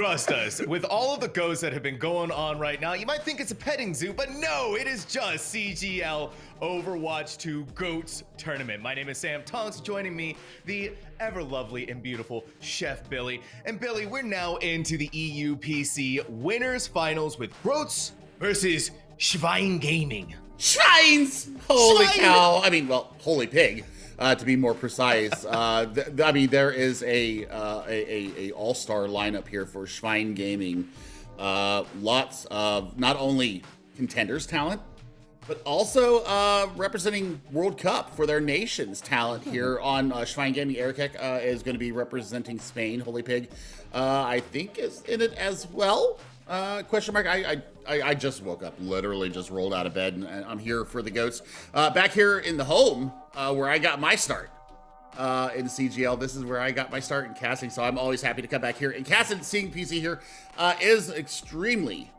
Trust us, with all of the goats that have been going on right now, you might think it's a petting zoo, but no, it is just CGL Overwatch 2 GOATS Tournament. My name is Sam Tonks, joining me, the ever lovely and beautiful Chef Billy. And Billy, we're now into the EUPC Winners Finals with GOATS versus Schwein Gaming. Schweins! Holy cow. I mean, well, holy pig. To be more precise, I mean, there is a all-star lineup here for Schwein Gaming. Lots of not only contenders talent, but also representing World Cup for their nation's talent here on Schwein Gaming. Eric is going to be representing Spain. Holy pig, I think is in it as well. Question mark. I just woke up, literally just rolled out of bed, and I'm here for the GOATs. Back here in the home, where I got my start in CGL. This is where I got my start in casting, so I'm always happy to come back here. And casting, seeing PC here is extremely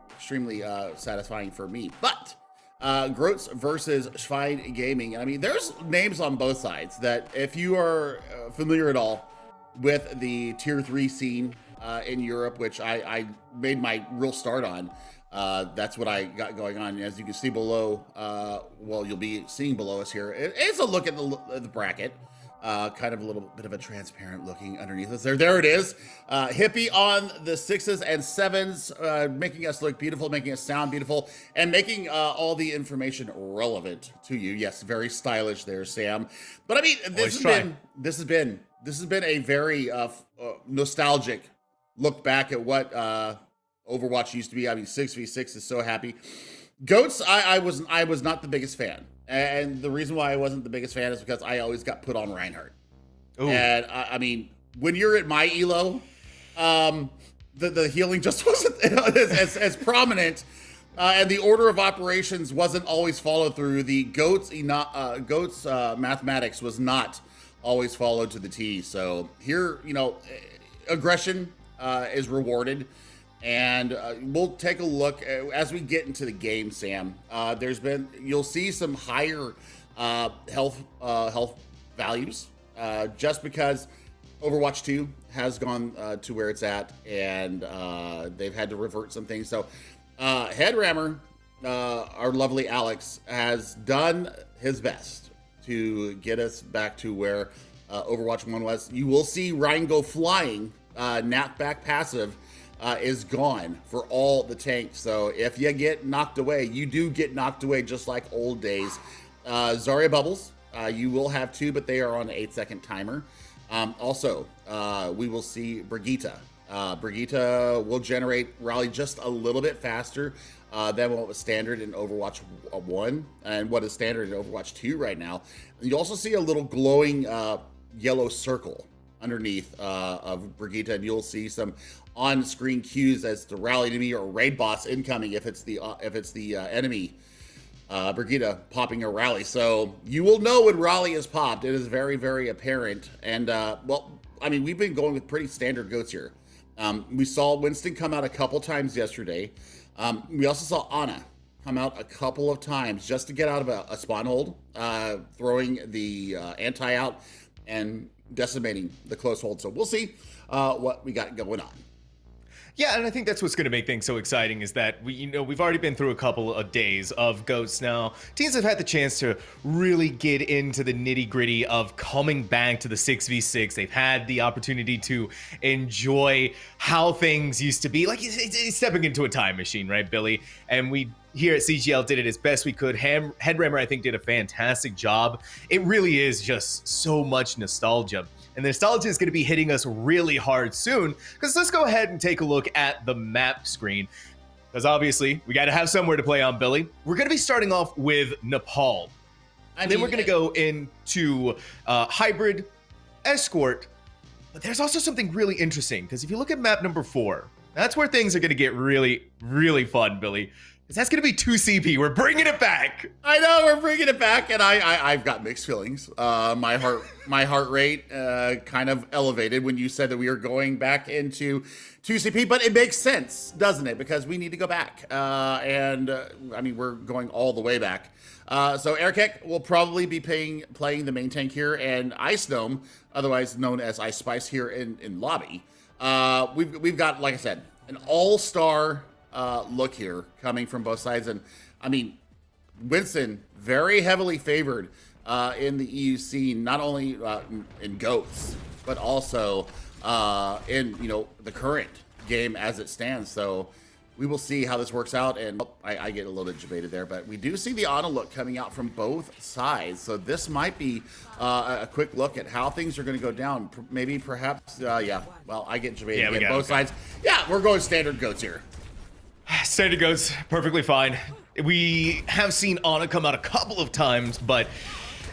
satisfying for me. But GOATS versus Schwein Gaming. I mean, there's names on both sides that, if you are familiar at all with the Tier 3 scene in Europe, which I made my real start on. That's what I got going on. As you can see below, well, you'll be seeing below us here. It's a look at the bracket. Kind of a little bit of a transparent looking underneath us. There it is. Hippie on the 6s and 7s, making us look beautiful, making us sound beautiful, and making all the information relevant to you. Yes, very stylish there, Sam. But I mean, this has been a very nostalgic look back at what Overwatch used to be. I mean, 6v6 is so happy. GOATS, I was not the biggest fan. And the reason why I wasn't the biggest fan is because I always got put on Reinhardt. Ooh. And I mean, when you're at my elo, the healing just wasn't as prominent. And the order of operations wasn't always followed through. The GOATS mathematics was not always followed to the T. So here, you know, aggression is rewarded. And we'll take a look as we get into the game, Sam. You'll see some higher health values just because Overwatch 2 has gone to where it's at, and they've had to revert some things. So Headrammer, our lovely Alex, has done his best to get us back to where Overwatch 1 was. You will see Ryan go flying, nap back passive, is gone for all the tanks. So if you get knocked away, you do get knocked away just like old days. Zarya bubbles, you will have 2, but they are on an 8-second timer. Also, we will see Brigitte. Brigitte will generate rally just a little bit faster than what was standard in Overwatch 1 and what is standard in Overwatch 2 right now. You also see a little glowing yellow circle underneath of Brigitte, and you'll see some on-screen cues as to rally to me or raid boss incoming if it's the enemy Brigitte popping a rally. So you will know when rally is popped. It is very, very apparent. And well, I mean, we've been going with pretty standard GOATs here. We saw Winston come out a couple times yesterday. We also saw Ana come out a couple of times just to get out of a spawn hold, throwing the anti out and decimating the close hold. So we'll see what we got going on. Yeah, and I think that's what's going to make things so exciting is that we've already been through a couple of days of GOATs now. Teams have had the chance to really get into the nitty-gritty of coming back to the 6v6. They've had the opportunity to enjoy how things used to be. Like, it's stepping into a time machine, right, Billy? And we here at CGL did it as best we could. Headrammer, I think, did a fantastic job. It really is just so much nostalgia. And the nostalgia is going to be hitting us really hard soon, because let's go ahead and take a look at the map screen, because obviously we got to have somewhere to play on, Billy. We're going to be starting off with Nepal. Then we're going to go into hybrid, escort, but there's also something really interesting, because if you look at map number 4, that's where things are going to get really, really fun, Billy. Because that's going to be 2 CP. We're bringing it back. I know, we're bringing it back, and I've got mixed feelings. My heart rate kind of elevated when you said that we are going back into 2 CP, but it makes sense, doesn't it? Because we need to go back, and I mean, we're going all the way back. So Erkek will probably be playing the main tank here, and Ice Gnome, otherwise known as Ice Spice, here in lobby. We've got, like I said, an all-star look here coming from both sides. And I mean, Winston very heavily favored in the EU scene, not only in GOATS, but also in the current game as it stands. So we will see how this works out. And I get a little bit debated there, but we do see the auto look coming out from both sides. So this might be a quick look at how things are going to go down. Maybe, perhaps, yeah. Well, I get debated again. Both sides. Yeah, we're going standard GOATS here. Standard GOATS, perfectly fine. We have seen Ana come out a couple of times, but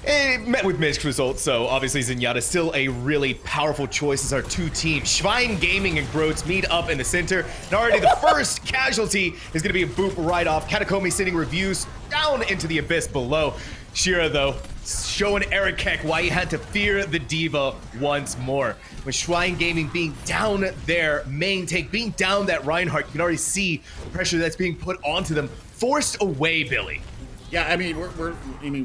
it met with mixed results, so obviously Zenyatta is still a really powerful choice as our two teams. Schwein Gaming and GOATS meet up in the center, and already the first casualty is going to be a boop right off. Katakomi sending reviews down into the abyss below. Shira, though, showing Eric Keck why he had to fear the Diva once more. With Schwein Gaming being down their main tank, being down that Reinhardt, you can already see the pressure that's being put onto them. Forced away, Billy. Yeah, I mean,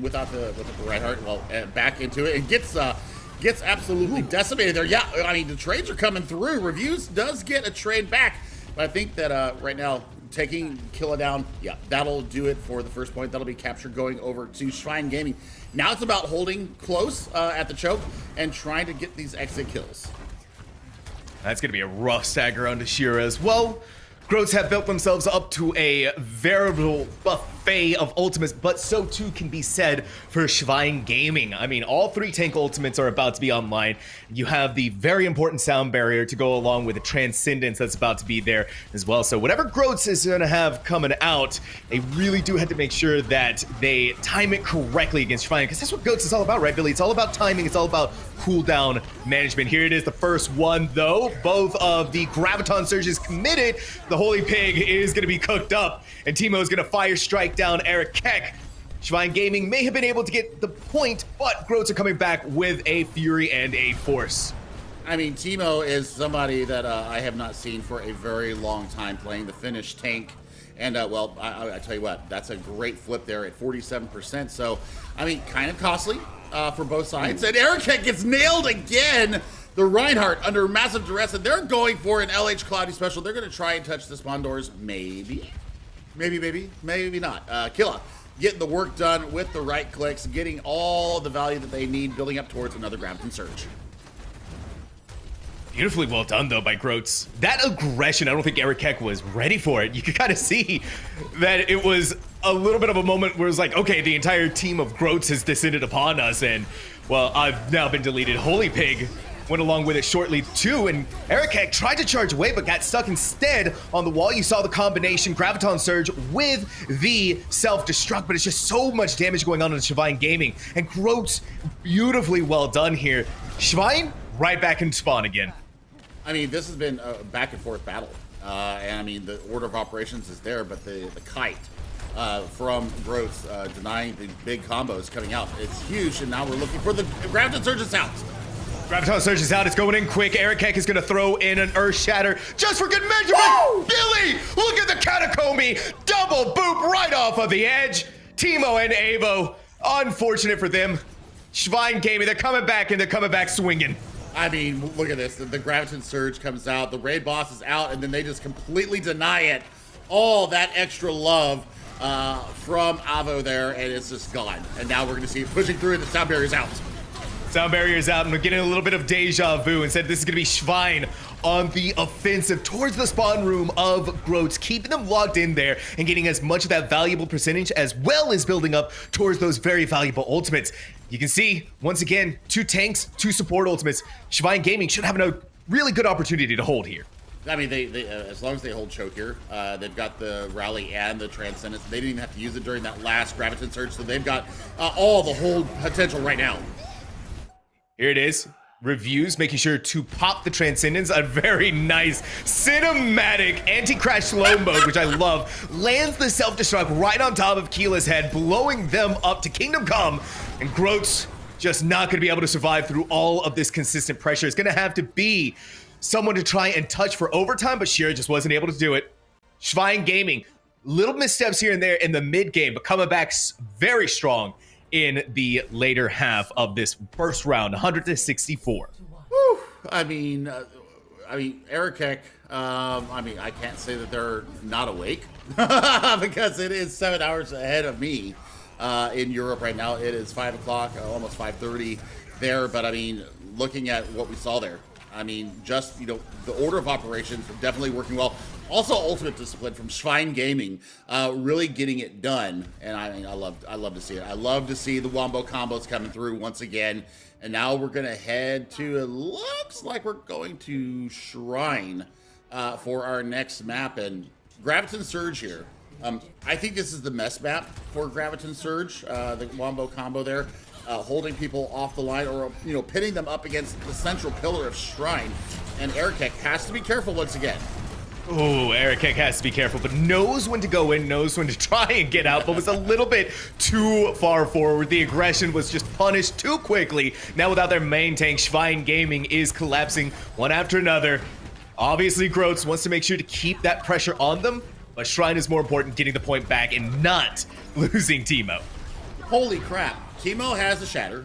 without the Reinhardt, well, back into it, and gets absolutely decimated there. Yeah, I mean, the trades are coming through. Reviews does get a trade back, but I think that right now, taking Killa down, yeah, that'll do it for the first point. That'll be captured going over to Schwein Gaming. Now it's about holding close at the choke and trying to get these exit kills. That's going to be a rough stagger onto Shira as well. GOATS have built themselves up to a veritable buffet of ultimates, but so too can be said for Schwein Gaming. I mean, all three tank ultimates are about to be online. You have the very important sound barrier to go along with the transcendence that's about to be there as well. So whatever GOATS is going to have coming out, they really do have to make sure that they time it correctly against Schwein, because that's what GOATS is all about, right, Billy? It's all about timing. It's all about cooldown management. Here it is, the first one, though. Both of the Graviton Surges committed. The Holy Pig is going to be cooked up, and Timo is going to fire strike down Eric Keck. Schwein Gaming may have been able to get the point, but GOATS are coming back with a fury and a force. I mean, Timo is somebody that I have not seen for a very long time playing the Finnish tank. And, well, I tell you what, that's a great flip there at 47%. So, I mean, kind of costly for both sides. And Eric Keck gets nailed again. The Reinhardt under massive duress, and they're going for an LH Cloudy special. They're going to try and touch the spawn doors. Maybe not. Killa getting the work done with the right clicks, getting all the value that they need, building up towards another Graviton Surge. Beautifully well done, though, by GOATS. That aggression, I don't think Eric Keck was ready for it. You could kind of see that it was a little bit of a moment where it was like, okay, the entire team of GOATS has descended upon us, and, well, I've now been deleted. Holy Pig went along with it shortly, too, and Eric Keck tried to charge away, but got stuck instead on the wall. You saw the combination, Graviton Surge with the self-destruct, but it's just so much damage going on in Schwein Gaming, and GOATS, beautifully well done here. Schwein, right back in spawn again. I mean, this has been a back and forth battle. And I mean, the order of operations is there, but the kite from GOATS denying the big combos coming out, it's huge. And now we're looking for the Graviton Surge out. Graviton Surge is out. It's going in quick. Eric Keck is going to throw in an Earth Shatter just for good measurement. Woo! Billy, look at the Katakomi. Double boop right off of the edge. Timo and Avo, unfortunate for them. Schwein Gaming, they're coming back, and they're coming back swinging. I mean, look at this. The Graviton Surge comes out, the raid boss is out, and then they just completely deny it. All that extra love from Avo there, and it's just gone. And now we're going to see it pushing through, and the sound barrier's out. Sound barrier's out, and we're getting a little bit of deja vu. Instead, this is going to be Schwein on the offensive towards the spawn room of GOATS, keeping them locked in there and getting as much of that valuable percentage as well as building up towards those very valuable ultimates. You can see, once again, 2 tanks, 2 support ultimates. Schwein Gaming should have a really good opportunity to hold here. I mean, they as long as they hold choke here, they've got the rally and the transcendence. They didn't even have to use it during that last Graviton Surge, so they've got all the hold potential right now. Here it is. Reviews making sure to pop the transcendence. A very nice cinematic anti-crash slow mode, which I love. Lands the self-destruct right on top of Killa's head, blowing them up to Kingdom Come. And GOATS just not going to be able to survive through all of this consistent pressure. It's going to have to be someone to try and touch for overtime, but Shira just wasn't able to do it. Schwein Gaming, little missteps here and there in the mid game, but coming back very strong in the later half of this first round, 100-64. Whew. I mean, I mean, Erikek, I mean, I can't say that they're not awake because it is 7 hours ahead of me in Europe right now. It is 5 o'clock, almost 5:30 there. But I mean, looking at what we saw there, I mean, just, you know, the order of operations definitely working well. Also, ultimate discipline from Schwein Gaming, really getting it done. And I mean, I love to see it. I love to see the wombo combos coming through once again. And now we're gonna head to, it looks like we're going to Shrine for our next map. And Graviton Surge here. I think this is the mess map for Graviton Surge, the wombo combo there. Holding people off the line, or, you know, pitting them up against the central pillar of Shrine. And Erikek has to be careful once again. Oh, Erikek has to be careful, but knows when to go in, knows when to try and get out, but was a little bit too far forward. The aggression was just punished too quickly. Now without their main tank, Schwein Gaming is collapsing one after another. Obviously, Groats wants to make sure to keep that pressure on them, but Shrine is more important, getting the point back and not losing Teemo. Holy crap. Teemo has a shatter.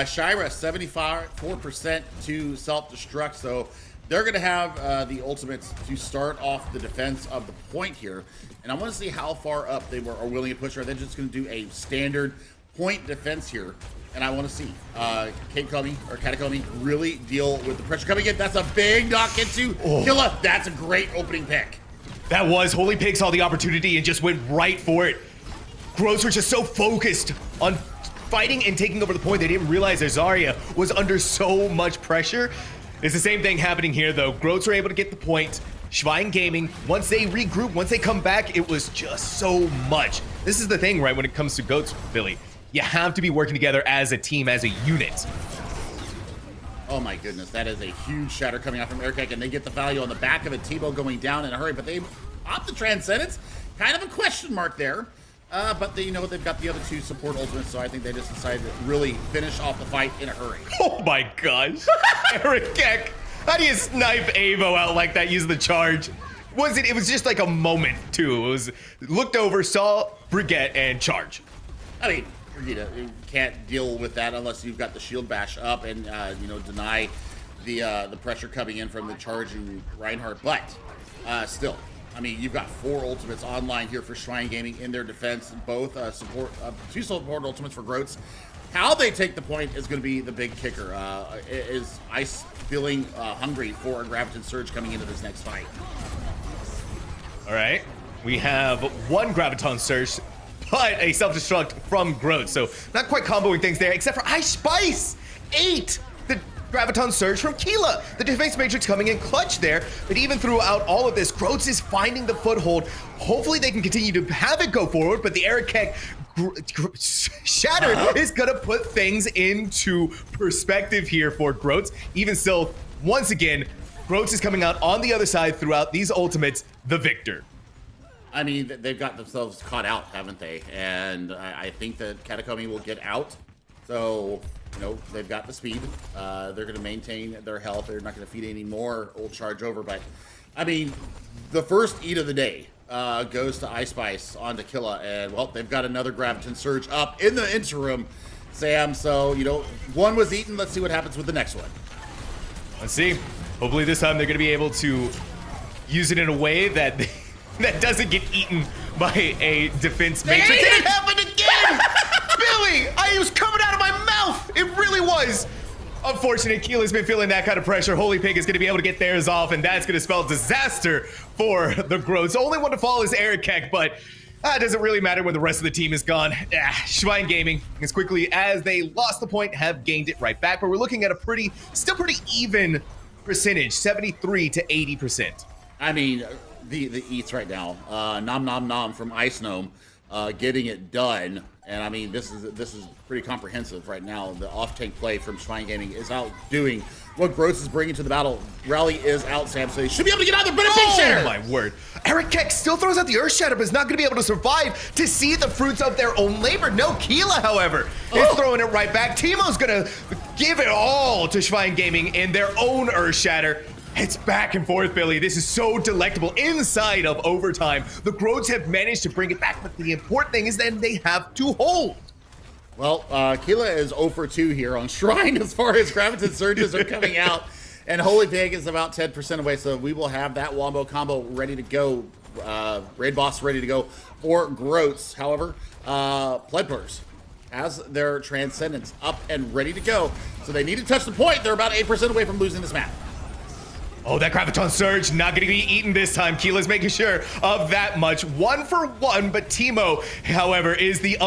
Shira 74% to self-destruct, so they're going to have the ultimates to start off the defense of the point here. And I want to see how far up they are willing to push, or they're just going to do a standard point defense here. And I want to see Katakomi really deal with the pressure coming in. That's a big knock into Killa. That's a great opening pick. That was. Holy Pig saw the opportunity and just went right for it. Groats were just so focused on fighting and taking over the point, they didn't realize their Zarya was under so much pressure. It's the same thing happening here, though. Groats were able to get the point. Schwein Gaming, once they regroup, once they come back, it was just so much. This is the thing, right, when it comes to GOATS, Billy. You have to be working together as a team, as a unit. Oh my goodness, that is a huge shatter coming out from Erikek, and they get the value on the back of it. Teemo going down in a hurry, but they opt the Transcendence. Kind of a question mark there. But they, you know, they've got the other two support ultimates, so I think they just decided to really finish off the fight in a hurry. Oh my gosh. Erikek, how do you snipe Avo out like that using the charge? It was just like a moment, too. It was looked over, saw Brigitte, and charge. I mean, you can't deal with that unless you've got the shield bash up and, you know, deny the pressure coming in from the charging Reinhardt. But still, I mean, you've got 4 ultimates online here for Schwein Gaming in their defense. Both 2 support ultimates for Groats. How they take the point is going to be the big kicker. Is Ice feeling hungry for a Graviton Surge coming into this next fight? All right. We have 1 Graviton Surge, but a self-destruct from Groats. So not quite comboing things there, except for Ice Spice. 8! The Graviton Surge from Killa. The defense matrix coming in clutch there, but even throughout all of this, Groats is finding the foothold. Hopefully they can continue to have it go forward, but the Erikek shatter is gonna put things into perspective here for Groats. Even still, once again, Groats is coming out on the other side throughout these ultimates, the victor. I mean, they've got themselves caught out, haven't they? And I think that Katakomi will get out. So, you know, they've got the speed. They're going to maintain their health. They're not going to feed any more old charge over. But, I mean, the first eat of the day goes to Ice Spice onto Killa. And, well, they've got another Graviton Surge up in the interim, Sam. So, you know, 1 was eaten. Let's see what happens with the next one. Let's see. Hopefully this time they're going to be able to use it in a way that that doesn't get eaten by a defense matrix. It happened again! Billy, it was coming out of my mouth. It really was. Unfortunate, Keela's been feeling that kind of pressure. Holy Pig is going to be able to get theirs off, and that's going to spell disaster for the Groats. The only one to fall is Erikek, but it doesn't really matter when the rest of the team is gone. Schwein Gaming, as quickly as they lost the point, have gained it right back. But we're looking at a still pretty even percentage, 73 to 80%. I mean, the eats right now, nom nom nom from Ice Gnome, getting it done. And I mean, this is pretty comprehensive right now. The off-tank play from Schwein Gaming is outdoing what Groats is bringing to the battle. Rally is out, Sam, so he should be able to get out there, but a big shatter! Oh my word. Erikek still throws out the Earth Shatter, but is not going to be able to survive to see the fruits of their own labor. No, Killa, however, is throwing it right back. Teemo's going to give it all to Schwein Gaming in their own Earth Shatter. It's back and forth, Billy. This is so delectable. Inside of overtime, the Groats have managed to bring it back, but the important thing is that they have to hold. Well, Killa is 0 for 2 here on Shrine as far as Graviton Surges are coming out. And Holy Pig is about 10% away, so we will have that wombo combo ready to go. Raid Boss ready to go for Groats. However, Pledpers has their Transcendence up and ready to go. So they need to touch the point. They're about 8% away from losing this map. Oh, that Graviton Surge not going to be eaten this time. Keela's making sure of that much. 1 for 1, but Teemo, however, is the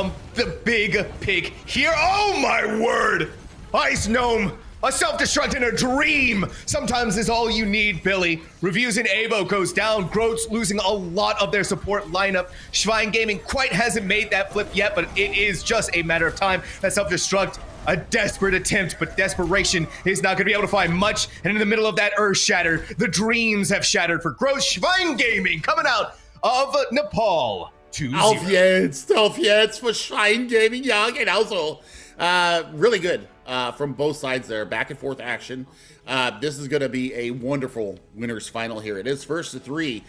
big pig here. Oh, my word! Ice Gnome, a self-destruct in a dream sometimes is all you need, Billy. Reviews in Evo goes down. Groats losing a lot of their support lineup. Schwein Gaming quite hasn't made that flip yet, but it is just a matter of time. That self-destruct, a desperate attempt, but desperation is not going to be able to find much. And in the middle of that earth shatter, the dreams have shattered for Gross Schwein Gaming coming out of Nepal. 2-0. Auf jetzt for Schwein Gaming, ja, genau. Really good from both sides there. Back and forth action. This is going to be a wonderful winners final here. It is first to 3.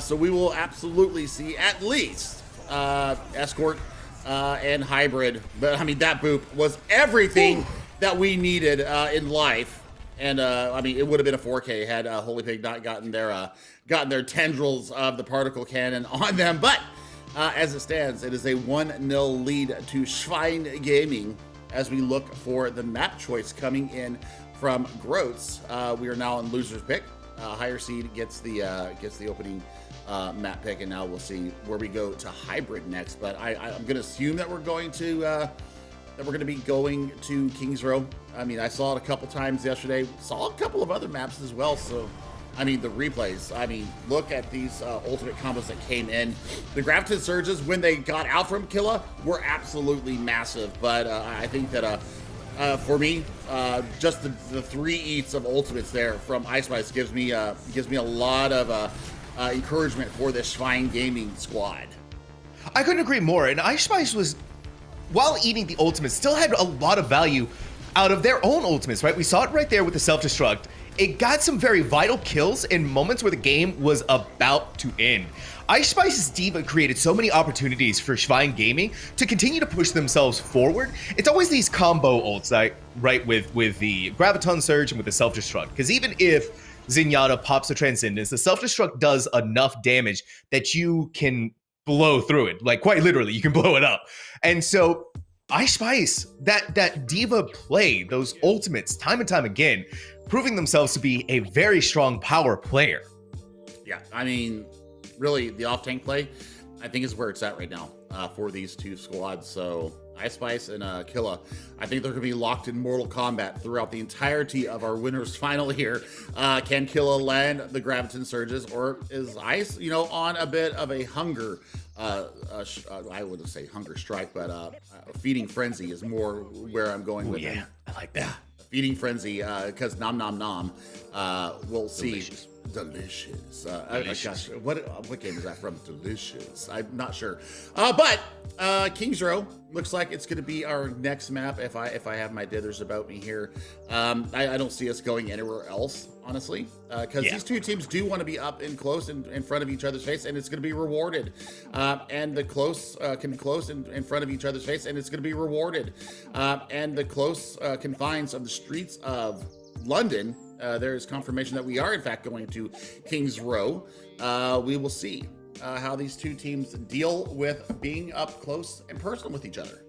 So we will absolutely see at least Escort and Hybrid. But I mean, that boop was everything that we needed in life. And I mean, it would have been a 4K had Holy Pig not gotten their tendrils of the particle cannon on them. But as it stands, it is a 1-0 lead to Schwein Gaming as we look for the map choice coming in from Groats. We are now in loser's pick. Higher seed gets the opening map pick, and now we'll see where we go to hybrid next. But I'm going to assume that we're going to be going to Kings Row. I mean, I saw it a couple times yesterday. Saw a couple of other maps as well. So, I mean, the replays. I mean, look at these ultimate combos that came in. The Graviton Surges, when they got out from Killa, were absolutely massive. But I think that for me, just the 3 eats of ultimates there from Ice Spice gives me a lot of encouragement for this Schwein Gaming squad. I couldn't agree more. And Ice Spice was, while eating the ultimates, still had a lot of value out of their own ultimates, right? We saw it right there with the self-destruct. It got some very vital kills in moments where the game was about to end. Ice Spice's Diva created so many opportunities for Schwein Gaming to continue to push themselves forward. It's always these combo ults, right, with the Graviton Surge and with the self-destruct. Because even if Zenyatta pops the Transcendence, the self-destruct does enough damage that you can blow through it. Like, quite literally, you can blow it up. And so Ice Spice, that Diva play, those ultimates, time and time again, proving themselves to be a very strong power player. Yeah, I mean, really, the off-tank play, I think is where it's at right now for these two squads. So Ice Spice and Killa, I think they're going to be locked in Mortal Kombat throughout the entirety of our winners final here. Can Killa land the Graviton Surges, or is Ice, on a bit of a hunger, I wouldn't say hunger strike, but feeding frenzy is more where I'm going with it. Yeah, I like that. Feeding frenzy, because nom nom nom. We'll see. Delicious. Delicious. Gosh, what game is that from? Delicious. I'm not sure. But Kings Row looks like it's going to be our next map. If I have my dithers about me here, I don't see us going anywhere else, honestly, because these two teams do want to be up and close in front of each other's face, and it's going to be rewarded. And the close can be close in front of each other's face, and it's going to be rewarded. And the close confines of the streets of London, there is confirmation that we are in fact going to Kings Row. We will see how these two teams deal with being up close and personal with each other.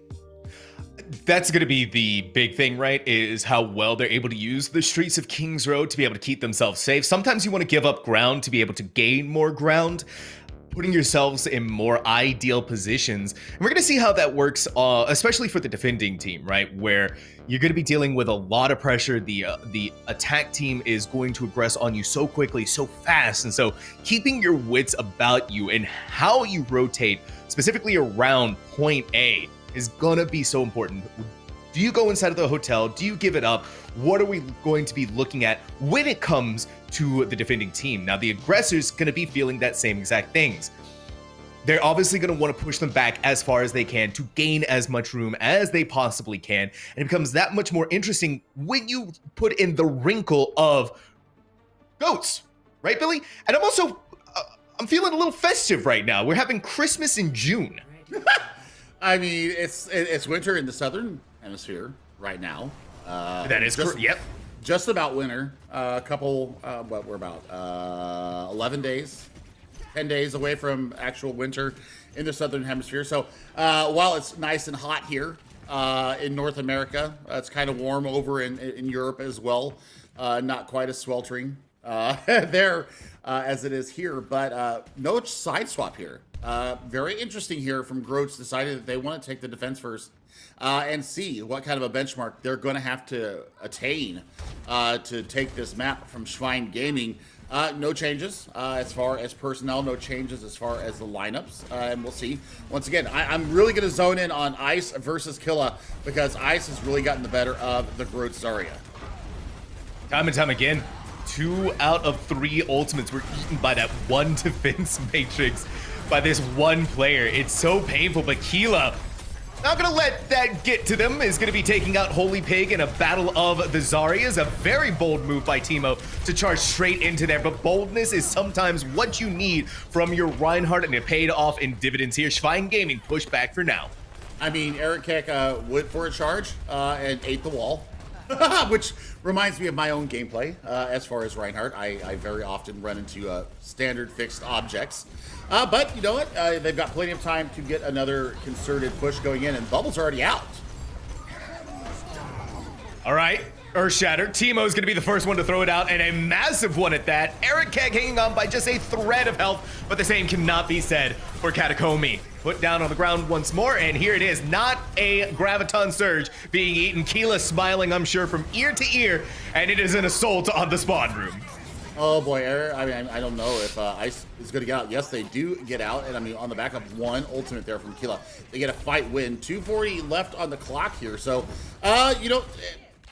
That's going to be the big thing, right? Is how well they're able to use the streets of Kings Row to be able to keep themselves safe. Sometimes you want to give up ground to be able to gain more ground, putting yourselves in more ideal positions. And we're going to see how that works, especially for the defending team, right? Where you're going to be dealing with a lot of pressure. The attack team is going to aggress on you so quickly, so fast. And so keeping your wits about you and how you rotate, specifically around point A, is going to be so important. Do you go inside of the hotel? Do you give it up? What are we going to be looking at when it comes to the defending team? Now, the aggressor's going to be feeling that same exact things. They're obviously going to want to push them back as far as they can to gain as much room as they possibly can. And it becomes that much more interesting when you put in the wrinkle of goats, right, Billy? And I'm also, I'm feeling a little festive right now. We're having Christmas in June. I mean, it's winter in the southern hemisphere right now. That is correct. Yep. just about winter. A couple, what we're about 11 days, 10 days away from actual winter in the Southern Hemisphere. So while it's nice and hot here in North America, it's kind of warm over in Europe as well. Not quite as sweltering there as it is here, but no side swap here. Very interesting here from Groats decided that they want to take the defense first and see what kind of a benchmark they're going to have to attain to take this map from Schwein Gaming. No changes as far as personnel, no changes as far as the lineups, and we'll see. Once again, I'm really going to zone in on Ice versus Killa because Ice has really gotten the better of the Groats Zarya. Time and time again, 2 out of 3 ultimates were eaten by that one defense matrix by this one player. It's so painful, but Killa, not gonna let that get to them, is gonna be taking out Holy Pig in a battle of the Zaryas. A very bold move by Teemo to charge straight into there, but boldness is sometimes what you need from your Reinhardt, and it paid off in dividends here. Schwein Gaming pushed back for now. I mean, Eric Keck went for a charge and ate the wall. Which reminds me of my own gameplay as far as Reinhardt. I very often run into standard fixed objects. But you know what? They've got plenty of time to get another concerted push going in, and Bubble's already out. All right, Earthshatter. Teemo's gonna be the first one to throw it out, and a massive one at that. Eric Keck hanging on by just a thread of health, but the same cannot be said for Katakomi. Put down on the ground once more, and here it is. Not a Graviton Surge being eaten. Killa smiling, I'm sure, from ear to ear, and it is an assault on the spawn room. Oh boy, Eric, I mean, I don't know if Ice is going to get out. Yes, they do get out, and I mean, on the back of one ultimate there from Killa, they get a fight win. 2:40 left on the clock here, so, you know,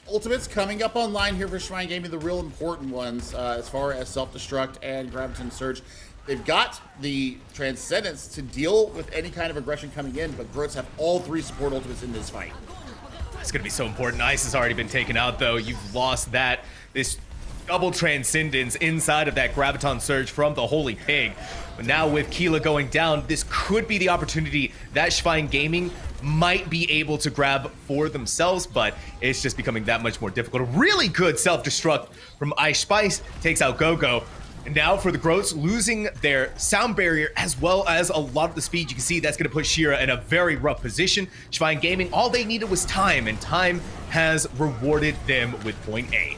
ultimates coming up online here for Schwein Gaming, the real important ones as far as Self-Destruct and Graviton Surge. They've got the Transcendence to deal with any kind of aggression coming in, but Groats have all 3 support ultimates in this fight. It's going to be so important. Ice has already been taken out, though. You've lost that. This double Transcendence inside of that Graviton Surge from the Holy Pig. But now with Killa going down, this could be the opportunity that Schwein Gaming might be able to grab for themselves, but it's just becoming that much more difficult. A really good self-destruct from Ice Spice takes out Gogo. And now for the Groats, losing their sound barrier as well as a lot of the speed. You can see that's going to put Shira in a very rough position. Schwein Gaming, all they needed was time, and time has rewarded them with point A.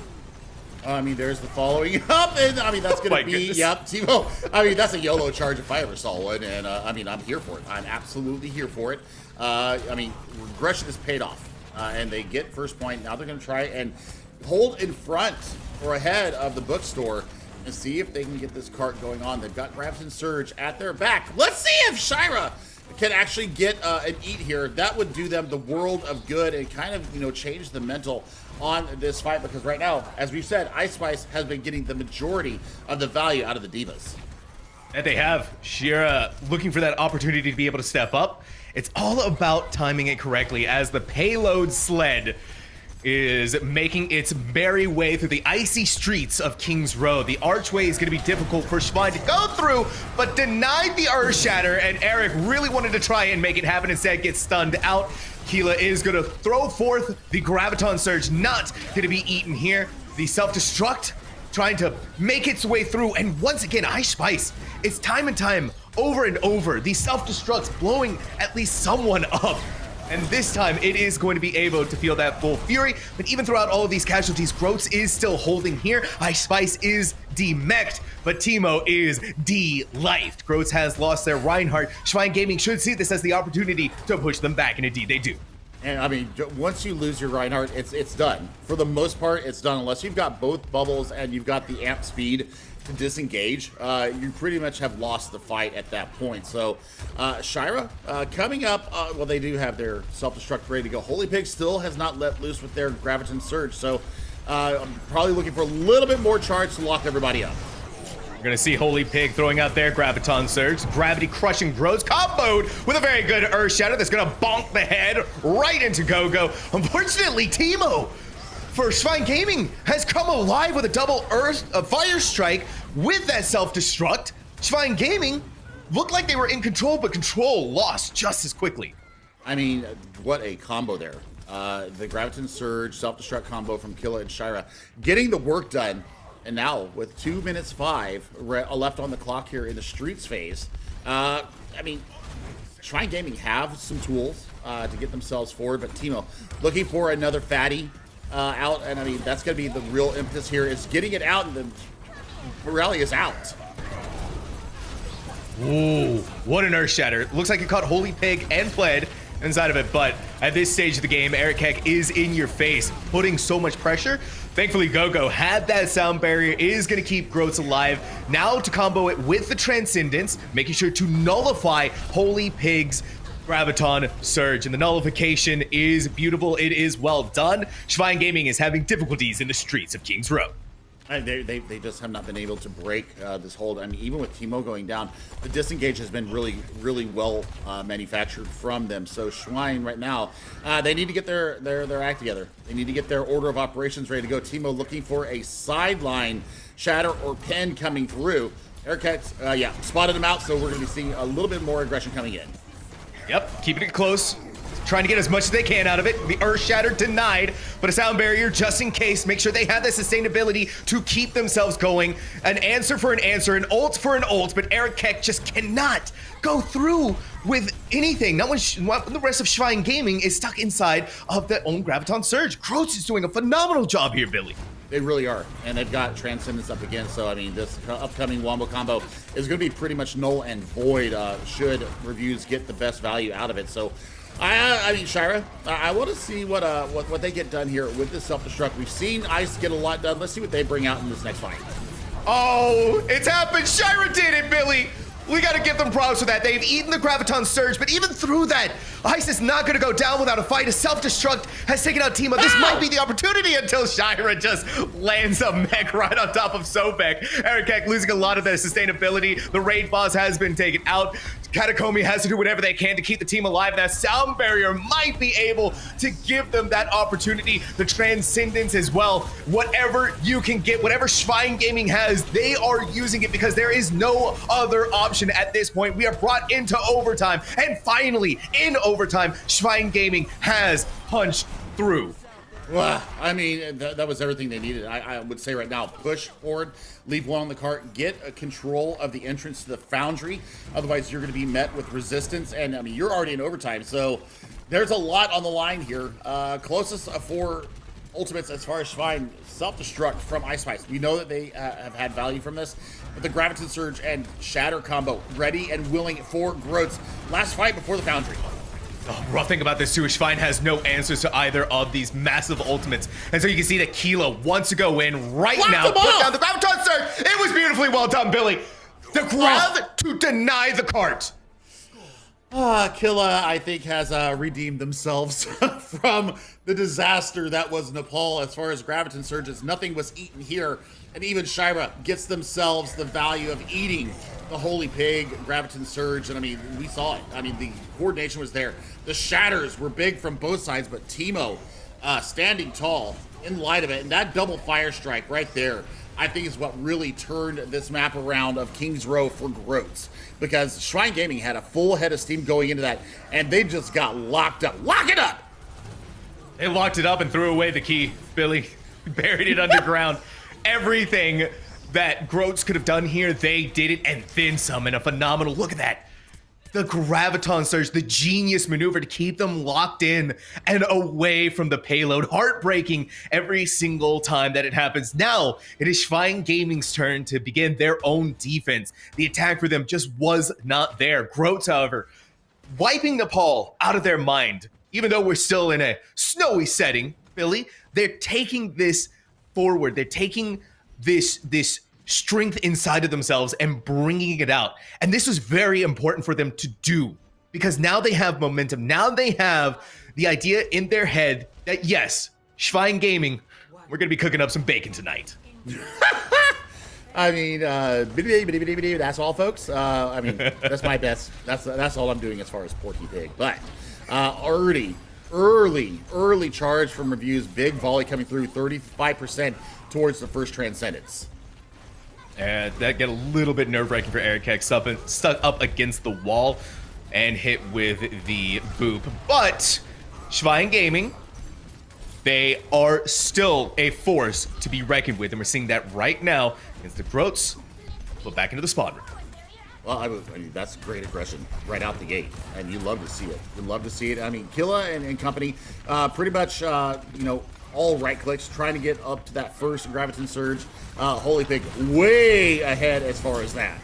I mean, there's the following up, and I mean, that's going to be, goodness. Yep, Teemo. I mean, that's a YOLO charge if I ever saw one, and I mean, I'm here for it. I'm absolutely here for it. I mean, regression is paid off, and they get first point. Now they're going to try and hold in front or ahead of the bookstore and see if they can get this cart going on. They've got Graviton Surge at their back. Let's see if Shira can actually get an eat here. That would do them the world of good and kind of, you know, change the mental on this fight, because right now, as we've said, Ice Spice has been getting the majority of the value out of the Divas. That they have. Shira looking for that opportunity to be able to step up. It's all about timing it correctly as the payload sled is making its merry way through the icy streets of King's Road. The archway is going to be difficult for Schwein to go through, but denied the Earthshatter, and Eric really wanted to try and make it happen, instead gets stunned out. Killa is going to throw forth the Graviton Surge, not going to be eaten here. The self-destruct trying to make its way through, and once again, Ice Spice, it's time and time, over and over, these self-destructs blowing at least someone up. And this time, it is going to be able to feel that full fury. But even throughout all of these casualties, Groats is still holding here. Ice Spice is demeched, but Teemo is de-lifed. Groats has lost their Reinhardt. Schwein Gaming should see this as the opportunity to push them back, and indeed they do. And I mean, once you lose your Reinhardt, it's done. For the most part, it's done. Unless you've got both bubbles and you've got the amp speed to disengage, you pretty much have lost the fight at that point. So Shira coming up, well, they do have their self-destruct ready to go. Holy Pig still has not let loose with their Graviton Surge, so I'm probably looking for a little bit more charge to lock everybody up. We're gonna see Holy Pig throwing out their Graviton Surge. Gravity crushing Groats, comboed with a very good Earthshatter that's gonna bonk the head right into Gogo. Unfortunately, Teemo for Schwein Gaming has come alive with a double fire strike with that self-destruct. Schwein Gaming looked like they were in control, but control lost just as quickly. I mean, what a combo there. The Graviton Surge, self-destruct combo from Killa and Shira, getting the work done. And now, with 2 minutes 5 left on the clock here in the Streets phase, I mean, Shrine Gaming have some tools to get themselves forward, but Teemo looking for another fatty out, and I mean, that's going to be the real impetus here, is getting it out, and the rally is out. Ooh, what an Earth Shatter. Looks like it caught Holy Pig and Pled inside of it, but at this stage of the game, Eric Keck is in your face, putting so much pressure. Thankfully, GoGo had that sound barrier, is going to keep Groats alive. Now to combo it with the Transcendence, making sure to nullify Holy Pig's Graviton Surge, and the nullification is beautiful. It is well done. Shrine Gaming is having difficulties in the streets of Kings Row. They just have not been able to break this hold. I mean, even with Teemo going down, the disengage has been really well manufactured from them. So Shrine right now, they need to get their act together. They need to get their order of operations ready to go. Teemo looking for a sideline shatter or pen coming through. Aircats, yeah, spotted him out. So we're going to be seeing a little bit more aggression coming in. Yep, keeping it close. Trying to get as much as they can out of it. The Earth Shatter denied, but a sound barrier just in case. Make sure they have the sustainability to keep themselves going. An answer for an answer, an ult for an ult, but Eric Keck just cannot go through with anything. Not when the rest of Shrine Gaming is stuck inside of their own Graviton Surge. Groats is doing a phenomenal job here, Billy. They really are, and they've got Transcendence up again, so I mean, this upcoming Wombo combo is going to be pretty much null and void should reviews get the best value out of it. So I mean, Shira, I want to see what they get done here with this self-destruct. We've seen Ice get a lot done. Let's see what they bring out in this next fight. Oh, it's happened. Shira did it, Billy. We got to give them props for that. They've eaten the Graviton Surge, but even through that, Ice is not going to go down without a fight. A self-destruct has taken out Teemo. This might be the opportunity until Shira just lands a mech right on top of Sobek. Eric Keck losing a lot of their sustainability. The raid boss has been taken out. Catacomb has to do whatever they can to keep the team alive. That sound barrier might be able to give them that opportunity. The Transcendence as well. Whatever you can get, whatever Shrine Gaming has, they are using it because there is no other option at this point. We are brought into overtime, and finally, in overtime, Shrine Gaming has punched through. Well, I mean, that was everything they needed. I would say right now, push forward, leave one on the cart, get a control of the entrance to the Foundry. Otherwise, you're going to be met with resistance. And, I mean, you're already in overtime. So there's a lot on the line here. Closest of 4 ultimates as far as Shrine, self-destruct from Ice Spice. We know that they have had value from this. But the Graviton Surge and Shatter combo, ready and willing for Groats. Last fight before the Foundry. The rough thing about this too is Shrine has no answers to either of these massive ultimates. And so you can see that Kilo wants to go in right now. Put down the Graviton Surge. It was beautifully well done, Billy. The grab to deny the cart. Killa, I think, has redeemed themselves from the disaster that was Nepal as far as Graviton Surges. Nothing was eaten here. And even Shira gets themselves the value of eating the Holy Pig, Graviton Surge. And I mean, we saw it. I mean, the coordination was there. The shatters were big from both sides, but Teemo standing tall in light of it. And that double fire strike right there, I think, is what really turned this map around of Kings Row for Groats. Because Shrine Gaming had a full head of steam going into that, and they just got locked up. Lock it up! They locked it up and threw away the key, Billy. Buried it underground. Everything that Groats could have done here, they did it, and then some in a phenomenal, look at that. The Graviton Surge, the genius maneuver to keep them locked in and away from the payload. Heartbreaking every single time that it happens. Now, it is Shrine Gaming's turn to begin their own defense. The attack for them just was not there. Groats, however, wiping Nepal out of their mind. Even though we're still in a snowy setting, Billy, they're taking this forward. They're taking this strength inside of themselves and bringing it out. And this was very important for them to do because now they have momentum. Now they have the idea in their head that yes, Shrine Gaming, we're going to be cooking up some bacon tonight. I mean, that's all, folks. I mean, that's my best. That's all I'm doing as far as Porky Pig. But early charge from reviews. Big volley coming through, 35% towards the first Transcendence. And that get a little bit nerve-wracking for Eric Keck, stuck up against the wall and hit with the boop. But Shrine Gaming they are still a force to be reckoned with, and we're seeing that right now against the Groats. Put back into the spawn room. Well, I mean, that's great aggression right out the gate, and you love to see it. You love to see it. I mean, Killa and company, pretty much, you know, all right clicks, trying to get up to that first Graviton Surge. Holy Pig way ahead as far as that.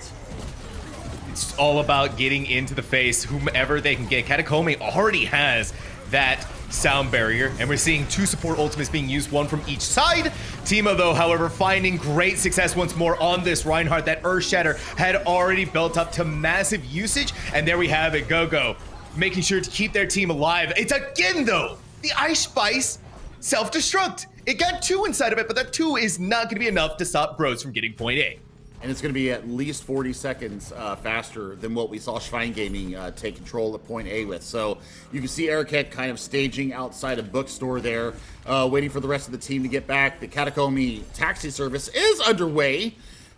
It's all about getting into the face, whomever they can get. Catacomb already has that sound barrier, and we're seeing 2 support ultimates being used, 1 from each side. Teemo, though, however, finding great success once more on this Reinhardt. That Earthshatter had already built up to massive usage, and there we have it. Go, making sure to keep their team alive. It's again, though, the Ice Spice self-destruct. It got 2 inside of it, but that 2 is not going to be enough to stop Bros from getting point A. And it's going to be at least 40 seconds faster than what we saw Schwein Gaming take control at point A with. So you can see Eric kind of staging outside a bookstore there, waiting for the rest of the team to get back. The Catacomb taxi service is underway.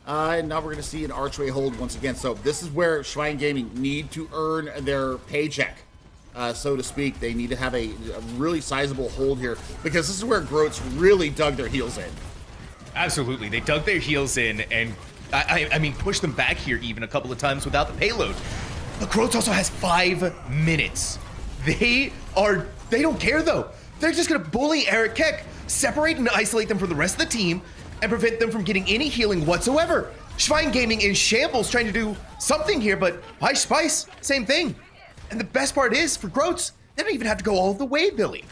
And now we're going to see an archway hold once again. So this is where Schwein Gaming need to earn their paycheck, so to speak. They need to have a really sizable hold here, because this is where Groats really dug their heels in. Absolutely. They dug their heels in and I mean, push them back here even a couple of times without the payload. The Groats also has 5 minutes. They don't care, though. They're just gonna bully Eric Keck, separate and isolate them from the rest of the team, and prevent them from getting any healing whatsoever. Schwein Gaming in shambles, trying to do something here, but Ice Spice, same thing. And the best part is, for Groats, they don't even have to go all the way, Billy.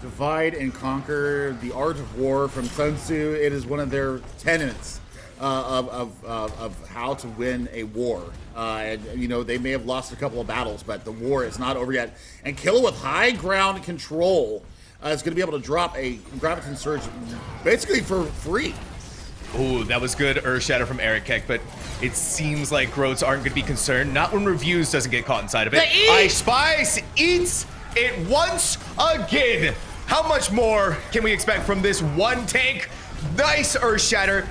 Divide and conquer, the art of war from Sun Tzu. It is one of their tenets. Of how to win a war. And, you know, they may have lost a couple of battles, but the war is not over yet. And Killa with high ground control is going to be able to drop a Graviton Surge basically for free. Ooh, that was good Earthshatter from Eric Keck, but it seems like Groats aren't going to be concerned. Not when Reviews doesn't get caught inside of it. Ice Spice eats it once again. How much more can we expect from this one tank? Nice Earthshatter.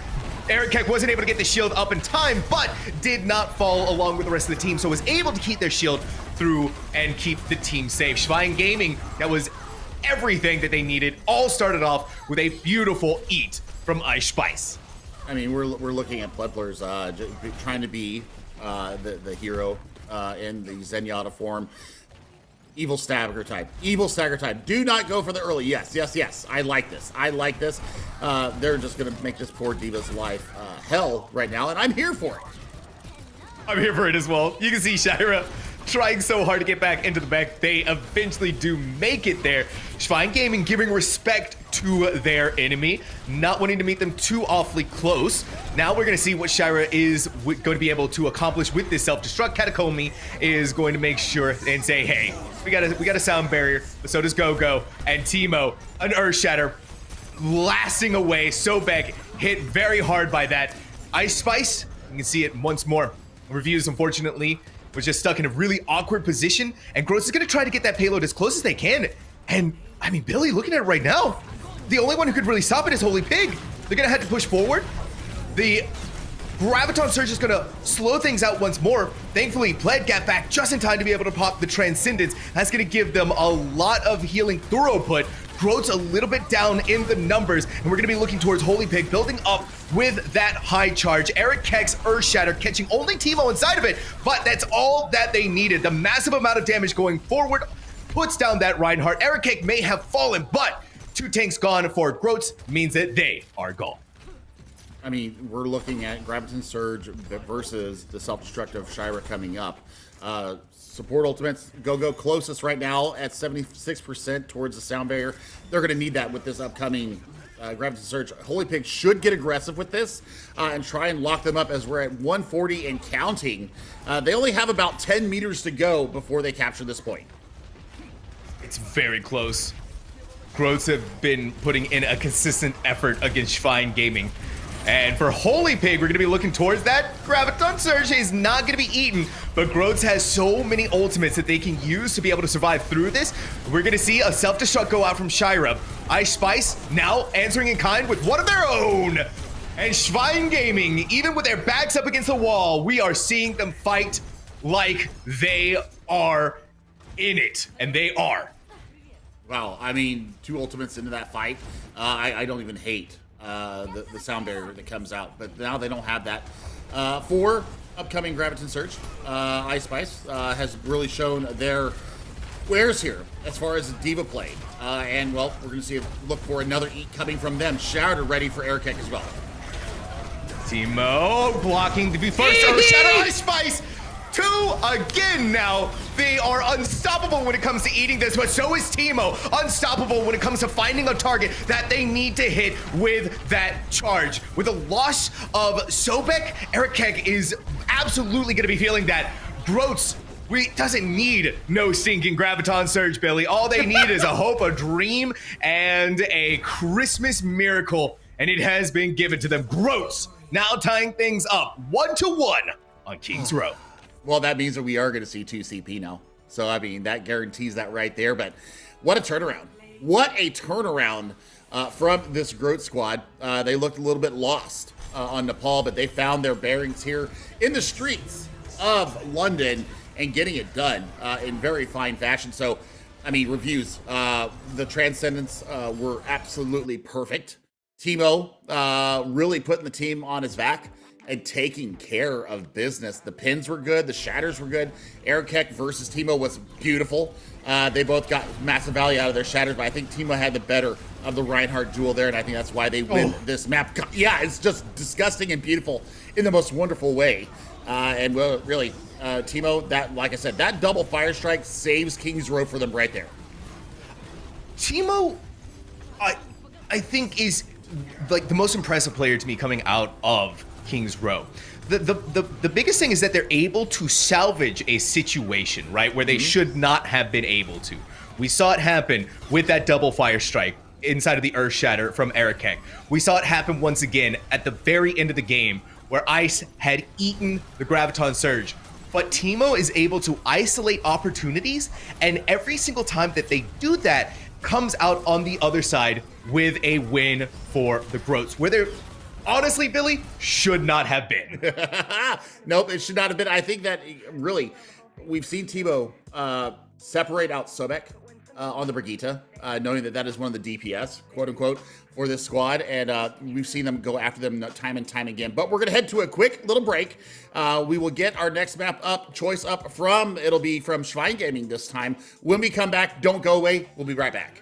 Eric Keck wasn't able to get the shield up in time, but did not fall along with the rest of the team, so was able to keep their shield through and keep the team safe. Schwein Gaming, that was everything that they needed. All started off with a beautiful eat from Ice Spice. I mean, we're looking at Plepler's trying to be the hero in the Zenyatta form. Evil stagger type. Evil stagger type. Do not go for the early. Yes. I like this. They're just going to make this poor Diva's life hell right now, and I'm here for it. I'm here for it as well. You can see Shira trying so hard to get back into the back. They eventually do make it there. Schwein Gaming giving respect to their enemy, not wanting to meet them too awfully close. Now we're going to see what Shira is going to be able to accomplish with this self-destruct. Catacomb is going to make sure and say, hey, we got a sound barrier, but so does Go-Go. And Teemo, an Earthshatter, blasting away. Sobek hit very hard by that. Ice Spice, you can see it once more. Reviews, unfortunately, was just stuck in a really awkward position, and Groats is going to try to get that payload as close as they can. And, I mean, Billy, looking at it right now, the only one who could really stop it is Holy Pig. They're going to have to push forward. The Graviton Surge is going to slow things out once more. Thankfully, Pled got back just in time to be able to pop the Transcendence. That's going to give them a lot of healing throughput. Groats a little bit down in the numbers, and we're going to be looking towards Holy Pig, building up with that high charge. Eric Keck's Earthshatter catching only Teemo inside of it, but that's all that they needed. The massive amount of damage going forward puts down that Reinhardt. Eric Keck may have fallen, but 2 tanks gone for Groats means that they are gone. I mean, we're looking at Graviton Surge versus the self-destructive Shira coming up. Support ultimates, Go-Go closest right now at 76% towards the sound barrier. They're going to need that with this upcoming Graviton Surge. Holy Pig should get aggressive with this and try and lock them up as we're at 140 and counting. They only have about 10 meters to go before they capture this point. It's very close. Groats have been putting in a consistent effort against Schwein Gaming. And for Holy Pig, we're going to be looking towards that. Graviton Surge is not going to be eaten, but Groats has so many ultimates that they can use to be able to survive through this. We're going to see a self-destruct go out from Shira. Ice Spice now answering in kind with one of their own. And Schwein Gaming, even with their backs up against the wall, we are seeing them fight like they are in it. And they are. Wow, I mean, 2 ultimates into that fight. I don't even hate the sound barrier that comes out, but now they don't have that. For upcoming Graviton Surge, Ice Spice has really shown their wares here as far as Diva play. And, well, we're going to look for another eat coming from them. Shatter ready for Airkick as well. Teemo blocking to be first. Oh, Shatter Ice Spice! 2 again now. They are unstoppable when it comes to eating this, but so is Teemo. Unstoppable when it comes to finding a target that they need to hit with that charge. With a loss of Sobek, Airkick is absolutely going to be feeling that. Groats doesn't need no stinking Graviton Surge, Billy. All they need is a hope, a dream, and a Christmas miracle, and it has been given to them. Groats now tying things up 1-1 on Kings Row. Well, that means that we are going to see 2 CP now. So, I mean, that guarantees that right there. But what a turnaround. What a turnaround from this Groat squad. They looked a little bit lost on Nepal, but they found their bearings here in the streets of London and getting it done in very fine fashion. So, I mean, reviews. The Transcendents were absolutely perfect. Teemo really putting the team on his back and taking care of business. The pins were good, the shatters were good. Airkick versus Teemo was beautiful. They both got massive value out of their shatters, but I think Teemo had the better of the Reinhardt duel there, and I think that's why they win this map. Yeah, it's just disgusting and beautiful in the most wonderful way. And well, really, Teemo, that, like I said, that double fire strike saves Kings Row for them right there. Teemo, I think is like the most impressive player to me coming out of Kings Row. The biggest thing is that they're able to salvage a situation, right, where they should not have been able to. We saw it happen with that double fire strike inside of the Earth Shatter from Airkick. We saw it happen once again at the very end of the game where Ice had eaten the Graviton Surge. But Teemo is able to isolate opportunities, and every single time that they do that, comes out on the other side with a win for the Groats, where they're honestly, Billy, should not have been. Nope, it should not have been. I think that really, we've seen Teemo separate out Sobek on the Brigitte, knowing that that is one of the DPS, quote unquote, for this squad. And we've seen them go after them time and time again. But we're going to head to a quick little break. We will get our next map choice up from, it'll be from Schwein Gaming this time. When we come back, don't go away. We'll be right back.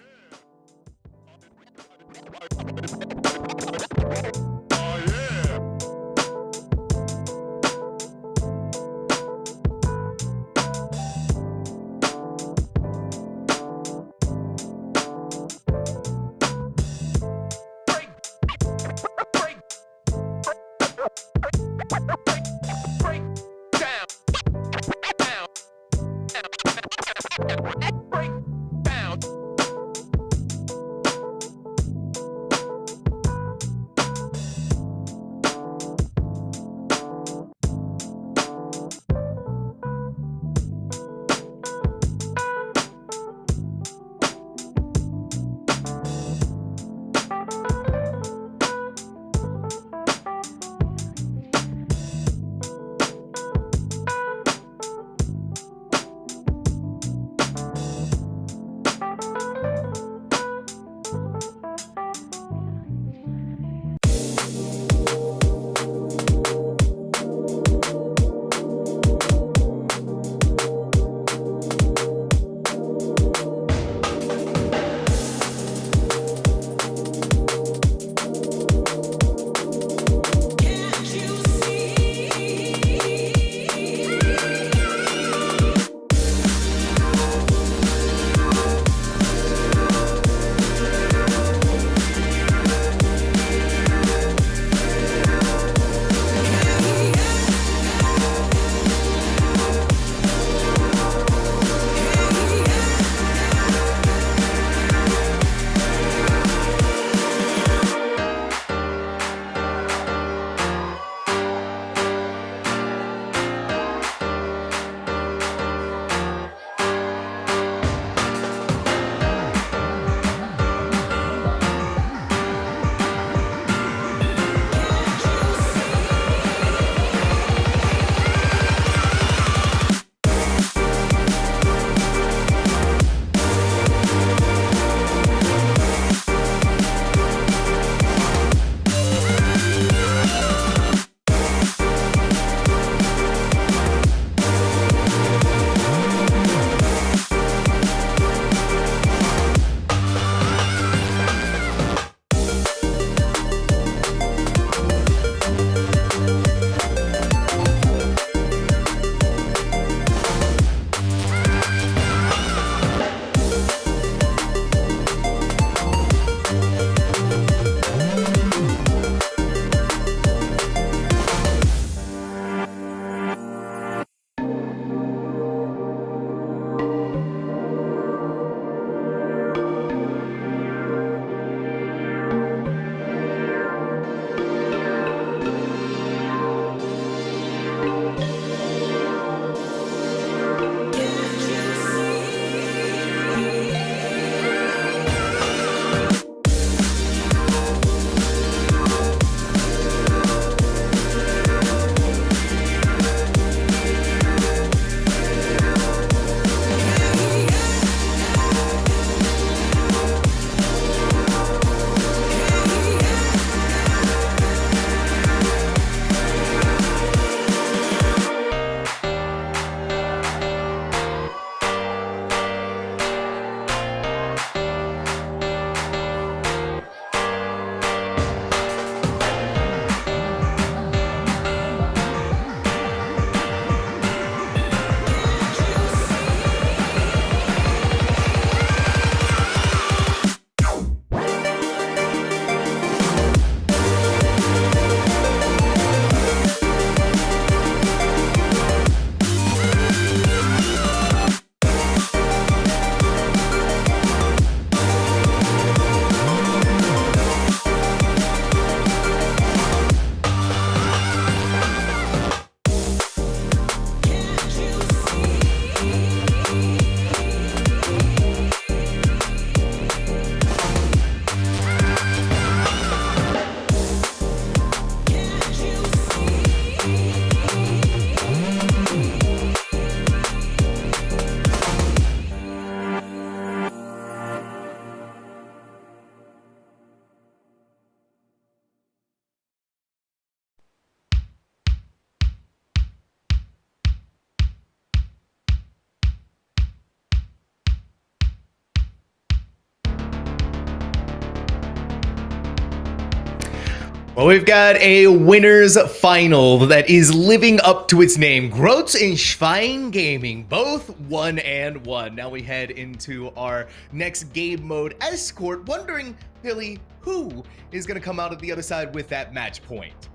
Well, we've got a winners final that is living up to its name. Groats and Schwein Gaming, both 1-1. Now we head into our next game mode escort, wondering, Billy, who is going to come out of the other side with that match point?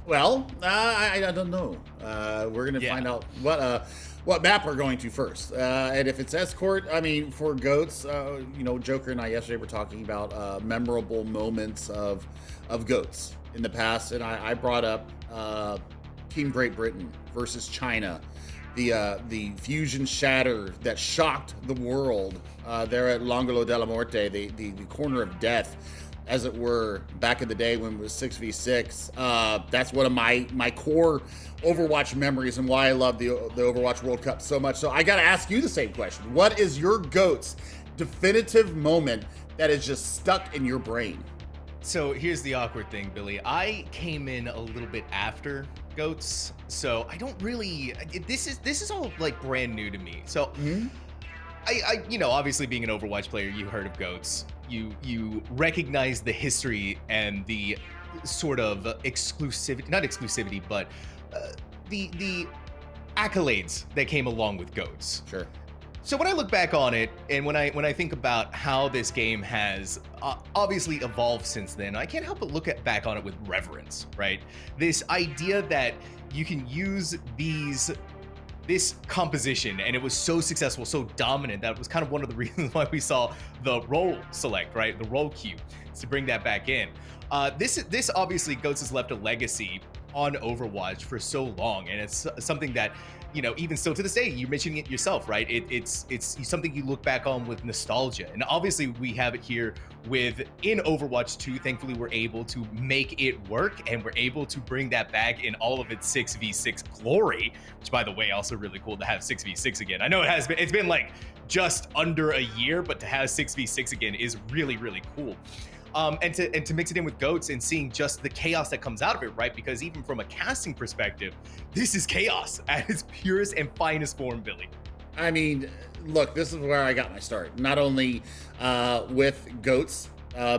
Well, I don't know. We're going to find out what map we're going to first. And if it's escort, I mean, for goats, Joker and I yesterday were talking about memorable moments of goats in the past, and I brought up Team Great Britain versus China, the fusion shatter that shocked the world there at L'Angolo della Morte, the corner of death, as it were, back in the day when it was 6v6. That's one of my core Overwatch memories and why I love the Overwatch World Cup so much. So I got to ask you the same question. What is your GOAT's definitive moment that is just stuck in your brain? So here's the awkward thing, Billy. I came in a little bit after GOATs, so I don't really. This is all like brand new to me. So I obviously being an Overwatch player, you heard of GOATs. You recognize the history and the sort of exclusivity, not exclusivity, but the accolades that came along with GOATs. Sure. So when I look back on it, and when I think about how this game has obviously evolved since then, I can't help but look back on it with reverence, right? This idea that you can use this composition, and it was so successful, so dominant, that was kind of one of the reasons why we saw the role select, right? The role queue, to bring that back in. This obviously, GOATS has left a legacy on Overwatch for so long, and it's something that, even still to this day, you're mentioning it yourself, right? It's something you look back on with nostalgia. And obviously we have it here in Overwatch 2. Thankfully, we're able to make it work, and we're able to bring that back in all of its 6v6 glory, which, by the way, also really cool to have 6v6 again. I know it's been like just under a year, but to have 6v6 again is really, really cool. And to mix it in with GOATs and seeing just the chaos that comes out of it, right? Because even from a casting perspective, this is chaos at its purest and finest form, Billy. I mean, look, this is where I got my start. Not only with GOATs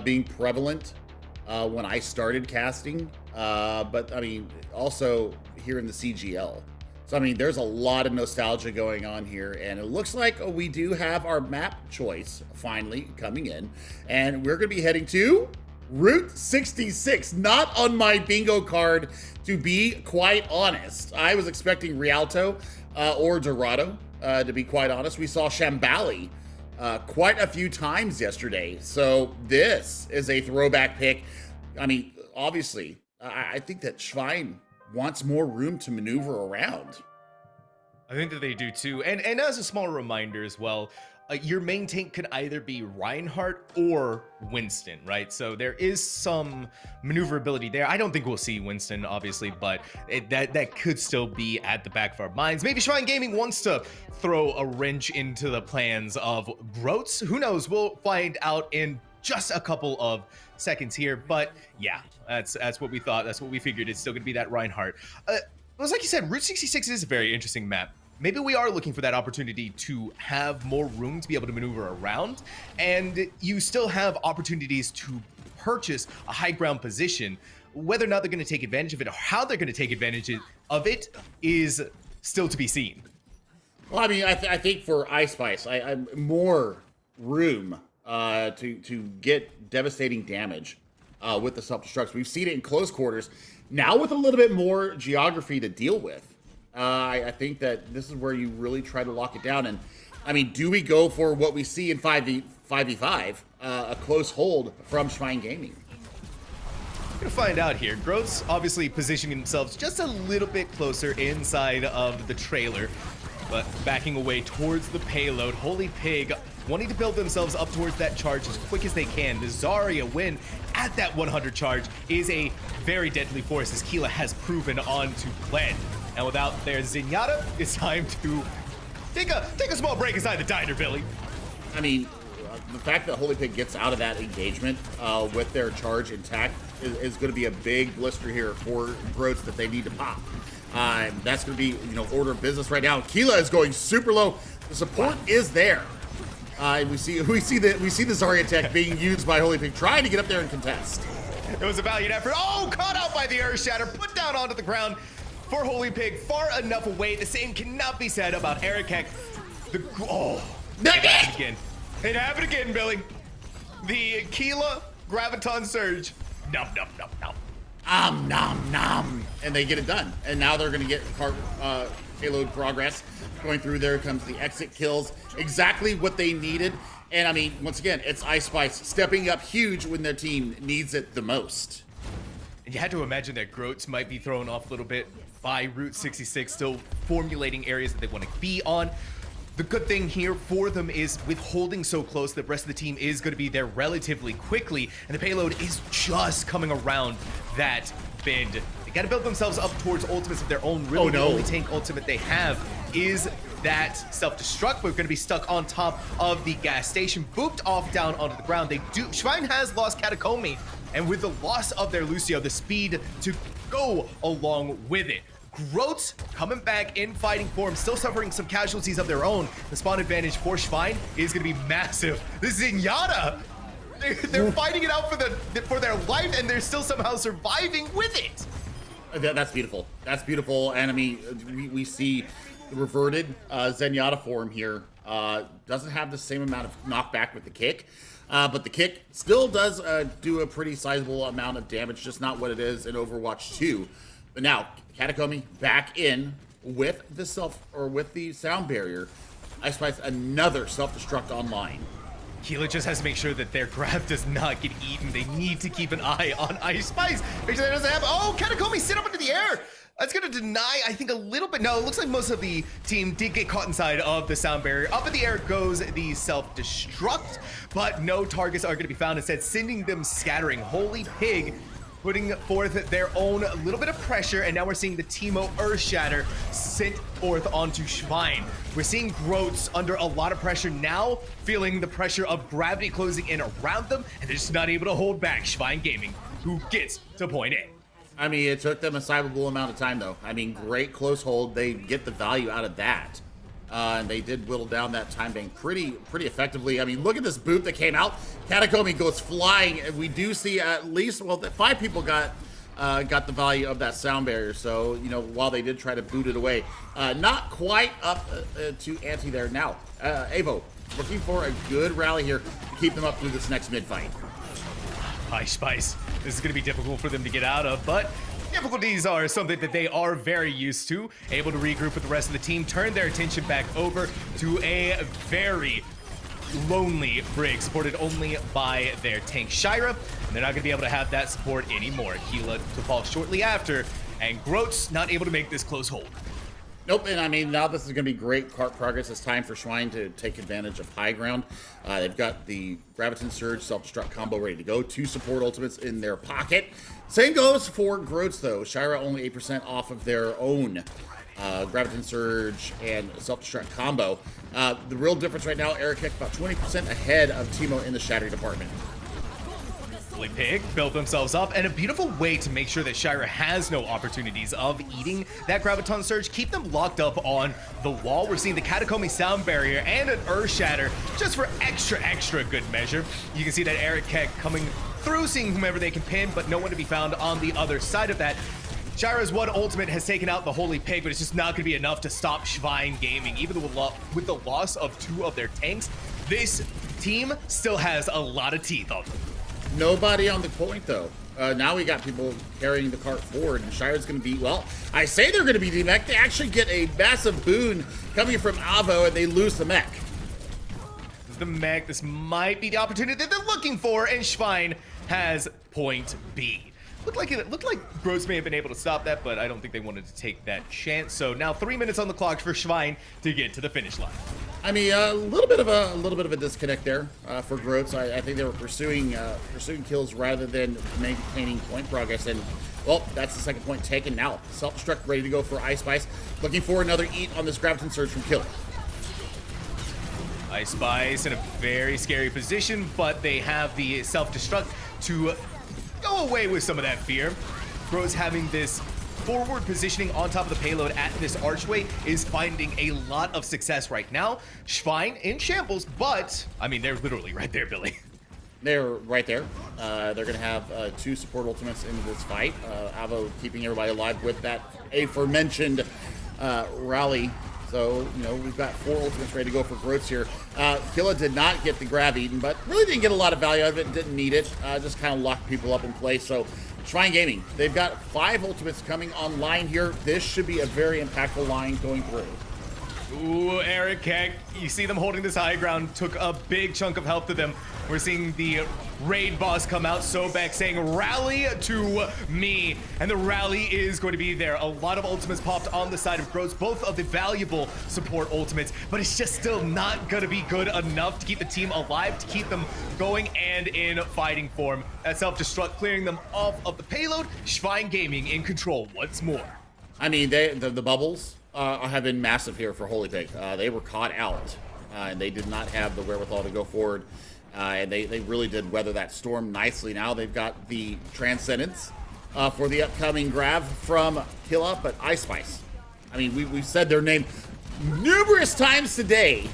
being prevalent when I started casting, but I mean, also here in the CGL. So, I mean, there's a lot of nostalgia going on here, and it looks like we do have our map choice finally coming in, and we're going to be heading to Route 66. Not on my bingo card, to be quite honest. I was expecting Rialto or Dorado, to be quite honest. We saw Shambali quite a few times yesterday, so this is a throwback pick. I mean, obviously, I think that Schwein wants more room to maneuver around. I think that they do too. And as a small reminder as well, your main tank could either be Reinhardt or Winston, right? So there is some maneuverability there. I don't think we'll see Winston, obviously, but that could still be at the back of our minds. Maybe Schwein Gaming wants to throw a wrench into the plans of Groats. Who knows? We'll find out in just a couple of seconds here, but yeah, that's what we thought. That's what we figured. It's still gonna be that Reinhardt. It was like you said, Route 66 is a very interesting map. Maybe we are looking for that opportunity to have more room to be able to maneuver around, and you still have opportunities to purchase a high ground position. Whether or not they're going to take advantage of it, or how they're going to take advantage of it, is still to be seen. Well, I mean, I think for iSpice, I'm more room to get devastating damage with the self-destructs. We've seen it in close quarters. Now with a little bit more geography to deal with, I think that this is where you really try to lock it down. And I mean, do we go for what we see in 5v5, a close hold from Schwein Gaming? We're gonna find out here. Groats obviously positioning themselves just a little bit closer inside of the trailer, but backing away towards the payload. Holy Pig wanting to build themselves up towards that charge as quick as they can. The Zarya win at that 100 charge is a very deadly force, as Keela has proven on to Blend. And without their Zenyatta, it's time to take a small break inside the diner, Billy. I mean, the fact that Holy Pig gets out of that engagement with their charge intact is going to be a big blister here for Groats that they need to pop. That's going to be, order of business right now. Keela is going super low. The support is there. We see the Zarya tech being used by Holy Pig, trying to get up there and contest. It was a valiant effort. Oh, caught out by the Earth Shatter, put down onto the ground for Holy Pig, far enough away. The same cannot be said about Eric Heck. It happened again. It happened again, Billy. The Aquila Graviton Surge. Nom, nom, nom, nom. Nom, nom. And they get it done. And now they're going to get payload progress. Going through, there comes the exit kills. Exactly what they needed. And I mean, once again, it's Ice Spice stepping up huge when their team needs it the most. And you had to imagine that Groats might be thrown off a little bit by Route 66, still formulating areas that they want to be on. The good thing here for them is with holding so close, the rest of the team is going to be there relatively quickly, and the payload is just coming around that bend. They got to build themselves up towards ultimates of their own. Really, the only tank ultimate they have is that self-destruct. We're going to be stuck on top of the gas station, booped off down onto the ground. Schwein has lost Catacombe, and with the loss of their Lucio, the speed to go along with it. Groats coming back in fighting form, still suffering some casualties of their own. The spawn advantage for Schwein is going to be massive. This Zenyatta, they're fighting it out for their life, and they're still somehow surviving with it. That's beautiful. That's beautiful. And I mean, we see the reverted Zenyatta form here. Doesn't have the same amount of knockback with the kick. But the kick still does do a pretty sizable amount of damage, just not what it is in Overwatch 2. But now, Catacombe back in with the sound barrier. Ice Spice another self-destruct online. Keela just has to make sure that their grab does not get eaten. They need to keep an eye on Ice Spice. Make sure that doesn't happen. Oh, Catacombe sit up into the air. That's going to deny, I think, a little bit. No, it looks like most of the team did get caught inside of the sound barrier. Up in the air goes the self-destruct, but no targets are going to be found. Instead, sending them scattering. Holy Pig putting forth their own little bit of pressure, and now we're seeing the Teemo Earthshatter sent forth onto Schwein. We're seeing Groats under a lot of pressure now, feeling the pressure of gravity closing in around them, and they're just not able to hold back Schwein Gaming, who gets to point A. I mean, it took them a sizable amount of time, though. I mean, great close hold. They get the value out of that. And they did whittle down that time bank pretty effectively. I mean, look at this boot that came out. Catacombe goes flying, and we do see at least, well, 5 people got the value of that sound barrier. So, you know, while they did try to boot it away, not quite up to ante there now. Avo, looking for a good rally here to keep them up through this next mid-fight. Ice Spice. This is going to be difficult for them to get out of, but difficulties are something that they are very used to. Able to regroup with the rest of the team, turn their attention back over to a very lonely Brig, supported only by their tank Shira. And they're not going to be able to have that support anymore. Keela to fall shortly after, and Groats not able to make this close hold. Nope, and I mean, now this is going to be great cart progress. It's time for Schwein to take advantage of high ground. They've got the Graviton Surge self-destruct combo ready to go. 2 support ultimates in their pocket. Same goes for Groats, though. Shira only 8% off of their own Graviton Surge and self-destruct combo. The real difference right now, Eric Heck about 20% ahead of Teemo in the shattering department. Holy Pig built themselves up, and a beautiful way to make sure that Shira has no opportunities of eating that Graviton Surge. Keep them locked up on the wall. We're seeing the Catacombe sound barrier and an Earth Shatter just for extra good measure. You can see that Eric Keck coming through, seeing whomever they can pin, but no one to be found on the other side of that. Shira's one ultimate has taken out the Holy Pig, but it's just not going to be enough to stop Schwein Gaming. Even with the loss of 2 of their tanks, this team still has a lot of teeth on them. Nobody on the point, though. Now we got people carrying the cart forward, and Shira's going to be, well, I say they're going to be demech. They actually get a massive boon coming from Avo, and they lose the mech. The mech, this might be the opportunity that they're looking for, and Schwein has point B. Looked like Groats may have been able to stop that, but I don't think they wanted to take that chance. So now 3 minutes on the clock for Schwein to get to the finish line. I mean, a little bit of a disconnect there for Groats. I think they were pursuing kills rather than maintaining point progress. And well, that's the second point taken. Now self-destruct ready to go for Ice Spice, looking for another eat on this Graviton Surge from Killer. Ice Spice in a very scary position, but they have the self-destruct to go away with some of that fear. Groats having this forward positioning on top of the payload at this archway is finding a lot of success right now. Schwein in shambles, but I mean, they're literally right there, Billy. They're right there. They're going to have 2 support ultimates into this fight. Avo keeping everybody alive with that aforementioned rally. So, you know, we've got 4 ultimates ready to go for Groats here. Killa did not get the grab eaten, but really didn't get a lot of value out of it. Didn't need it. Just kind of locked people up in place. So, Shrine Gaming, they've got 5 ultimates coming online here. This should be a very impactful line going through. Ooh, Eric Keck, you see them holding this high ground, took a big chunk of health to them. We're seeing the raid boss come out, Sobek saying, rally to me. And the rally is going to be there. A lot of ultimates popped on the side of Groats, both of the valuable support ultimates, but it's just still not going to be good enough to keep the team alive, to keep them going and in fighting form. That self-destruct clearing them off of the payload. Shrine Gaming in control once more. I mean, the bubbles have been massive here for Holy Pig. They were caught out, and they did not have the wherewithal to go forward. And they really did weather that storm nicely. Now they've got the Transcendence for the upcoming grab from Killa, but Ice Spice. I mean, we've said their name numerous times today.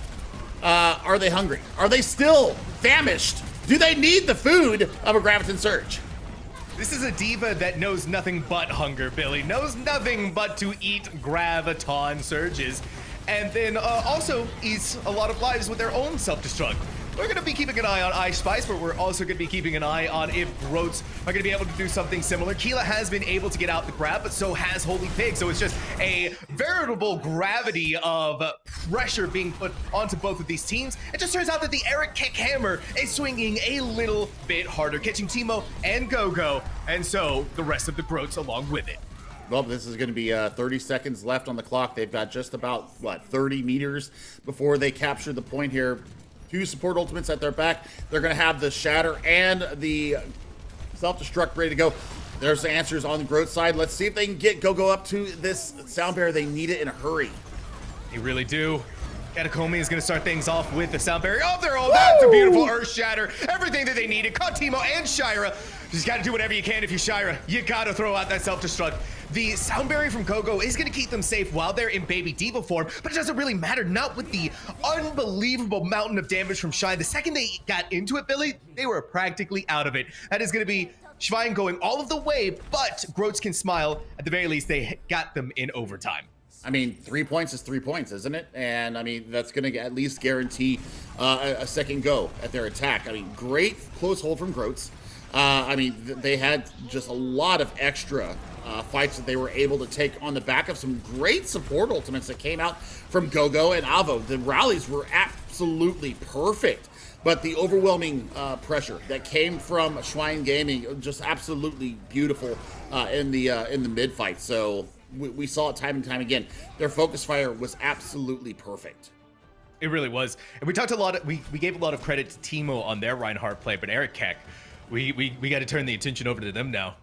Are they hungry? Are they still famished? Do they need the food of a Graviton Surge? This is a diva that knows nothing but hunger, Billy. Knows nothing but to eat Graviton Surges. And then also eats a lot of lives with their own self-destruct. We're going to be keeping an eye on Ice Spice, but we're also going to be keeping an eye on if Groats are going to be able to do something similar. Killa has been able to get out the grab, but so has Holy Pig. So it's just a veritable gravity of pressure being put onto both of these teams. It just turns out that the Eric Kick Hammer is swinging a little bit harder, catching Teemo and Gogo, and so the rest of the Groats along with it. Well, this is going to be 30 seconds left on the clock. They've got just about, 30 meters before they capture the point here. 2 support ultimates at their back. They're going to have the Shatter and the Self-Destruct ready to go. There's the answers on the Groats side. Let's see if they can get Gogo up to this Sound Barrier. They need it in a hurry. They really do. Catacomia is going to start things off with the Sound Barrier of their own. That's a beautiful Earth Shatter. Everything that they needed. Caught Teemo and Shira. Just got to do whatever you can if you're Shira. You got to throw out that Self-Destruct. The Sound Barrier from Gogo is going to keep them safe while they're in Baby Diva form, but it doesn't really matter. Not with the unbelievable mountain of damage from Shine. The second they got into it, Billy, they were practically out of it. That is going to be Schwein going all of the way, but Groats can smile. At the very least, they got them in overtime. I mean, 3 points is 3 points, isn't it? And I mean, that's going to at least guarantee a second go at their attack. I mean, great close hold from Groats. I mean, they had just a lot of extra fights that they were able to take on the back of some great support ultimates that came out from Gogo and Avo. The rallies were absolutely perfect, but the overwhelming pressure that came from Schwein Gaming just absolutely beautiful in the mid fight. So we saw it time and time again. Their focus fire was absolutely perfect. It really was. And we talked a lot. We gave a lot of credit to Teemo on their Reinhardt play, but Eric Keck, we got to turn the attention over to them now.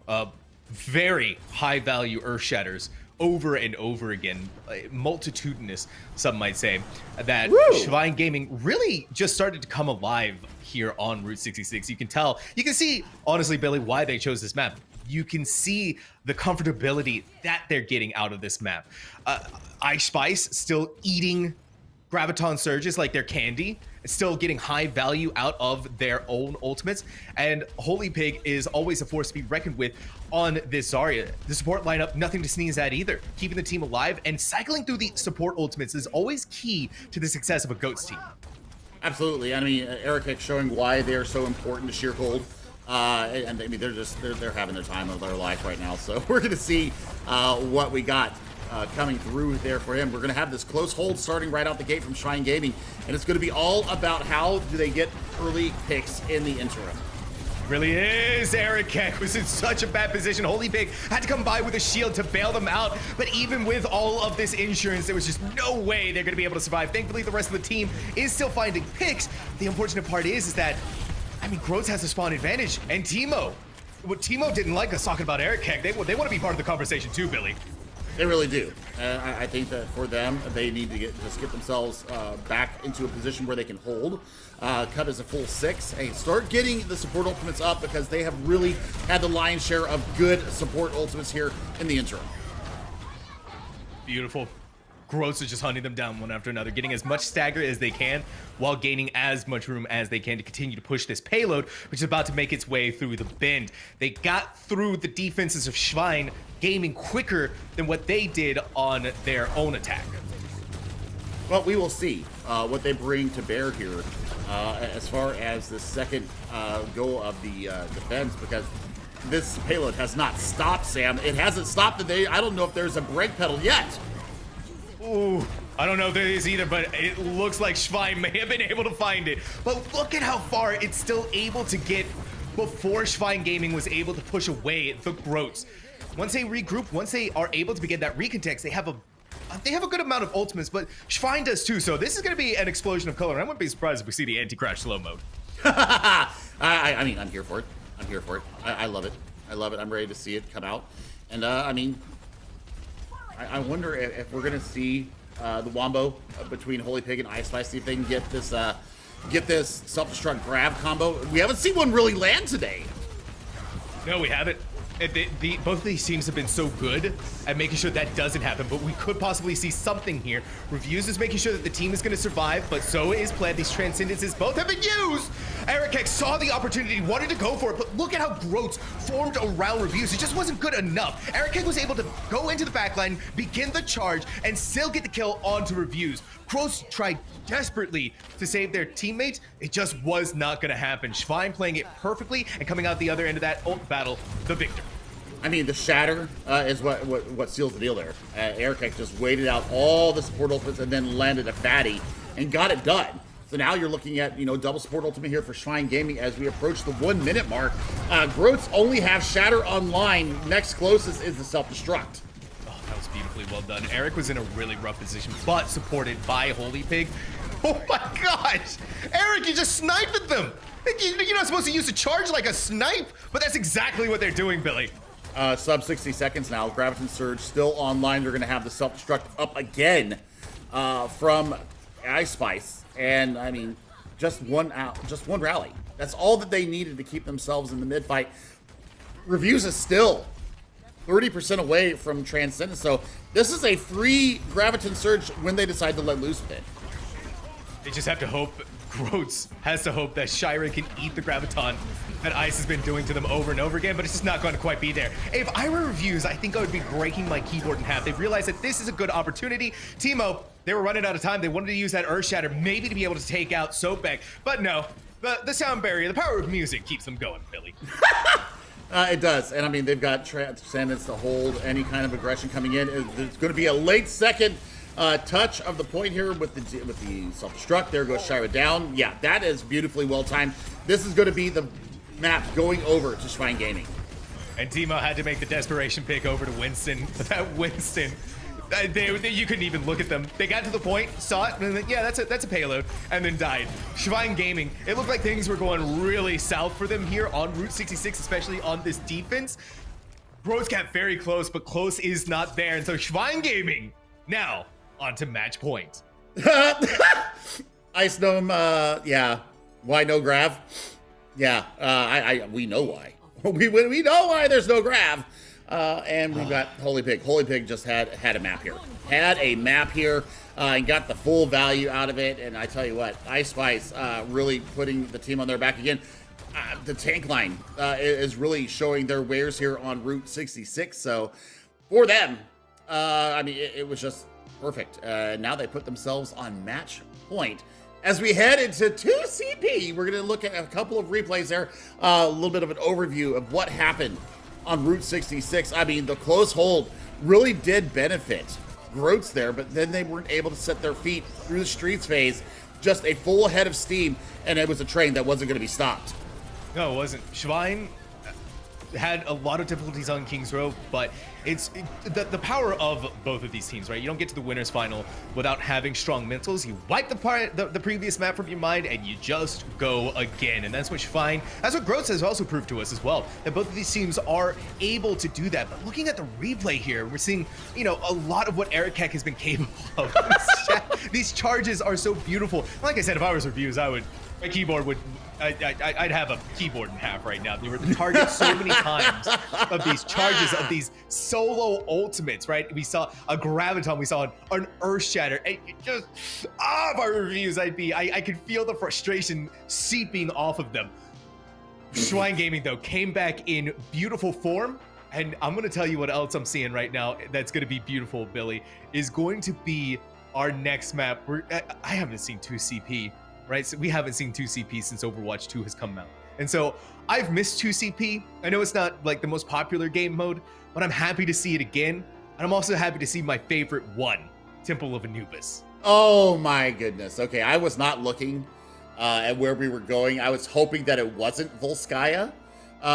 Very high value Earth Shatters over and over again, multitudinous, some might say, that Schwein Gaming really just started to come alive here on Route 66. You can tell, you can see, honestly, Billy, why they chose this map. You can see the comfortability that they're getting out of this map. Ice Spice still eating Graviton Surges like they're candy. It's still getting high value out of their own ultimates. And Holy Pig is always a force to be reckoned with on this Zarya. The support lineup, nothing to sneeze at either. Keeping the team alive and cycling through the support ultimates is always key to the success of a GOATS team. Absolutely. I mean, Eric showing why they are so important to Sheer Cold. And I mean, they're having their time of their life right now. So we're going to see what we got coming through there for him. We're going to have this close hold starting right out the gate from Shrine Gaming, and it's going to be all about how do they get early picks in the interim. Really is. Eric Keck was in such a bad position. Holy Pig had to come by with a shield to bail them out. But even with all of this insurance, there was just no way they're going to be able to survive. Thankfully, the rest of the team is still finding picks. The unfortunate part is that, I mean, Groats has a spawn advantage. And Teemo, what Teemo didn't like us talking about Eric Keck. They want to be part of the conversation too, Billy. They really do. I think that for them, they need to just get themselves back into a position where they can hold. Cut as a full 6. Hey, start getting the support ultimates up because they have really had the lion's share of good support ultimates here in the interim. Beautiful. Gross is just hunting them down one after another, getting as much stagger as they can while gaining as much room as they can to continue to push this payload, which is about to make its way through the bend. They got through the defenses of Schwein Gaming quicker than what they did on their own attack. Well, we will see what they bring to bear here as far as the second go of the defense, because this payload has not stopped, Sam. It hasn't stopped today. I don't know if there's a brake pedal yet. Ooh, I don't know if there is either, but it looks like Schwein may have been able to find it. But look at how far it's still able to get before Schwein Gaming was able to push away the Groats. Once they regroup, once they are able to begin that recontext, they have a good amount of ultimates, but Schwein does too. So this is going to be an explosion of color. I wouldn't be surprised if we see the anti-crash slow mode. I mean, I'm here for it. I'm here for it. I love it. I love it. I'm ready to see it come out. And I mean, I wonder if we're gonna see the wombo between Holy Pig and Ice Spice, see if they can get this self-destruct grab combo. We haven't seen one really land today. No, we haven't. Both of these teams have been so good at making sure that doesn't happen, but we could possibly see something here. Reviews is making sure that the team is going to survive, but so is Plan. These transcendences both have been used. Eric Heck saw the opportunity, wanted to go for it, but look at how Groats formed around Reviews. It just wasn't good enough. Eric Heck was able to go into the backline, begin the charge, and still get the kill onto Reviews. Groats tried desperately to save their teammates. It just was not going to happen. Schwein playing it perfectly and coming out the other end of that ult battle, the victor. I mean, the shatter is what seals the deal there. Eric Heck just waited out all the support ultimates and then landed a fatty and got it done. So now you're looking at, double support ultimate here for Schwein Gaming as we approach the 1 minute mark. Groats only have shatter online. Next closest is the self-destruct. That was beautifully well done. Eric was in a really rough position, but supported by Holy Pig. Oh my gosh! Eric, you just sniped at them! You're not supposed to use a charge like a snipe, but that's exactly what they're doing, Billy. Sub 60 seconds now. Graviton Surge still online. They're going to have the self-destruct up again from Ice Spice. And, I mean, just one rally. That's all that they needed to keep themselves in the mid-fight. Reviews is still 30% away from Transcendence. So this is a free Graviton Surge when they decide to let loose with it. They just have to hope, Groats has to hope that Shira can eat the Graviton that Ice has been doing to them over and over again, but it's just not going to quite be there. If I were Reviews, I think I would be breaking my keyboard in half. They've realized that this is a good opportunity. Timo, they were running out of time. They wanted to use that Earth Shatter maybe to be able to take out Soapback, but no. The sound barrier, the power of music keeps them going, Billy. It does, and I mean, they've got Transcendence to hold any kind of aggression coming in. There's going to be a late second touch of the point here with the self-destruct. There goes Shira down. Yeah, that is beautifully well timed. This is going to be the map going over to Schwein Gaming. And Timo had to make the desperation pick over to Winston. That Winston, you couldn't even look at them. They got to the point, saw it, and then, yeah, that's a payload, and then died. Schwein Gaming, it looked like things were going really south for them here on Route 66, especially on this defense. Bros got very close, but close is not there, and so Schwein Gaming now onto match point. Ice Gnome, yeah. Why no grav? Yeah, we know why. we know why there's no grav. And we've got Holy Pig. Holy Pig just had a map here. And got the full value out of it. And I tell you what, Ice Spice really putting the team on their back again. The tank line is really showing their wares here on Route 66. So for them, I mean, it was just perfect. Now they put themselves on match point. As we head into 2CP, we're going to look at a couple of replays there, a little bit of an overview of what happened on Route 66. I mean, the close hold really did benefit Groats there, but then they weren't able to set their feet through the streets phase. Just a full head of steam, and it was a train that wasn't going to be stopped. No, it wasn't. Schwein had a lot of difficulties on Kings Row, but it's the power of both of these teams, right? You don't get to the winners final without having strong mentals. You wipe the previous map from your mind and you just go again. And that's what Schwein, that's what Groats has also proved to us as well, that both of these teams are able to do that. But looking at the replay here, we're seeing, a lot of what Eric Heck has been capable of. These charges are so beautiful. Like I said, if I was Reviews, I would My keyboard would, I'd have a keyboard in half right now. They were the target so many times of these charges, of these solo ultimates, right? We saw a Graviton, we saw an Earth Shatter. And just, my reviews, I could feel the frustration seeping off of them. Schwein Gaming, though, came back in beautiful form. And I'm going to tell you what else I'm seeing right now that's going to be beautiful, Billy, is going to be our next map. I haven't seen 2CP. Right, so we haven't seen 2CP since Overwatch 2 has come out. And so I've missed 2CP. I know it's not like the most popular game mode, but I'm happy to see it again. And I'm also happy to see my favorite one, Temple of Anubis. Oh my goodness. Okay, I was not looking at where we were going. I was hoping that it wasn't Volskaya,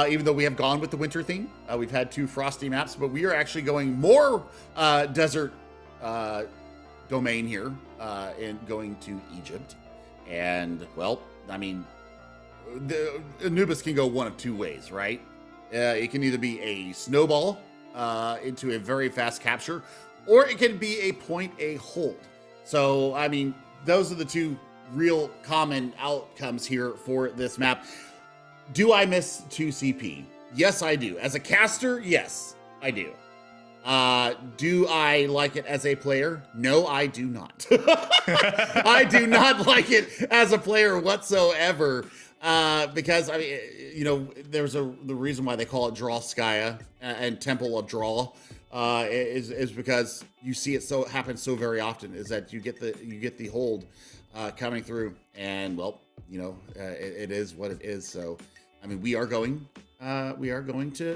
even though we have gone with the winter theme. We've had 2 frosty maps, but we are actually going more desert domain here and going to Egypt. And, well, I mean, the Anubis can go one of 2 ways, right? It can either be a snowball into a very fast capture, or it can be a point A hold. So, I mean, those are the 2 real common outcomes here for this map. Do I miss 2CP? Yes, I do. As a caster, yes, I do. Do I like it as a player? No, I do not. I do not like it as a player whatsoever. Because, I mean, you know, there's the reason why they call it Drawskaya and Temple of Draw is because you see it happen so very often, is that you get the hold coming through, and, well, you know, it is what it is. So, I mean, we are going to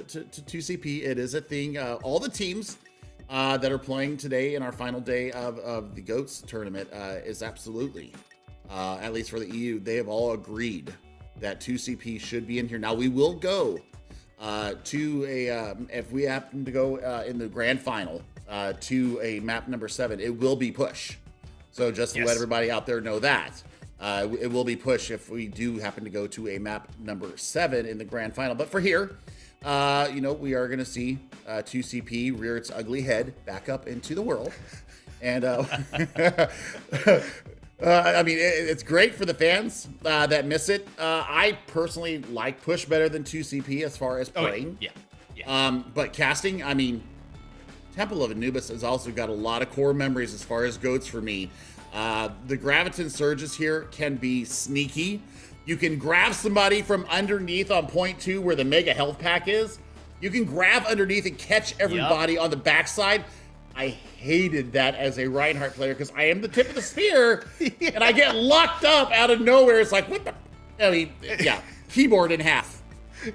2CP. It is a thing. All the teams that are playing today in our final day of the GOATS tournament is absolutely, at least for the EU, they have all agreed that 2CP should be in here. Now, we will go to if we happen to go in the grand final to a map number 7, it will be push. So just to let everybody out there know that. It will be push if we do happen to go to a map number 7 in the grand final. But for here, you know, we are going to see 2CP rear its ugly head back up into the world. And I mean, it's great for the fans that miss it. I personally like push better than 2CP as far as playing. But casting, I mean, Temple of Anubis has also got a lot of core memories as far as GOATs for me. The Graviton surges here can be sneaky. You can grab somebody from underneath on point 2 where the mega health pack is. You can grab underneath and catch everybody on the backside. I hated that as a Reinhardt player because I am the tip of the spear and I get locked up out of nowhere. It's like, what the? I mean, keyboard in half.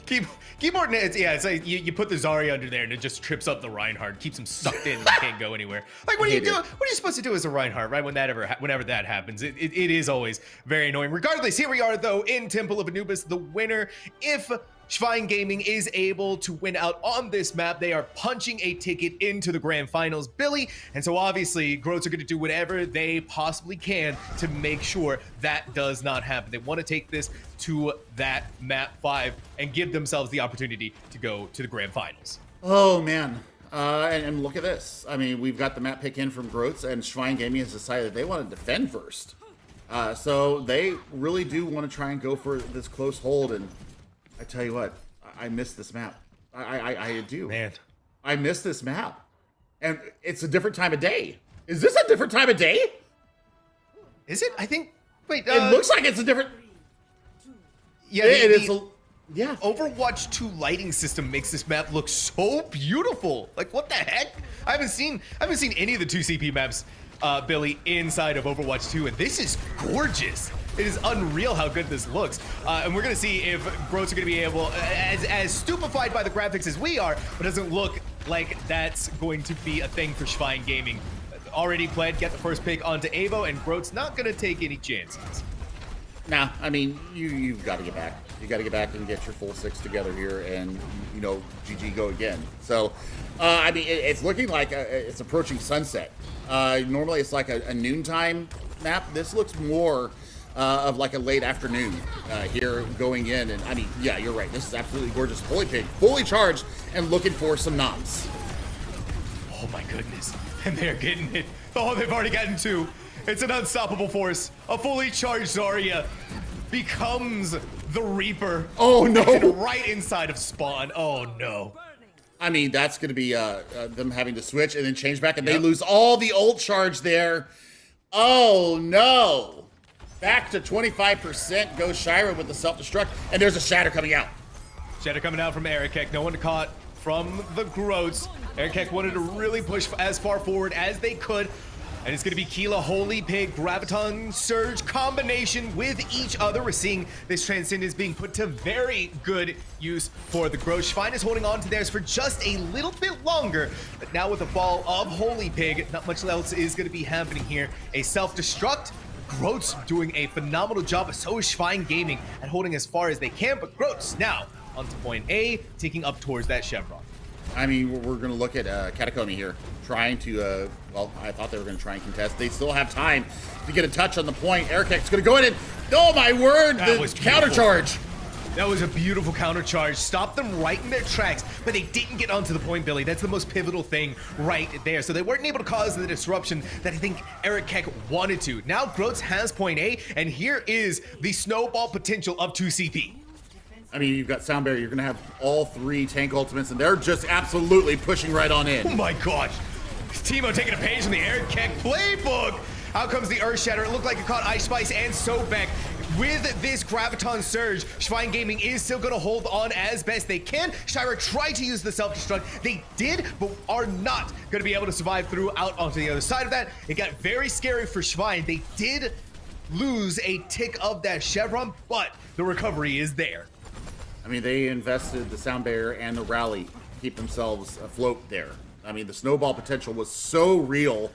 Keyboard, it's like you put the Zarya under there and it just trips up the Reinhardt, keeps him sucked in and can't go anywhere. Like, what are you doing? What are you supposed to do as a Reinhardt, right? Whenever that happens, it is always very annoying. Regardless, here we are though in Temple of Anubis, the winner. If Schwein Gaming is able to win out on this map, they are punching a ticket into the grand finals, Billy. And so obviously, GOATs are going to do whatever they possibly can to make sure that does not happen. They want to take this to that map 5 and give themselves the opportunity to go to the grand finals. Oh man. And look at this. I mean, we've got the map pick in from GOATs, and Schwein Gaming has decided they want to defend first. So they really do want to try and go for this close hold. And I tell you what, I miss this map. I do. Man. I miss this map. And it's a different time of day. Is this a different time of day? Is it? I think, wait. It looks like it's a different... Yeah, it is. Yeah. Overwatch 2 lighting system makes this map look so beautiful. Like, what the heck? I haven't seen any of the 2CP maps, Billy, inside of Overwatch 2, and this is gorgeous. It is unreal how good this looks. And we're going to see if GOATs are going to be able, as stupefied by the graphics as we are, but doesn't look like that's going to be a thing for Schwein Gaming. Already played, get the first pick onto Evo, and GOATs not going to take any chances. Nah, I mean, you've got to get back. You got to get back and get your full 6 together here, and, you know, GG go again. So, I mean, it's looking like it's approaching sunset. Normally it's like a noontime map. This looks more of like a late afternoon here going in. And I mean, yeah, you're right. This is absolutely gorgeous. Holy pig, fully charged and looking for some noms. Oh my goodness. And they're getting it. Oh, they've already gotten 2. It's an unstoppable force. A fully charged Zarya. becomes the Reaper. Oh no! And right inside of Spawn. Oh no. I mean, that's going to be them having to switch and then change back, and they lose all the ult charge there. Oh no! Back to 25% goes Shira with the self-destruct, and there's a shatter coming out. Shatter coming out from Erikek. No one caught from the Groats. Erikek wanted to really push as far forward as they could. And it's going to be Keela, Holy Pig, Graviton, Surge combination with each other. We're seeing this Transcendence being put to very good use for the Groats. Schwein is holding on to theirs for just a little bit longer. But now with the fall of Holy Pig, not much else is going to be happening here. A self-destruct. Groats doing a phenomenal job, but so is Schwein Gaming at holding as far as they can. But Groats now onto point A, taking up towards that Chevron. I mean, we're going to look at Catacomb here, trying to, well, I thought they were going to try and contest. They still have time to get a touch on the point. Erikek's going to go in and, oh my word, that the was counter charge. That was a beautiful counter charge. Stopped them right in their tracks, but they didn't get onto the point, Billy. That's the most pivotal thing right there. So they weren't able to cause the disruption that I think Erikek wanted to. Now Groats has point A, and here is the snowball potential of 2CP. I mean, you've got Sound Barrier. You're going to have all 3 tank ultimates, and they're just absolutely pushing right on in. Oh my gosh. Teemo taking a page from the Erikek playbook. Out comes the Earth Shatter. It looked like it caught Ice Spice and Sobek. With this Graviton Surge, Schwein Gaming is still going to hold on as best they can. Shira tried to use the self-destruct. They did, but are not going to be able to survive through out onto the other side of that. It got very scary for Schwein. They did lose a tick of that Chevron, but the recovery is there. I mean, they invested the Sound Barrier and the Rally to keep themselves afloat there. I mean, the snowball potential was so real,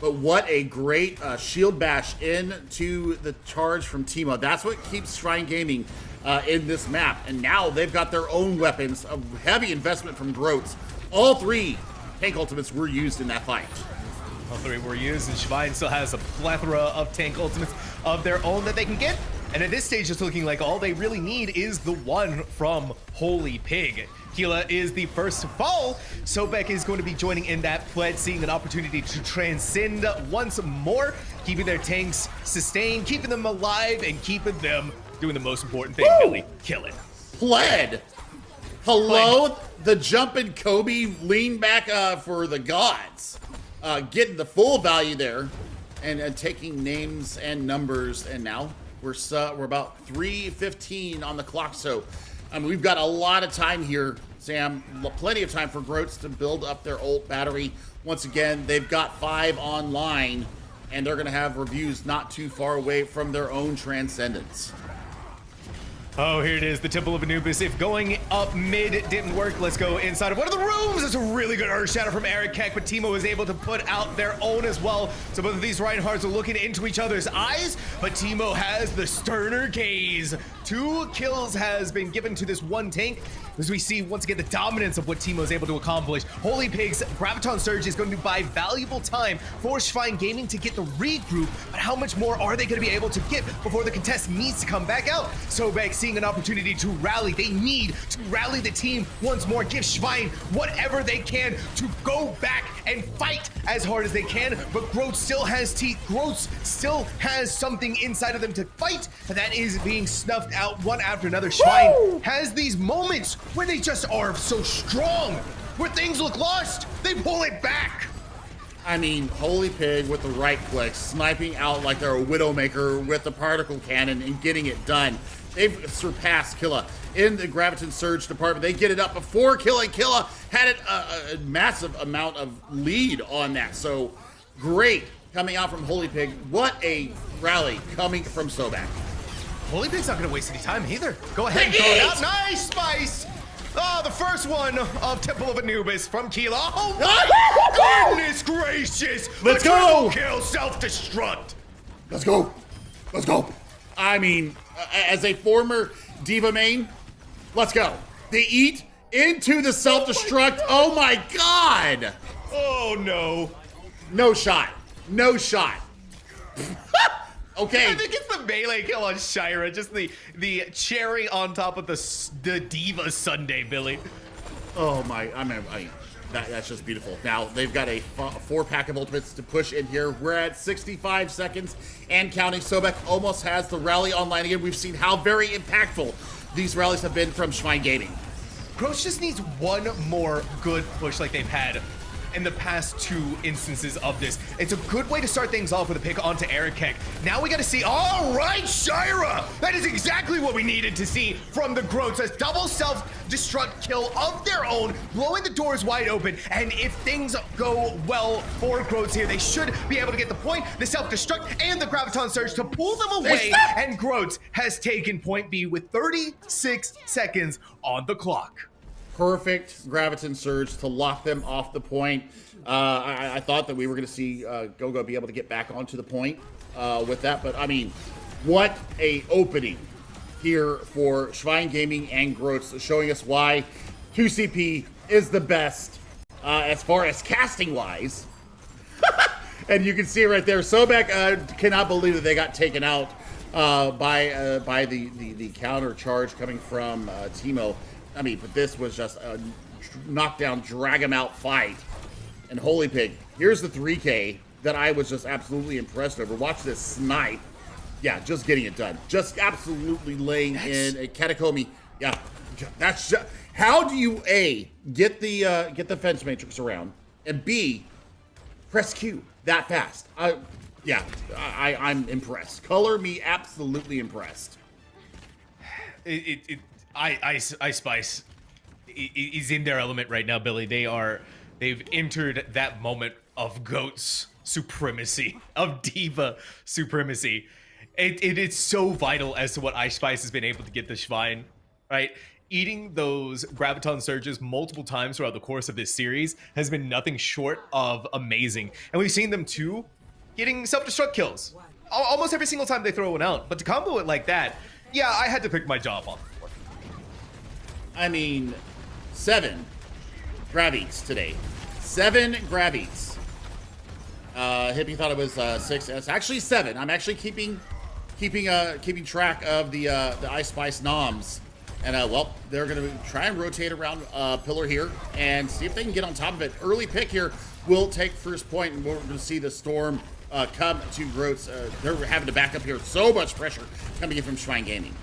but what a great shield bash into the charge from Teemo. That's what keeps Shrine Gaming in this map. And now they've got their own weapons, a heavy investment from Groats. All 3 tank ultimates were used in that fight. All 3 were used, and Schwein still has a plethora of tank ultimates of their own that they can get. And at this stage, it's looking like all they really need is the one from Holy Pig. Keela is the first to fall. Sobek is going to be joining in that play, seeing an opportunity to transcend once more, keeping their tanks sustained, keeping them alive, and keeping them doing the most important thing, Billy, killing. Pled. Hello, the jumping Kobe lean back for the gods. Getting the full value there and taking names and numbers, and now we're about 3:15 on the clock, so I mean, we've got a lot of time here, Sam. Plenty of time for Groats to build up their ult battery. Once again, they've got 5 online, and they're going to have reviews not too far away from their own Transcendence. Oh, here it is, the Temple of Anubis. If going up mid didn't work, let's go inside of one of the rooms. It's a really good Earth Shatter from Erikek, but Teemo is able to put out their own as well. So both of these Reinhardts are looking into each other's eyes, but Teemo has the sterner gaze. 2 kills has been given to this one tank, as we see once again the dominance of what Teemo is able to accomplish. Holy Pig's Graviton Surge is going to buy valuable time for Schwein Gaming to get the regroup, but how much more are they going to be able to get before the contest needs to come back out? Sobek seeing an opportunity to rally. They need to rally the team once more, give Schwein whatever they can to go back and fight as hard as they can, but Groats still has teeth. Groats still has something inside of them to fight, and that is being snuffed out one after another. Schwein has these moments where they just are so strong, where things look lost, they pull it back. I mean, Holy Pig with the right click, sniping out like they're a Widowmaker with the particle cannon and getting it done. They've surpassed Killa in the Graviton Surge department. They get it up before Killa. Killa had a massive amount of lead on that. So great coming out from Holy Pig. What a rally coming from Sobek. Holy Pig's not going to waste any time either. Go ahead and throw it out. Nice Spice. Oh, the first one of Temple of Anubis from Keela. Oh my goodness gracious. Let's go. Kill self-destruct. Let's go. Let's go. I mean, as a former Diva main, let's go. They eat into the self-destruct. Oh my God. Oh no. No shot. No shot. Okay. I think it's the melee kill on Shira, just the cherry on top of the Diva Sunday, Billy. Oh my, That's just beautiful. Now, they've got a 4-pack of ultimates to push in here. We're at 65 seconds and counting. Sobek almost has the rally online again. We've seen how very impactful these rallies have been from Schwein Gaming. Groats just needs one more good push like they've had in the past 2 instances of this. It's a good way to start things off with a pick onto Erikek. Now we got to see, all right, Shira! That is exactly what we needed to see from the Groats. A double self-destruct kill of their own, blowing the doors wide open. And if things go well for Groats here, they should be able to get the point, the self-destruct, and the Graviton Surge to pull them away. And Groats has taken point B with 36 seconds on the clock. Perfect Graviton Surge to lock them off the point. I thought that we were going to see GoGo be able to get back onto the point with that, but I mean, what a opening here for Schwein Gaming and Groats, showing us why 2CP is the best as far as casting-wise. And you can see it right there. Sobek cannot believe that they got taken out by the counter charge coming from Teemo. I mean, but this was just a knockdown, drag him out fight. And holy pig, here's the 3K that I was just absolutely impressed over. Watch this snipe. Yeah, just getting it done. Just absolutely laying in a Catacomb. Yeah, that's just, how do you A, get the fence matrix around, and B, press Q that fast? I'm impressed. Color me absolutely impressed. Ice Spice is in their element right now, Billy. They've entered that moment of GOATS supremacy, of Diva supremacy. It's so vital as to what Ice Spice has been able to get the Schwein, right? Eating those Graviton Surges multiple times throughout the course of this series has been nothing short of amazing. And we've seen them too getting self-destruct kills almost every single time they throw one out. But to combo it like that, yeah, I had to pick my jaw off. I mean, 7 grab eats today. 7 grab eats. Hippie thought it was 6. It's actually 7. I'm actually keeping track of the Ice Spice noms. And well, they're gonna try and rotate around Pillar here and see if they can get on top of it. Early pick here will take first point, and we're gonna see the Storm come to Groats. They're having to back up here. So much pressure coming in from Schwein Gaming.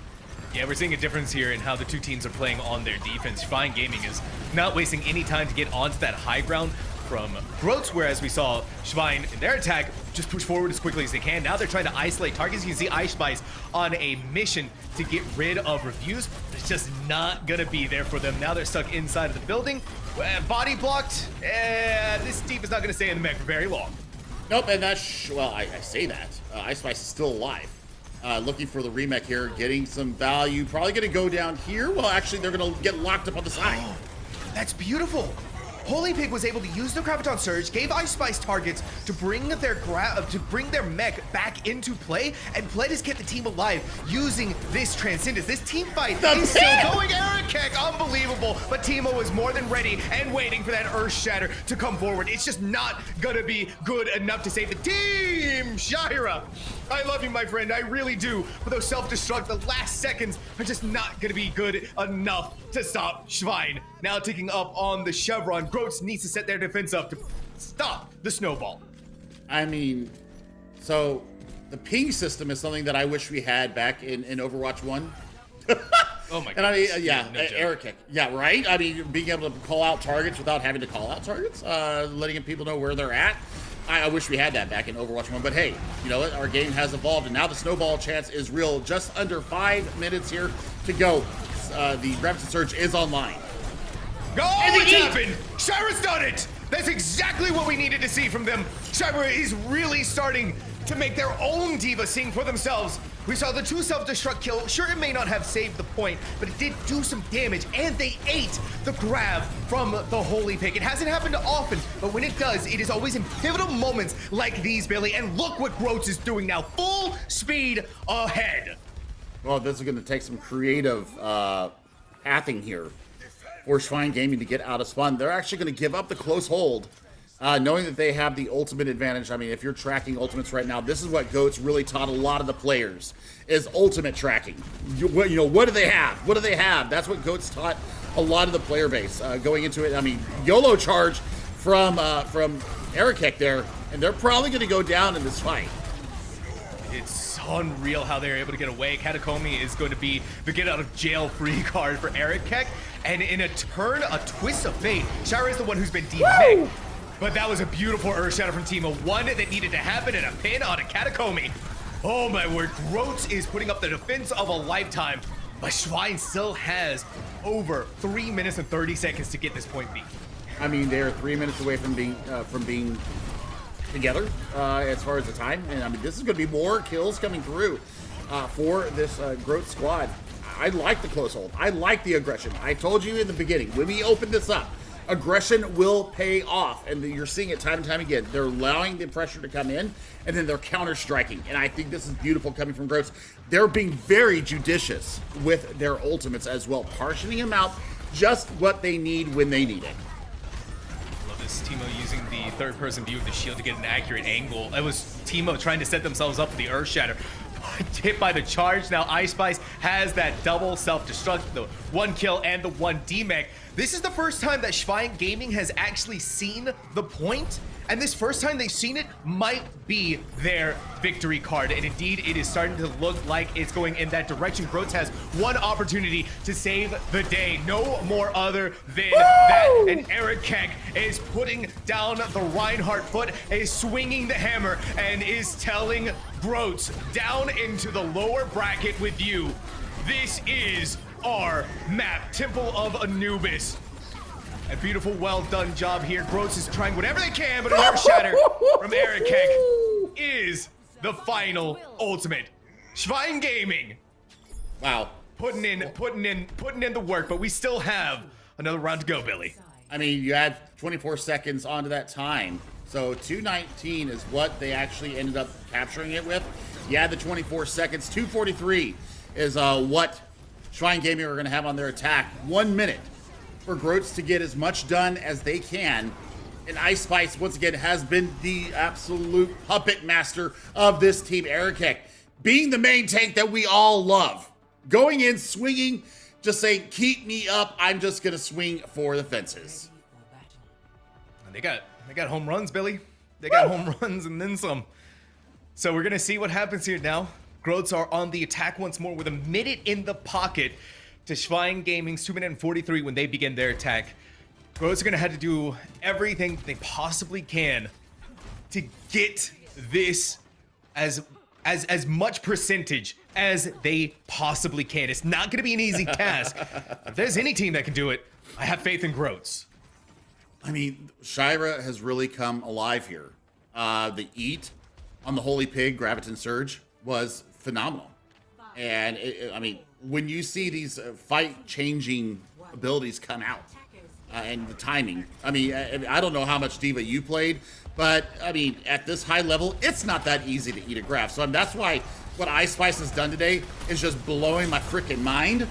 Yeah, we're seeing a difference here in how the two teams are playing on their defense. Schwein Gaming is not wasting any time to get onto that high ground from Groats, whereas we saw Schwein in their attack just push forward as quickly as they can. Now they're trying to isolate targets. You can see Ice Spice on a mission to get rid of Refuse. It's just not gonna be there for them. Now they're stuck inside of the building. Body blocked. This team is not gonna stay in the mech for very long. Nope, and that's, well, I say that. Ice Spice is still alive. Looking for the remake here, getting some value. Probably going to go down here. Well, actually, they're going to get locked up on the side. Oh, that's beautiful. Holy Pig was able to use the Graviton Surge, gave Ice Spice targets to bring their mech back into play, and Pled has kept the team alive using this Transcendence. This team fight is still going. Erikek, unbelievable, but Teemo is more than ready and waiting for that Earth Shatter to come forward. It's just not gonna be good enough to save the team. Shira, I love you, my friend, I really do, but those self-destruct, the last seconds are just not gonna be good enough to stop Schwein. Now ticking up on the Chevron, Groats needs to set their defense up to stop the snowball. I mean, so the ping system is something that I wish we had back in Overwatch 1. Oh my god. And I mean, yeah, no Erikek. Yeah, right? I mean, being able to call out targets without having to call out targets, letting people know where they're at. I wish we had that back in Overwatch 1, but hey, you know what? Our game has evolved, and now the snowball chance is real. Just under 5 minutes here to go. The Graviton Surge is online. Oh, it's happened! Shira's done it! That's exactly what we needed to see from them. Shira is really starting to make their own Diva sing for themselves. We saw the 2 self-destruct kill. Sure, it may not have saved the point, but it did do some damage, and they ate the grab from the Holy Pig. It hasn't happened often, but when it does, it is always in pivotal moments like these, Billy. And look what Groats is doing now. Full speed ahead. Well, this is going to take some creative pathing here for Schwein Gaming to get out of spawn. They're actually going to give up the close hold, knowing that they have the ultimate advantage. I mean, if you're tracking ultimates right now, this is what GOATS really taught a lot of the players, is ultimate tracking. What do they have? What do they have? That's what GOATS taught a lot of the player base going into it. I mean, YOLO charge from Erikek there, and they're probably going to go down in this fight. It's unreal how they're able to get away. Katakomi is going to be the get out of jail free card for Erikek. And in a turn, a twist of fate, Shira is the one who's been deep. But that was a beautiful Earth Shatter from Teemo. One that needed to happen, and a pin on a Katakomi. Oh my word, Groats is putting up the defense of a lifetime. But Schwein still has over 3 minutes and 30 seconds to get this point beat. I mean, they're 3 minutes away from being together as far as the time. And I mean, this is going to be more kills coming through for this Groats squad. I like the close hold. I like the aggression. I told you in the beginning, when we open this up, aggression will pay off. And you're seeing it time and time again. They're allowing the pressure to come in, and then they're counter-striking. And I think this is beautiful coming from Groats. They're being very judicious with their ultimates as well, partitioning them out just what they need when they need it. Teemo using the third-person view of the shield to get an accurate angle. It was Teemo trying to set themselves up for the Earth Shatter. Hit by the charge. Now Ice Spice has that double self-destruct, the 1 kill and the 1 demech. This is the first time that Schwein Gaming has actually seen the point, and this first time they've seen it might be their victory card. And indeed, it is starting to look like it's going in that direction. Groats has one opportunity to save the day. No more other than that. And Erikek is putting down the Reinhardt foot, is swinging the hammer, and is telling Groats down into the lower bracket with you. This is our map, Temple of Anubis. A beautiful, well done job here. Groats is trying whatever they can, but an Earth Shatter from Erikek is the final ultimate. Schwein Gaming. Wow. Putting in the work, but we still have another round to go, Billy. I mean, you add 24 seconds onto that time. So 219 is what they actually ended up capturing it with. You add the 24 seconds. 243 is what Schwein Gaming are going to have on their attack. 1 minute for Groats to get as much done as they can. And Ice Spice, once again, has been the absolute puppet master of this team. Erikek being the main tank that we all love. Going in, swinging, just saying, keep me up. I'm just going to swing for the fences. They got home runs, Billy. They got home runs and then some. So we're going to see what happens here now. Groats are on the attack once more with a minute in the pocket to Schwein Gaming's 2 minute and 43 when they begin their attack. Groats are going to have to do everything they possibly can to get this as much percentage as they possibly can. It's not going to be an easy task. If there's any team that can do it, I have faith in Groats. I mean, Shira has really come alive here. The eat on the Holy Pig Graviton Surge was phenomenal. And I mean, when you see these fight-changing abilities come out and the timing, I mean, I don't know how much D.Va you played, but I mean, at this high level, it's not that easy to eat a graph. So that's why what Ice Spice has done today is just blowing my freaking mind.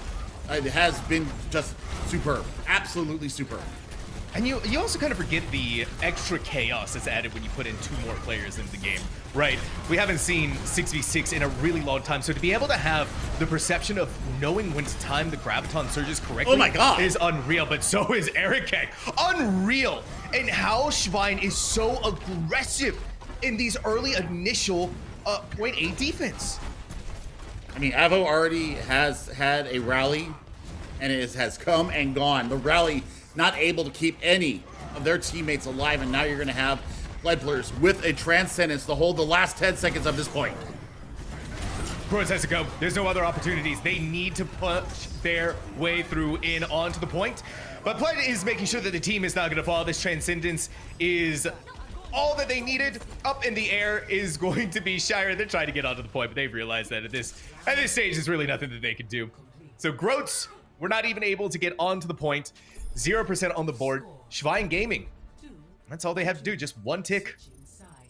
It has been just superb, absolutely superb. And you also kind of forget the extra chaos that's added when you put in 2 more players into the game, right? We haven't seen 6v6 in a really long time, so to be able to have the perception of knowing when to time the Graviton surges correctly, oh my God, is unreal, but so is Erikek. Unreal! And how Schwein is so aggressive in these early initial point A defense. I mean, Avo already has had a rally, and it has come and gone. The rally not able to keep any of their teammates alive, and now you're going to have Pledblers with a Transcendence to hold the last 10 seconds of this point. Groats has to go. There's no other opportunities. They need to push their way through in onto the point. But Pled is making sure that the team is not going to fall. This Transcendence is all that they needed. Up in the air is going to be Shira. They're trying to get onto the point, but they've realized that at this stage, there's really nothing that they can do. So Groats were not even able to get onto the point. 0% on the board. Schwein Gaming. That's all they have to do. Just 1 tick.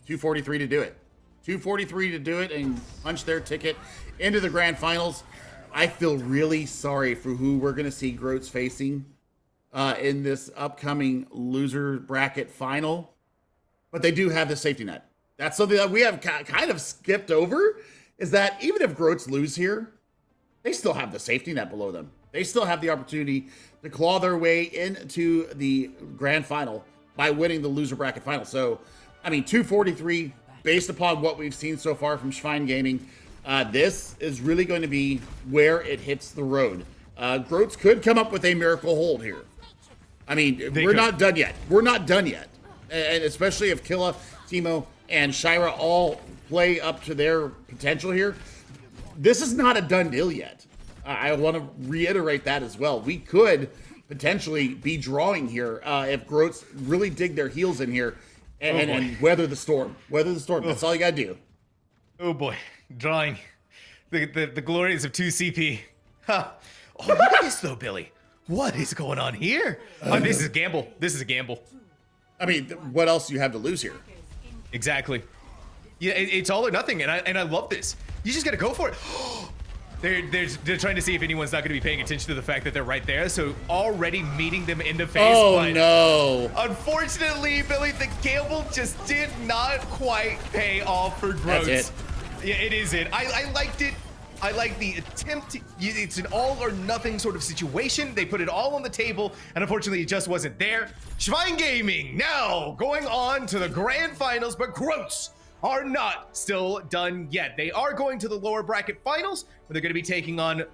243 to do it. 243 to do it and punch their ticket into the grand finals. I feel really sorry for who we're going to see Groats facing in this upcoming loser bracket final. But they do have the safety net. That's something that we have kind of skipped over, is that even if Groats lose here, they still have the safety net below them. They still have the opportunity to claw their way into the grand final by winning the loser bracket final. So, I mean, 243, based upon what we've seen so far from Schwein Gaming, this is really going to be where it hits the road. Groats could come up with a miracle hold here. I mean, we're not done yet. We're not done yet. And especially if Killa, Timo, and Shira all play up to their potential here, this is not a done deal yet. I want to reiterate that as well. We could potentially be drawing here if Groats really dig their heels in here and weather the storm. Weather the storm. That's all you got to do. Oh boy, drawing. The glories of 2CP. Huh. Oh, look at this though, Billy. What is going on here? This is a gamble. This is a gamble. I mean, what else do you have to lose here? Exactly. Yeah, it's all or nothing, and I love this. You just gotta go for it. They're trying to see if anyone's not gonna be paying attention to the fact that they're right there, so already meeting them in the face. Oh but no! Unfortunately, Billy, the gamble just did not quite pay off for Groats. That's it. Yeah, it is it. I liked it. I like the attempt. It's an all or nothing sort of situation. They put it all on the table, and unfortunately, it just wasn't there. Schwein Gaming now going on to the grand finals, but Groats are not still done yet. They are going to the lower bracket finals, where they're going to be taking on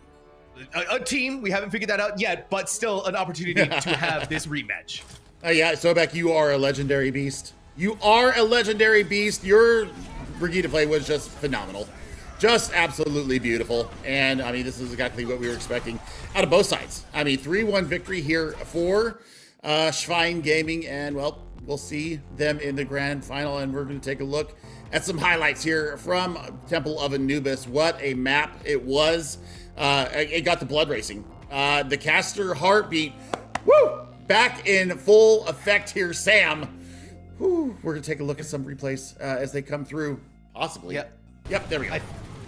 a team. We haven't figured that out yet, but still an opportunity to have this rematch. Yeah, Sobek, you are a legendary beast. You are a legendary beast. Your Brigitte play was just phenomenal. Just absolutely beautiful. And, I mean, this is exactly what we were expecting out of both sides. I mean, 3-1 victory here for Schwein Gaming. And, well, we'll see them in the grand final. And we're going to take a look at some highlights here from Temple of Anubis. What a map it was. It got the blood racing. The caster heartbeat, woo, back in full effect here, Sam. Whew, we're going to take a look at some replays as they come through, possibly. Yep, there we go.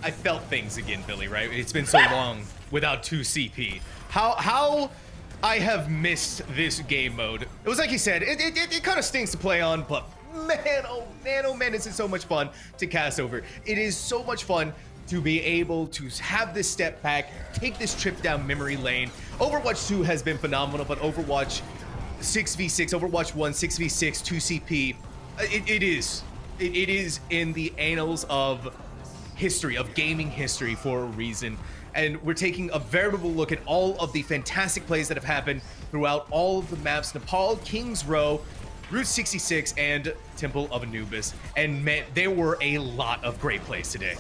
I felt things again, Billy, right? It's been so long without 2CP. How I have missed this game mode. It was like you said, it kind of stinks to play on, but man, oh man, this is so much fun to cast over. It is so much fun to be able to have this step back, take this trip down memory lane. Overwatch 2 has been phenomenal, but Overwatch 6v6, Overwatch 1, 6v6, 2CP, it is in the annals of history, of gaming history for a reason. And we're taking a veritable look at all of the fantastic plays that have happened throughout all of the maps: Nepal, King's Row, Route 66, and Temple of Anubis. And man, there were a lot of great plays today.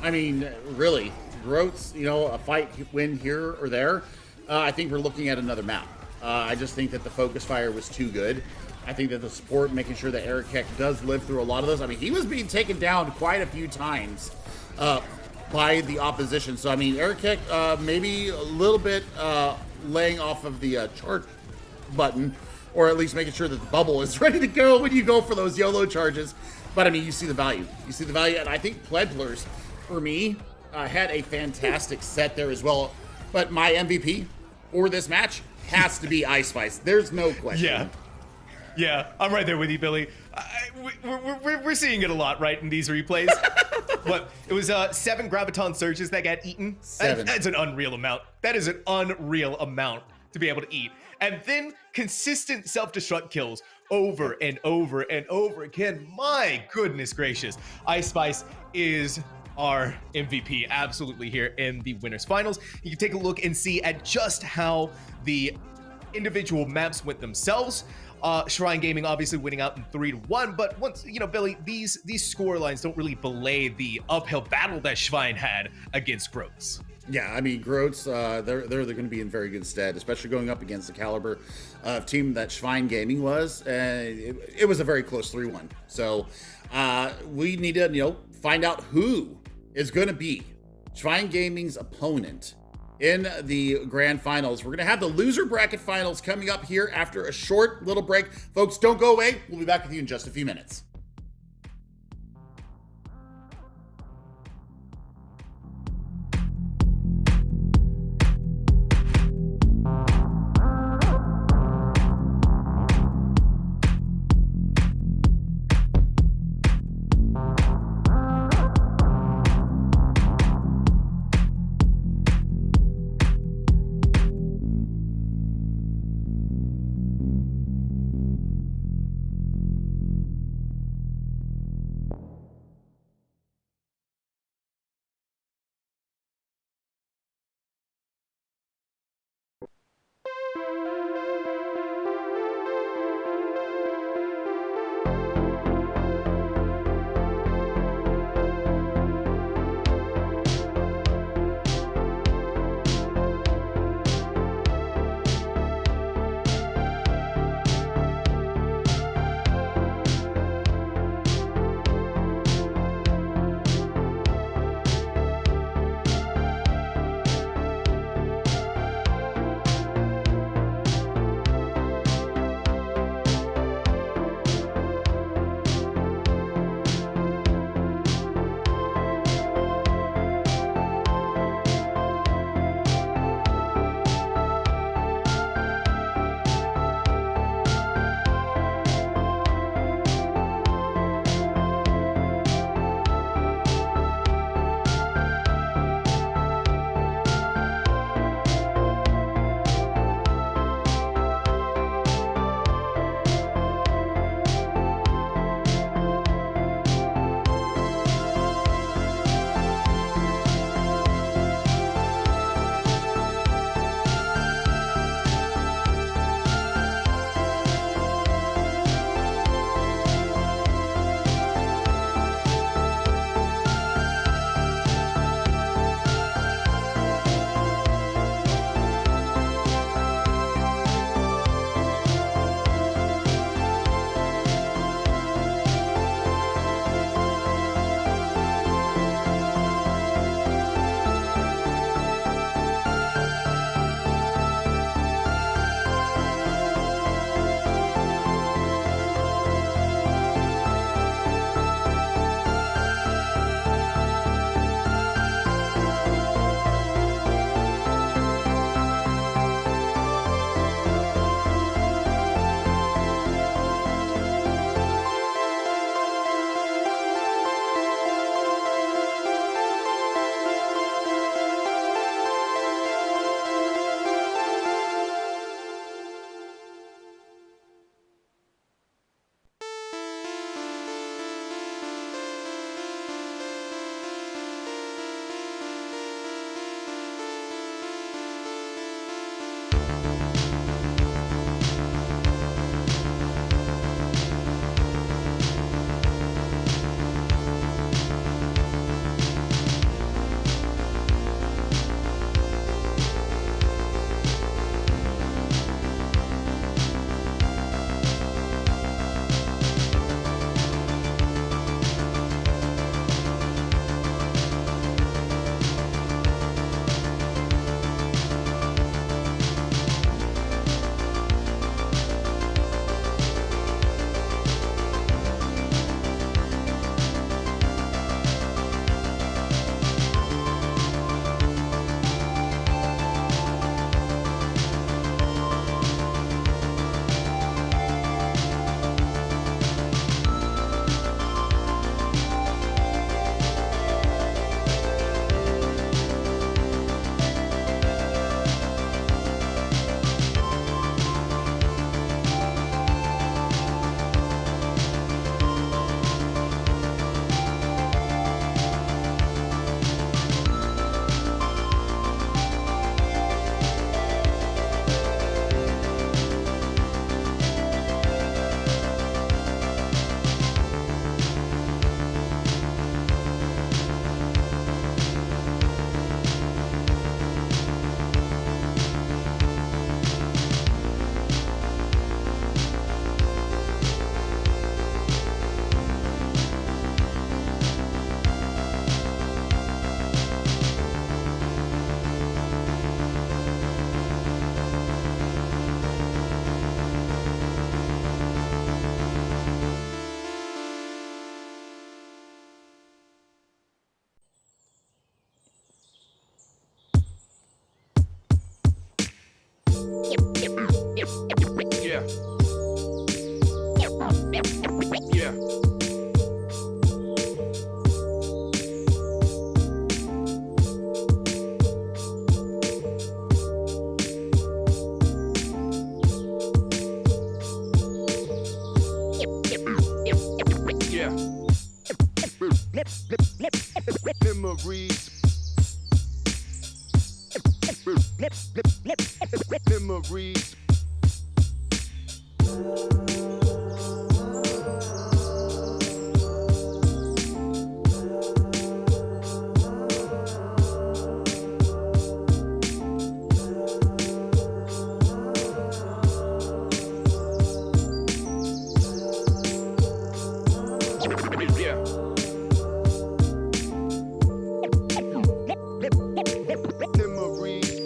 I mean, really, Groats, a fight win here or there. I think we're looking at another map. I just think that the focus fire was too good. I think that the support, making sure that Eric Keck does live through a lot of those. I mean, he was being taken down quite a few times by the opposition. So, I mean, Eric Keck maybe a little bit laying off of the charge button, or at least making sure that the bubble is ready to go when you go for those YOLO charges. But, I mean, you see the value. You see the value, and I think Pledglers, for me, had a fantastic set there as well. But my MVP for this match has to be Ice Spice. There's no question. Yeah, I'm right there with you, Billy. We're seeing it a lot, right, in these replays. But it was 7 Graviton Surges that got eaten. 7. That's an unreal amount. That is an unreal amount to be able to eat. And then consistent self-destruct kills over and over and over again. My goodness gracious. Ice Spice is our MVP absolutely here in the winners finals. You can take a look and see at just how the individual maps went themselves. Schwein Gaming obviously winning out in 3-1, but once, Billy, these score lines don't really belay the uphill battle that Schwein had against Groats. Yeah, I mean, Groats, they're going to be in very good stead, especially going up against the caliber of team that Schwein Gaming was. It was a very close 3-1. So we need to, find out who is going to be Schwein Gaming's opponent in the grand finals. We're going to have the loser bracket finals coming up here after a short little break. Folks, don't go away. We'll be back with you in just a few minutes. Yeah. Yeah. Yeah. Memories. Memories. Yeah. Memories.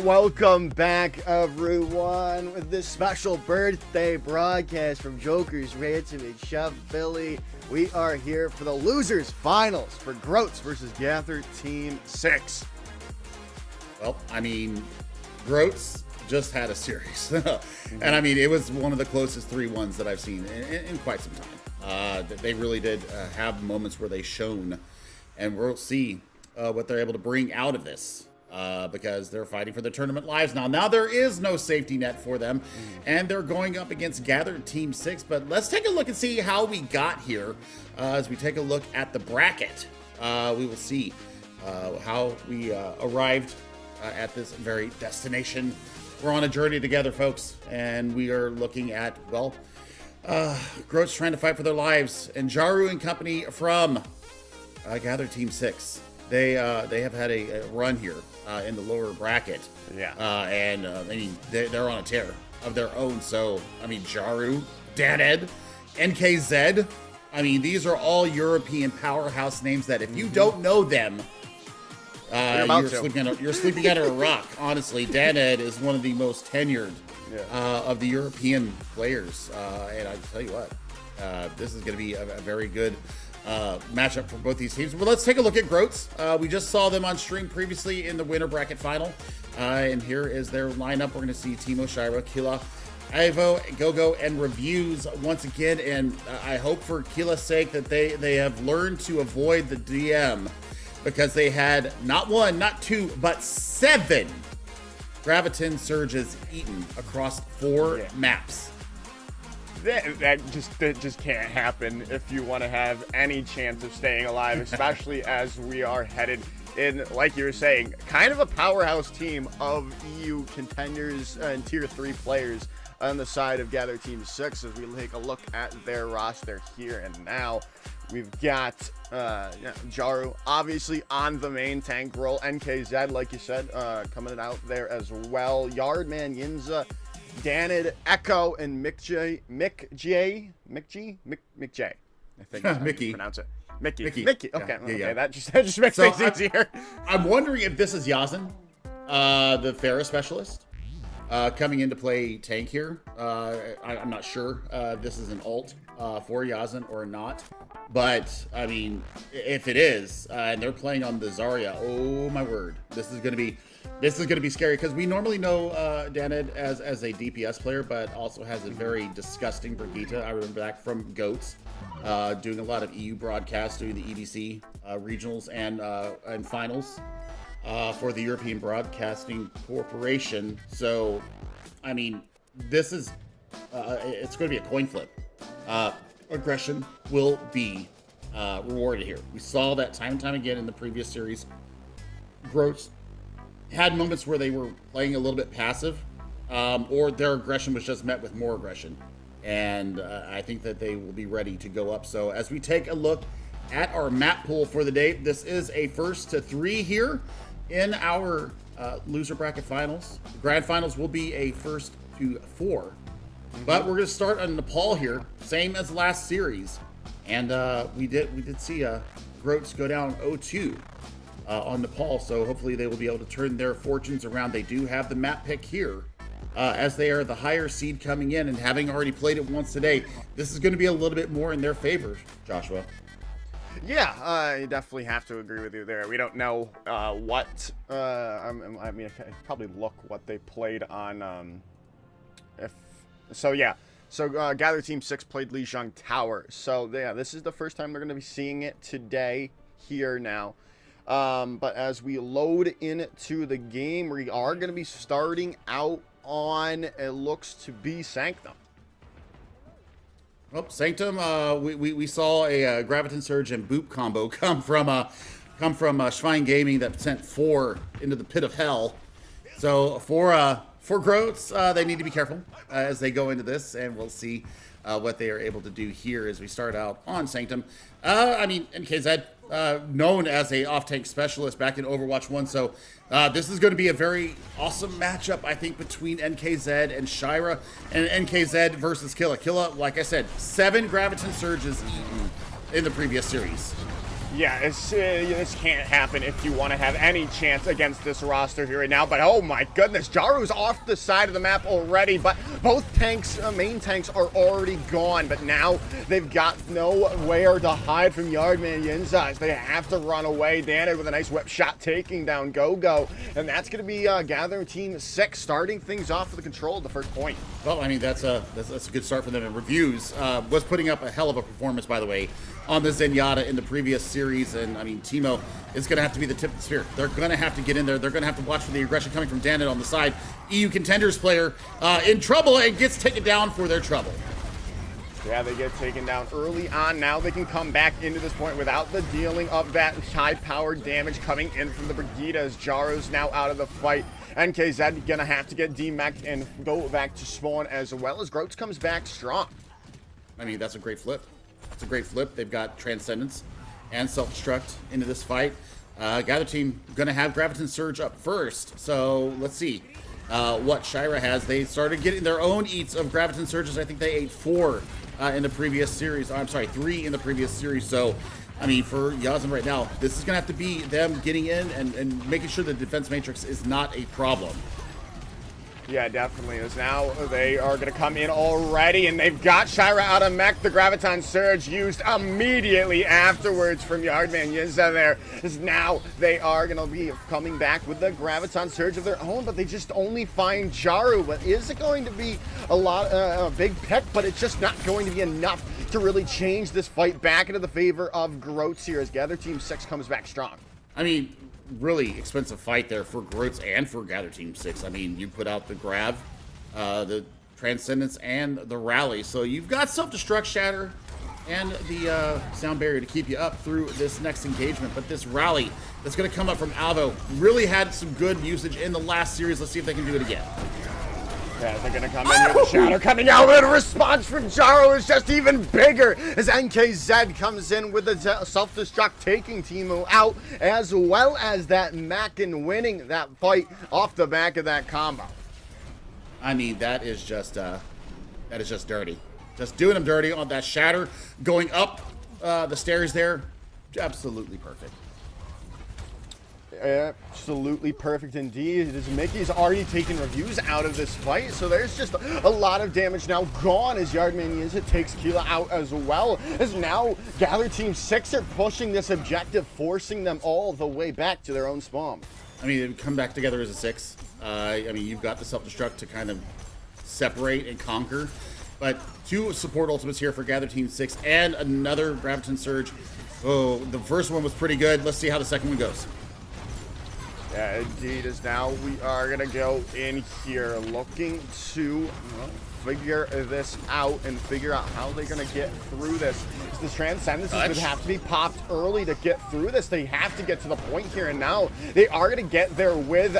Welcome back, everyone, with this special birthday broadcast from Joker's Ransom and Chef Billy. We are here for the losers finals for Groats versus Gather Team 6. Well, I mean, Groats just had a series. And I mean, it was one of the closest 3-1s that I've seen in quite some time. They really did have moments where they shone, and we'll see what they're able to bring out of this. Because they're fighting for their tournament lives now. Now there is no safety net for them, and they're going up against Gathered Team 6. But let's take a look and see how we got here. As we take a look at the bracket, we will see how we arrived at this very destination. We're on a journey together, folks, and we are looking at, well, Groats trying to fight for their lives, and Jaru and company from Gathered Team 6. They have had a run here in the lower bracket. Yeah. And I mean, they're on a tear of their own. So, I mean, Jaru, Daned, NKZ. I mean, these are all European powerhouse names that if you don't know them, you're sleeping under a rock. Honestly, Daned is one of the most tenured of the European players. And I tell you what, this is going to be a very good matchup for both these teams. Well, let's take a look at Groats. We just saw them on stream previously in the winner bracket final. And here is their lineup. We're going to see Timo, Shira, Killa, Ivo, Gogo, and Reviews once again. And I hope for Killa's sake that they have learned to avoid the DM, because they had not 1, not 2, but 7 Graviton Surges eaten across 4 maps. That just can't happen if you want to have any chance of staying alive, especially as we are headed in, like you were saying, kind of a powerhouse team of EU contenders and tier 3 players on the side of Gather Team 6. As we take a look at their roster here and now, we've got Jaru obviously on the main tank role, NKZ, like you said, coming out there as well, Yardman, Yinza, Danid, Echo, and Mick J. I think that's how Mickey. you pronounce it. Mickey. Yeah, Okay, yeah. That just makes So things easier. I'm wondering if this is Yazan, the Pharah specialist, coming in to play tank here. I'm not sure this is an ult for Yazan or not. But, I mean, if it is, and they're playing on the Zarya, oh my word, this is going to be scary, because we normally know Daned as a DPS player, but also has a very disgusting Brigitte. I remember back from GOATS, doing a lot of EU broadcasts, doing the EDC regionals and finals for the European Broadcasting Corporation. So, I mean, this is, it's going to be a coin flip. Aggression will be rewarded here. We saw that time and time again in the previous series. Groats had moments where they were playing a little bit passive, or their aggression was just met with more aggression. And I think that they will be ready to go up. So as we take a look at our map pool for the day, this is a 1st to 3 here in our loser bracket finals. The grand finals will be a 1st to 4. But we're going to start on Nepal here, same as last series. And we did see Groats go down 0-2 on Nepal, so hopefully they will be able to turn their fortunes around. They do have the map pick here, as they are the higher seed coming in, and having already played it once today, this is going to be a little bit more in their favor, Joshua. Yeah, I definitely have to agree with you there. We don't know what, I mean, I could probably look what they played on, So Gather Team 6 played Lijiang Tower. So yeah, this is the first time they're going to be seeing it today here now. But as we load into the game, we are going to be starting out on, it looks to be Sanctum. Well, Sanctum, we saw a Graviton Surge and Boop combo come from Schwein Gaming that sent 4 into the pit of hell. So for Groats, they need to be careful as they go into this, and we'll see what they are able to do here as we start out on Sanctum. I mean, NKZ, known as a off-tank specialist back in Overwatch 1, so this is going to be a very awesome matchup, I think, between NKZ and Shira, and NKZ versus Killa. Killa, like I said, 7 Graviton Surges eaten in the previous series. Yeah, this can't happen if you want to have any chance against this roster here right now. But oh my goodness, Jaru's off the side of the map already. But both tanks, main tanks, are already gone. But now they've got nowhere to hide from Yardman Yinzas. They have to run away. Danid with a nice whip shot taking down GoGo. And that's going to be Gathering Team 6 starting things off with the control of the first point. Well, I mean, that's a good start for them. And Reviews was putting up a hell of a performance, by the way, on the Zenyatta in the previous series. And I mean, Teemo is going to have to be the tip of the spear. They're going to have to get in there. They're going to have to watch for the aggression coming from Danid on the side. EU Contenders player in trouble and gets taken down for their trouble. Yeah, they get taken down early on. Now they can come back into this point without the dealing of that high-powered damage coming in from the Brigitte, as Jaro's now out of the fight. NKZ gonna have to get demeched and go back to spawn, as well as Groats comes back strong. I mean, that's a great flip. It's a great flip. They've got Transcendence and Self-Destruct into this fight. Gather Team gonna have Graviton Surge up first. So let's see what Shira has. They started getting their own eats of Graviton Surges. I think they ate 4 in the previous series. I'm sorry, 3 in the previous series. So, I mean, for Yazan right now, this is going to have to be them getting in and making sure the defense matrix is not a problem. Yeah, definitely is. Now they are going to come in already, and they've got Shira out of mech. The Graviton Surge used immediately afterwards from Yardman Yinza there. As now they are going to be coming back with the Graviton Surge of their own, but they just only find Jaru. But is it going to be a big pick? But it's just not going to be enough to really change this fight back into the favor of Groats here, as Gather Team 6 comes back strong. I mean, really expensive fight there for Groats and for Gather Team 6. I mean, you put out the Grav, the Transcendence, and the Rally. So you've got Self-Destruct, Shatter, and the Sound Barrier to keep you up through this next engagement. But this Rally that's going to come up from Alvo really had some good usage in the last series. Let's see if they can do it again. Yeah, they're gonna come in here. The Shadow coming out, and a response from Jaro is just even bigger as NKZ comes in with the self-destruct, taking Teemo out, as well as that Mackin winning that fight off the back of that combo. I mean, that is just dirty. Just doing them dirty on that Shatter, going up the stairs there. Absolutely perfect. Absolutely perfect indeed. As Mickey's already taken Reviews out of this fight, so there's just a lot of damage now gone as Yardman Yinza takes Keela out as well. As now Gather Team 6 are pushing this objective, forcing them all the way back to their own spawn. I mean, they come back together as a 6. I mean, you've got the self-destruct to kind of separate and conquer, but 2 support ultimates here for Gather Team 6 and another Graviton Surge. Oh, the first one was pretty good. Let's see how the second one goes. Yeah, indeed, as now we are going to go in here looking to figure this out and figure out how they're going to get through this. This Transcendence would have to be popped early to get through this. They have to get to the point here, and now they are going to get there with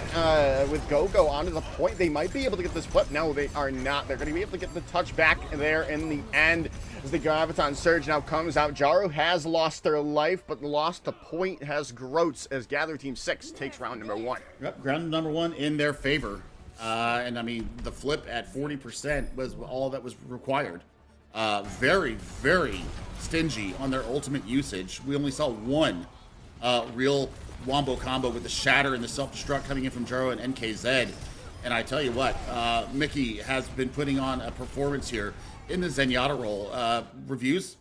GoGo onto the point. They might be able to get this flip. No, they are not. They're going to be able to get the touch back there in the end. As the Graviton Surge now comes out, Jaro has lost their life, but lost the point has Groats as Gather Team 6 takes round number 1. Yep, round number 1 in their favor. And I mean, the flip at 40% was all that was required. Very, very stingy on their ultimate usage. We only saw 1 real wombo combo with the Shatter and the Self-Destruct coming in from Jaro and NKZ. And I tell you what, Mickey has been putting on a performance here in the Zenyatta role. Reviews,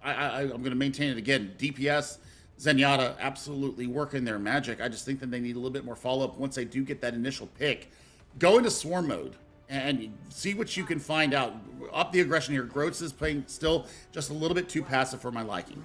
I'm going to maintain it again. DPS, Zenyatta absolutely working their magic. I just think that they need a little bit more follow-up once they do get that initial pick. Go into Swarm mode and see what you can find out. Up the aggression here. Groats is playing still just a little bit too passive for my liking.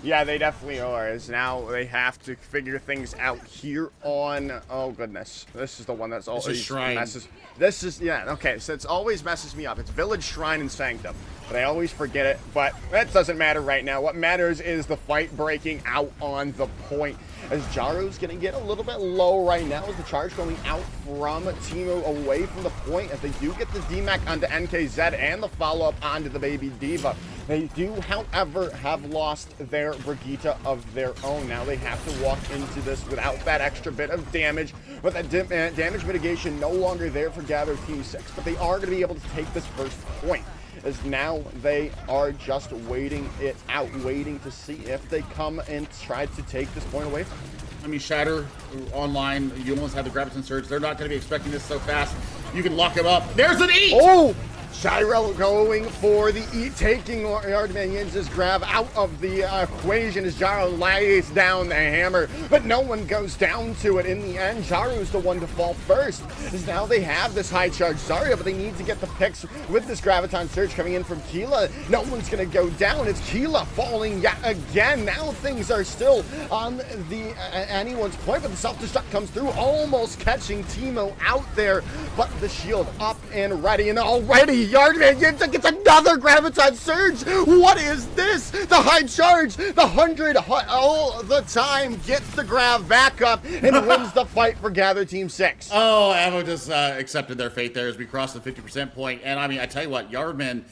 Yeah, they definitely are, as now they have to figure things out here on, oh goodness, this is the one that's always Shrine. messes, this is, yeah, okay, so it's always messes me up. It's Village, Shrine, and Sanctum, but I always forget it, but that doesn't matter right now. What matters is the fight breaking out on the point, as Jaru's gonna get a little bit low right now, as the charge going out from Teemo away from the point, as they do get the DMAC onto NKZ and the follow-up onto the Baby Diva. They do, however, have lost their Brigitte of their own. Now they have to walk into this without that extra bit of damage, with that damage mitigation no longer there for Gather Team 6, but they are going to be able to take this first point. as now they are just waiting it out, waiting to see if they come and try to take this point away from them. I mean, Shatter online, you almost have the Graviton Surge. They're not going to be expecting this so fast. You can lock him up. There's an eat! Oh! Shyrel going for the eat, taking Yardman Yins' grab out of the equation as Jaro lays down the hammer, but no one goes down to it in the end. Jaru's the one to fall first, as now they have this high charge Zarya, but they need to get the picks with this Graviton Surge coming in from Keela. No one's gonna go down. It's Keela falling yet again. Now things are still on the anyone's point, but the self-destruct comes through, almost catching Teemo out there, but the shield up and ready, and already Yardman Yinza gets another Graviton Surge. What is this? The high charge, the 100 all the time, gets the grab back up and wins the fight for Gather Team 6. Oh, Avo just accepted their fate there as we crossed the 50% point. And I mean, I tell you what, Yardman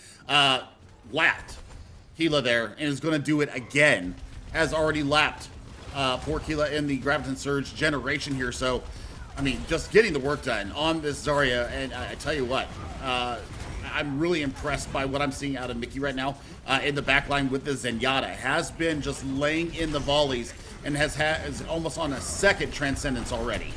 lapped Keela there and is going to do it again. Has already lapped poor Keela in the Graviton Surge generation here. So, I mean, just getting the work done on this Zarya. And I tell you what, I'm really impressed by what I'm seeing out of Mickey right now in the backline with the Zenyatta. Has been just laying in the volleys and is almost on a second Transcendence already.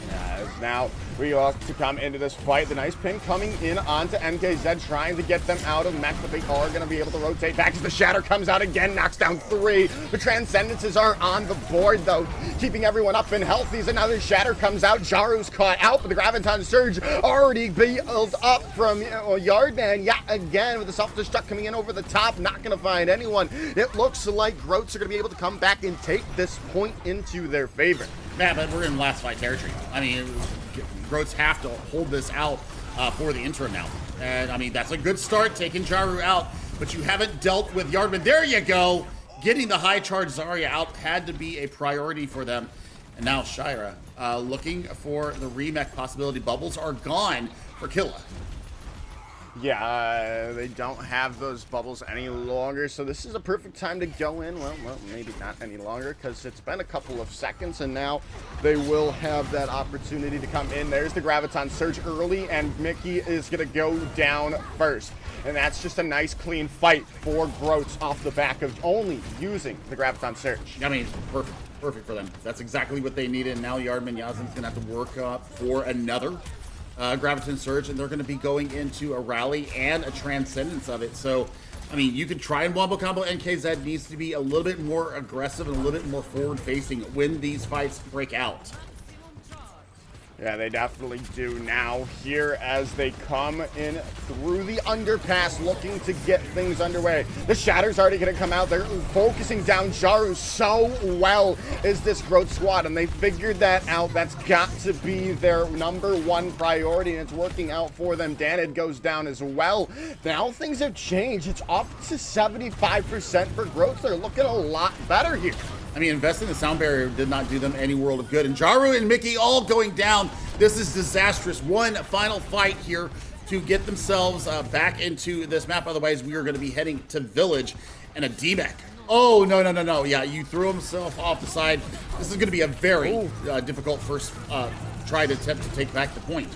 As now we look to come into this fight. The nice pin coming in onto MKZ, trying to get them out of mech, but they are going to be able to rotate back as the Shatter comes out again, knocks down 3. The Transcendences are on the board, though, keeping everyone up and healthy. As another Shatter comes out, Jaru's caught out, but the Graviton Surge already built up from Yardman yet again, with the self-destruct coming in over the top, not going to find anyone. It looks like Groats are going to be able to come back and take this point into their favor. Yeah, but we're in last fight territory. I mean, Groats have to hold this out for the interim now. And, I mean, that's a good start, taking Jaru out, but you haven't dealt with Yardman. There you go! Getting the high charge Zarya out had to be a priority for them. And now Shira looking for the remake possibility. Bubbles are gone for Killa. Yeah, they don't have those bubbles any longer, so this is a perfect time to go in. Well, maybe not any longer, because it's been a couple of seconds, and now they will have that opportunity to come in. There's the Graviton Surge early, and Mickey is going to go down first. And that's just a nice, clean fight for Groats off the back of only using the Graviton Surge. I mean, perfect for them. That's exactly what they needed. Now Yardman Yazin's going to have to work up for another Graviton Surge, and they're going to be going into a rally and a Transcendence of it. So, I mean, you can try and wombo combo. NKZ needs to be a little bit more aggressive and a little bit more forward-facing when these fights break out. Yeah, they definitely do now here as they come in through the underpass looking to get things underway. The Shatter's already going to come out. They're focusing down Jaru so well is this Growth squad, and they figured that out. That's got to be their #1 priority, and it's working out for them. Danid goes down as well. Now things have changed. It's up to 75% for Growth. They're looking a lot better here. I mean, investing in the sound barrier did not do them any world of good. And Jaru and Mickey all going down. This is disastrous. One final fight here to get themselves back into this map. Otherwise, we are going to be heading to Village and a D-Mech. Oh, no. Yeah, you threw himself off the side. This is going to be a very difficult first try to attempt to take back the point.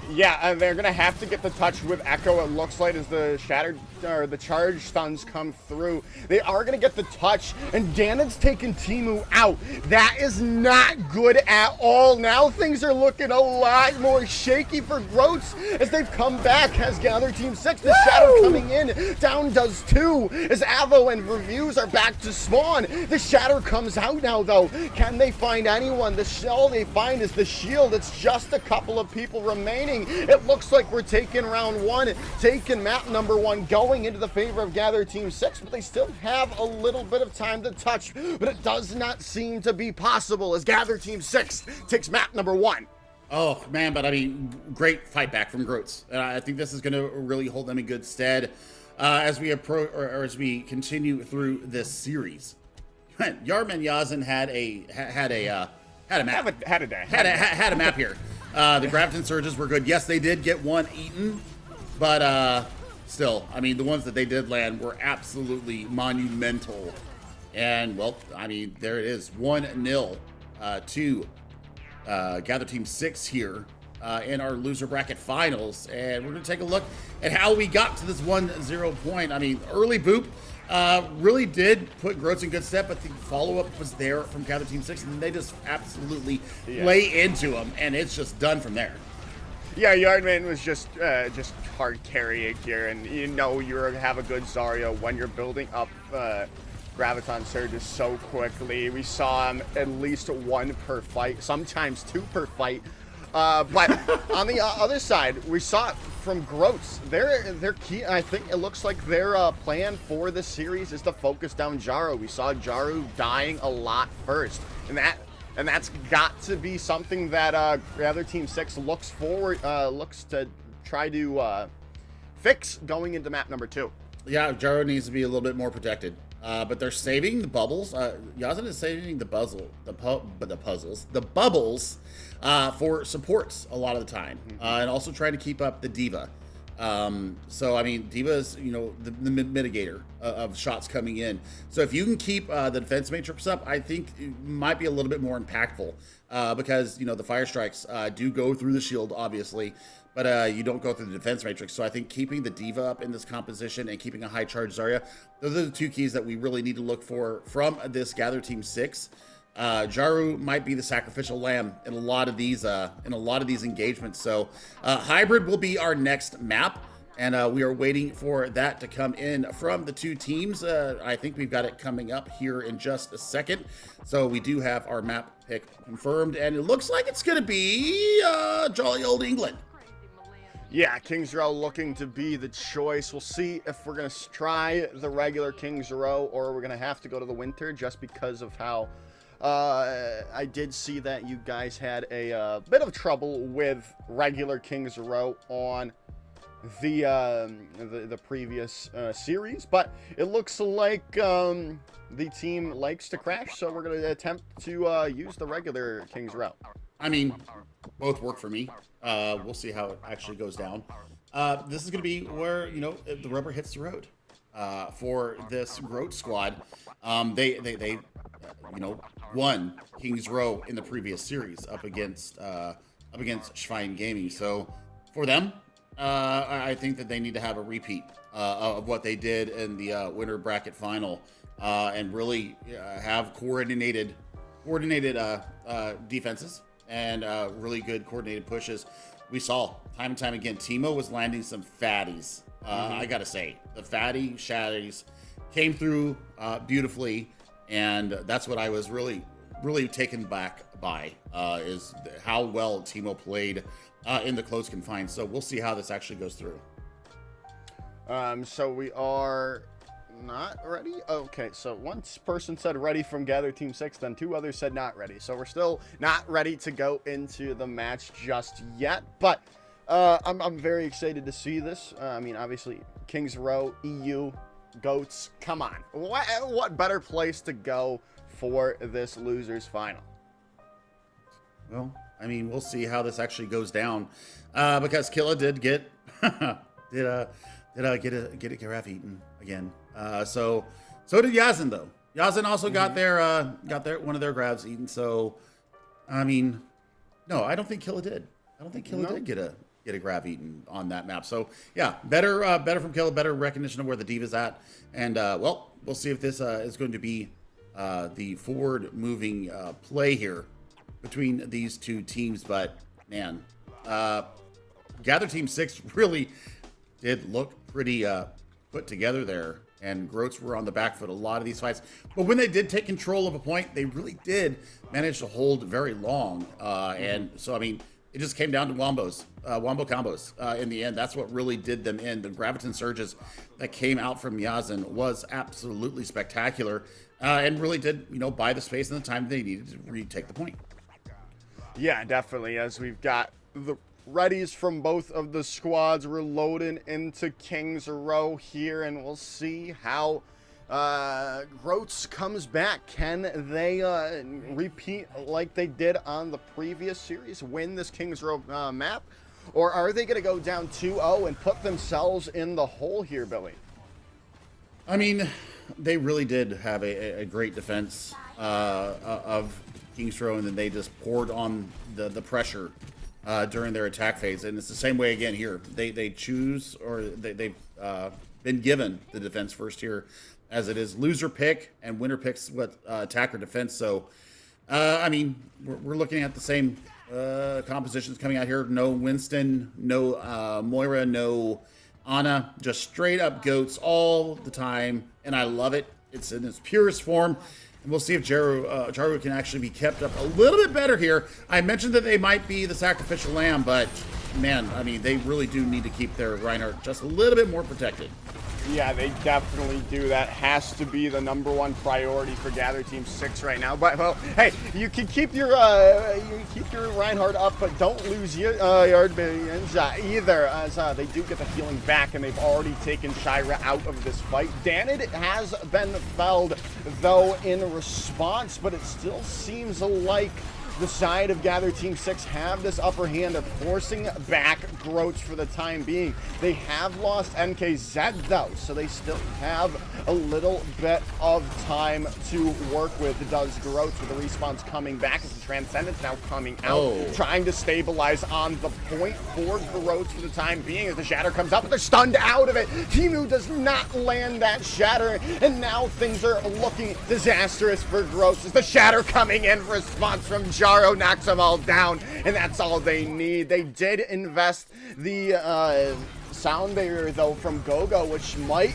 Yeah, they're gonna have to get the touch with Echo. It looks like as the shattered or the charge stuns come through, they are gonna get the touch, and Danon's taking Teemu out. That is not good at all. Now things are looking a lot more shaky for Groats as they've come back. Has Gather Team 6, the Shatter coming in, down does 2 as Avo and Reviews are back to spawn. The Shatter comes out now though. Can they find anyone? All they find is the shield. It's just a couple of people remaining. It looks like we're taking round 1, taking map #1, going into the favor of Gather Team 6, but they still have a little bit of time to touch, but it does not seem to be possible as Gather Team 6 takes map #1. Oh, man, but I mean, great fight back from Groats. I think this is going to really hold them in good stead as we as we continue through this series. Yardman Yazin had a map. Had a map here. The Graviton Surges were good. Yes, they did get one eaten, but still, I mean, the ones that they did land were absolutely monumental. And, well, I mean, there it is. 1-0 to Gather Team 6 here in our loser bracket finals. And we're going to take a look at how we got to this 1-0 point. I mean, early boop really did put Groats in good step, but the follow-up was there from Gather Team 6, and they just absolutely lay into them, and it's just done from there. Yeah, Yardman was just hard carrying here, and you know you have a good Zarya when you're building up Graviton Surges so quickly. We saw him at least one per fight, sometimes two per fight. But on the other side, we saw it from Groats. Their key, I think it looks like their plan for the series is to focus down Jaru. We saw Jaru dying a lot first, and that's got to be something that Gather Team 6 looks to try to fix going into map number 2. Yeah, Jaru needs to be a little bit more protected. But they're saving the bubbles. Yazan is saving the bubbles for supports a lot of the time, and also trying to keep up the diva. So I mean, diva is the mitigator of shots coming in. So if you can keep the defense matrix up, I think it might be a little bit more impactful because the fire strikes do go through the shield, obviously. But you don't go through the defense matrix. So I think keeping the diva up in this composition and keeping a high charge Zarya, those are the two keys that we really need to look for from this Gather Team 6. Jaru might be the sacrificial lamb in a lot of these engagements. So hybrid will be our next map, and we are waiting for that to come in from the two teams. I think we've got it coming up here in just a second. So we do have our map pick confirmed, and it looks like it's going to be jolly old England. Yeah, Kings Row looking to be the choice. We'll see if we're going to try the regular Kings Row or we're going to have to go to the winter just because of how I did see that you guys had a bit of trouble with regular Kings Row on the previous series, but it looks like the team likes to crash, so we're going to attempt to use the regular Kings Row. I mean, both work for me. We'll see how it actually goes down. This is going to be where, the rubber hits the road for this Groat squad. They won Kings Row in the previous series up against Schwein Gaming. So for them, I think that they need to have a repeat of what they did in the winter bracket final and really have coordinated defenses and really good coordinated pushes. We saw time and time again, Timo was landing some fatties. I gotta say, the fatty shaddies came through beautifully, and that's what I was really taken back by, is how well Timo played in the close confines. So we'll see how this actually goes through. So we are not ready. Okay, so one person said ready from Gather Team 6, then two others said not ready. So we're still not ready to go into the match just yet, but I'm very excited to see this. I mean, obviously, Kings Row, EU, GOATS, come on. What better place to go for this losers final? Well, I mean, we'll see how this actually goes down, because Killa did get get a giraffe eaten again. So did Yazan, though. Yazan also got their one of their grabs eaten. So, I mean, no, I don't think Killa did. I don't think Killa did get a grab eaten on that map. So yeah, better from Killa, better recognition of where the diva's at, and well, we'll see if this is going to be the forward moving play here between these two teams. But man, Gather Team 6 really did look pretty put together there, and Groats were on the back foot a lot of these fights. But when they did take control of a point, they really did manage to hold very long. And so, I mean, it just came down to wombo combos in the end. That's what really did them in. The Graviton surges that came out from Yazan was absolutely spectacular, and really did, buy the space and the time they needed to retake the point. Yeah, definitely. As we've got the readies from both of the squads, we're loading into Kings Row here, and we'll see how Groats comes back. Can they repeat like they did on the previous series, win this Kings Row map, or are they going to go down 2-0 and put themselves in the hole here, Billy? I mean, they really did have a great defense of Kings Row, and then they just poured on the pressure during their attack phase, and it's the same way again here. They choose, or they've been given the defense first here, as it is loser pick and winner picks what attack or defense. So, I mean, we're looking at the same compositions coming out here. No Winston, no Moira, no Ana, just straight up goats all the time, and I love it. It's in its purest form. And we'll see if Jaru can actually be kept up a little bit better here. I mentioned that they might be the sacrificial lamb, but man, I mean, they really do need to keep their Reinhardt just a little bit more protected. Yeah, they definitely do. That has to be the #1 priority for Gather Team 6 right now. But well, hey, you can keep your Reinhardt up, but don't lose your Yardbarians either, as they do get the healing back, and they've already taken Shira out of this fight. Danid has been felled, though, in response, but it still seems like the side of Gather Team 6 have this upper hand of forcing back Groats for the time being. They have lost NKZ though, so they still have a little bit of time to work with. Does Groats with the respawns coming back as the Transcendence now coming out, trying to stabilize on the point for Groats for the time being as the Shatter comes up, but they're stunned out of it. Timu does not land that Shatter, and now things are looking disastrous for Groats as the Shatter coming in for response from Jaro knocks them all down, and that's all they need. They did invest the sound barrier though from Gogo, which might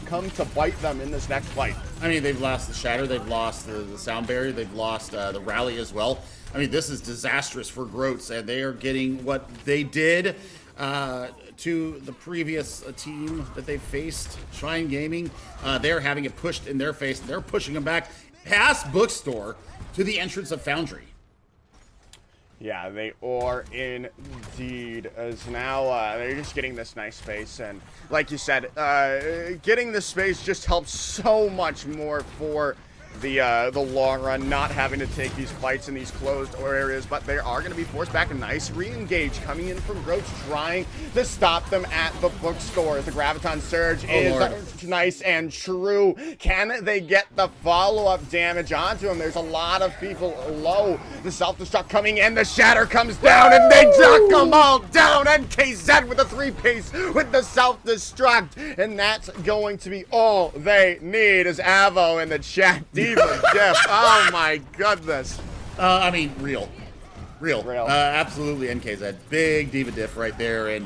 come to bite them in this next fight. I mean, they've lost the Shatter, they've lost the sound barrier, they've lost the rally as well. I mean, this is disastrous for Groats, and they are getting what they did to the previous team that they faced, Shrine Gaming. They're having it pushed in their face, and they're pushing them back past Bookstore to the entrance of Foundry. Yeah, they are indeed, as now they're just getting this nice space, and like you said, getting this space just helps so much more for the long run, not having to take these fights in these closed areas, but they are going to be forced back. A nice re-engage coming in from Groats, trying to stop them at the bookstore. The Graviton Surge is nice and true. Can they get the follow-up damage onto him? There's a lot of people low. The self-destruct coming in, the Shatter comes down, and they knock them all down. NKZ with a 3-piece with the self-destruct, and that's going to be all they need. As Avo in the chat, Diva Diff. Oh my goodness. I mean, real. Absolutely NKZ. Big Diva Diff right there. And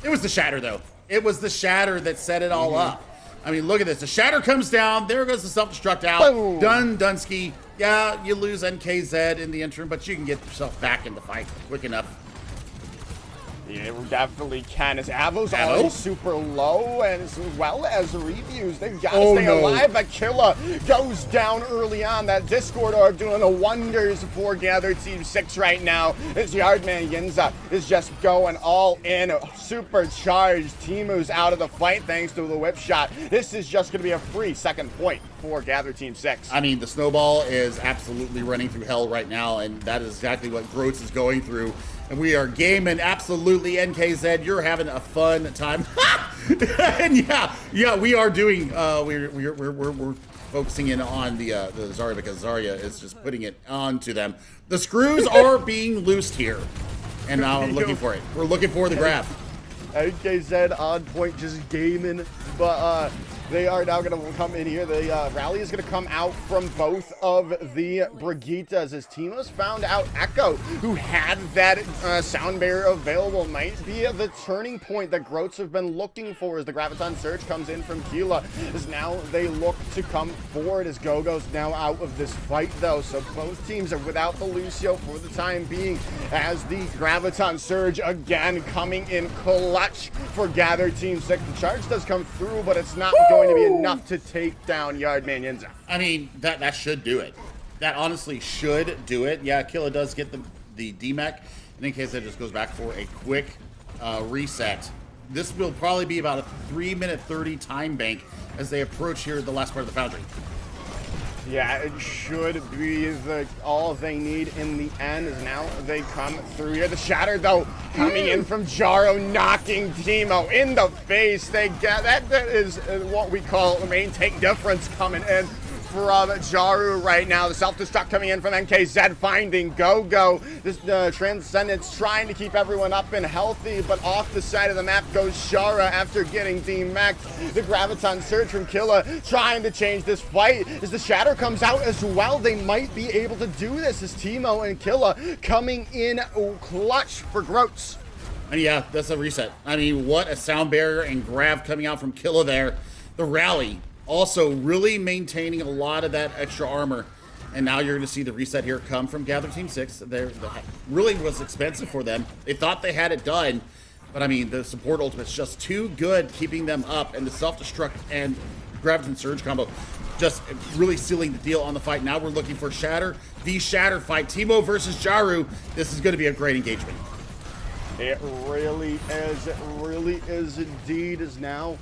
it was the Shatter, though. It was the Shatter that set it all up. I mean, look at this. The Shatter comes down. There goes the self-destruct out. Boom. Done, Dunsky. Yeah, you lose NKZ in the interim, but you can get yourself back in the fight quick enough. Yeah, we definitely can, as Avo's already super low, and as well as reviews. They've got to stay alive. Akilla goes down early on. That Discord orb doing the wonders for Gather Team 6 right now. As Yardman Yinza is just going all in. Supercharged. Timu's out of the fight thanks to the whip shot. This is just going to be a free second point for Gather Team 6. I mean, the snowball is absolutely running through hell right now, and that is exactly what Groats is going through. And we are gaming absolutely NKZ. You're having a fun time. And yeah, we are doing. We're focusing in on the Zarya, because Zarya is just putting it onto them. The screws are being loosed here, and now I'm looking for it. We're looking for the grab. NKZ on point, just gaming, but they are now going to come in here. The rally is going to come out from both of the Brigittas as Timo's found out Echo, who had that sound barrier available, might be the turning point that Groats have been looking for as the Graviton Surge comes in from Kila. As now they look to come forward as Gogo's now out of this fight though. So both teams are without the Lucio for the time being as the Graviton Surge again coming in clutch for Gather Team 6. The charge does come through, but it's not going to be enough to take down Yardman Yinza. I mean, that should do it. That honestly should do it. Yeah, Killa does get the DMAC, and in case that just goes back for a quick reset. This will probably be about a 3-minute 30 time bank as they approach here the last part of the Foundry. Yeah, it should be all they need in the end as now they come through here. The Shatter, though, coming in from Jaro, knocking Timo in the face. They get that is what we call the main take difference coming in from Jaru right now. The self-destruct coming in from NKZ, finding Go-Go. This Transcendence trying to keep everyone up and healthy, but off the side of the map goes Shara after getting demeched. The Graviton Surge from Killa trying to change this fight. As the Shatter comes out as well, they might be able to do this as Teemo and Killa coming in clutch for Groats. And yeah, that's a reset. I mean, what a sound barrier and grab coming out from Killa there. The rally also really maintaining a lot of that extra armor. And now you're going to see the reset here come from Gather Team 6. That really was expensive for them. They thought they had it done. But I mean, the support ultimate's just too good keeping them up. And the self-destruct and Graviton Surge combo just really sealing the deal on the fight. Now we're looking for Shatter, the Shatter fight. Teemo versus Jaru. This is going to be a great engagement. It really is. It really is indeed. As now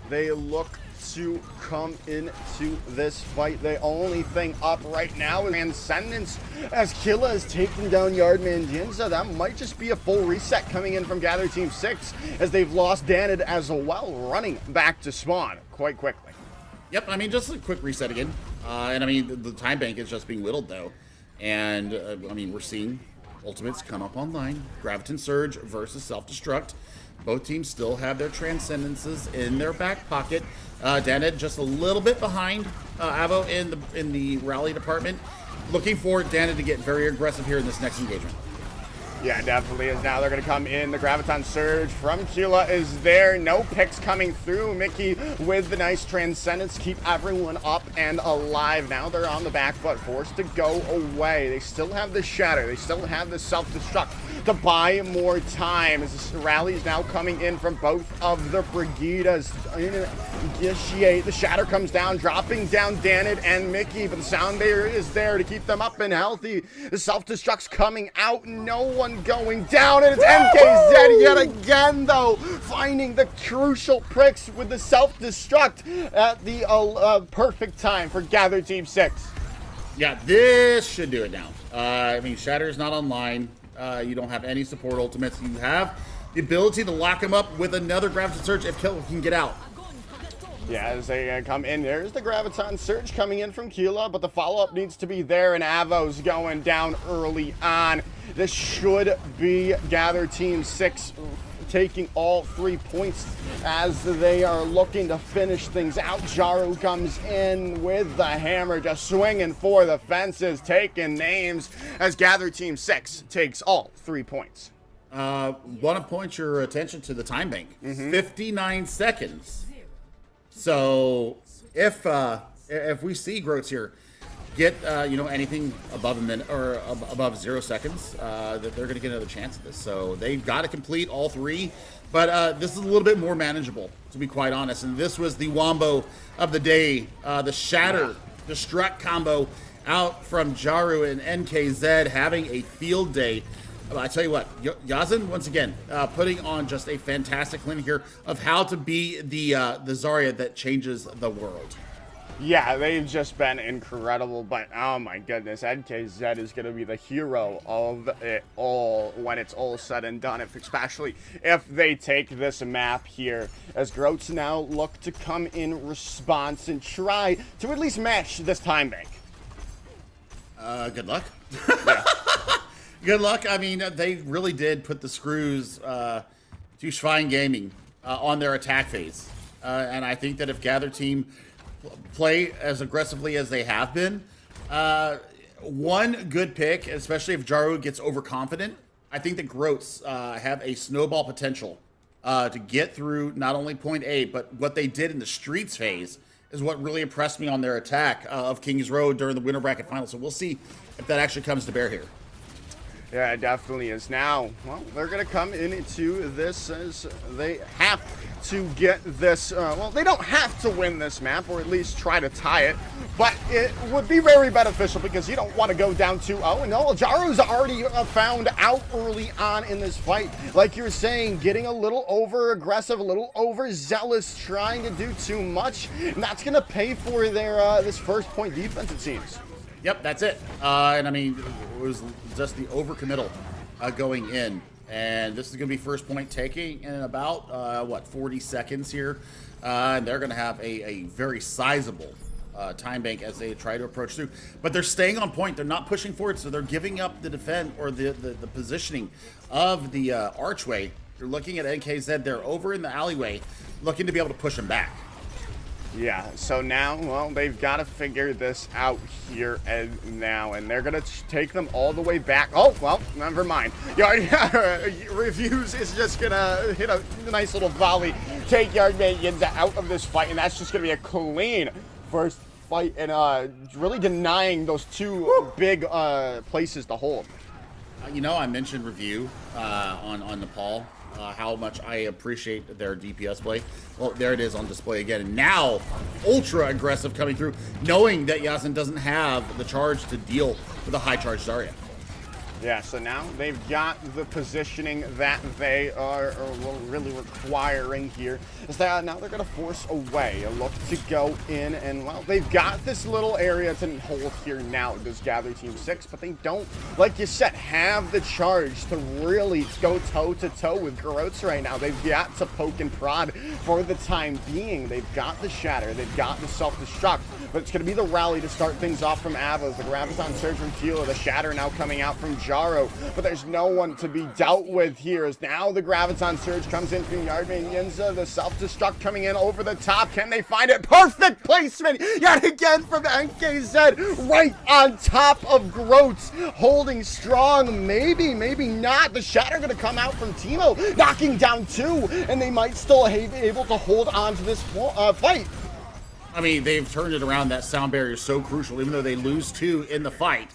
they look to come into this fight. The only thing up right now is Transcendence as Killa is taking down Yardman Jinza. That might just be a full reset coming in from Gather Team 6 as they've lost Danid as well, running back to spawn quite quickly. Yep, I mean, just a quick reset again. And I mean, the time bank is just being whittled though. And I mean, we're seeing ultimates come up online. Graviton Surge versus Self-Destruct. Both teams still have their Transcendences in their back pocket. Danid just a little bit behind Avo in the rally department. Looking for Danid to get very aggressive here in this next engagement. Yeah, definitely is. Now they're going to come in. The Graviton Surge from Killa is there. No picks coming through. Mickey with the nice Transcendence. Keep everyone up and alive. Now they're on the back foot, forced to go away. They still have the Shatter. They still have the Self-Destruct to buy more time. As this rally is now coming in from both of the Brigidas. Initiate. The Shatter comes down, dropping down Danid and Mickey, but the Sound Barrier is there to keep them up and healthy. The Self-Destruct's coming out. No one going down, and it's NKZ yet again, though, finding the crucial pricks with the self-destruct at the perfect time for Gather Team 6. Yeah, this should do it now. I mean, Shatter's not online. You don't have any support ultimates. You have the ability to lock him up with another Graviton Surge if Killa can get out. Yeah, as they come in, there's the Graviton Surge coming in from Killa, but the follow-up needs to be there, and Avo's going down early on. This should be Gather Team 6 taking all 3 points as they are looking to finish things out. Jaru comes in with the hammer, just swinging for the fences, taking names as Gather Team 6 takes all 3 points. Want to point your attention to the time bank. 59 seconds. So if we see Groats here get anything above a minute or above 0 seconds, that they're going to get another chance at this. So they've got to complete all 3, but this is a little bit more manageable, to be quite honest. And this was the wombo of the day, the Shatter Destruct combo out from Jaru and NKZ having a field day. I tell you what, Yazin, once again, putting on just a fantastic clinic here of how to be the Zarya that changes the world. Yeah, they've just been incredible, but oh my goodness, NKZ is going to be the hero of it all when it's all said and done, especially if they take this map here, as Groats now look to come in response and try to at least match this time bank. Good luck. Yeah. Good luck. I mean, they really did put the screws to Schwein Gaming on their attack phase. And I think that if Gather Team play as aggressively as they have been, one good pick, especially if Jaru gets overconfident, I think that Groats have a snowball potential to get through not only point A, but what they did in the streets phase is what really impressed me on their attack of Kings Road during the winter bracket final. So we'll see if that actually comes to bear here. Yeah, it definitely is. Now, well, they're going to come into this as they have to get this. Well, they don't have to win this map, or at least try to tie it, but it would be very beneficial because you don't want to go down 2-0. And no, Jaru's already found out early on in this fight. Like you're saying, getting a little over-aggressive, a little overzealous, trying to do too much. And that's going to pay for their this first point defense, it seems. Yep, that's it. And I mean, it was just the overcommittal going in. And this is going to be first point taking in about, 40 seconds here. And they're going to have a very sizable time bank as they try to approach through. But they're staying on point. They're not pushing forward, so they're giving up the defend or the positioning of the archway. You're looking at NKZ. They're over in the alleyway, looking to be able to push them back. Yeah, so now, well, they've got to figure this out here and now, and they're going to take them all the way back. Oh, well, never mind. Reviews is just going to hit a nice little volley, take Yardman Yinza out of this fight, and that's just going to be a clean first fight, and really denying those two big places to hold. You know, I mentioned Review on Nepal. How much I appreciate their DPS play. Well, there it is on display again. And now, ultra aggressive coming through, knowing that Yasin doesn't have the charge to deal with a high charge Zarya. Yeah, so now they've got the positioning that they are really requiring here. Is that now they're going to force away, a look to go in, and well, they've got this little area to hold here now, does Gather Team 6, but they don't, like you said, have the charge to really go toe-to-toe with Groats right now. They've got to poke and prod for the time being. They've got the Shatter, they've got the Self-Destruct, but it's going to be the rally to start things off from Avos, the Graviton Surge from Tila, the Shatter now coming out from Jaro, but there's no one to be dealt with here, as now the Graviton Surge comes in from Yardman Yinza, the Self-Destruct coming in over the top. Can they find it? Perfect placement yet again from NKZ, right on top of Groats, holding strong. Maybe not. The Shatter going to come out from Timo, knocking down two, and they might still be able to hold on to this fight. I mean, they've turned it around. That sound barrier is so crucial. Even though they lose two in the fight,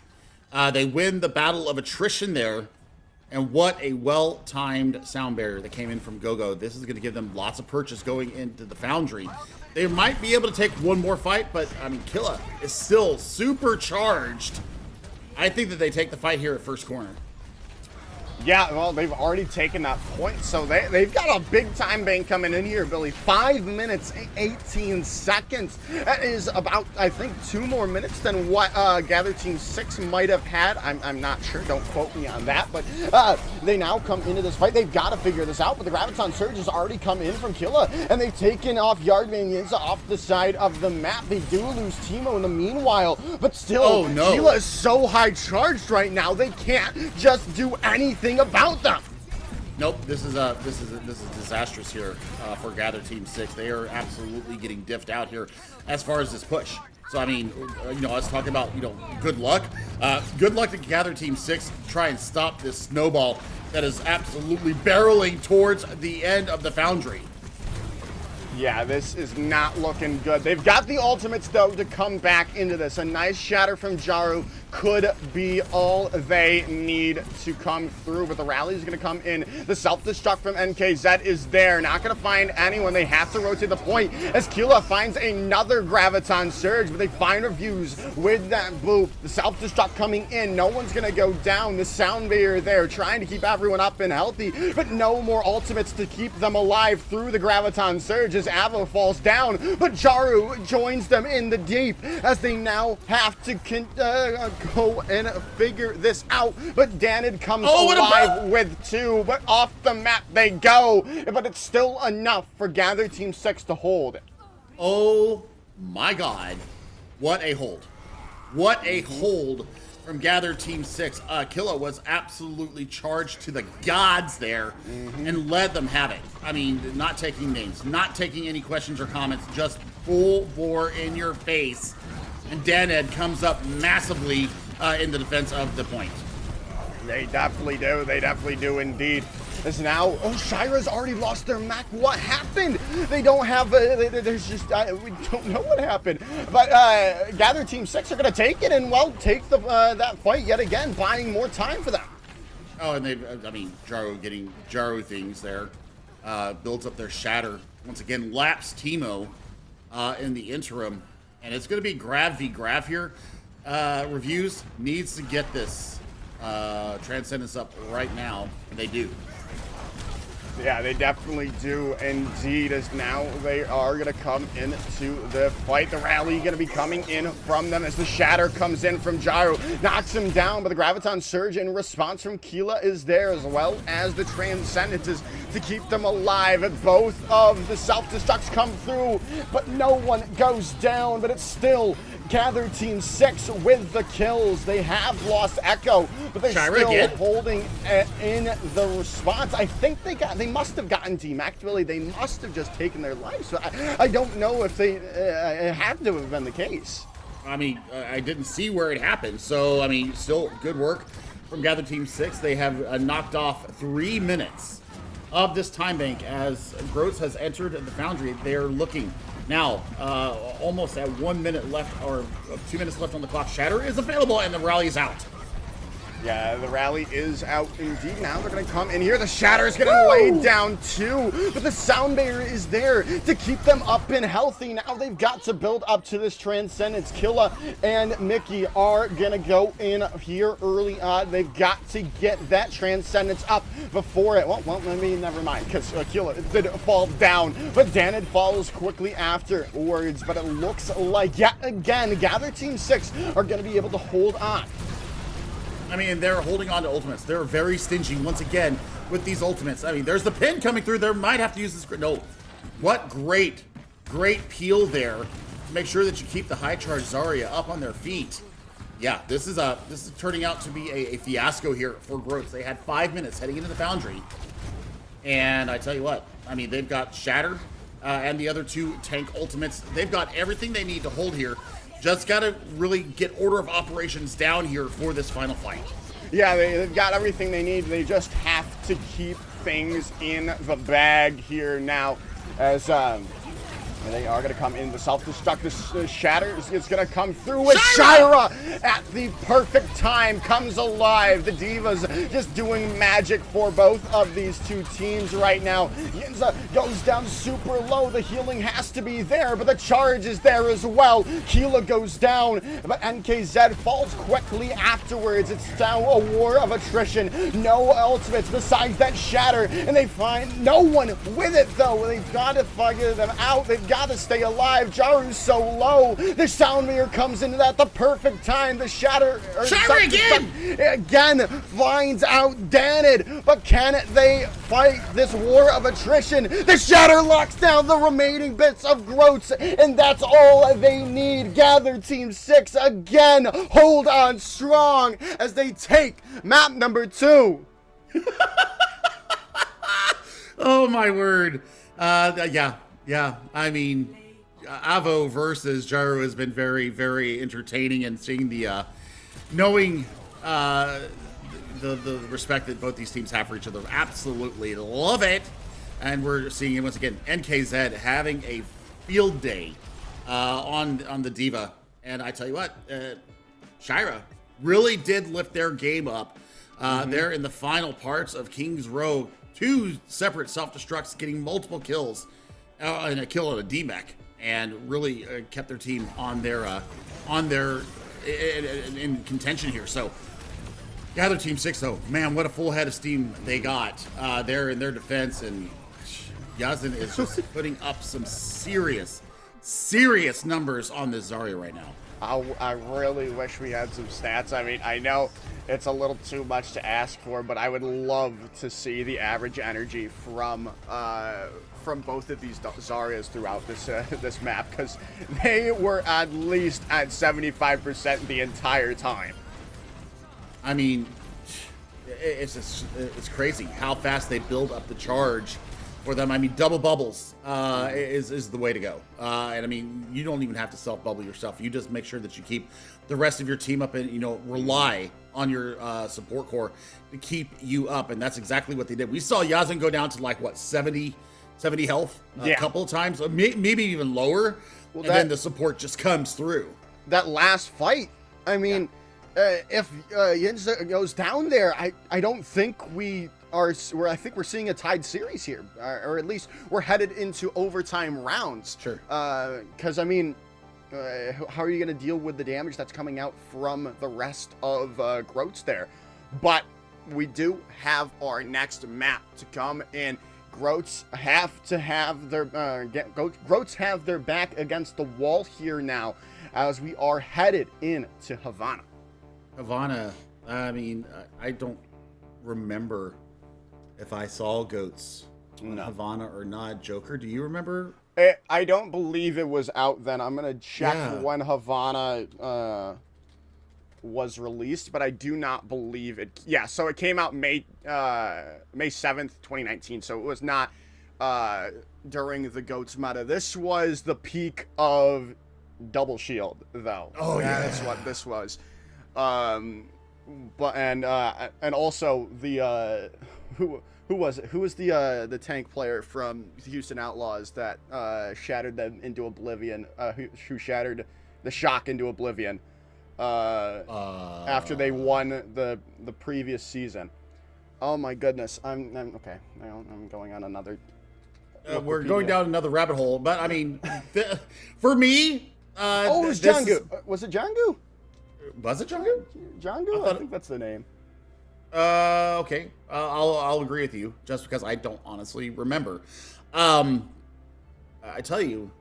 they win the battle of attrition there. And what a well-timed sound barrier that came in from GoGo. This is going to give them lots of purchase going into the Foundry. They might be able to take one more fight, but, I mean, Killa is still supercharged. I think that they take the fight here at first corner. Yeah, well, they've already taken that point, so they've got a big time bank coming in here, Billy. 5 minutes, 18 seconds. That is about, I think, 2 more minutes than what Gather Team 6 might have had. I'm not sure, don't quote me on that, but they now come into this fight. They've got to figure this out, but the Graviton Surge has already come in from Killa, and they've taken off Yardman Yinza off the side of the map. They do lose Timo in the meanwhile, but still, Killa is so high charged right now, they can't just do anything about them. Nope, this is disastrous here for Gather Team 6. They are absolutely getting diffed out here as far as this push. So I mean, you know, let's talk about, you know, good luck. Good luck to Gather Team 6 try and stop this snowball that is absolutely barreling towards the end of the Foundry. Yeah, this is not looking good. They've got the ultimates, though, to come back into this. A nice Shatter from Jaru could be all they need to come through, but the rally is going to come in. The Self-Destruct from NKZ is there. Not going to find anyone. They have to rotate the point as Killa finds another Graviton Surge, but they find Reviews with that boop. The Self-Destruct coming in. No one's going to go down. The Sound Barrier there, trying to keep everyone up and healthy, but no more ultimates to keep them alive through the Graviton Surge as Avo falls down, but Jaru joins them in the deep as they now have to go and figure this out. But Danid comes alive with 2, but off the map they go. But it's still enough for Gather Team 6 to hold. Oh my God. What a hold. What a hold from Gather Team 6. Killa was absolutely charged to the gods there and let them have it. I mean, not taking names, not taking any questions or comments, just full bore in your face. And Daned comes up massively in the defense of the point. They definitely do. They definitely do indeed. As now, Shira's already lost their Mac. What happened? They don't have, there's just, we don't know what happened. But Gather Team 6 are going to take it and, well, take the that fight yet again, buying more time for them. Oh, and they've, I mean, Jaru getting Jaru things there. Builds up their Shatter. Once again, laps Timo in the interim. And it's going to be Grav v. Grav here. Reviews needs to get this Transcendence up right now, and they do. Yeah, they definitely do indeed, as now they are going to come into the fight. The rally going to be coming in from them as the shatter comes in from Gyro, knocks him down, but the Graviton Surge in response from Keela is there, as well as the Transcendences to keep them alive. Both of the self-destructs come through, but no one goes down, but it's still Gather Team 6 with the kills. They have lost Echo, but they're Shira still again? holding in the response. I think they must have gotten demacked, really. They must have just taken their lives. So I don't know if they it had to have been the case. I mean, I didn't see where it happened. So, I mean, still good work from Gather Team 6. They have knocked off 3 minutes of this time bank as Groats has entered the Foundry. They're looking now, almost at 1 minute left, or 2 minutes left on the clock. Shatter is available, and the rally is out. Yeah, the rally is out indeed. Now they're going to come in here. The Shatter is getting laid down too, but the Sound Barrier is there to keep them up and healthy. Now they've got to build up to this Transcendence. Killa and Mickey are going to go in here early on. They've got to get that Transcendence up before it. Well, I mean, never mind, because Killa did fall down, but Danid follows quickly afterwards. But it looks like, yet again, Gather Team 6 are going to be able to hold on. I mean, they're holding on to ultimates. They're very stingy once again with these ultimates. I mean, there's the pin coming through. They might have to use this. No, what great peel there to make sure that you keep the high charge Zarya up on their feet. Yeah, this is turning out to be a fiasco here for Groats. They had 5 minutes heading into the Foundry, and I tell you what, I mean, they've got Shatter and the other 2 tank ultimates. They've got everything they need to hold here. Just got to really get order of operations down here for this final fight. Yeah, they've got everything they need. They just have to keep things in the bag here now, as they are going to come in the self-destruct. The Shatter is going to come through with Shira at the perfect time, comes alive. The Divas just doing magic for both of these 2 teams right now. Yinza goes down super low. The healing has to be there, but the charge is there as well. Keela goes down, but NKZ falls quickly afterwards. It's now a war of attrition. No ultimates besides that Shatter, and they find no one with it, though. They've got to figure them out. They've got to stay alive. Jaru's so low. The Sound Mirror comes into that the perfect time. The Shatter again finds out Danid, but can they fight this war of attrition? The Shatter locks down the remaining bits of Groats, and that's all they need. Gather Team 6 again hold on strong as they take map number 2. Oh my word. Yeah, I mean, Avo versus Gyro has been very, very entertaining, and seeing the, knowing the respect that both these teams have for each other. Absolutely love it. And we're seeing it once again. NKZ having a field day on the Diva. And I tell you what, Shira really did lift their game up. They're in the final parts of King's Row. 2 separate self-destructs getting multiple kills. And a kill on a DMAC, and really kept their team on their in contention here. So Gather Team 6, though, man, what a full head of steam they got there in their defense, and Yazin is just putting up some serious numbers on this Zarya right now. I really wish we had some stats. I mean, I know it's a little too much to ask for, but I would love to see the average energy from both of these Zaryas throughout this map, because they were at least at 75% the entire time. I mean, it's crazy how fast they build up the charge for them. I mean, double bubbles is the way to go. And I mean, you don't even have to self-bubble yourself. You just make sure that you keep the rest of your team up and, rely on your support core to keep you up. And that's exactly what they did. We saw Yazin go down to like, what, 70 health a couple of times, maybe even lower. Well, and then the support just comes through. That last fight, I mean, if Yinza goes down there, I don't think I think we're seeing a tied series here, or at least we're headed into overtime rounds. Sure. Because I mean, how are you going to deal with the damage that's coming out from the rest of Groats there? But we do have our next map to come in. Groats have to have their Groats have their back against the wall here now, as we are headed into Havana. Havana. I mean, I don't remember if I saw Goats in Havana or not. Joker, do you remember? I don't believe it was out then. I'm gonna check when Havana was released, but I do not believe it. Yeah, so it came out May 7th, 2019. So it was not during the Goats meta. This was the peak of Double Shield, though. Oh yeah, that's what this was. But and also the who was it? Who was the tank player from Houston Outlaws that shattered them into oblivion? Who shattered the Shock into oblivion after they won the previous season? Oh my goodness! I'm okay. I'm going on another. We're going down another rabbit hole, but I mean, for me, it was Jangu. Was it Jangu? Was it Jangu? Jangu? I think that's the name. Okay. I'll agree with you, just because I don't honestly remember. I tell you,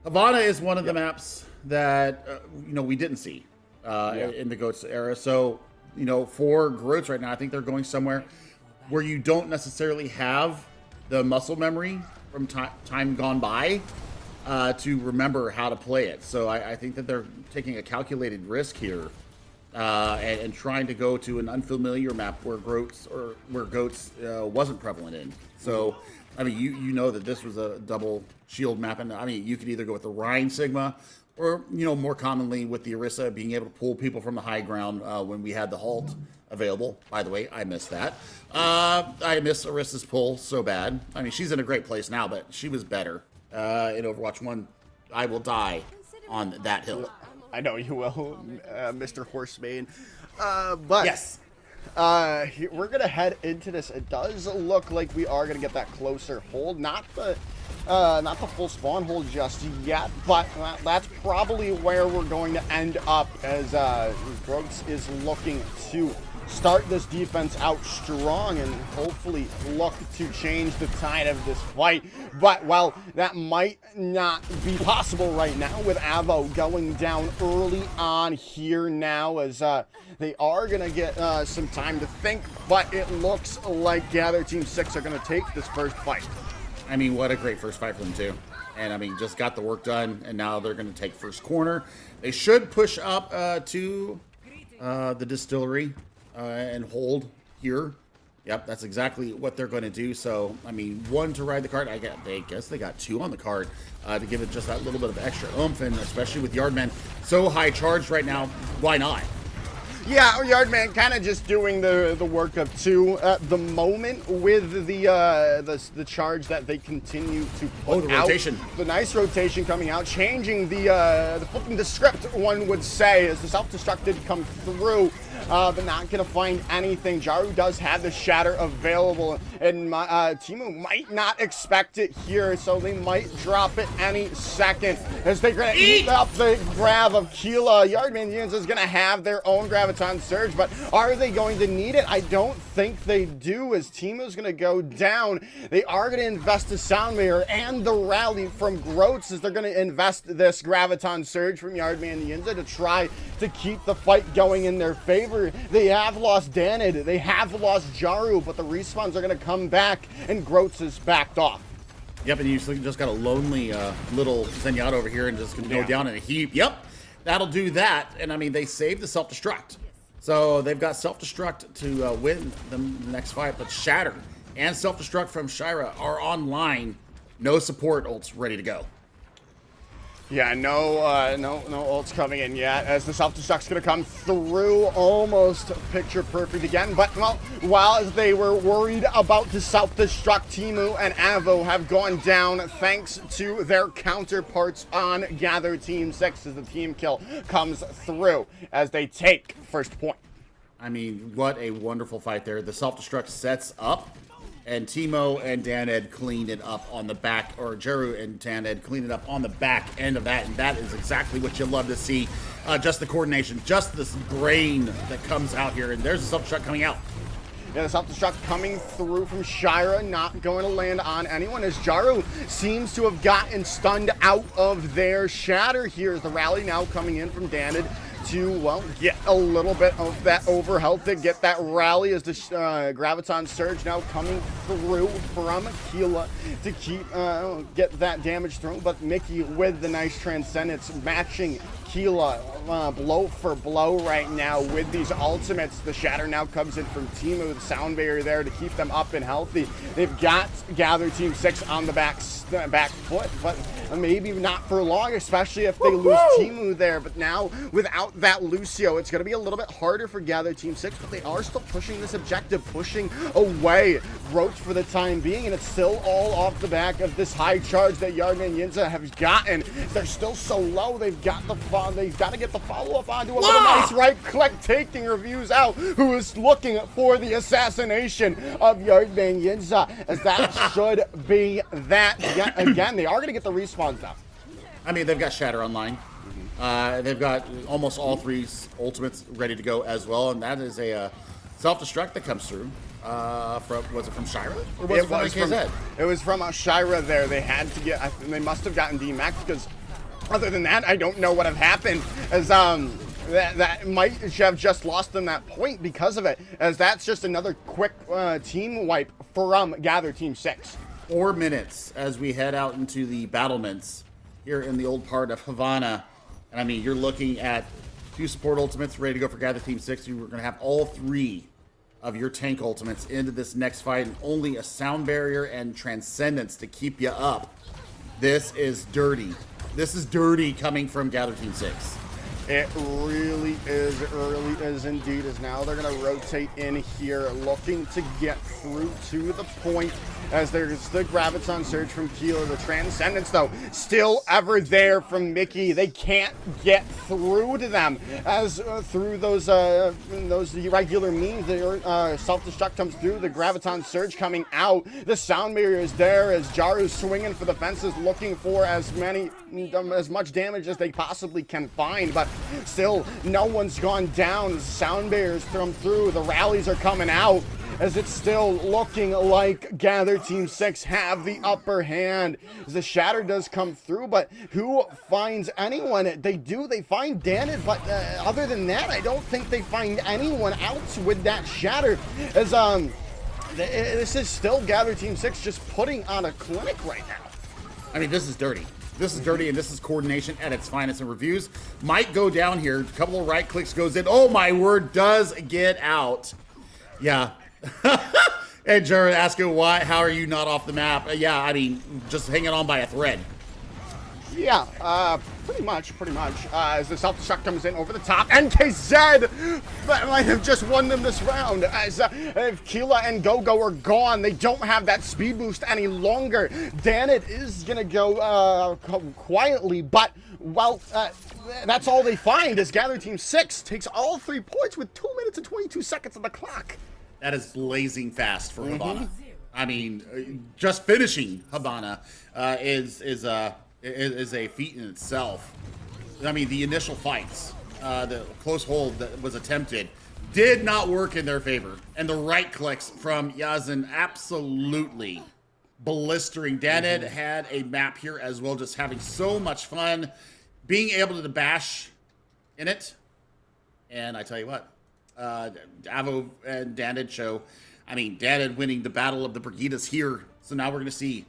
Havana is one of the maps that we didn't see in the Goats era. So for Groats right now, I think they're going somewhere where you don't necessarily have the muscle memory from time gone by to remember how to play it. So I think that they're taking a calculated risk here and trying to go to an unfamiliar map where Goats wasn't prevalent in. So I mean, you know that this was a double shield map, and I mean, you could either go with the Rhine Sigma, or more commonly with the Orisa being able to pull people from the high ground when we had the halt available. By the way, I missed that. I miss Orisa's pull so bad. I mean, she's in a great place now, but she was better in Overwatch 1. I will die on that hill. I know you will, Mr. Horsemane. But yes. We're gonna head into this. It does look like we are gonna get that closer hold, not the full spawn hold just yet, but that's probably where we're going to end up, as Groats is looking to start this defense out strong and hopefully look to change the tide of this fight. But while that might not be possible right now, with Avo going down early on here now, as they are going to get some time to think, but it looks like Gather Team 6 are going to take this first fight. I mean, what a great first fight for them, too. And, I mean, just got the work done, and now they're going to take first corner. They should push up to the distillery and hold here. Yep, that's exactly what they're going to do. So, I mean, one to ride the cart. I guess they got two on the cart to give it just that little bit of extra oomph, and especially with Yardman so high charged right now, why not? Yeah, Yardman kind of just doing the work of two at the moment, with the charge that they continue to put the rotation. The nice rotation coming out, changing the flipping the script, one would say, as the self-destruct did come through, but not gonna find anything. Jaru does have the shatter available, and Teemu might not expect it here, so they might drop it any second as they're gonna eat up the grab of Keela. Yardman Unions is gonna have their own Graviton Surge, but are they going to need it? I don't think they do, as Teemu's gonna go down. They are gonna invest the Sound Mirror and the rally from Groats, as they're gonna invest this Graviton Surge from Yardman Yinza to try to keep the fight going in their favor. They have lost Danid, they have lost Jaru, but the respawns are gonna come back, and Groats is backed off. Yep, and you just got a lonely little Zenyatta over here and just gonna go down in a heap. Yep, that'll do that. And I mean, they saved the self-destruct. So they've got self-destruct to win the next fight, but Shatter and self-destruct from Shira are online. No support ults ready to go. Yeah, no ults coming in yet, as the self-destruct's gonna come through almost picture perfect again. But, well, while they were worried about the self-destruct, Teemu and Avo have gone down thanks to their counterparts on Gather Team 6, as the team kill comes through as they take first point. I mean, what a wonderful fight there. The self-destruct sets up, and Teemo and Daned cleaned it up on the back, or Jeru and Daned cleaned it up on the back end of that, and that is exactly what you love to see. Just the coordination, just this brain that comes out here, and there's the self-destruct coming out. Yeah, the self-destruct coming through from Shira, not going to land on anyone as Jaru seems to have gotten stunned out of their shatter here as the rally now coming in from Danid to, well, get a little bit of that overhealth to get that rally as the Graviton Surge now coming through from Keela to keep get that damage through. But Mickey with the nice Transcendence matching Keela blow for blow right now with these ultimates. The shatter now comes in from Timu, the sound barrier there to keep them up and healthy. They've got Gather Team 6 on the back foot, but maybe not for long, especially if they lose Timu there. But now without that Lucio, it's going to be a little bit harder for Gather Team 6, but they are still pushing this objective, pushing away Roach for the time being, and it's still all off the back of this high charge that Yardman Yinza have gotten. They're still so low, they've got to get the follow-up onto him with a nice right click, taking reviews out, who is looking for the assassination of Yardman Yinza, as that should be that yet again. They are going to get the respawns though. I mean, they've got Shatter online. They've got almost all three ultimates ready to go as well, and that is a self-destruct that comes through. Was it from Shira? Or was it from KZ? It was from Shira there. They had to get, they must have gotten DMAX, because other than that, I don't know what have happened, as that might have just lost them that point because of it, as that's just another quick team wipe from Gather Team 6. 4 minutes as we head out into the battlements here in the old part of Havana. And I mean, you're looking at 2 support ultimates ready to go for Gather Team 6. You're going to have all 3 of your tank ultimates into this next fight, and only a sound barrier and Transcendence to keep you up. This is dirty. This is dirty coming from Gather Team 6. It really is indeed, as now they're going to rotate in here, looking to get through to the point, as there's the Graviton Surge from Keeler. The Transcendence, though, still ever there from Mickey. They can't get through to them, as through those irregular means, the self-destruct comes through, the Graviton Surge coming out, the sound barrier is there, as Jaru's swinging for the fences, looking for as much damage as they possibly can find, but still no one's gone down. The sound barriers come through, the rallies are coming out, as it's still looking like Gather Team 6 have the upper hand. As the shatter does come through, but who finds anyone? They find Danid, but other than that, I don't think they find anyone else with that shatter, as this is still Gather Team 6 just putting on a clinic right now. I mean, this is dirty. This is dirty, and this is coordination at its finest. And reviews might go down here. A couple of right clicks goes in. Oh my word, does get out. Yeah. And Jared asking why, how are you not off the map? Yeah, I mean, just hanging on by a thread. Yeah, pretty much. As the self-destruct comes in over the top, NKZ that might have just won them this round. As if Keela and Gogo are gone, they don't have that speed boost any longer. Danit is gonna go quietly, but well, that's all they find as Gather Team 6 takes all 3 points with 2 minutes and 22 seconds on the clock. That is blazing fast for Habana. I mean, just finishing Habana is a feat in itself. I mean, the initial fights, the close hold that was attempted, did not work in their favor. And the right clicks from Yazin absolutely blistering. Daned had a map here as well, just having so much fun, being able to bash in it. And I tell you what, Avo and Daned show, I mean, Daned winning the Battle of the Brigidas here. So now we're going to see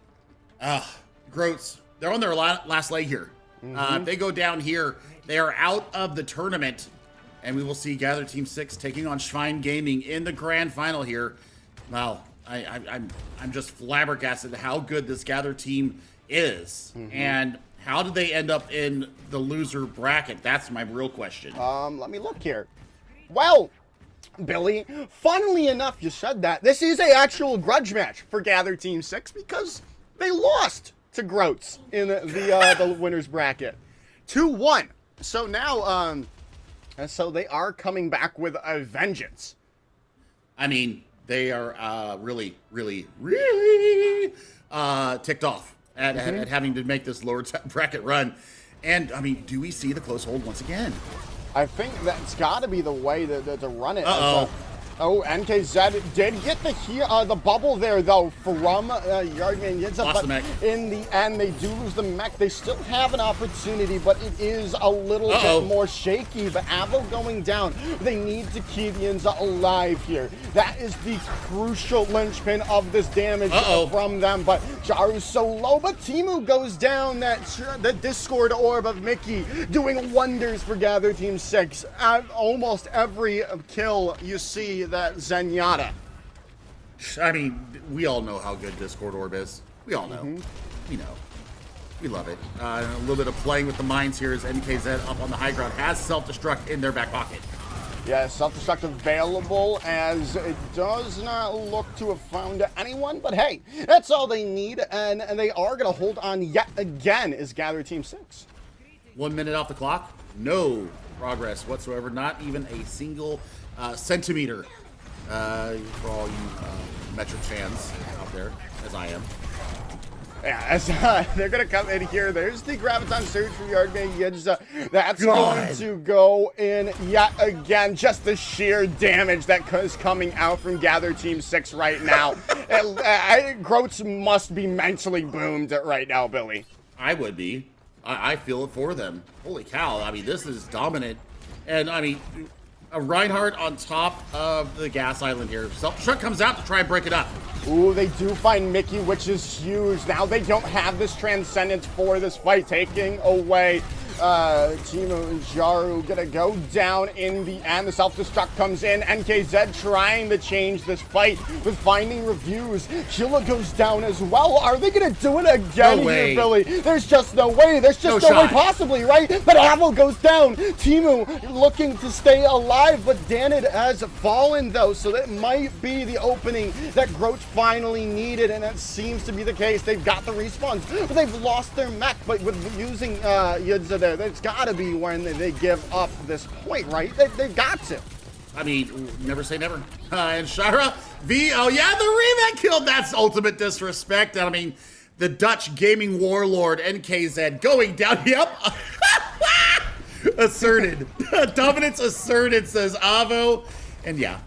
Groats. They're on their last leg here. If they go down here, they are out of the tournament. And we will see Gather Team 6 taking on Schwein Gaming in the grand final here. Well, I'm just flabbergasted how good this Gather team is. And how did they end up in the loser bracket? That's my real question. Let me look here. Well, Billy, funnily enough, you said that. This is a actual grudge match for Gather Team 6 because they lost to Groats in the winners bracket. 2-1. So now, so they are coming back with a vengeance. I mean, they are really ticked off at having to make this lower bracket run. And, I mean, do we see the close hold once again? I think that's got to be the way to run it. Uh-oh. Oh, NKZ did get the bubble there, though, from Yardman Yinza, Lost but the mech. in the end, they do lose the mech. They still have an opportunity, but it is a little Uh-oh. bit more shaky. But Avo going down, they need to keep Yinza alive here. That is the crucial linchpin of this damage from them, but Jaru's so low, but Timu goes down. The Discord orb of Mickey doing wonders for Gather Team 6. At almost every kill you see that Zenyatta. I mean, we all know how good Discord Orb is. We all know. Mm-hmm. We know. We love it. A little bit of playing with the mines here as NKZ up on the high ground has self-destruct in their back pocket. Yeah, self-destruct available as it does not look to have found anyone, but hey, that's all they need, and they are going to hold on yet again as Gather Team 6. 1 minute off the clock. No progress whatsoever. Not even a single centimeter for all you Metric fans out there, as I am. Yeah, as they're going to come in here. There's the Graviton Surge from Yardman Yinza. That's God. going to go in yet again. Just the sheer damage that is coming out from Gather Team 6 right now. Groats must be mentally boomed right now, Billy. I would be. I feel it for them. Holy cow. I mean, this is dominant. And, I mean, a Reinhardt on top of the gas island here. Self-destruct comes out to try and break it up. Ooh, they do find Mickey, which is huge. Now they don't have this Transcendence for this fight, taking away Timo and Jaru gonna go down in the end. The self-destruct comes in. NKZ trying to change this fight with finding reviews. Sheila goes down as well. Are they gonna do it again No way. here, Billy? There's just no way. There's just no way shot. possibly, right? But Abel goes down. Timu looking to stay alive, but Danid has fallen though, so that might be the opening that Groach finally needed, and that seems to be the case. They've got the respawns, but they've lost their mech. But with using Yudza there, that's got to be when they give up this point, right? They've got to. I mean, never say never. And Shira V, oh yeah, the Remat killed. That's ultimate disrespect. I mean, the Dutch gaming warlord NKZ going down. Yep. Asserted. Dominance asserted, says Avo. And yeah,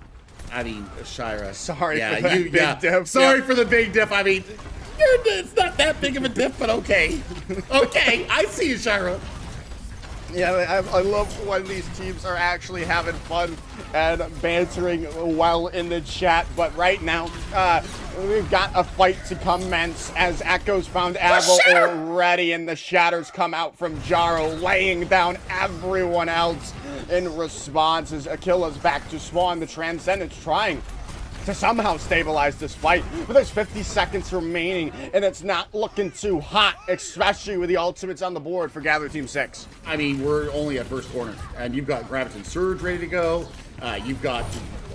I mean, Shira. Sorry yeah, for that big diff. Sorry Yeah. for the big diff. I mean, it's not that big of a diff, but okay. Okay, I see you, Shira. Yeah, I love when these teams are actually having fun and bantering well in the chat. But right now, we've got a fight to commence as Echoes found Avo already, and the shatters come out from Jaro, laying down everyone else in response as Akila's back to spawn. The Transcendence trying to somehow stabilize this fight, but there's 50 seconds remaining, and it's not looking too hot, especially with the ultimates on the board for Gather Team 6. I mean, we're only at first corner, and you've got Graviton Surge ready to go. You've got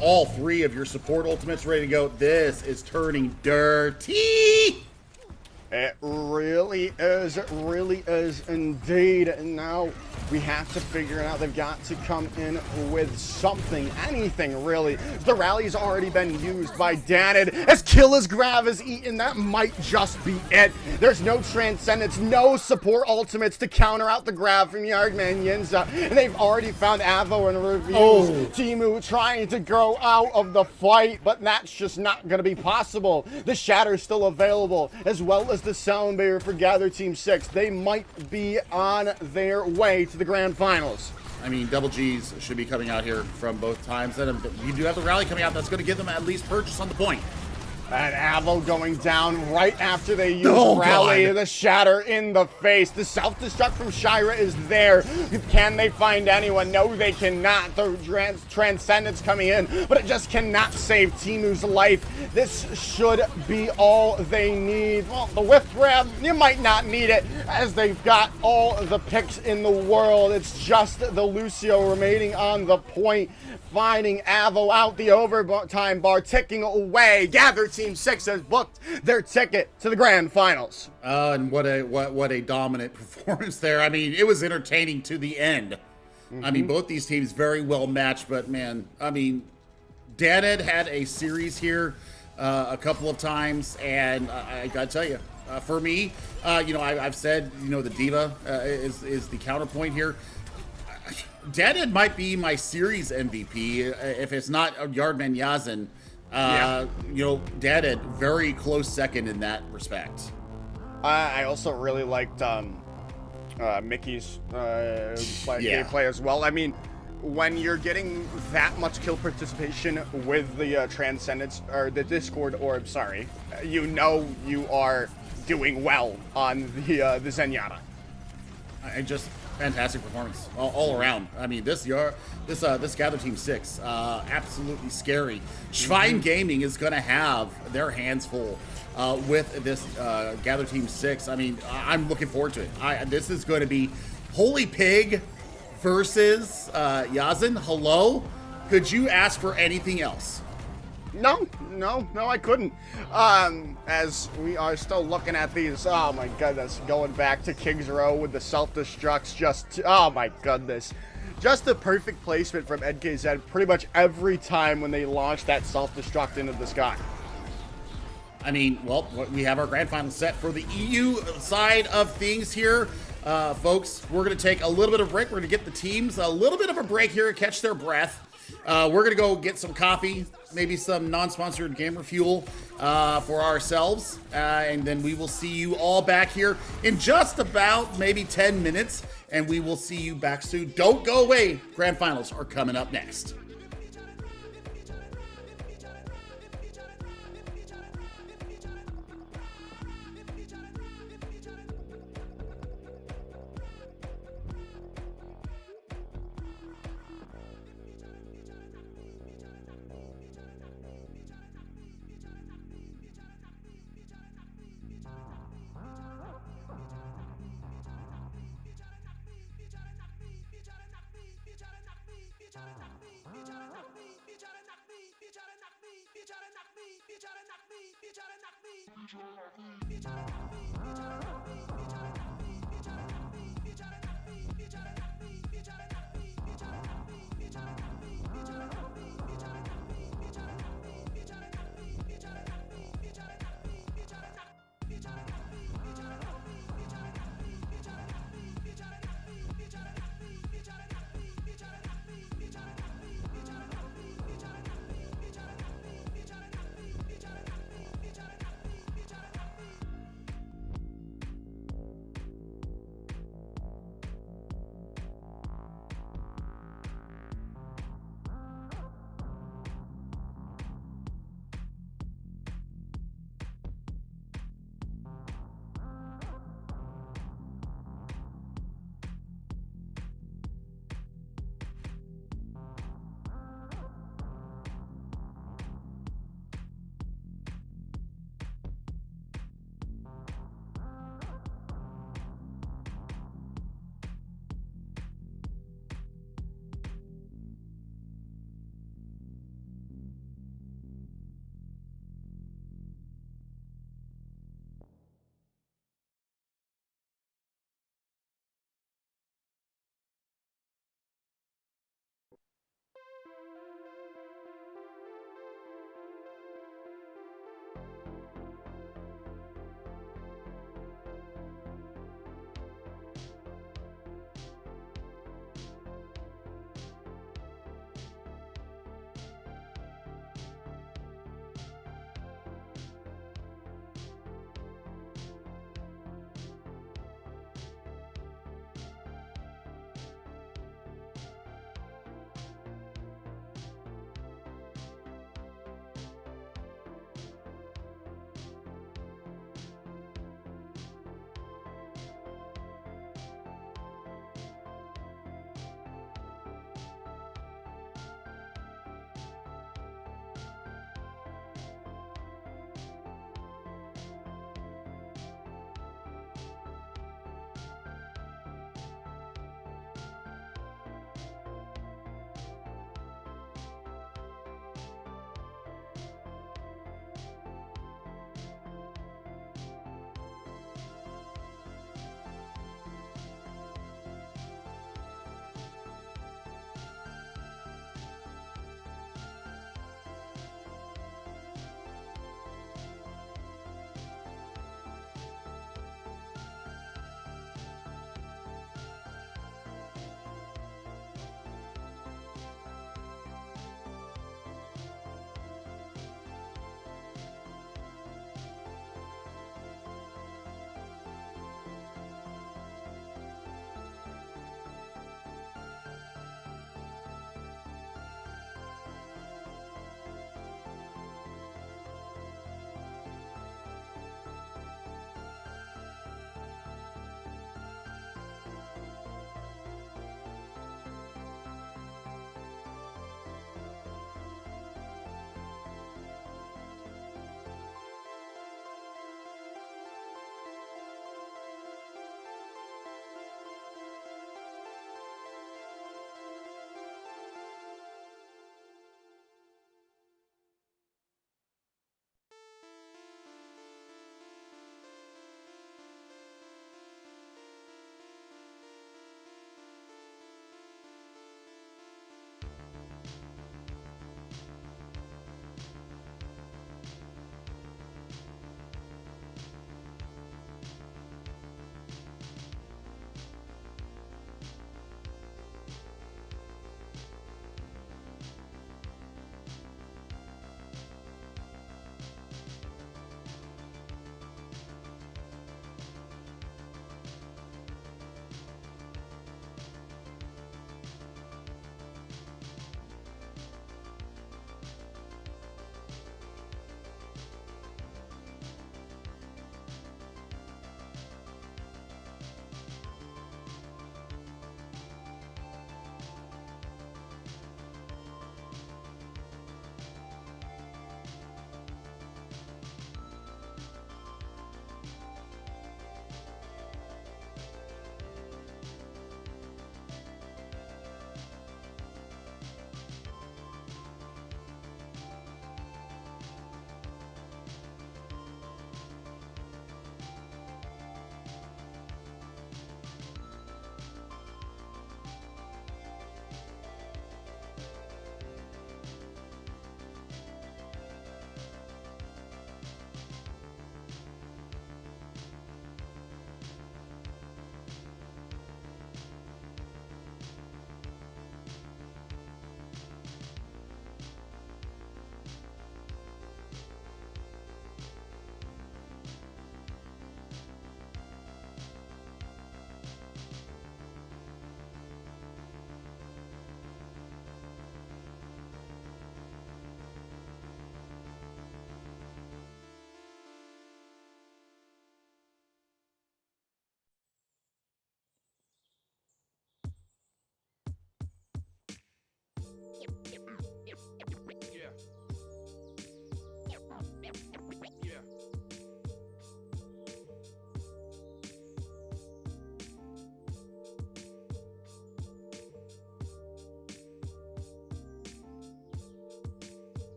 all three of your support ultimates ready to go. This is turning dirty. It really is indeed. And now we have to figure it out. They've got to come in with something, anything really. The rally's already been used by Danid. As Killa's Grav is eaten, that might just be it. There's no Transcendence, no support ultimates to counter out the Grav from Yardman Yinza. And they've already found Avo and reviews. Timu trying to grow out of the fight, but that's just not going to be possible. The Shatter's still available, as well as the Sound Barrier for Gather Team 6. They might be on their way to the grand finals. I mean, double G's should be coming out here from both times. And you do have the rally coming out. That's going to give them at least purchase on the point. And Avo going down right after they use Oh, Rally, God. the shatter in the face. The self-destruct from Shira is there. Can they find anyone? No, they cannot. The Transcendence coming in, but it just cannot save Timu's life. This should be all they need. Well, the whiff grab, you might not need it, as they've got all the picks in the world. It's just the Lucio remaining on the point, finding Avo out. The overtime bar ticking away. Gather Team 6 has booked their ticket to the grand finals. And what a dominant performance there. I mean, it was entertaining to the end. I mean, both these teams very well matched, but man, I mean, Daned had a series here a couple of times, and I gotta tell you, for me, you know, I've said, you know, the Diva is the counterpoint here. Deadhead might be my series MVP if it's not Yardman Yazin. You know, Deadhead very close second in that respect. I also really liked Mickey's gameplay as well. I mean, when you're getting that much kill participation with the Transcendence or the Discord orb, sorry, you know you are doing well on the Zenyatta. And just fantastic performance all around. I mean, this Gather Team 6, absolutely scary. Schwein Gaming is going to have their hands full with this Gather Team 6. I mean, I'm looking forward to it. This is going to be Holy Pig versus Yazin. Hello? Could you ask for anything else? No, I couldn't. As we are still looking at these, oh my goodness, going back to King's Row with the self-destructs, just, oh my goodness. Just the perfect placement from NKZ pretty much every time when they launch that self-destruct into the sky. I mean, well, we have our grand final set for the EU side of things here. Folks, we're going to take a little bit of a break. We're going to get the teams a little bit of a break here, catch their breath. We're going to go get some coffee, maybe some non-sponsored gamer fuel for ourselves. And then we will see you all back here in just about maybe 10 minutes. And we will see you back soon. Don't go away. Grand finals are coming up next.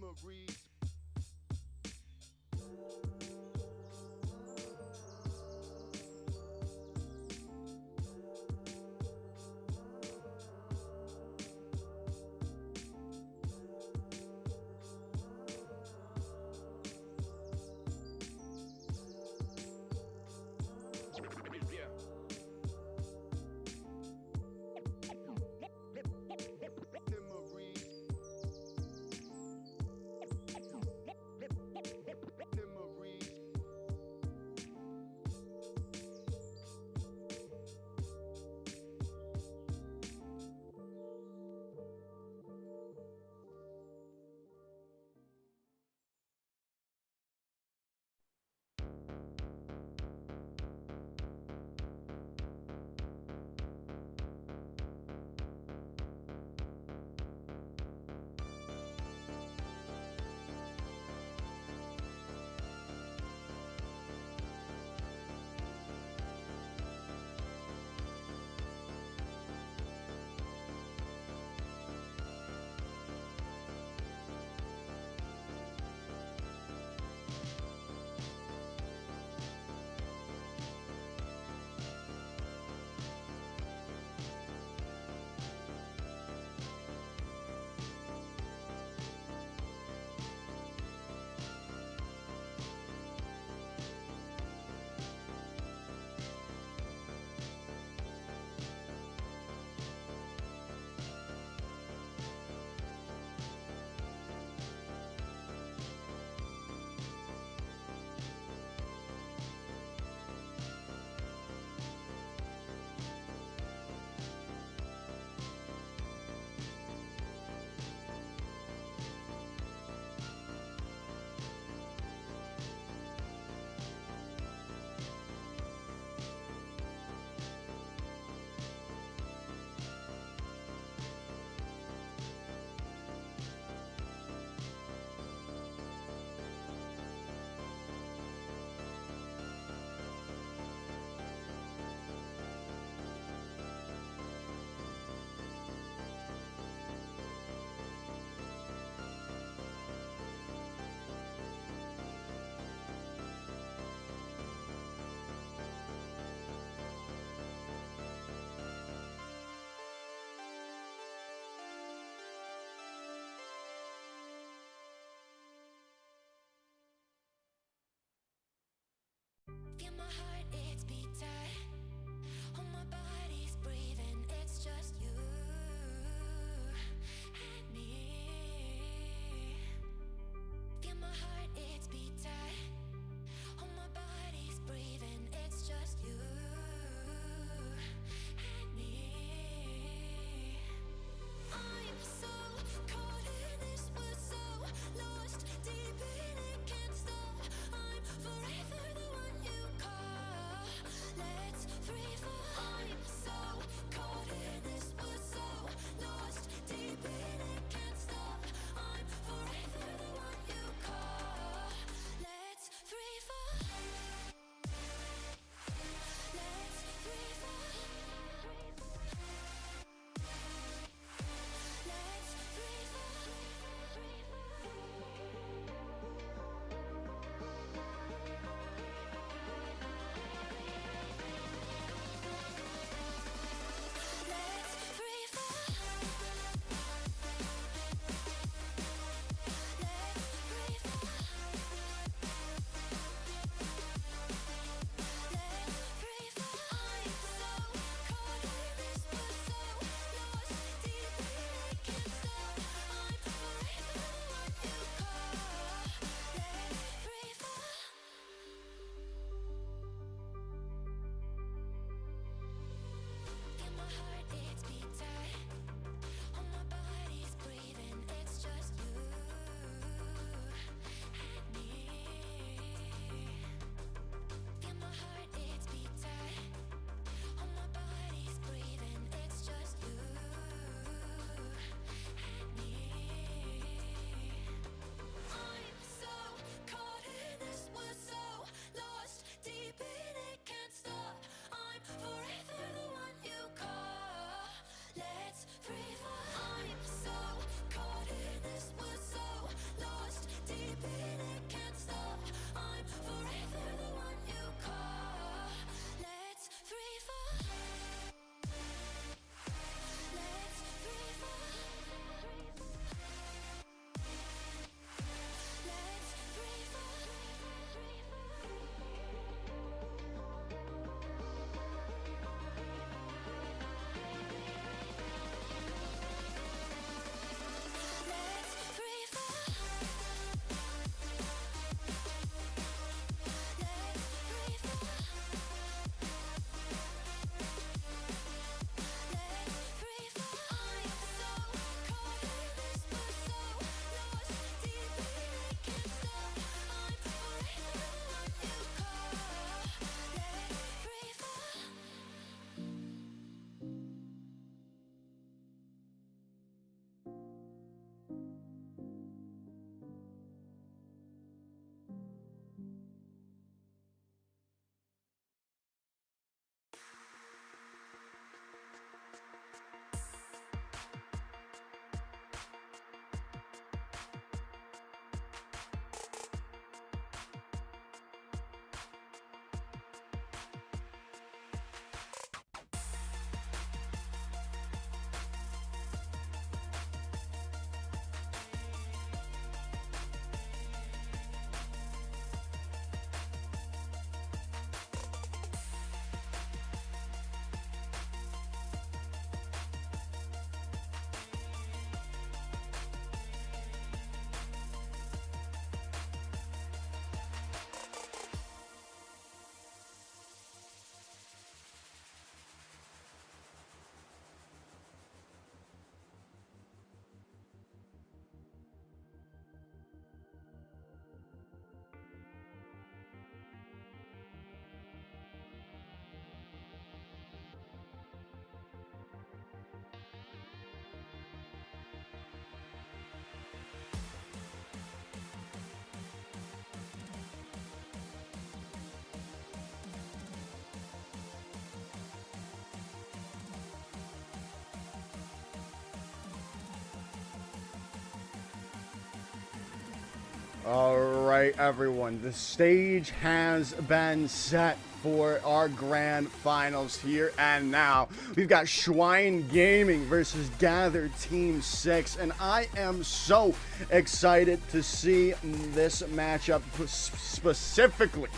Memories. Yeah. Memories. Memories. Feel my heart, it's beat tight. Oh, my body's breathing. It's just you and me. Feel my heart, it's beat tight. Oh, my body's breathing. It's just you and me. I'm so caught in this, we're so lost deep in it, can't stop. I'm forever the one you call. All right, everyone. The stage has been set for our grand finals here and now. We've got Schwein Gaming versus Gather Team 6, and I am so excited to see this matchup specifically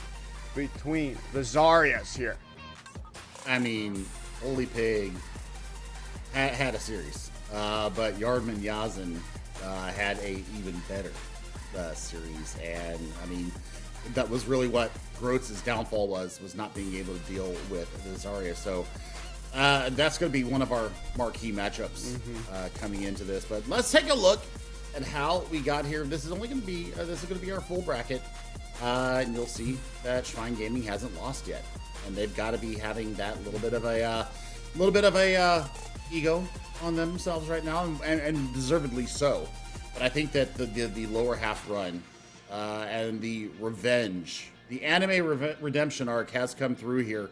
between the Zarias here. I mean, Holy Pig had a series, but Yardman Yazin had a even better series, and I mean, that was really what Groats' downfall was not being able to deal with the Zarya. So that's going to be one of our marquee matchups coming into this. But let's take a look at how we got here. This is only going to be our full bracket, and you'll see that Schwein Gaming hasn't lost yet, and they've got to be having that little bit of a ego on themselves right now, and deservedly so. But I think that the lower half run and the revenge, the anime redemption arc has come through here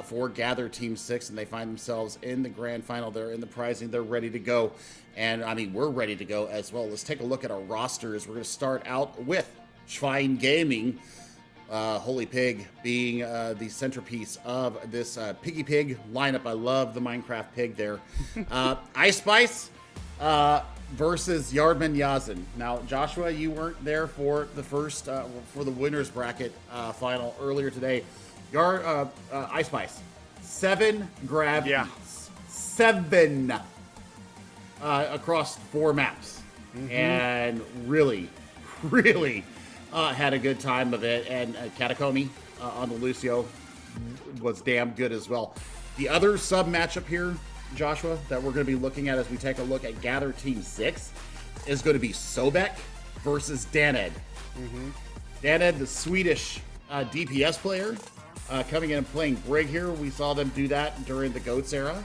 for Gather Team 6, and they find themselves in the grand final. They're in the prizing. They're ready to go. And, I mean, we're ready to go as well. Let's take a look at our rosters. We're going to start out with Schwein Gaming, Holy Pig being the centerpiece of this Piggy Pig lineup. I love the Minecraft pig there. Ice Spice versus Yardman Yazin. Now, Joshua, you weren't there for the first, for the winners bracket final earlier today. Ice Spice, 7 grab heats. 7 across 4 maps. And really had a good time of it. And Katakomi on the Lucio was damn good as well. The other sub matchup here, Joshua, that we're going to be looking at as we take a look at Gather Team 6 is going to be Sobek versus Daned. Daned, the Swedish DPS player, coming in and playing Brig here. We saw them do that during the GOATS era,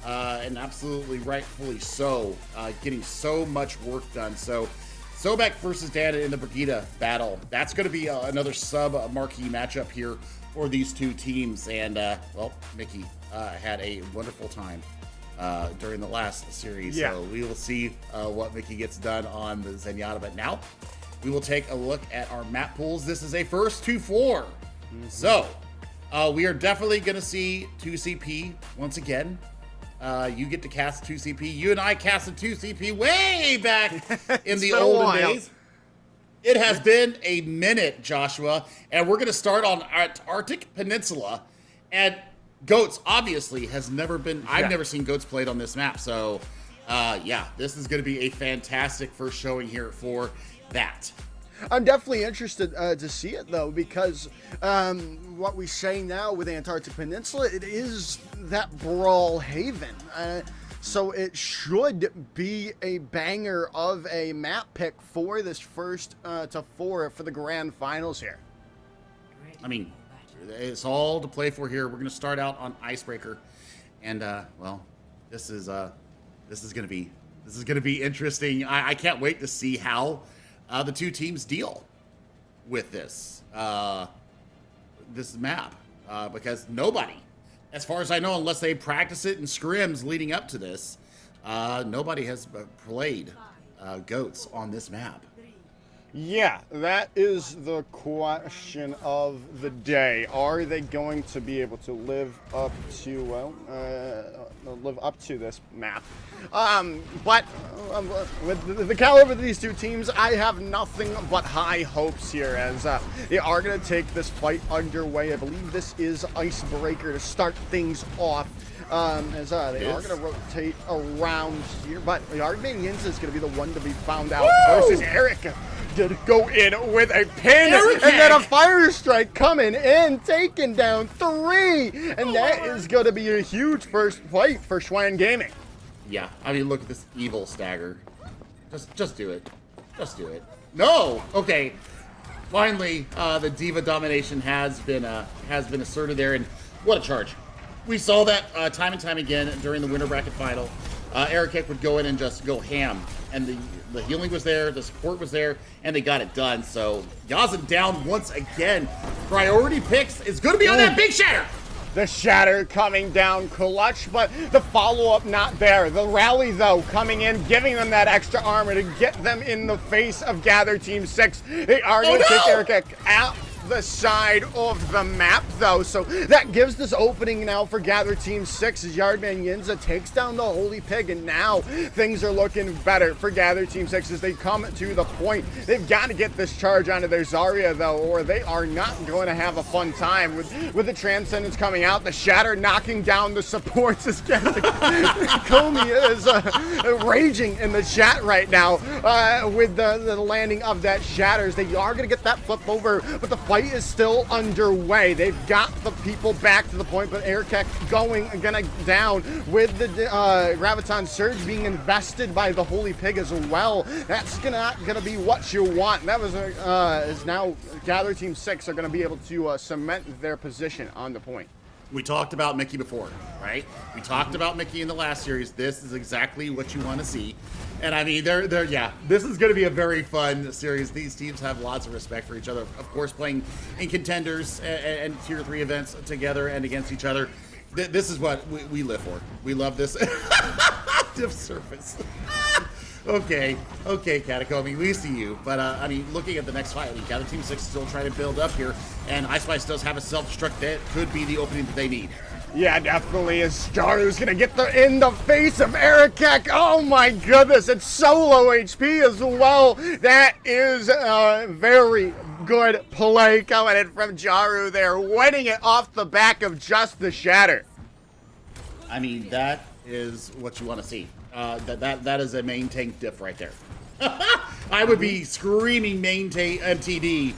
and absolutely rightfully so, getting so much work done. So Sobek versus Daned in the Brigida battle. That's going to be another sub-marquee matchup here for these two teams. And, well, Mickey had a wonderful time during the last series. Yeah. So we will see what Mickey gets done on the Zenyatta. But now we will take a look at our map pools. This is a first to 4. So we are definitely going to see 2CP once again. You get to cast 2CP. You and I casted 2CP way back in the olden days. It has been a minute, Joshua, and we're going to start on Arctic Peninsula. And GOATS obviously has never been. I've never seen GOATS played on this map, so yeah, this is going to be a fantastic first showing here for that. I'm definitely interested to see it, though, because what we say now with Antarctic Peninsula, it is that brawl haven. So it should be a banger of a map pick for this first to 4 for the grand finals here. I mean, it's all to play for here. We're going to start out on Icebreaker, and well, this is going to be interesting. I can't wait to see how the two teams deal with this map, because nobody, as far as I know, unless they practice it in scrims leading up to this, nobody has played GOATS on this map. Yeah, that is the question of the day. Are they going to be able to live up to this map? But with the caliber of these two teams, I have nothing but high hopes here, as they are going to take this fight underway. I believe this is Icebreaker to start things off. As they are going to rotate around here, but Yardman Yinza is going to be the one to be found out versus Eric. To go in with a pin and then a fire strike coming in, taking down 3, and that is going to be a huge first fight for Schwein Gaming. Yeah, I mean, look at this evil stagger. Just do it. Just do it. No. Okay. Finally, the diva domination has been asserted there, and what a charge! We saw that time and time again during the winter bracket final. Eric Hick would go in and just go ham, and the healing was there, the support was there, and they got it done. So Yazin down once again. Priority picks is going to be on that big shatter. The Shatter coming down clutch, but the follow-up not there. The rally, though, coming in, giving them that extra armor to get them in the face of Gather Team 6. They are going to take Eric out the side of the map, though, so that gives this opening now for Gather Team 6 as Yardman Yinza takes down the Holy Pig, and now things are looking better for Gather Team 6 as they come to the point. They've got to get this charge onto their Zarya, though, or they are not going to have a fun time with the Transcendence coming out. The Shatter knocking down the supports as Comey is raging in the chat right now with the landing of that Shatters. They are going to get that flip over, but the fight is still underway. They've got the people back to the point, but Airkek gonna down with the Graviton Surge being invested by the Holy Pig as well. That's not gonna be what you want. That was is now Gather Team 6 are gonna be able to cement their position on the point. We talked about Mickey before, right? We talked about Mickey in the last series. This is exactly what you want to see. And I mean, yeah, this is going to be a very fun series. These teams have lots of respect for each other. Of course, playing in contenders and tier 3 events together and against each other. This is what we live for. We love this. Diff surface. Okay, Catacomb, we see you. But, I mean, looking at the next fight, Gather Team 6 is still trying to build up here, and Ice Spice does have a self-destruct that could be the opening that they need. Yeah, definitely is. Jaru's gonna get in the face of Airkek. Oh my goodness, it's solo HP as well. That is a very good play coming in from Jaru there, winning it off the back of just the Shatter. I mean, that is what you want to see. That is a main tank diff right there. I would be screaming main tank MTD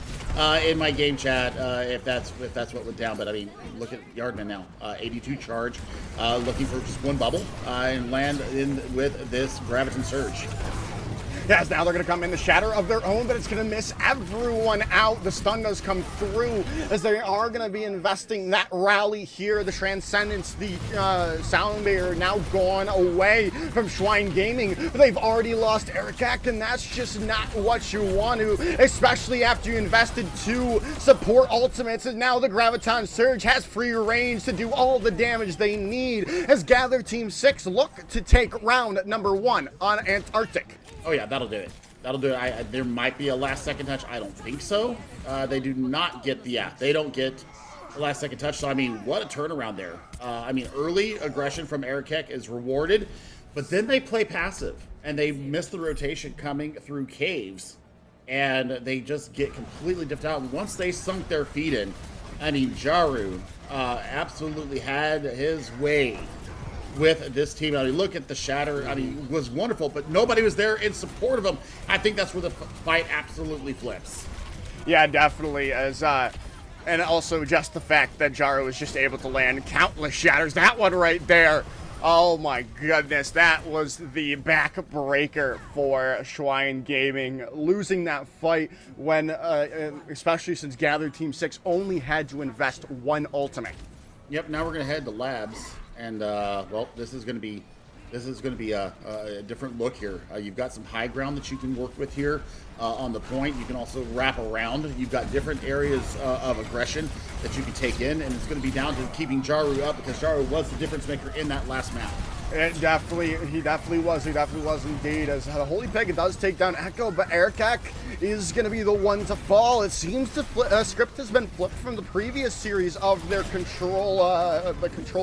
in my game chat if that's what went down. But I mean, look at Yardman now, 82 charge, looking for just one bubble and land in with this Graviton Surge. Yes, now they're going to come in the Shatter of their own, but it's going to miss everyone out. The stun does come through as they are going to be investing that rally here. The Transcendence, the Sound Barrier now gone away from Schwein Gaming. But they've already lost Airkek, and that's just not what you want to, especially after you invested 2 support ultimates. And now the Graviton Surge has free range to do all the damage they need as Gather Team 6 look to take round number 1 on Antarctic. Oh yeah, that'll do it. That'll do it. There might be a last second touch. I don't think so. They do not get they don't get the last second touch. So I mean, what a turnaround there. I mean, early aggression from Airkek is rewarded, but then they play passive and they miss the rotation coming through caves, and they just get completely diffed out. And once they sunk their feet in, I mean, Jaru absolutely had his way with this team. I mean, look at the Shatter. I mean, it was wonderful, but nobody was there in support of him. I think that's where the fight absolutely flips. Yeah, definitely. And also just the fact that Jaru was just able to land countless Shatters. That one right there. Oh my goodness, that was the backbreaker for Schwein Gaming, losing that fight when, especially since Gather Team 6 only had to invest 1 ultimate. Yep. Now we're gonna head to labs. And well, this is going to be a different look here. You've got some high ground that you can work with here on the point. You can also wrap around. You've got different areas of aggression that you can take in, and it's going to be down to keeping Jaru up, because Jaru was the difference maker in that last map. He definitely was indeed. As the Holy Pig does take down Echo, but Airkek is going to be the one to fall. It seems the script has been flipped from the previous series of their control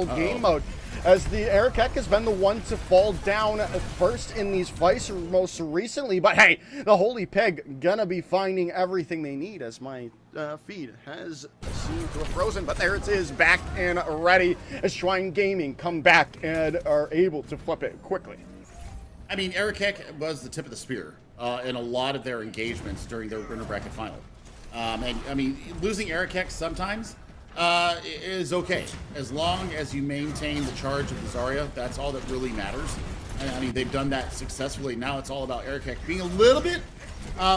game mode, as the Airkek has been the one to fall down first in these fights most recently. But hey, the Holy Pig gonna be finding everything they need, as my feed has seemed to have frozen, but there it is, back and ready as Schwein Gaming come back and are able to flip it quickly. I mean, Airkek was the tip of the spear in a lot of their engagements during their winter bracket final. And I mean, losing Airkek sometimes is okay, as long as you maintain the charge of the Zarya. That's all that really matters. And I mean, they've done that successfully. Now it's all about Airkek being a little bit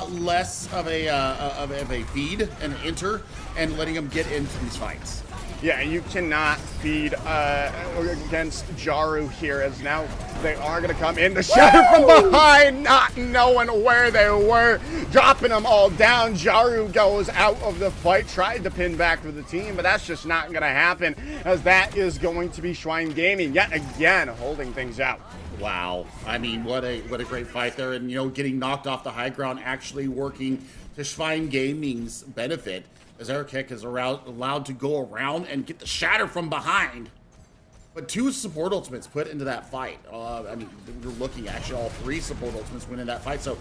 less of a feed and enter, and letting them get into these fights. Yeah, you cannot feed against Jaru here, as now they are going to come in the shatter from behind, not knowing where they were, dropping them all down. Jaru goes out of the fight, tried to pin back for the team, but that's just not going to happen, as that is going to be Shrine Gaming yet again holding things out. Wow. I mean, what a great fight there. And, you know, getting knocked off the high ground, actually working to Shrine Gaming's benefit, as Erkek is allowed to go around and get the shatter from behind. But 2 support ultimates put into that fight. I mean, we're looking actually all 3 support ultimates win in that fight. So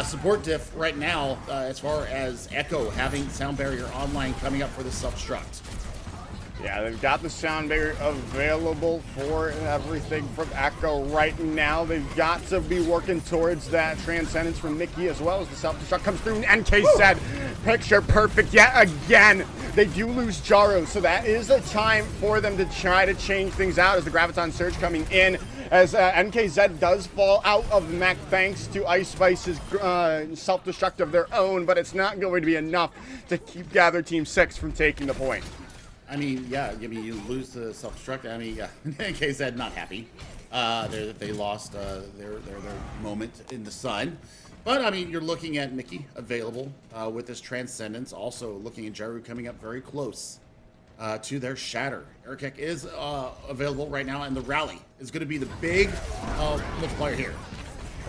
support diff right now, as far as Echo having sound barrier online coming up for the self-destruct. Yeah, they've got the sound barrier available for everything from Echo right now. They've got to be working towards that transcendence from Mickey, as well as the self-destruct comes through. And NK said, picture perfect yet again. They do lose Jaro, so that is a time for them to try to change things out, as the Graviton Surge coming in, as NKZ does fall out of the mech thanks to Ice Spice's self-destruct of their own, but it's not going to be enough to keep Gather Team 6 from taking the point. I mean, yeah, I mean, you lose the self-destruct. I mean, yeah, NKZ not happy. They lost their moment in the sun. But, I mean, you're looking at Mickey available with this Transcendence. Also looking at Jaru coming up very close to their Shatter. Erkek is available right now, and the Rally is going to be the big multiplier here.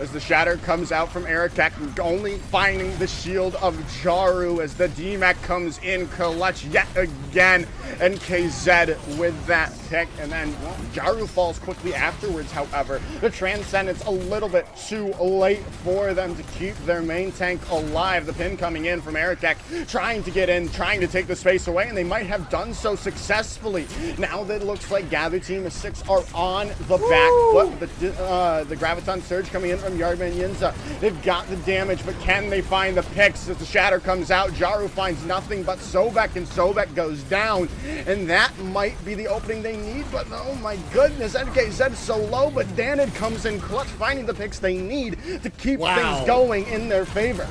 As the Shatter comes out from Erkek, only finding the shield of Jaru, as the D-Mech comes in clutch yet again. NKZ with that pick, and then Jaru falls quickly afterwards. However, the Transcendence a little bit too late for them to keep their main tank alive. The pin coming in from Erkek, trying to get in, trying to take the space away, and they might have done so successfully. Now that it looks like Gather Team of 6 are on the back foot. The Graviton Surge coming in from Yardman Yinza. They've got the damage, but can they find the picks? As the Shatter comes out, Jaru finds nothing but Sobek, and Sobek goes down. And that might be the opening they need, but oh my goodness, NKZ so low, but Danid comes in clutch, finding the picks they need to keep things going in their favor.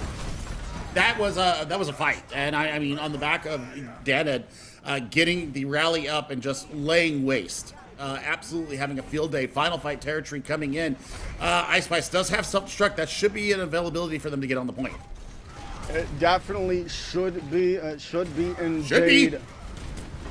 That was a fight, and I mean, on the back of Danid getting the rally up and just laying waste. Absolutely having a field day. Final fight territory coming in. Ice Spice does have self-destruct. That should be an availability for them to get on the point. It definitely should be indeed. Should be.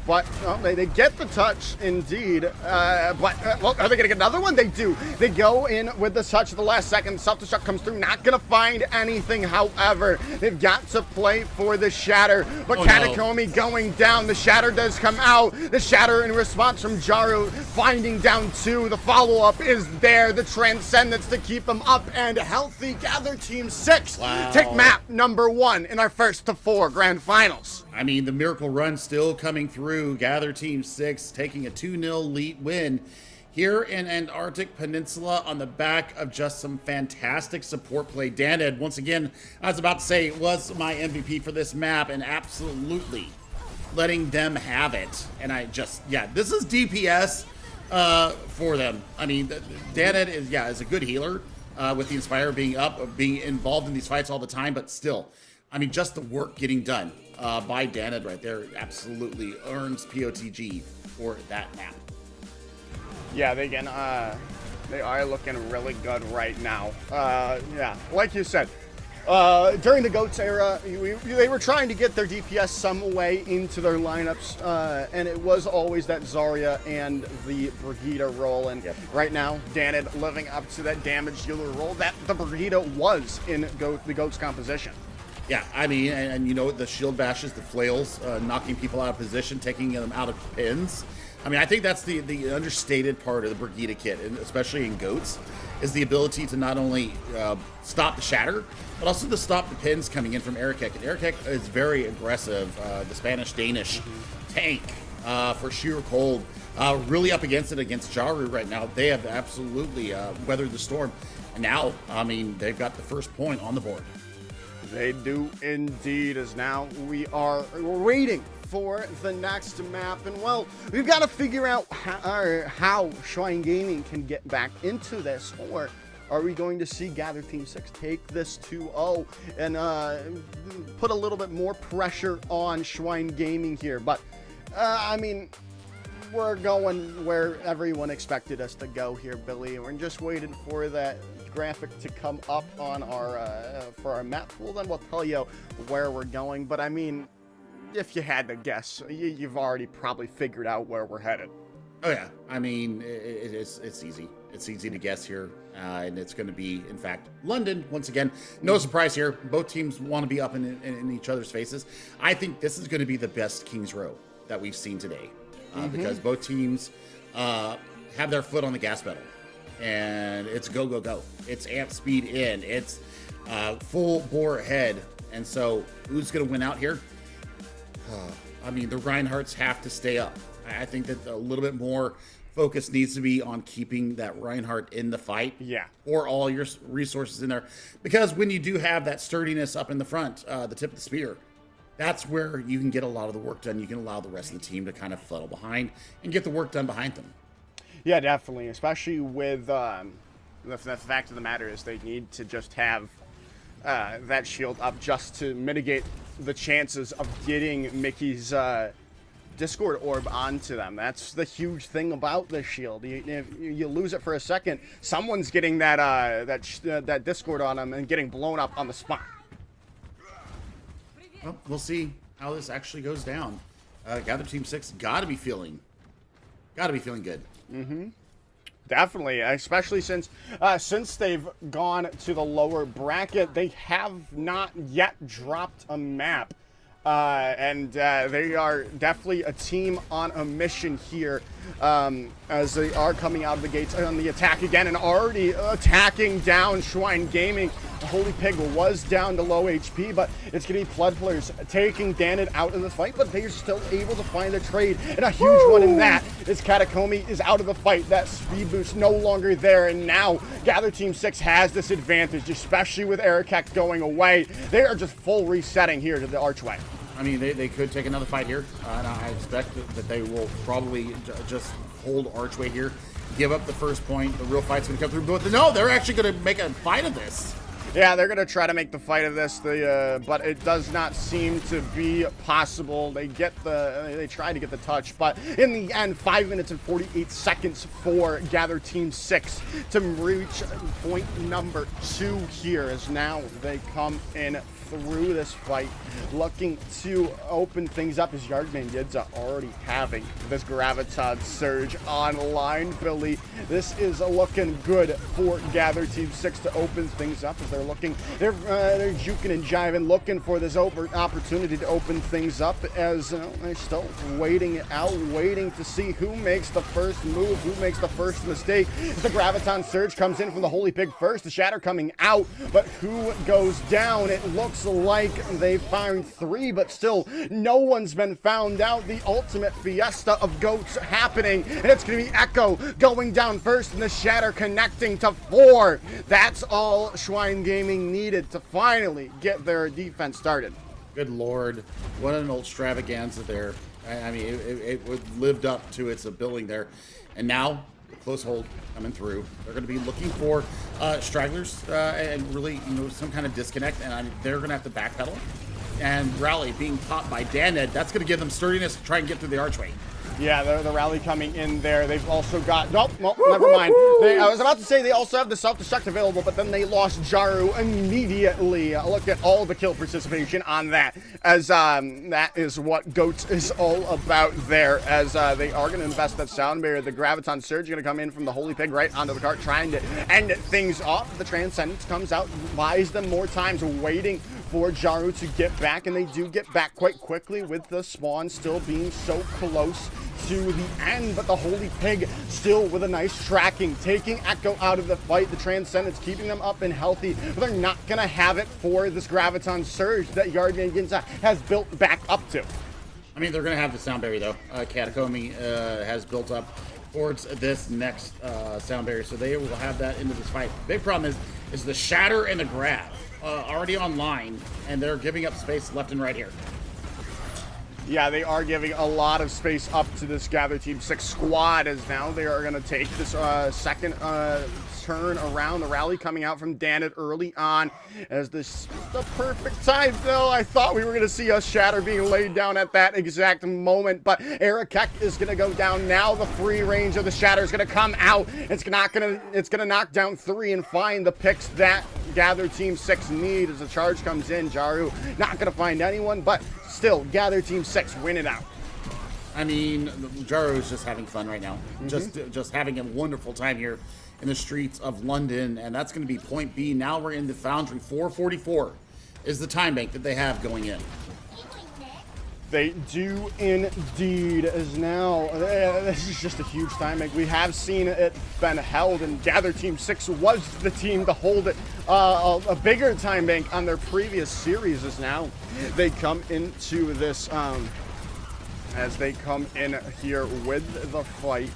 But they get the touch, indeed. But well, are they going to get another one? They do. They go in with the touch at the last second. Self-destruct comes through. Not going to find anything, however. They've got to play for the Shatter. But Katakomi going down. The Shatter does come out. The Shatter in response from Jaru, finding down 2. The follow-up is there. The Transcendence to keep them up and healthy. Gather Team 6 take map number 1 in our first to 4 grand finals. I mean, the miracle run still coming through. Gather Team 6 taking a 2-0 lead win here in Antarctic Peninsula on the back of just some fantastic support play. Danid, once again, I was about to say, was my MVP for this map, and absolutely letting them have it. And I just, yeah, this is DPS for them. I mean, Danid is a good healer with the Inspire being up, being involved in these fights all the time, but still, I mean, just the work getting done by Danid right there absolutely earns POTG for that map. Yeah, they are looking really good right now. Yeah, like you said, during the GOATS era, they were trying to get their DPS some way into their lineups, and it was always that Zarya and the Brigida role. And right now, Danid living up to that damage dealer role that the Brigida was in the GOATS composition. Yeah, I mean, and you know, the shield bashes, the flails, knocking people out of position, taking them out of pins. I mean, I think that's the understated part of the Brigida kit, and especially in GOATS, is the ability to not only stop the Shatter, but also to stop the pins coming in from Erkek. And Erkek is very aggressive, the Spanish-Danish tank for sheer cold. Really up against it against Jaru right now. They have absolutely weathered the storm. And now, I mean, they've got the first point on the board. They do indeed, as now we're waiting for the next map. And well, we've got to figure out how Shrine Gaming can get back into this, or are we going to see Gather Team 6 take this 2-0 and put a little bit more pressure on Shrine Gaming here? But I mean, we're going where everyone expected us to go here, Billy. We're just waiting for that graphic to come up on our for our map pool. Then we'll tell you where we're going. But I mean, if you had to guess, you've already probably figured out where we're headed. Oh yeah, I mean it's easy. It's easy to guess here, and it's going to be, in fact, London once again. No surprise here. Both teams want to be up in each other's faces. I think this is going to be the best Kings Row that we've seen today, because both teams have their foot on the gas pedal, and it's go go go. It's amp speed in. It's full bore ahead, and so who's going to win out here? I mean, the Reinhardts have to stay up. I think that a little bit more focus needs to be on keeping that Reinhardt in the fight. Yeah. Or all your resources in there. Because when you do have that sturdiness up in the front, the tip of the spear, that's where you can get a lot of the work done. You can allow the rest of the team to kind of fuddle behind and get the work done behind them. Yeah, definitely. Especially with the fact of the matter is they need to just have that shield up just to mitigate the chances of getting Mickey's Discord orb onto them. That's the huge thing about the shield. You lose it for a second, someone's getting that Discord on them and getting blown up on the spot. Well, we'll see how this actually goes down. Gather Team 6 gotta be feeling good. Definitely, especially since they've gone to the lower bracket, they have not yet dropped a map. And they are definitely a team on a mission here, as they are coming out of the gates on the attack again and already attacking down Schwein Gaming. The Holy Pig was down to low HP, but it's going to be Pledplers taking Danid out of the fight, but they're still able to find a trade, and a huge one in that is Katakomi is out of the fight. That speed boost no longer there, and now Gather Team 6 has this advantage, especially with Erikek going away. They are just full resetting here to the archway. I mean, they could take another fight here, and I expect that they will probably just hold archway here, give up the first point. The real fight's going to come through. But no, they're actually going to make a fight of this. Yeah, they're going to try to make the fight of this, but it does not seem to be possible. They try to get the touch, but in the end, 5 minutes and 48 seconds for Gather Team 6 to reach point number 2 here, as now they come in through this fight, looking to open things up as Yardman Yidza already having this Graviton Surge online. Billy, this is looking good for Gather Team 6 to open things up as they're juking and jiving, looking for this opportunity to open things up, as they're still waiting it out, waiting to see who makes the first move, who makes the first mistake. The Graviton Surge comes in from the Holy Pig first, the Shatter coming out, but who goes down? It looks like they found 3, but still no one's been found out. The ultimate fiesta of goats happening, and it's going to be Echo going down first and the Shatter connecting to 4. That's all Schwein Gaming needed to finally get their defense started. Good Lord, what an extravaganza there. I mean, it lived up to its billing there. And now, close hold coming through. They're going to be looking for stragglers and really, some kind of disconnect. And they're going to have to backpedal. And Rally being caught by Daned, that's going to give them sturdiness to try and get through the archway. Yeah, the Rally coming in there. They've also got... Nope, never mind. I was about to say they also have the self-destruct available, but then they lost Jaru immediately. Look at all the kill participation on that, as that is what GOATS is all about there, as they are going to invest that sound barrier. The Graviton Surge is going to come in from the Holy Pig right onto the cart, trying to end things off. The Transcendence comes out, buys them more times, waiting for Jaru to get back, and they do get back quite quickly with the spawn still being so close to the end, but the Holy Pig still with a nice tracking, taking Echo out of the fight. The Transcendence keeping them up and healthy, but they're not gonna have it for this Graviton Surge that Yardman Ginza has built back up to. I mean, they're gonna have the sound barrier though. Katakomi has built up towards this next sound barrier, so they will have that into this fight. Big problem is the Shatter and the Grab already online, and they're giving up space left and right here. Yeah, they are giving a lot of space up to this Gather Team 6 squad, as now they are going to take this second turn around. The rally coming out from Danit early on, as this is the perfect time, though. I thought we were going to see a Shatter being laid down at that exact moment, but Erekek is going to go down. Now the free range of the Shatter is going to come out. It's going to knock down 3 and find the picks that Gather Team 6 need as the charge comes in. Jaru not going to find anyone, but still, Gather Team 6 win it out. I mean, Jaru is just having fun right now. Just having a wonderful time here in the streets of London, and that's going to be point B. Now we're in the Foundry. 4:44 is the time bank that they have going in. They do indeed, as now, this is just a huge time bank. We have seen it been held, and Gather Team 6 was the team to hold it a bigger time bank on their previous series. As now they come into this, as they come in here with the fight,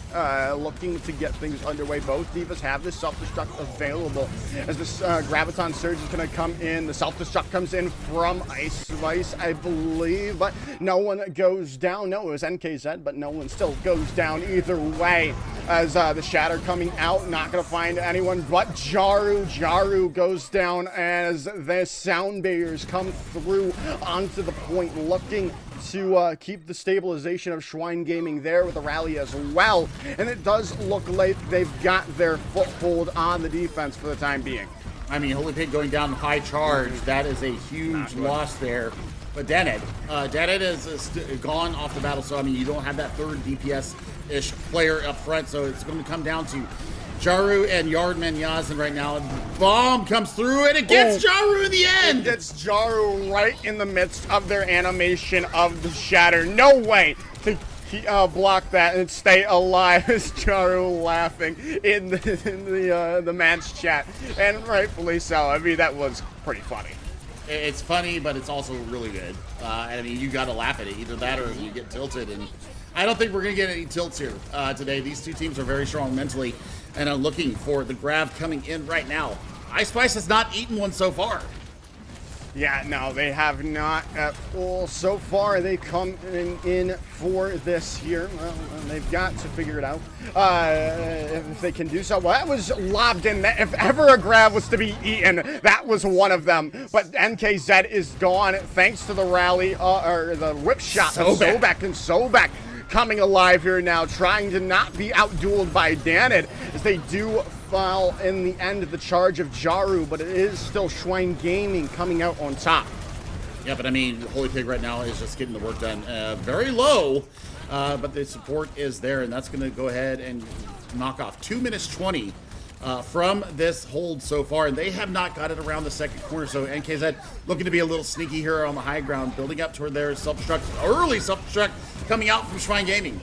looking to get things underway. Both divas have this self-destruct available, as this Graviton Surge is going to come in. The self-destruct comes in from Ice Vice, I believe, but no one goes down. No, it was NKZ, but no one still goes down either way, as the Shatter coming out, not going to find anyone but Jaru. Jaru goes down as the Sound Barriers come through onto the point, looking to keep the stabilization of Schwein Gaming there with a rally as well. And it does look like they've got their foothold on the defense for the time being. I mean, Holy Pig going down high charge, that is a huge loss there. But Danit is gone off the battle, so I mean, you don't have that third DPS-ish player up front, so it's going to come down to Jaru and Yardman Yazin right now. Bomb comes through, and it gets Jaru in the end! It gets Jaru right in the midst of their animation of the Shatter. No way to block that and stay alive, as Jaru laughing in the match chat. And rightfully so. I mean, that was pretty funny. It's funny, but it's also really good. And I mean, you got to laugh at it. Either that or you get tilted. And I don't think we're going to get any tilts here today. These two teams are very strong mentally and are looking for the grab coming in right now. Ice Spice has not eaten one so far. Yeah, no, they have not at all. So far, they come in for this here. Well, they've got to figure it out if they can do so. Well, that was lobbed in. If ever a grab was to be eaten, that was one of them. But NKZ is gone thanks to the rally, or the whip shot of Sobek, and Sobek coming alive here now, trying to not be outdueled by Danit, as they do fall in the end of the charge of Jaru, but it is still Schwein Gaming coming out on top. Yeah, but I mean, Holy Pig right now is just getting the work done very low, but the support is there, and that's going to go ahead and knock off 2 minutes 20 from this hold so far, and they have not got it around the second corner. So NKZ looking to be a little sneaky here on the high ground, building up toward their self-destruct, early self-destruct coming out from Schwein Gaming.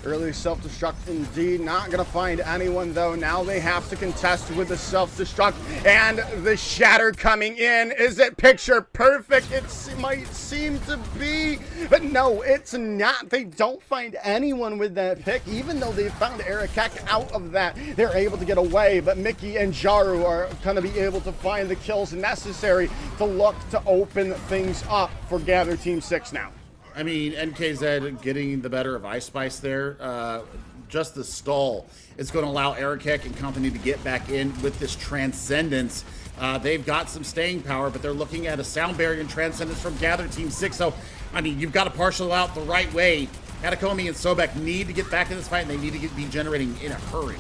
Early self-destruct indeed. Not going to find anyone, though. Now they have to contest with the self-destruct. And the Shatter coming in. Is it picture perfect? It might seem to be. But no, it's not. They don't find anyone with that pick. Even though they found Erekek out of that, they're able to get away. But Mickey and Jaru are going to be able to find the kills necessary to look to open things up for Gather Team 6 now. I mean, NKZ getting the better of Ice Spice there. Just the stall is going to allow Erekek and company to get back in with this Transcendence. They've got some staying power, but they're looking at a Sound Barrier and Transcendence from Gather Team 6. So, I mean, you've got to parcel out the right way. Katakomi and Sobek need to get back in this fight, and they need to be generating in a hurry.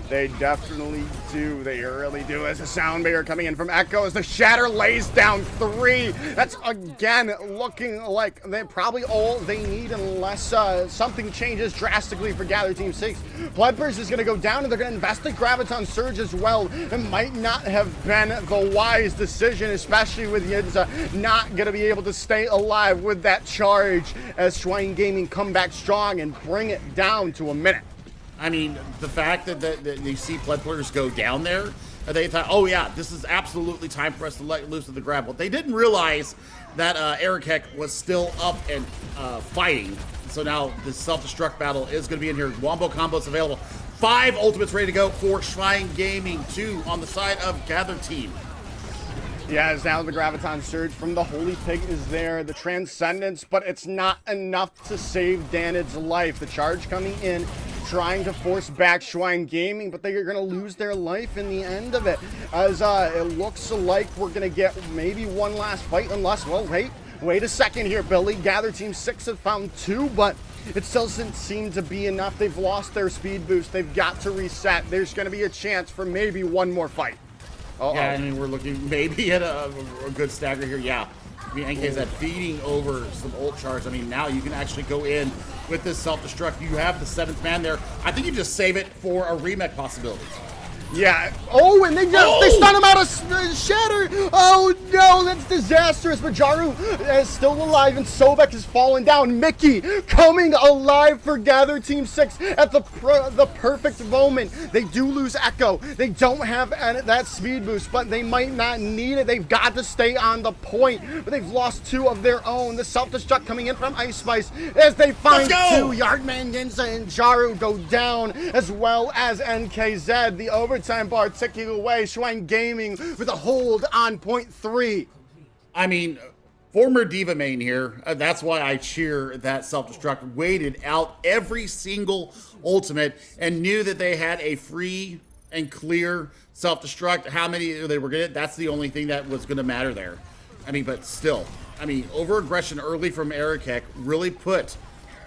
They definitely do. They really do. As a Sound Barrier coming in from Echo, as the Shatter lays down 3. That's again looking like they're probably all they need, unless something changes drastically for Gather Team 6. Bloodburst is going to go down, and they're going to invest the Graviton Surge as well. It might not have been the wise decision, especially with Yinza not going to be able to stay alive with that charge, as Schwein Gaming come back strong and bring it down to a minute. I mean, the fact that you see Pledplers go down there, they thought, oh yeah, this is absolutely time for us to let loose of the grab. Well, they didn't realize that Erekek was still up and fighting. So now the self-destruct battle is going to be in here. Wombo combos available. 5 ultimates ready to go for Schwein Gaming. 2 on the side of Gather Team. Yeah, as now the Graviton Surge from the Holy Pig is there. The Transcendence, but it's not enough to save Danid's life. The charge coming in, trying to force back Schwein Gaming, but they are going to lose their life in the end of it. As it looks like we're going to get maybe one last fight, unless, well, wait a second here, Billy. Gather Team 6 have found 2, but it still doesn't seem to be enough. They've lost their speed boost. They've got to reset. There's going to be a chance for maybe one more fight. Uh-oh. Yeah, I mean, we're looking maybe at a good stagger here. Yeah. I mean, NK's that feeding over some ult charge. I mean, now you can actually go in with this self-destruct. You have the 7th man there. I think you just save it for a remake possibility. Yeah. Oh, and they stun him out of shatter. Oh no, that's disastrous. But Jaru is still alive, and Sobek has fallen down. Mickey coming alive for Gather Team 6 at the perfect moment. They do lose Echo. They don't have that speed boost, but they might not need it. They've got to stay on the point. But they've lost 2 of their own. The self-destruct coming in from Ice Spice as they find 2. Yardman Ninja and Jaru go down, as well as NKZ. The overtime bar ticking away. Schwein Gaming with a hold on point 3. I mean, former Diva main here. That's why I cheer that self-destruct. Waited out every single ultimate and knew that they had a free and clear self-destruct. How many they were going to, that's the only thing that was going to matter there. I mean, but still, I mean, over-aggression early from Erikek really put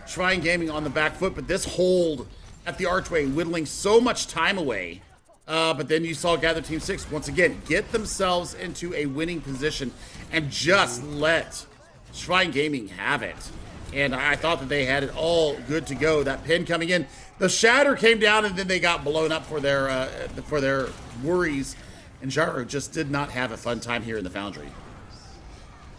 Schwein Gaming on the back foot, but this hold at the archway whittling so much time away. But then you saw Gather Team 6 once again get themselves into a winning position and just let Schwein Gaming have it. And I thought that they had it all good to go. That pin coming in, the shatter came down, and then they got blown up for their worries. And Jaru just did not have a fun time here in the Foundry.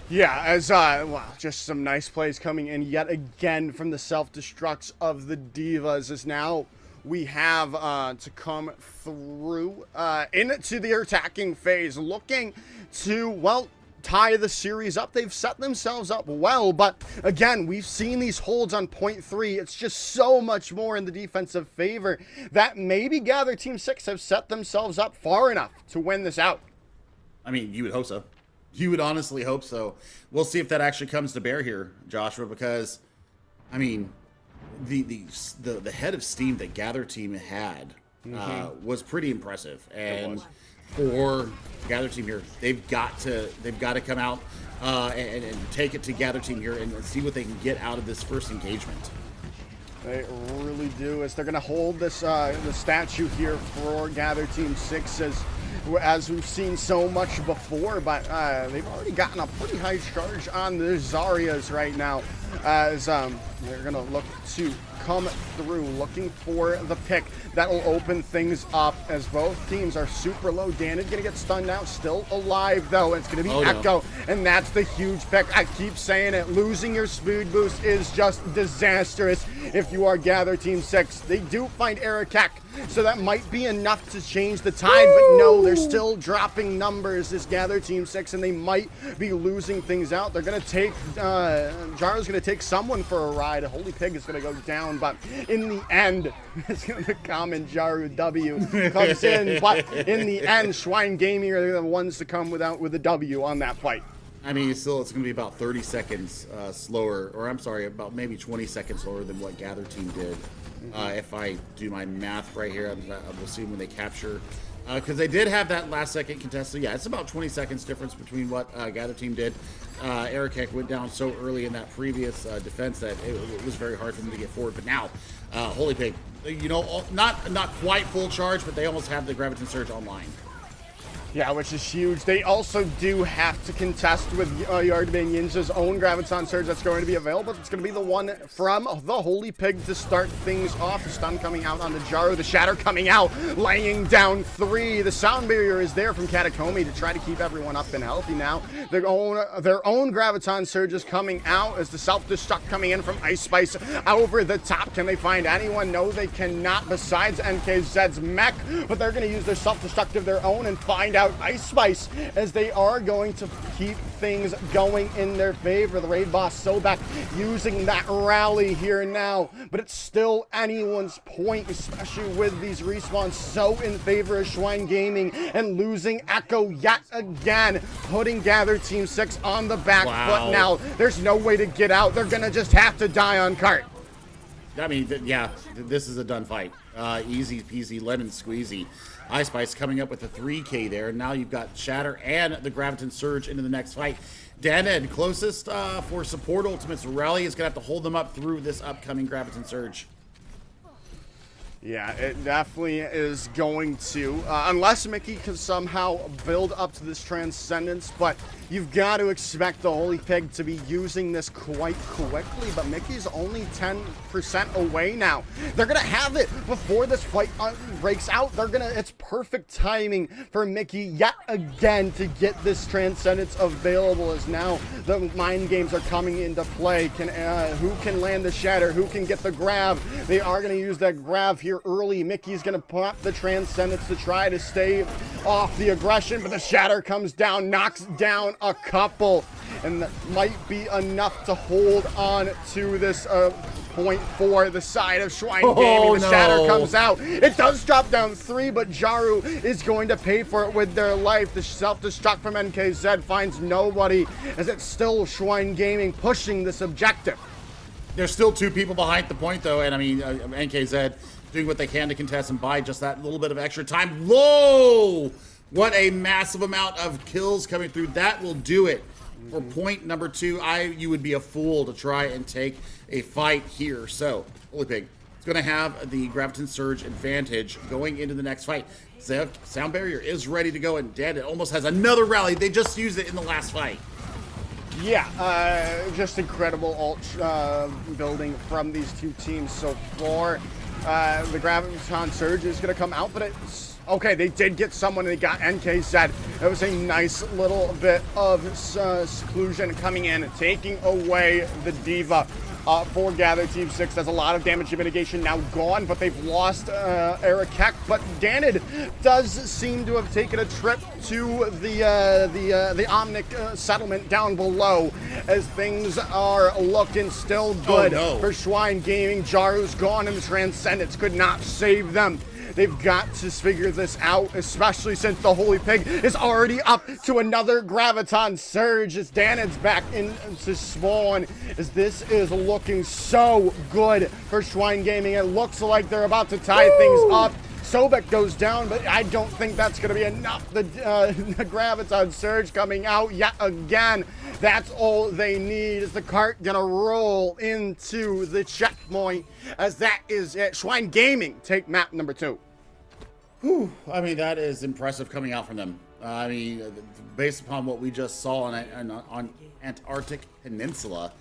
Yeah, as wow, just some nice plays coming in yet again from the self-destructs of the Divas. As now we have to come through into the attacking phase, looking to, well, tie the series up. They've set themselves up well, but again, we've seen these holds on point 3. It's just so much more in the defensive favor that maybe Gather Team 6 have set themselves up far enough to win this out. I mean, you would hope so. You would honestly hope so. We'll see if that actually comes to bear here, Joshua, because, I mean, the head of steam that Gather Team had was pretty impressive, and for Gather Team here, they've got to come out and take it to Gather Team here and see what they can get out of this first engagement. They really do, as they're going to hold this the statue here for Gather Team 6 as we've seen so much before, but they've already gotten a pretty high charge on the Zarias right now, as they're going to look to come through, looking for the pick that will open things up, as both teams are super low. Danid going to get stunned out, still alive though. It's going to be Echo, and that's the huge pick. I keep saying it, losing your speed boost is just disastrous if you are Gather Team 6. They do find Erikek, so that might be enough to change the tide, but no, they're still dropping numbers, this Gather Team 6, and they might be losing things out. They're going to take, Jaro's going to take someone for a ride. A Holy Pig is going to go down, but in the end, it's going to come and Jaru W comes in, but in the end, Schwein Gaming are the ones to come with a W on that fight. I mean, still, it's going to be about 30 seconds slower, or I'm sorry, about maybe 20 seconds slower than what Gather Team did. If I do my math right here, we'll see when they capture. Because they did have that last second contest. So, yeah, it's about 20 seconds difference between what Gather Team did. Erikek went down so early in that previous defense that it was very hard for them to get forward. But now, Holy Pig, you know, not quite full charge, but they almost have the Graviton Surge online. Yeah, which is huge. They also do have to contest with Yardman Yinza's own Graviton Surge that's going to be available. It's going to be the one from the Holy Pig to start things off. The stun coming out on the Jaru, the Shatter coming out, laying down 3. The sound barrier is there from Katakomi to try to keep everyone up and healthy now. Their own Graviton Surge is coming out as the self-destruct coming in from Ice Spice over the top. Can they find anyone? No, they cannot, besides NKZ's mech, but they're going to use their self-destruct of their own and find out out Ice Spice, as they are going to keep things going in their favor. The raid boss Sobek using that rally here now, but it's still anyone's point, especially with these respawns so in favor of Schwein Gaming, and losing Echo yet again, putting Gather Team 6 on the back foot now. There's no way to get out. They're gonna just have to die on cart. I mean, yeah, this is a done fight. Easy peasy, lemon squeezy. Ice Spice coming up with a 3K there. Now you've got Shatter and the Graviton Surge into the next fight. Daned, closest for support ultimates. Rally is going to have to hold them up through this upcoming Graviton Surge. Yeah, it definitely is going to, unless Mickey can somehow build up to this Transcendence, but you've got to expect the Holy Pig to be using this quite quickly, but Mickey's only 10% away now. They're going to have it before this fight breaks out. It's perfect timing for Mickey yet again to get this Transcendence available, as now the mind games are coming into play. Who can land the Shatter? Who can get the grab? They are going to use that grab here early. Mickey's going to pop the Transcendence to try to stay off the aggression, but the Shatter comes down, knocks down a couple, and that might be enough to hold on to this point for the side of Schwein Gaming. The Shatter comes out. It does drop down 3, but Jaru is going to pay for it with their life. The self-destruct from NKZ finds nobody, as it's still Schwein Gaming pushing this objective. There's still 2 people behind the point, though, and I mean, NKZ doing what they can to contest and buy just that little bit of extra time. Whoa! What a massive amount of kills coming through. That will do it for point number 2. You would be a fool to try and take a fight here. So, Holy Pig is going to have the Graviton Surge advantage going into the next fight. Sound Barrier is ready to go, and Dead almost has another rally. They just used it in the last fight. Yeah, just incredible ult building from these two teams so far. The Graviton Surge is going to come out, but it's okay. They did get someone, and they got NKZ. It was a nice little bit of seclusion coming in, taking away the Diva. For Gather Team 6, there's a lot of damage mitigation now gone, but they've lost Eric Heck. But Danid does seem to have taken a trip to the Omnic settlement down below, as things are looking still good for Schwein Gaming. Jaru's gone, and the Transcendence could not save them. They've got to figure this out, especially since the Holy Pig is already up to another Graviton Surge, as Danid's back into spawn, as this is looking so good for Schwein Gaming. It looks like they're about to tie things up. Sobek goes down, but I don't think that's going to be enough. The Graviton Surge coming out yet again. That's all they need. Is the cart going to roll into the checkpoint, as that is it. Schwein Gaming take map number 2. Whew, I mean, that is impressive coming out from them. I mean, based upon what we just saw on Antarctic Peninsula,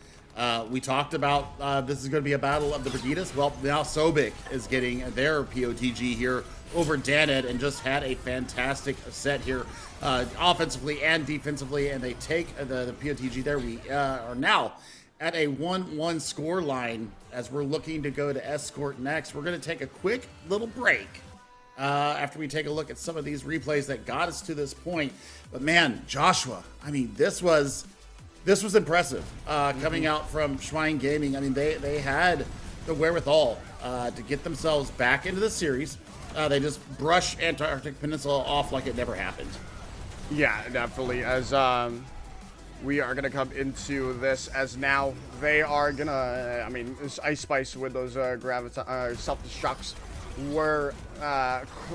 we talked about this is going to be a battle of the Brigidas. Well, now Sobek is getting their POTG here over Daned, and just had a fantastic set here, offensively and defensively, and they take the POTG there. We are now at a 1-1 score line as we're looking to go to Escort next. We're going to take a quick little break after we take a look at some of these replays that got us to this point. But man, Joshua, I mean, this was impressive coming out from Schwein Gaming. I mean, they had the wherewithal to get themselves back into the series. They just brush Antarctic Peninsula off like it never happened. Yeah, definitely. As we are going to come into this, as now they are going to, I mean, this Ice Spice with those self-destructs were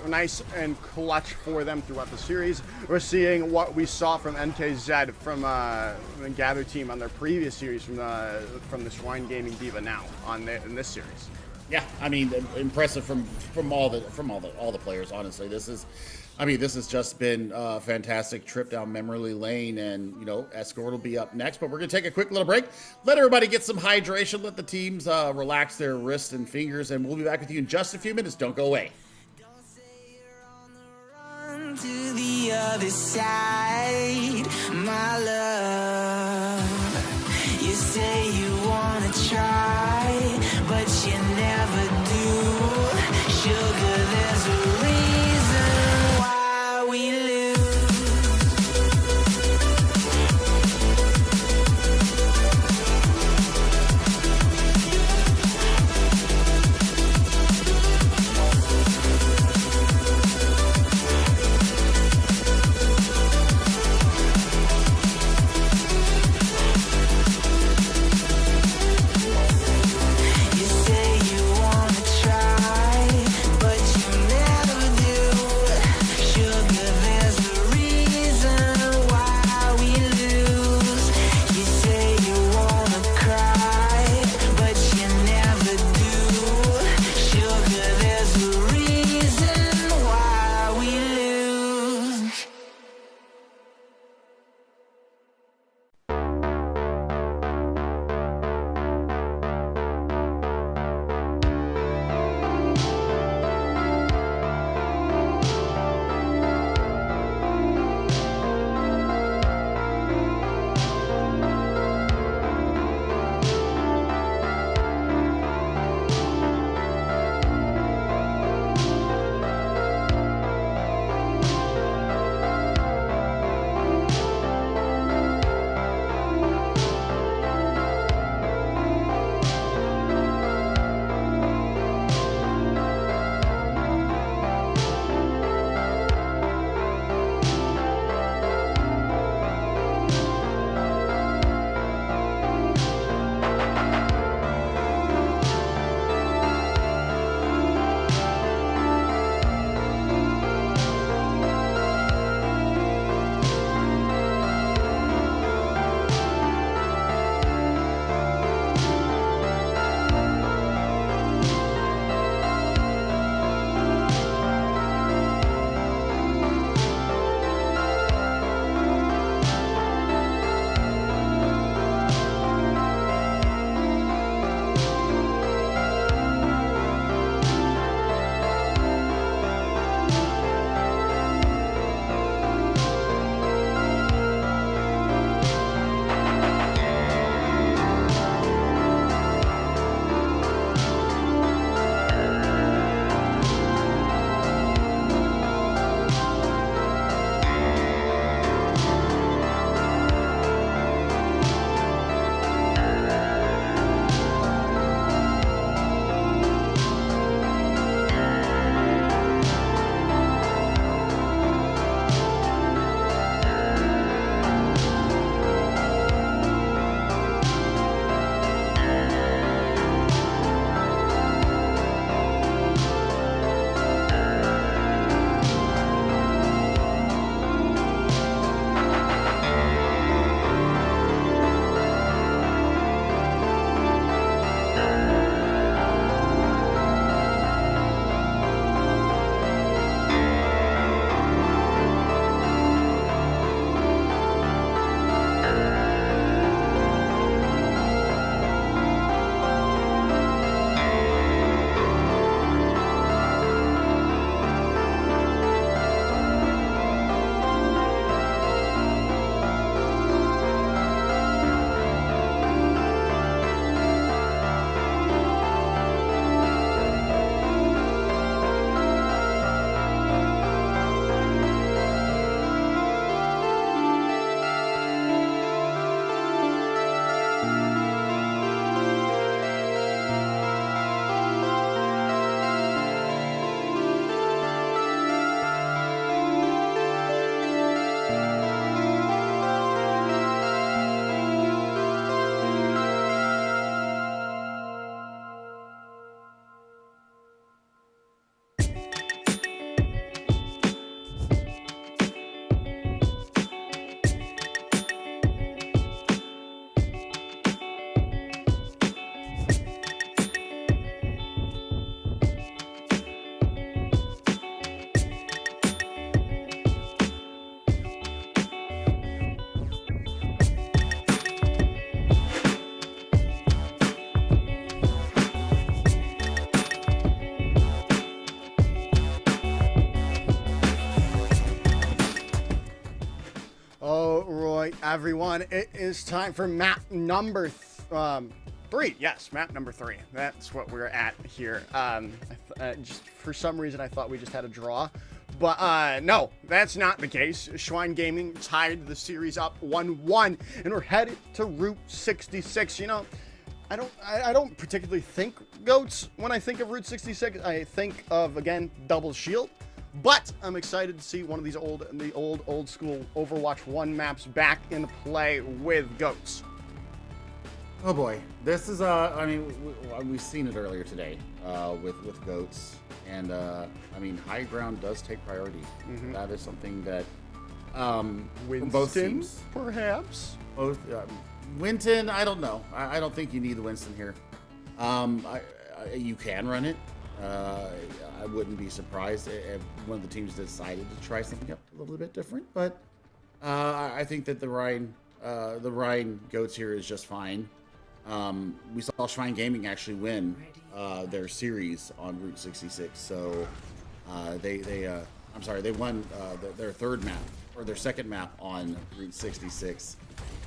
nice and clutch for them throughout the series. We're seeing what we saw from NKZ from the Gather team on their previous series from the Schwein Gaming Diva now in this series. Yeah, I mean, impressive from all the players. Honestly, this has just been a fantastic trip down memory lane, and you know, Escort will be up next. But we're gonna take a quick little break, let everybody get some hydration, let the teams relax their wrists and fingers, and we'll be back with you in just a few minutes. Don't go away. Don't say you're on the run to the other side, my love. You say you wanna try, but you never do. Sugar, there's a reason why we lose. right, everyone, it is time for map number 3. Yes, map number 3. That's what we're at here. Just for some reason, I thought we just had a draw. But no, that's not the case. Schwein Gaming tied the series up 1-1, and we're headed to Route 66. You know, I don't particularly think goats when I think of Route 66. I think of, again, Double Shield. But I'm excited to see one of these old school Overwatch 1 maps back in play with goats. Oh boy, this is I mean, we've seen it earlier today with goats, and I mean, high ground does take priority. That is something that Winston, both teams, perhaps. both Winton. I don't know. I don't think you need the Winston here. You can run it. I wouldn't be surprised if one of the teams decided to try something up a little bit different, but I think that the Rhine goats here is just fine. We saw Schwein Gaming actually win their series on Route 66, so they won their third map, or their second map on Route 66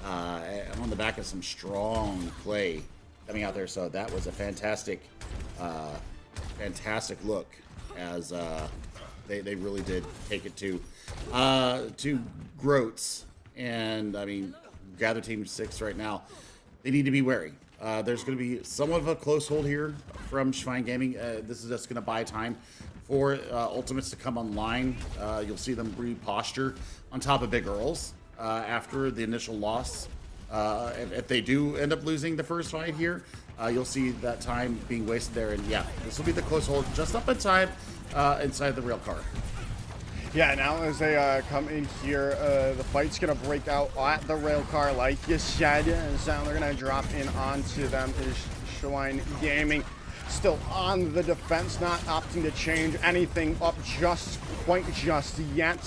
on the back of some strong play coming out there. So that was a fantastic look, as they really did take it to Groats. And I mean, Gather Team 6 right now, they need to be wary. There's going to be somewhat of a close hold here from Schwein Gaming. This is just going to buy time for Ultimates to come online. You'll see them reposture on top of Big Earls after the initial loss. If they do end up losing the first fight here, you'll see that time being wasted there. And yeah, this will be the close hold just up inside the rail car. Yeah, now as they come in here, the fight's going to break out at the rail car, like you said. And now they're going to drop in onto them. Is Schwein Gaming still on the defense, not opting to change anything up quite just yet,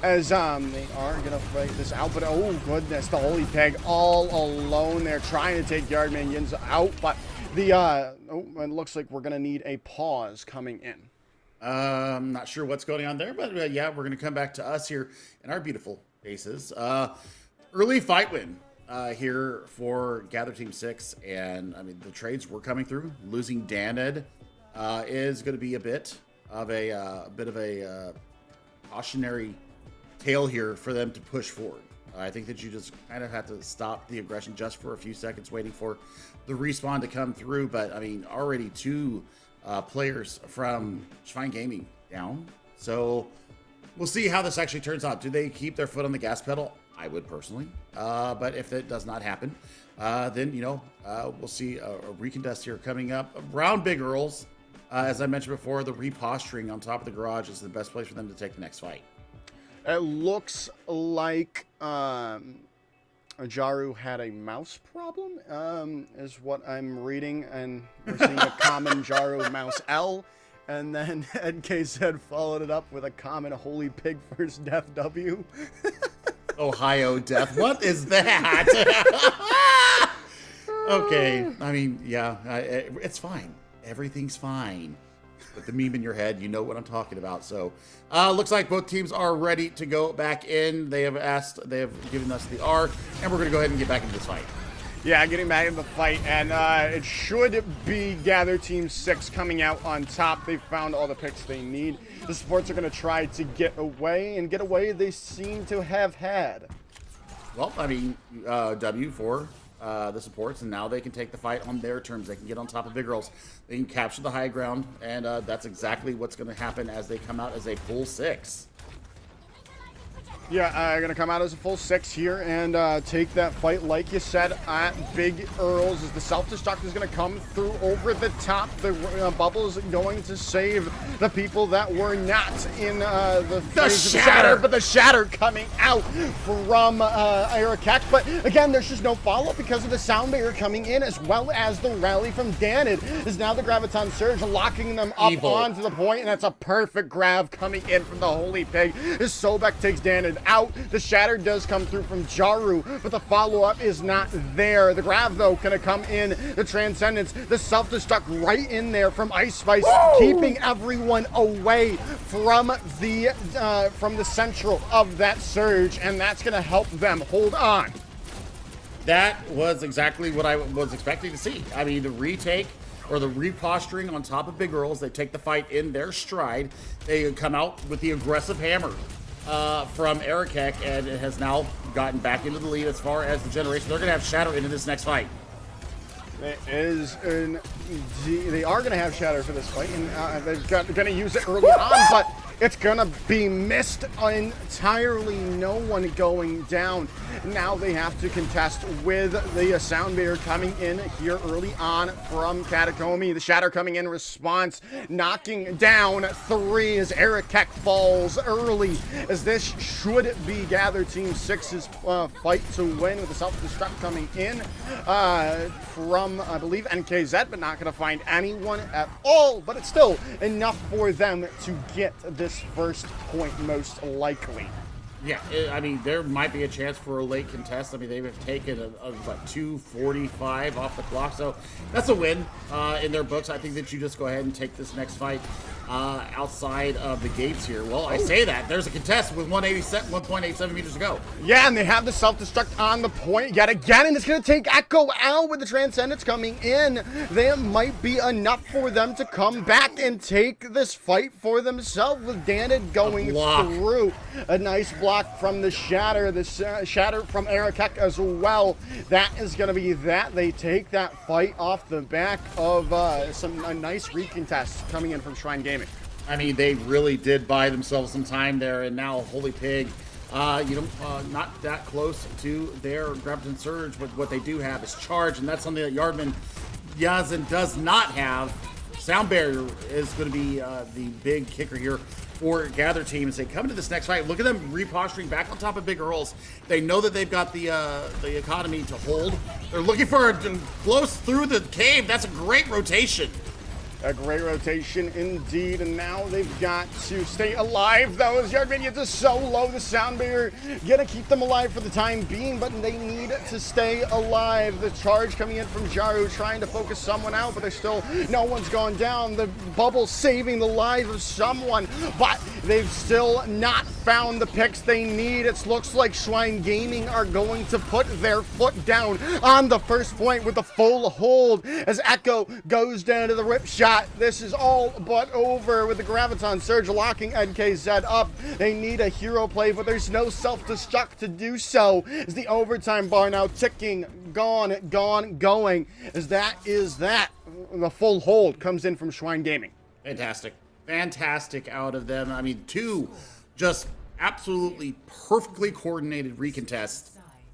as they are going to fight this out. But oh goodness, the Holy Pig all alone there, trying to take yard minions out. But the it looks like we're going to need a pause coming in. I'm not sure what's going on there, but yeah, we're going to come back to us here in our beautiful bases. Early fight win here for Gather Team 6, and I mean, the trades were coming through. Losing Daned is going to be a bit of a cautionary tale here for them to push forward. I think that you just kind of have to stop the aggression just for a few seconds, waiting for the respawn to come through. But I mean, already two players from Schwein Gaming down. So we'll see how this actually turns out. Do they keep their foot on the gas pedal? I would personally. But if that does not happen, then, you know, we'll see a recontest here coming up around Big Earls. As I mentioned before, the reposturing on top of the garage is the best place for them to take the next fight. It looks like Jaru had a mouse problem, is what I'm reading, and we're seeing a common Jaru mouse L, and then NK said followed it up with a common Holy Pig First Death W. Ohio Death. What is that? Okay, I mean, yeah, it's fine. Everything's fine. With the meme in your head, you know what I'm talking about. So, looks like both teams are ready to go back in. They have given us the R, and we're going to go ahead and get back into this fight. Yeah, getting back in the fight, and it should be Gather Team 6 coming out on top. They found all the picks they need. The supports are going to try to get away, and get away they seem to have had. Well, I mean, W for the supports, and now they can take the fight on their terms. They can get on top of Big Girls. They can capture the high ground, and that's exactly what's going to happen as they come out as a full 6. Yeah, going to come out as a full 6 here and take that fight, like you said, at Big Earls. As the self-destruct is going to come through over the top. The bubble is going to save the people that were not in the shatter. But the shatter coming out from Arakek. But again, there's just no follow-up because of the sound barrier coming in, as well as the rally from Danid. Is now the Graviton Surge locking them up onto the point, and that's a perfect grab coming in from the Holy Pig. As Sobek takes Danid out. The shatter does come through from Jaru, but the follow-up is not there. The grab, though, gonna come in. The Transcendence, the self-destruct right in there from Ice Spice, keeping everyone away from the central of that surge, and that's gonna help them hold on. That was exactly what I was expecting to see. I mean, the retake or the reposturing on top of Big Girls, they take the fight in their stride. They come out with the aggressive hammer from Erikek, and it has now gotten back into the lead as far as the generation. They're going to have Shatter into this next fight. They are going to have Shatter for this fight, and they're going to use it early on, but it's going to be missed entirely. No one going down. Now they have to contest with the Sound Barrier coming in here early on from Katakomi. The Shatter coming in response, knocking down 3 as Erikek falls early, as this should be Gather Team 6's fight to win, with the self-destruct coming in from, I believe, NKZ, but not going to find anyone at all. But it's still enough for them to get this first point, most likely. Yeah, I mean, there might be a chance for a late contest. I mean, they've taken about 2:45 off the clock, so that's a win in their books. I think that you just go ahead and take this next fight outside of the gates here. Well, I say that. There's a contest with 1.87 meters to go. Yeah, and they have the self-destruct on the point yet again, and it's going to take Echo out with the Transcendence coming in. There might be enough for them to come back and take this fight for themselves, with Danid going through. A nice block from the Shatter. The Shatter from Erikek as well. That is going to be that. They take that fight off the back of a nice recontest coming in from Shrine Gaming. I mean, they really did buy themselves some time there, and now Holy Pig, not that close to their Graviton Surge, but what they do have is Charge, and that's something that Yardman Yazin does not have. Sound Barrier is going to be the big kicker here for Gather Team as they come into this next fight. Look at them reposturing back on top of Big Earls. They know that they've got the economy to hold. They're looking for a close through the cave. That's a great rotation. A great rotation indeed, and now they've got to stay alive, though, as Yardmania is so low. The Sound Barrier gonna keep them alive for the time being, but they need to stay alive. The charge coming in from Jaru, trying to focus someone out, but there's still no one's gone down. The bubble saving the life of someone, but they've still not found the picks they need. It looks like Shrine Gaming are going to put their foot down on the first point with the full hold, as Echo goes down to the rip shot. This is all but over, with the Graviton Surge locking NKZ up. They need a hero play, but there's no self-destruct to do so. As the overtime bar now ticking, going, as that is that. The full hold comes in from Shrine Gaming. Fantastic out of them. I mean, 2 just absolutely perfectly coordinated recontests.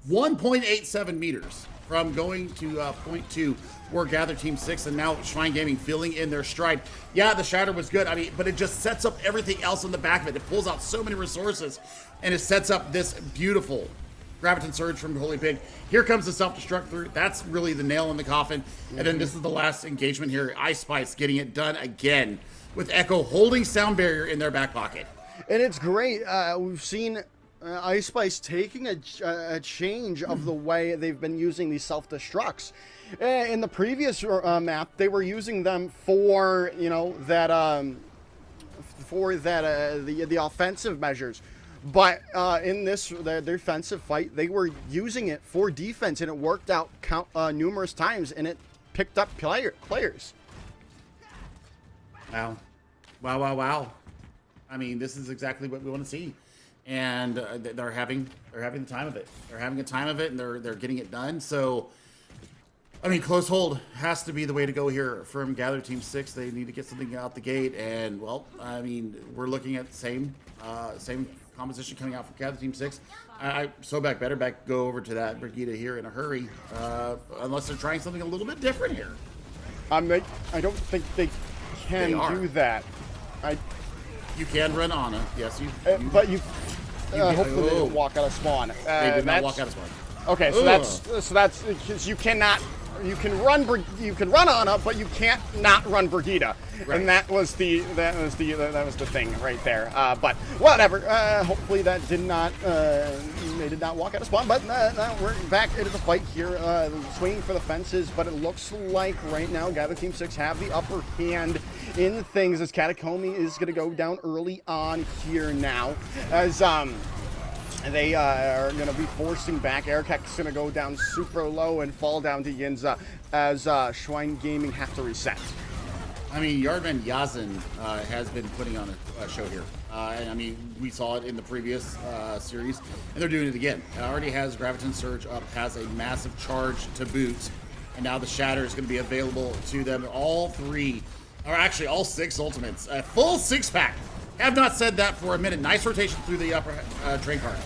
1.87 meters from going to point 2 for Gather Team 6, and now Shrine Gaming filling in their stride. Yeah, the Shatter was good. I mean, but it just sets up everything else on the back of it. It pulls out so many resources, and it sets up this beautiful Graviton Surge from Holy Pig. Here comes the self-destruct through. That's really the nail in the coffin. And then this is the last engagement here. Ice Spice getting it done again, with Echo holding Sound Barrier in their back pocket. And it's great. We've seen Ice Spice taking a change of the way they've been using these self-destructs. In the previous map, they were using them for, the offensive measures. But in this, the defensive fight, they were using it for defense, and it worked out numerous times, and it picked up players. Wow. I mean, this is exactly what we want to see. And they're having the time of it. They're having a time of it, and they're getting it done. So, I mean, close hold has to be the way to go here from Gather Team 6. They need to get something out the gate, and well, I mean, we're looking at the same composition coming out from Gather Team 6. Sobek better go over to that Brigida here in a hurry, unless they're trying something a little bit different here. I don't think they can do that. You can run Ana, yes. But hopefully they don't walk out of spawn. They did not walk out of spawn. Okay, so that's because you cannot you can run Ana, but you can't not run Brigitte. Right. And that was the thing right there. But whatever. Hopefully that did not they did not walk out of spawn. But we're back into the fight here, swinging for the fences. But it looks like right now Gather Team 6 have the upper hand in things, as Catacombi is going to go down early on here now, as they are going to be forcing back. Erikek's going to go down super low and fall down to Yinza, as Schwein Gaming have to reset. I mean, Yardman Yazin has been putting on a show here. And I mean, we saw it in the previous series, and they're doing it again. It already has Graviton Surge up, has a massive charge to boot, and now the Shatter is going to be available to them. All three, or actually all 6 ultimates, a full 6-pack. Have not said that for a minute. Nice rotation through the upper train card.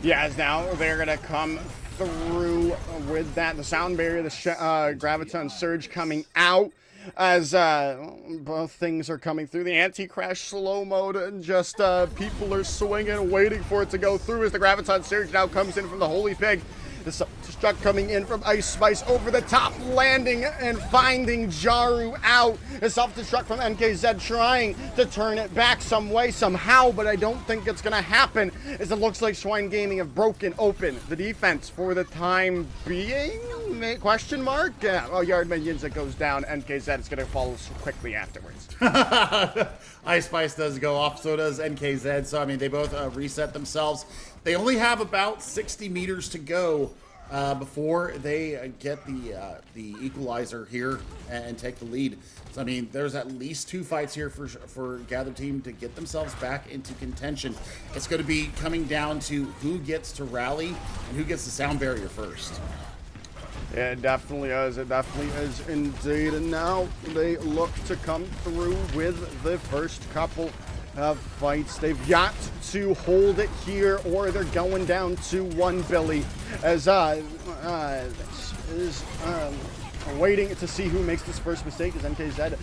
Yeah, as now they're going to come through with that. The sound barrier, the Graviton Surge coming out, as both things are coming through. The anti-crash slow mode, and just people are swinging, waiting for it to go through, as the Graviton Surge now comes in from the Holy Pig. The Destruct coming in from Ice Spice over the top, landing and finding Jaru out. The self-destruct from NKZ trying to turn it back some way, somehow, but I don't think it's going to happen, as it looks like Schwein Gaming have broken open the defense for the time being. Question mark? Yeah. Oh, Yardman Yinza goes down. NKZ is going to follow quickly afterwards. Ice Spice does go off, so does NKZ. So, I mean, they both reset themselves. They only have about 60 meters to go before they get the equalizer here and take the lead. So, I mean, there's at least 2 fights here for Gather Team to get themselves back into contention. It's going to be coming down to who gets to rally and who gets the sound barrier first. Yeah, it definitely is. It definitely is indeed. And now they look to come through with the first couple of fights. They've got to hold it here, or they're going down to 1 Billy, as is waiting to see who makes this first mistake, is NKZ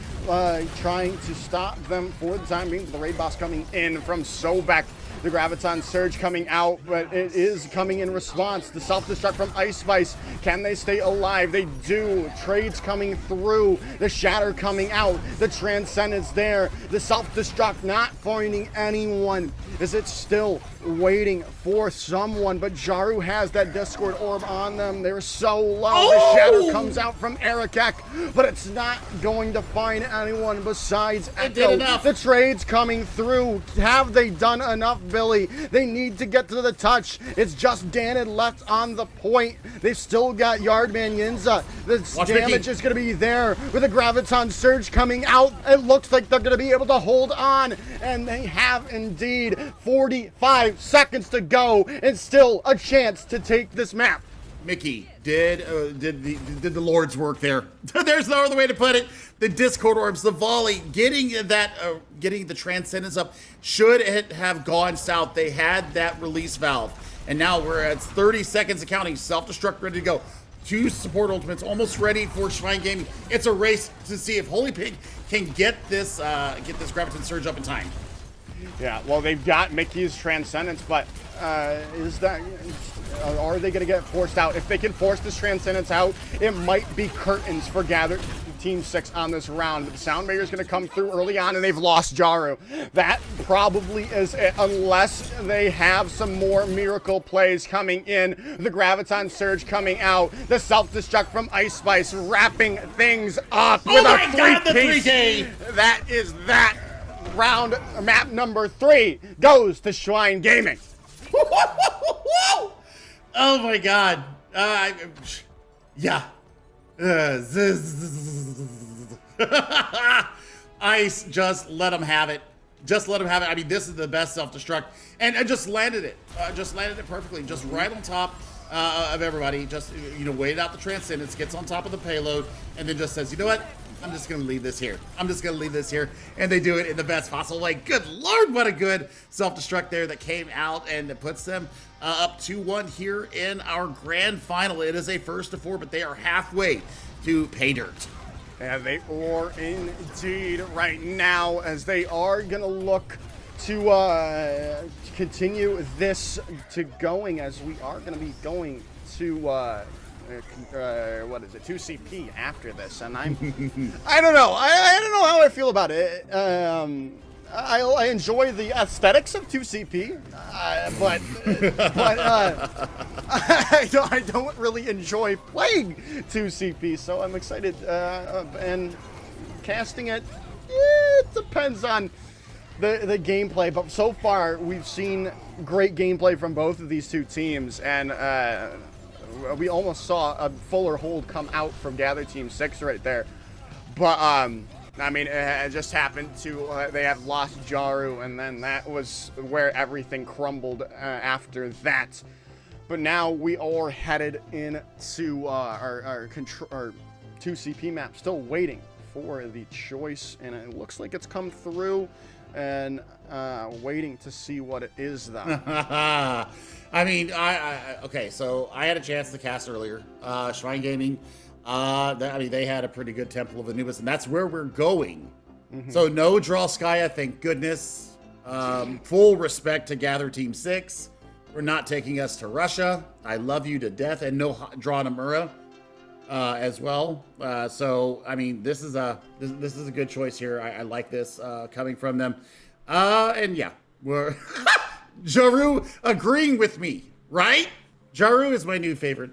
trying to stop them for the time being. The raid boss coming in from Sobek. The Graviton Surge coming out, but it is coming in response. The self-destruct from Ice Spice. Can they stay alive? They do. Trades coming through. The Shatter coming out. The Transcendence there. The self-destruct not finding anyone. Is it still waiting for someone? But Jaru has that Discord orb on them. They're so low. The Shatter comes out from Erikek, but it's not going to find anyone besides Echo. It did enough. The trades coming through. Have they done enough, Billy? They need to get to the touch. It's just Danon left on the point. They've still got Yardman Yinza. The damage is going to be there with the Graviton Surge coming out. It looks like they're going to be able to hold on, and they have indeed. 45 seconds to go, and still a chance to take this map. Mickey, did the Lord's work there? There's no other way to put it. The Discord orbs, the volley, getting the Transcendence up. Should it have gone south? They had that release valve, and now we're at 30 seconds of counting. Self-destruct ready to go. 2 support ultimates almost ready for Schwein Gaming. It's a race to see if Holy Pig can get this Graviton Surge up in time. Yeah, well, they've got Mickey's Transcendence, but are they going to get forced out? If they can force this Transcendence out, it might be curtains for Gather Team 6 on this round. But the Sound Barrier is going to come through early on, and they've lost Jaru. That probably is it, unless they have some more miracle plays coming in. The Graviton Surge coming out. The self-destruct from Ice Spice wrapping things up with a 3-piece. That is that. Round map number 3 goes to Schwein Gaming. Oh my god. Yeah. Ice, just let them have it. Just let them have it. I mean, this is the best self-destruct. And I just landed it. Just landed it perfectly. Just right on top of everybody. Just, waited out the Transcendence, gets on top of the payload, and then just says, you know what? I'm just going to leave this here. I'm just going to leave this here. And they do it in the best possible way. Good Lord, what a good self-destruct there that came out, and it puts them up 2-1 here in our grand final. It is a first to 4, but they are halfway to pay dirt. And they are indeed right now, as they are going to look to continue this to going, as we are going to be going to what is it, 2CP after this, and I don't know. I don't know how I feel about it. I enjoy the aesthetics of 2CP, but I don't really enjoy playing 2CP, so I'm excited and casting it. It depends on the gameplay, but so far we've seen great gameplay from both of these two teams, and we almost saw a fuller hold come out from Gather Team 6 right there. But I mean, it just happened to they have lost Jaru, and then that was where everything crumbled after that. But now we are headed into our 2CP map, still waiting for the choice, and it looks like it's come through, and waiting to see what it is, though. I mean, okay, so I had a chance to cast earlier. Shrine Gaming, I mean, they had a pretty good Temple of Anubis, and that's where we're going. So no Dralskaya, thank goodness. Full respect to Gather Team 6 for not taking us to Russia. I love you to death, and no Draw Namura as well. So I mean, this is a good choice here. I like this coming from them. And yeah, we're Jaru agreeing with me, right? Jaru is my new favorite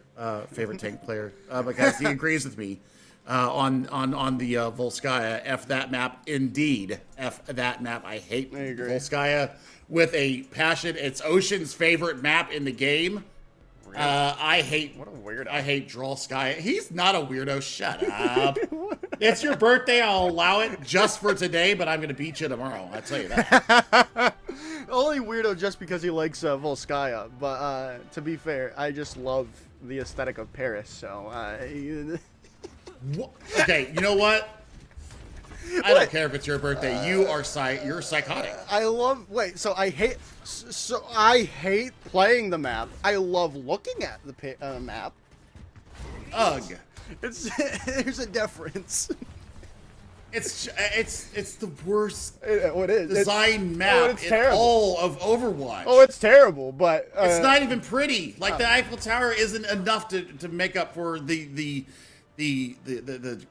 tank player because he agrees with me on the Volskaya. F that map, indeed. F that map. I hate Volskaya with a passion. It's Ocean's favorite map in the game. Really? I hate. What a weirdo. I hate Dralskaya. He's not a weirdo. Shut up. It's your birthday. I'll allow it just for today, but I'm gonna beat you tomorrow. I'll tell you that. Only weirdo just because he likes Volskaya, but to be fair, I just love the aesthetic of Paris, so Okay, you know what? I don't care if it's your birthday. You're psychotic. So I hate playing the map. I love looking at the map. Ugh. There's a difference. It's the worst It is. design map in terrible. all of Overwatch. Oh, it's terrible, but it's not even pretty. Like the Eiffel Tower isn't enough to make up for the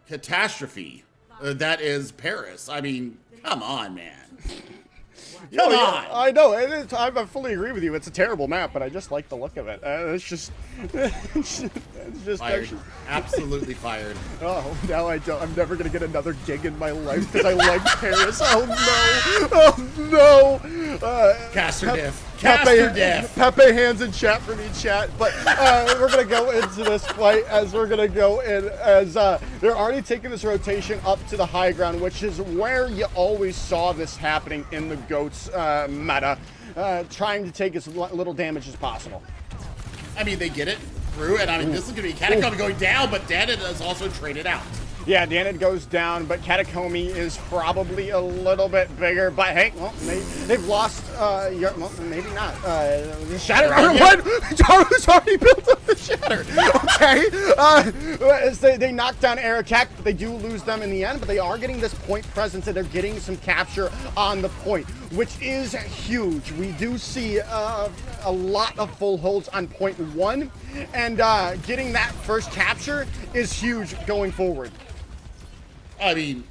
catastrophe that is Paris. I mean, come on, man. Come on. I know. I fully agree with you. It's a terrible map, but I just like the look of it. It's just Fired. Absolutely fired. Oh, now I don't. I'm never gonna get another gig in my life because I like Paris. Oh no! Oh no! Caster diff. Caster diff. Pepe hands in chat for me, chat. But we're gonna go into this fight as we're gonna go in as they're already taking this rotation up to the high ground, which is where you always saw this happening in the GOATS meta, trying to take as little damage as possible. I mean, they get it through, and I mean, this is going to be Catacomb going down, but Danid is also traded out. Yeah, Danid goes down, but Catacomb is probably a little bit bigger. But hey, well, they've lost. Well, maybe not. The Shatter. What? Jaru's already built up the Shatter. Okay. As they knock down Arakek, but they do lose them in the end. But they are getting this point presence, and they're getting some capture on the point, which is huge. We do see a lot of full holds on point 1, and getting that first capture is huge going forward. I mean,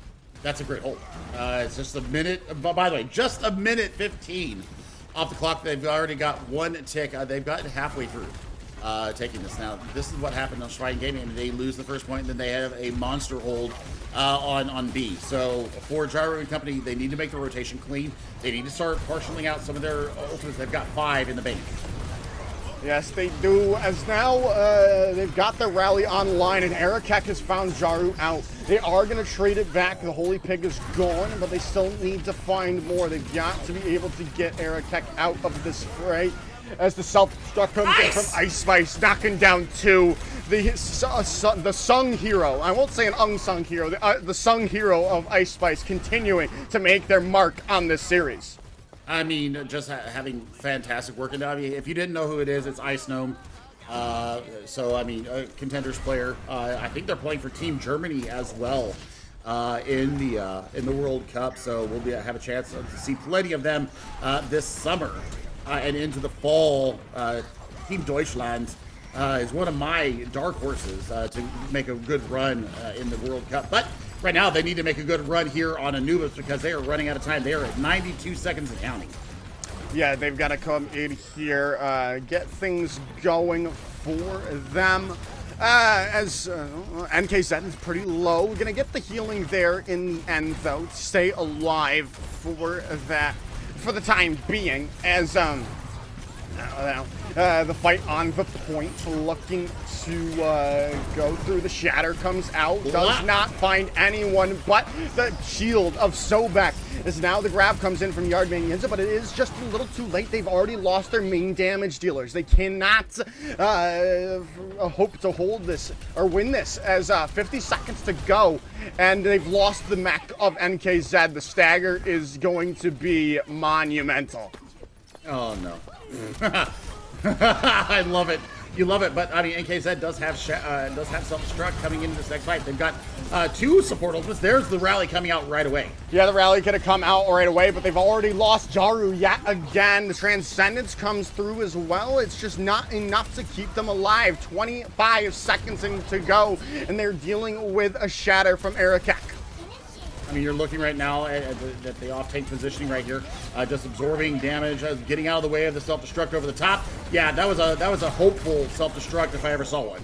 that's a great hold. It's just a minute. By the way, just a minute 15 off the clock. They've already got one tick. They've gotten halfway through taking this. Now, this is what happened on Shrine Gaming. They lose the first point, and then they have a monster hold on B. So for Gyro and company, they need to make the rotation clean. They need to start partialing out some of their ultimates. They've got 5 in the bank. Yes, they do, as now they've got the rally online, and Arakek has found Jaru out. They are going to trade it back. The Holy Pig is gone, but they still need to find more. They've got to be able to get Arakek out of this fray. As the self-destruct comes in from Ice Spice, knocking down 2. The sung hero, I won't say an unsung hero, the sung hero of Ice Spice continuing to make their mark on this series. I mean, just having fantastic work. And I mean, if you didn't know who it is, it's Ice Gnome. So, I mean, a Contenders player. I think they're playing for Team Germany as well in the World Cup. So we'll have a chance to see plenty of them this summer and into the fall. Team Deutschland is one of my dark horses to make a good run in the World Cup. But right now, they need to make a good run here on Anubis because they are running out of time. They are at 92 seconds and counting. Yeah, they've got to come in here, get things going for them. As NKZ is pretty low. We're going to get the healing there in the end, though. Stay alive for that, for the time being. As the fight on the point, looking to go through. The shatter comes out, does not find anyone, but the shield of Sobek is now the grab comes in from Yardman Yinza, but it is just a little too late. They've already lost their main damage dealers. They cannot hope to hold this or win this as 50 seconds to go, and they've lost the mech of NKZ. The stagger is going to be monumental. Oh, no. I love it. You love it, but I mean, NKZ does have self-destruct coming into this next fight. They've got 2 support ultimates. There's the rally coming out right away. Yeah, the rally could have come out right away, but they've already lost Jaru yet again. The Transcendence comes through as well. It's just not enough to keep them alive. 25 seconds in to go, and they're dealing with a shatter from Erikek. I mean, you're looking right now at the off-tank positioning right here, just absorbing damage, getting out of the way of the self-destruct over the top. Yeah, that was a hopeful self-destruct if I ever saw one.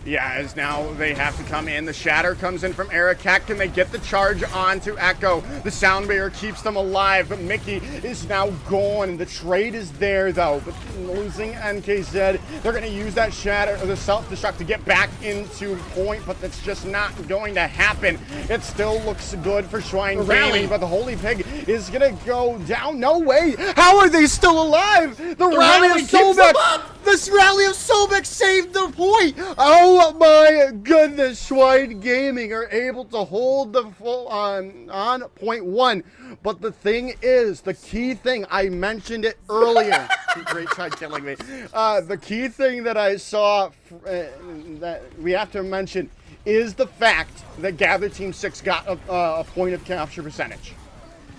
Yeah, as now they have to come in. The shatter comes in from Erikek, and they get the charge onto Echo. The sound barrier keeps them alive, but Mickey is now gone. The trade is there, though. But losing NKZ, they're going to use that shatter, or the self-destruct, to get back into point, but that's just not going to happen. It still looks good for Shrine Gaming, but the Holy Pig is going to go down. No way! How are they still alive? The rally of Sobek! This rally of Sobek saved the point! Oh my goodness, Shrine Gaming are able to hold the full on point 1. But the thing is, the key thing, I mentioned it earlier. Great try killing me. The key thing that I saw that we have to mention is the fact that Gather Team 6 got a point of capture percentage.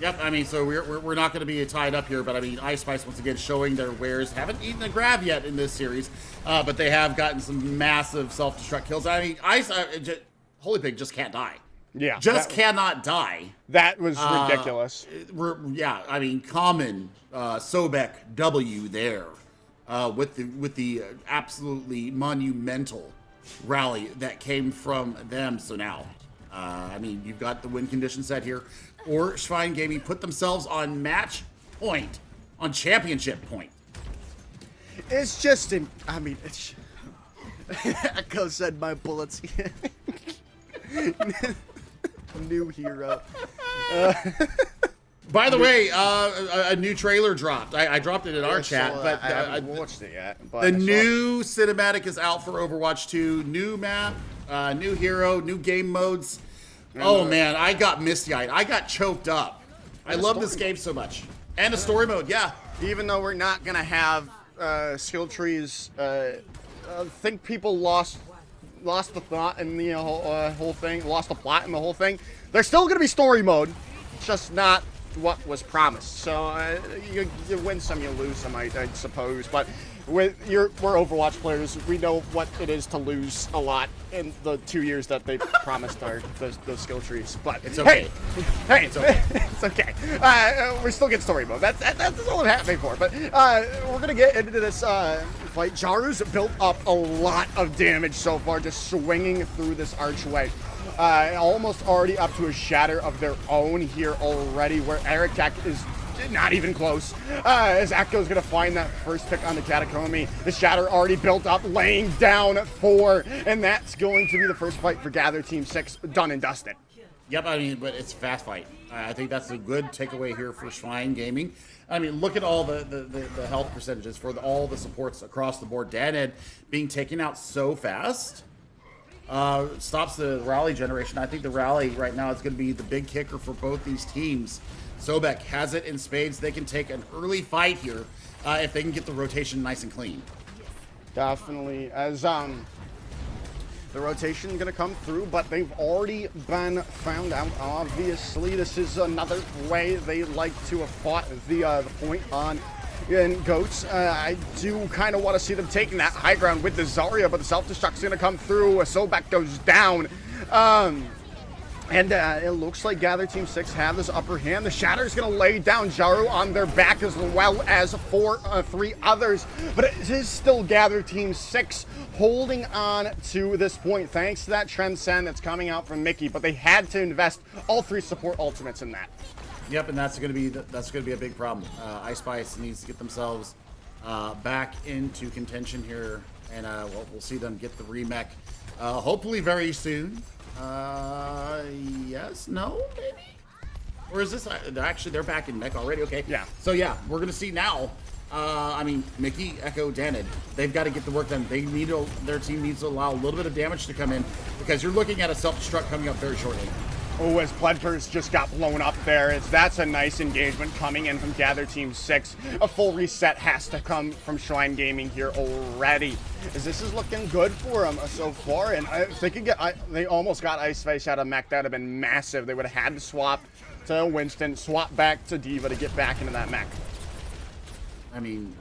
Yep, I mean, so we're not going to be tied up here, but I mean, Ice Spice once again showing their wares. Haven't eaten a grab yet in this series, but they have gotten some massive self-destruct kills. I mean, Holy Pig just can't die. Yeah, cannot die. That was ridiculous. Yeah, I mean, common Sobek W there with the absolutely monumental rally that came from them. So now, I mean, you've got the win condition set here. Or Shrine Gaming put themselves on match point, on championship point. It's just, I mean, it's... Echo said my bullets. New hero. By the way, a new trailer dropped. I dropped it in our chat, but I haven't watched it yet. But the new cinematic is out for Overwatch 2. New map, new hero, new game modes. Oh man, I got misty-eyed. I got choked up. I love this game so much. And a story mode, yeah. Even though we're not gonna have skill trees, I think people lost the thought in the whole thing, lost the plot in the whole thing. There's still gonna be story mode, just not what was promised. So you win some, you lose some, I suppose. But we're Overwatch players. We know what it is to lose a lot in the 2 years that they promised those skill trees. But it's okay. Hey, it's okay. It's okay. We're still getting story mode. That's all I'm happy for. But we're gonna get into this fight. Jaru's built up a lot of damage so far, just swinging through this archway. Almost already up to a shatter of their own here already, where Erikek is not even close. As Echo's gonna find that first pick on the Catacomb. The shatter already built up, laying down 4, and that's going to be the first fight for Gather Team 6, done and dusted. Yep, I mean, but it's a fast fight. I think that's a good takeaway here for Shrine Gaming. I mean, look at all the health percentages for all the supports across the board. Daned being taken out so fast stops the rally generation. I think the rally right now is going to be the big kicker for both these teams. Sobek has it in spades. They can take an early fight here if they can get the rotation nice and clean. Definitely. As the rotation going to come through, but they've already been found out. Obviously, this is another way they like to have fought the point on And Goats, I do kind of want to see them taking that high ground with the Zarya, but the self-destruct's going to come through. Sobek goes down. And it looks like Gather Team 6 have this upper hand. The Shatter's going to lay down Jaru on their back as well as three others. But it is still Gather Team 6 holding on to this point thanks to that Transcend that's coming out from Mickey. But they had to invest all 3 support ultimates in that. Yep, and that's going to be a big problem. Ice Spice needs to get themselves back into contention here, and we'll see them get the remech hopefully very soon. Yes, no, maybe? Or is this, actually, they're back in mech already, okay. Yeah. So yeah, we're going to see now, I mean, Mickey, Echo, Danid, they've got to get the work done. Their team needs to allow a little bit of damage to come in, because you're looking at a self-destruct coming up very shortly. Oh, as Pledgers just got blown up there. That's a nice engagement coming in from Gather Team 6. A full reset has to come from Shrine Gaming here already, as this is looking good for them so far. And if they could get, they almost got Ice Face out of mech. That would have been massive. They would have had to swap to Winston, swap back to Diva to get back into that mech. I mean,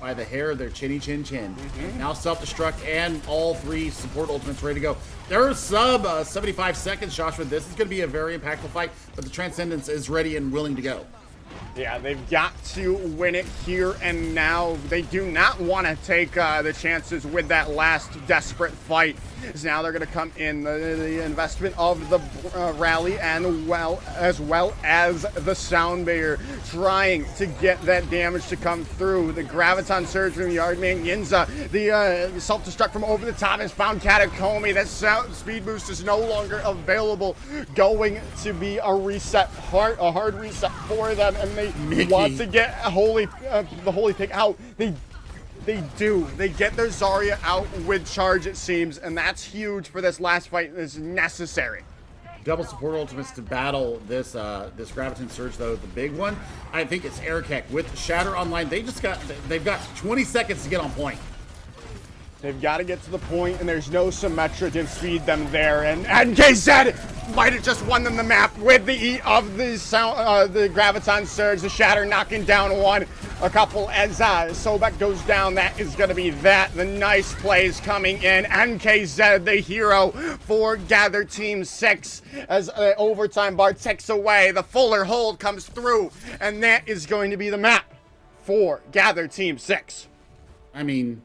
by the hair of their chinny chin chin. Now self-destruct and all 3 support ultimates ready to go. They're sub 75 seconds, Joshua. This is going to be a very impactful fight, but the Transcendence is ready and willing to go. Yeah, they've got to win it here and now. They do not want to take the chances with that last desperate fight. As now they're going to come in the investment of the rally and as well as the Sound Barrier, trying to get that damage to come through. The Graviton Surge from Yardman Yinza, the self-destruct from over the top has found Katakomi. That speed boost is no longer available. Going to be a hard reset for them, and they want to get the Holy Pig out. They do. They get their Zarya out with charge, it seems, and that's huge for this last fight. Is necessary. Double support ultimates to battle this this Graviton Surge, though. The big one, I think it's Airkek with Shatter online. They've got 20 seconds to get on point. They've got to get to the point, and there's no Symmetra to feed them there. And KZ might have just won them the map with the E of the Graviton Surge. The Shatter knocking down one. A couple as Sobek goes down. That is going to be that. The nice plays coming in. And KZ, the hero for Gather Team 6. As overtime bar ticks away, the Fuller hold comes through. And that is going to be the map for Gather Team 6. I mean,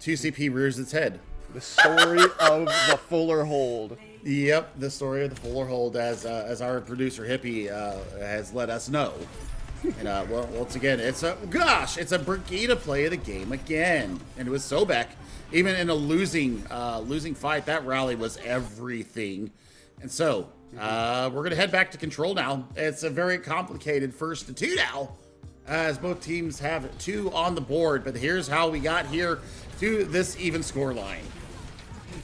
2CP rears its head. The story of the Fuller hold. Yep, the story of the Fuller hold, as our producer Hippie has let us know. And well, once again, it's a Brigida play of the game again, and it was Sobek. Even in a losing fight, that rally was everything. And so we're gonna head back to control now. It's a very complicated 1st to 2 now, as both teams have 2 on the board. But here's how we got here to this even score line.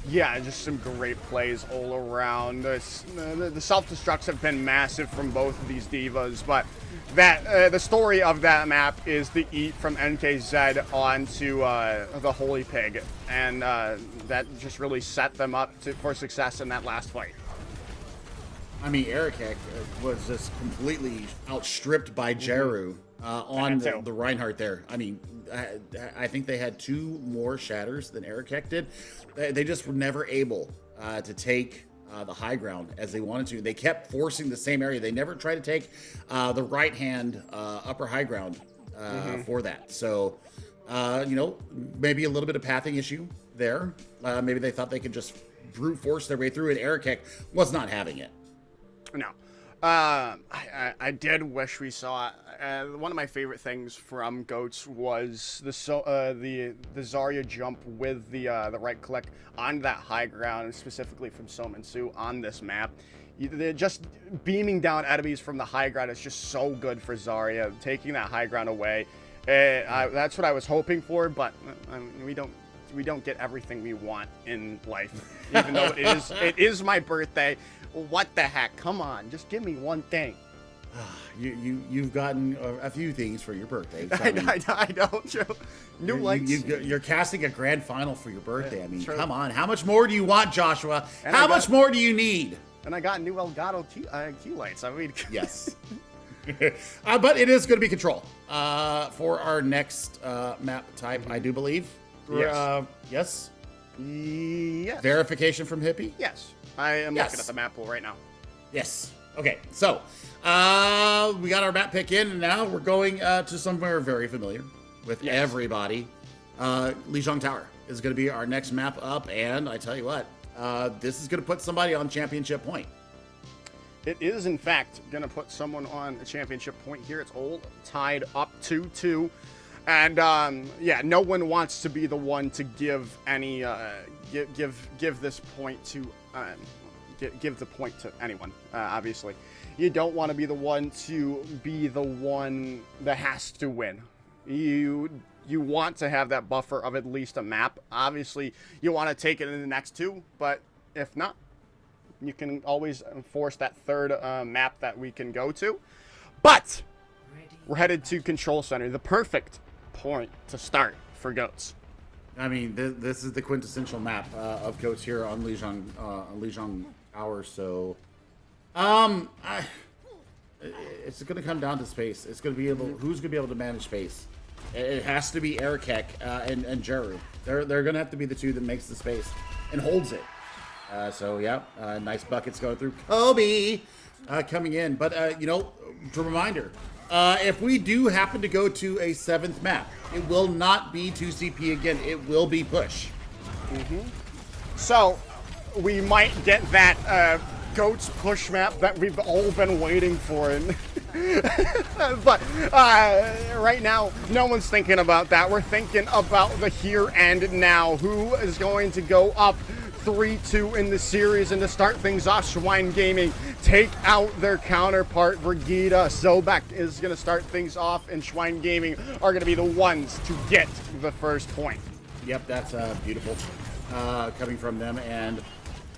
Yeah, just some great plays all around. The self-destructs have been massive from both of these divas, but that the story of that map is the eat from NKZ onto the Holy Pig, and that just really set them up for success in that last fight. I mean, Airkek was just completely outstripped by Jeru on the Reinhardt there. I mean, I think they had 2 more shatters than Airkek did. They just were never able to take the high ground as they wanted to. They kept forcing the same area. They never tried to take the right hand upper high ground for that. So, maybe a little bit of pathing issue there. Maybe they thought they could just brute force their way through, and Airkek was not having it. No. I did wish we saw one of my favorite things from Goats was the Zarya jump with the right click on that high ground, specifically from Somansu on this map. They're just beaming down enemies from the high ground is just so good for Zarya, taking that high ground away. That's what I was hoping for, but we don't get everything we want in life, even though it is my birthday. What the heck? Come on, just give me one thing. You've gotten a few things for your birthday. So I don't, Joe. New lights. You're casting a grand final for your birthday. I mean, True. come on. How much more do you want, Joshua? And How much more do you need? And I got new Elgato key lights. I mean, Yes. But it is going to be control for our next map type, I do believe. Yes. Yes. Yes. Verification from Hippie? Yes. I am Yes. looking at the map pool right now. Yes. Okay, so we got our map pick in, and now we're going to somewhere very familiar with Yes. everybody. Lijiang Tower is going to be our next map up, and I tell you what, this is going to put somebody on championship point. It is, in fact, going to put someone on a championship point here. It's all tied up 2-2. And, yeah, no one wants to be the one to give any, give this point to, give the point to anyone, obviously. You don't want to be the one to be the one that has to win. You want to have that buffer of at least a map. Obviously, you want to take it in the next two, but if not, you can always enforce that third map that we can go to. But we're headed to Control Center, the perfect point to start for GOATS. I mean, this is the quintessential map of GOATS here on Lijiang Tower, so... it's going to come down to space. It's going to be who's going to be able to manage space. It has to be Erikek and Jeru. They're going to have to be the two that makes the space and holds it. So yeah, nice buckets going through. Kobe coming in, but you know, a reminder: if we do happen to go to a 7th map, it will not be 2CP again. It will be push. So we might get that GOATS push map that we've all been waiting for. But right now, no one's thinking about that. We're thinking about the here and now. Who is going to go up 3-2 in the series, and to start things off, Schwein Gaming take out their counterpart, Brigida. Zobek is going to start things off, and Schwein Gaming are going to be the ones to get the first point. Yep, that's beautiful coming from them, and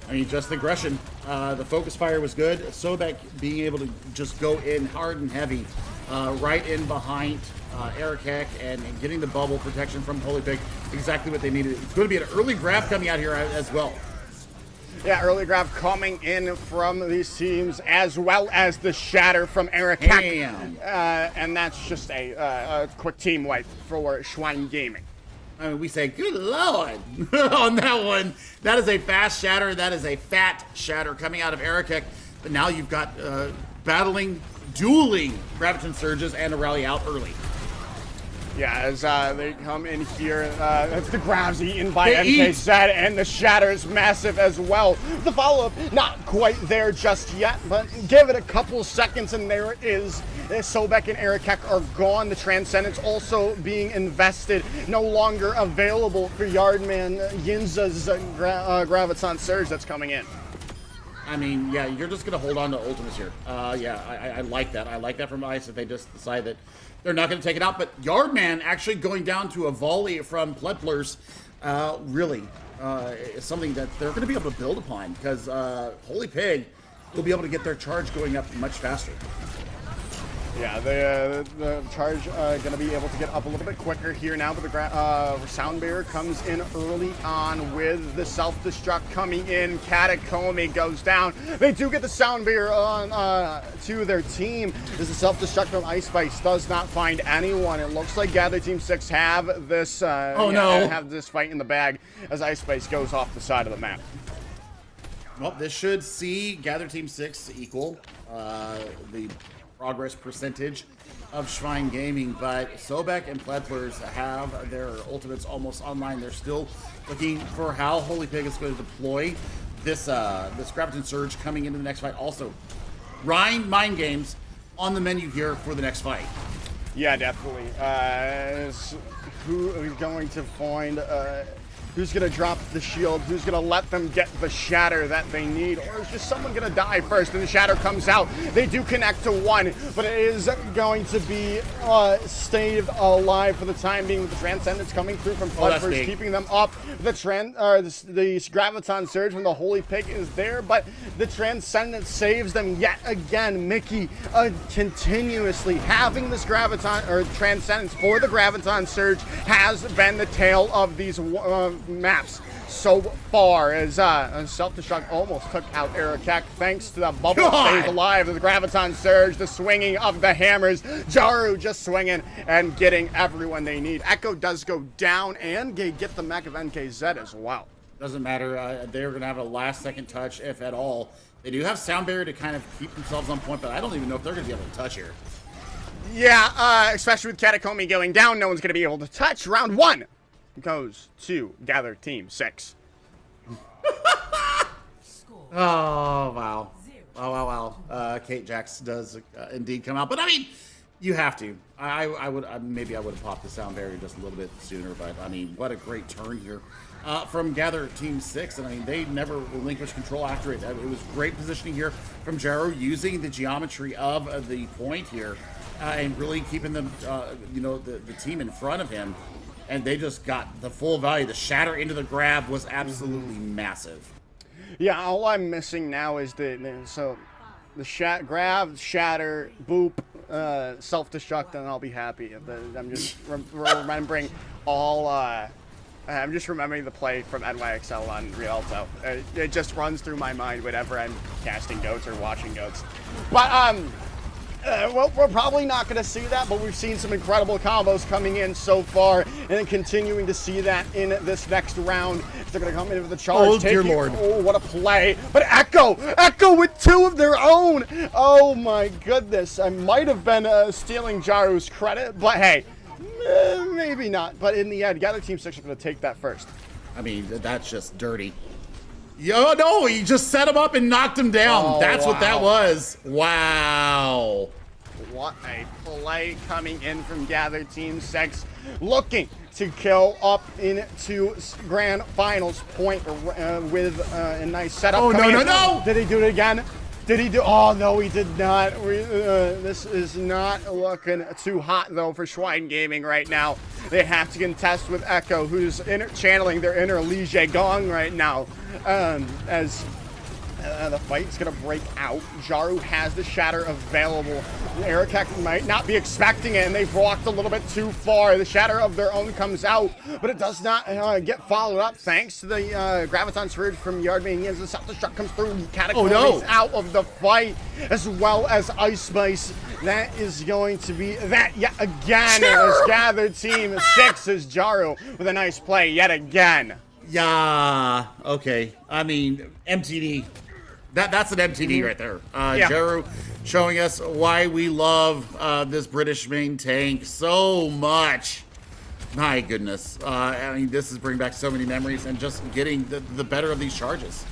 I mean, just aggression. The focus fire was good. Sobek being able to just go in hard and heavy, right in behind Erikek and getting the bubble protection from Holy Pig. Exactly what they needed. It's going to be an early grab coming out here as well. Yeah, early grab coming in from these teams, as well as the shatter from Erikek. And that's just a quick team wipe for Schwein Gaming. I mean, we say, good lord, on that one. That is a fast shatter. That is a fat shatter coming out of Erikek. But now you've got dueling Graviton Surges and a rally out early. Yeah, as they come in here, that's the grabs eaten by MKZ, and the shatter is massive as well. The follow-up, not quite there just yet, but give it a couple seconds, and there it is. Sobek and Erikek are gone. The Transcendence also being invested, no longer available for Yardman Yinza's Graviton Surge that's coming in. I mean, yeah, you're just going to hold on to Ultimus here. Yeah, I like that. I like that from Ice, that they just decide that they're not going to take it out. But Yardman actually going down to a volley from Pledplers really is something that they're going to be able to build upon, because Holy Pig will be able to get their charge going up much faster. Yeah, the charge going to be able to get up a little bit quicker here now, but the Sound Bearer comes in early on with the self-destruct coming in. Catacomb goes down. They do get the Sound Bearer on to their team. As the self-destruct from Ice Spice does not find anyone. It looks like Gather Team 6 have this have this fight in the bag as Ice Spice goes off the side of the map. Well, this should see Gather Team 6 equal the progress percentage of Schwein Gaming, but Sobek and Pledplers have their ultimates almost online. They're still looking for how Holy Pig is going to deploy this this Graviton Surge coming into the next fight. Also, Rhine Mind Games on the menu here for the next fight. Yeah, definitely. Who is going to find who's going to drop the shield? Who's going to let them get the shatter that they need? Or is just someone going to die first? And the shatter comes out. They do connect to one, but it is going to be stayed alive for the time being, with the Transcendence coming through from Pledplers, keeping them up. The Graviton Surge from the Holy Pig is there, but the Transcendence saves them yet again. Mickey continuously having this Graviton Graviton, or Transcendence for the Graviton Surge has been the tale of these maps so far, as Self-Destruct almost took out Arakek thanks to the bubble stays alive of the Graviton Surge, the swinging of the hammers, Jaru just swinging and getting everyone they need. Echo does go down and get the mech of NKZ as well. Doesn't matter. They're going to have a last-second touch, if at all. They do have Sound Barrier to kind of keep themselves on point, but I don't even know if they're going to be able to touch here. Yeah, especially with Catacomb going down, no one's going to be able to touch. Round 1 goes to Gather Team 6. Oh, wow. Oh, wow. Kate Jax does indeed come out. But, I mean, you have to. I would maybe I would have popped the Sound Barrier just a little bit sooner, but, I mean, what a great turn here from Gather Team 6. And, I mean, they never relinquished control after it. It was great positioning here from Jaru, using the geometry of the point here and really keeping them, the team in front of him. And they just got the full value. The shatter into the grab was absolutely massive. Yeah, all I'm missing now is the grab, shatter, boop, self-destruct, and I'll be happy. I'm just remembering all. I'm just remembering the play from NYXL on Rialto. It just runs through my mind whenever I'm casting goats or watching goats. But well, we're probably not going to see that, but we've seen some incredible combos coming in so far, and then continuing to see that in this next round. They're going to come in with the charge. Oh, dear Lord. Oh, what a play. But Echo with 2 of their own. Oh, my goodness. I might have been stealing Jaru's credit, but hey, maybe not. But in the end, Gather Team 6 are going to take that first. I mean, that's just dirty. Yo, no, he just set him up and knocked him down. Oh, That's wow. what that was. Wow. What a play coming in from Gather Team 6, looking to kill up into Grand Finals point with a nice setup. Oh, coming in. no. Did he do it again? Did he do? Oh, no, he did not. This is not looking too hot, though, for Schwein Gaming right now. They have to contest with Echo, who's channeling their inner Lige Gong right now, as the fight's going to break out. Jaru has the shatter available. Arakek might not be expecting it, and they've walked a little bit too far. The shatter of their own comes out, but it does not get followed up thanks to the Graviton Surge from Yardmania as the Self-Destruct comes through. Catacomb is out of the fight, as well as Ice Spice. That is going to be that yet again. As Gather Team 6 is Jaru with a nice play yet again. Yeah, okay. I mean, MTD. That's an MTD right there. Yeah. Jaru showing us why we love this British main tank so much. My goodness. I mean, this is bringing back so many memories and just getting the better of these charges.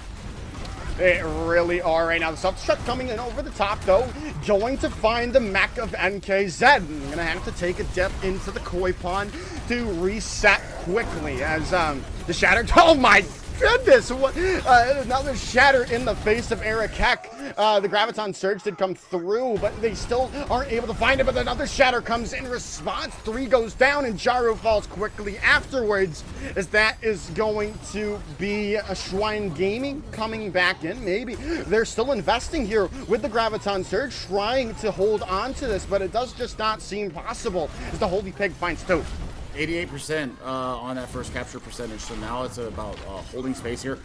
They really are right now. The Self-Destruct coming in over the top, though. Going to find the mech of NKZ. I'm going to have to take a dip into the koi pond to reset quickly as the shatter. Oh, my goodness. What? Another shatter in the face of Arakek. The Graviton Surge did come through, but they still aren't able to find it. But another shatter comes in response. 3 goes down, and Jaru falls quickly afterwards, as that is going to be a Schwein Gaming coming back in. Maybe they're still investing here with the Graviton Surge, trying to hold on to this, but it does just not seem possible as the Holy Pig finds Toad. 88% on that first capture percentage, so now it's about holding space here.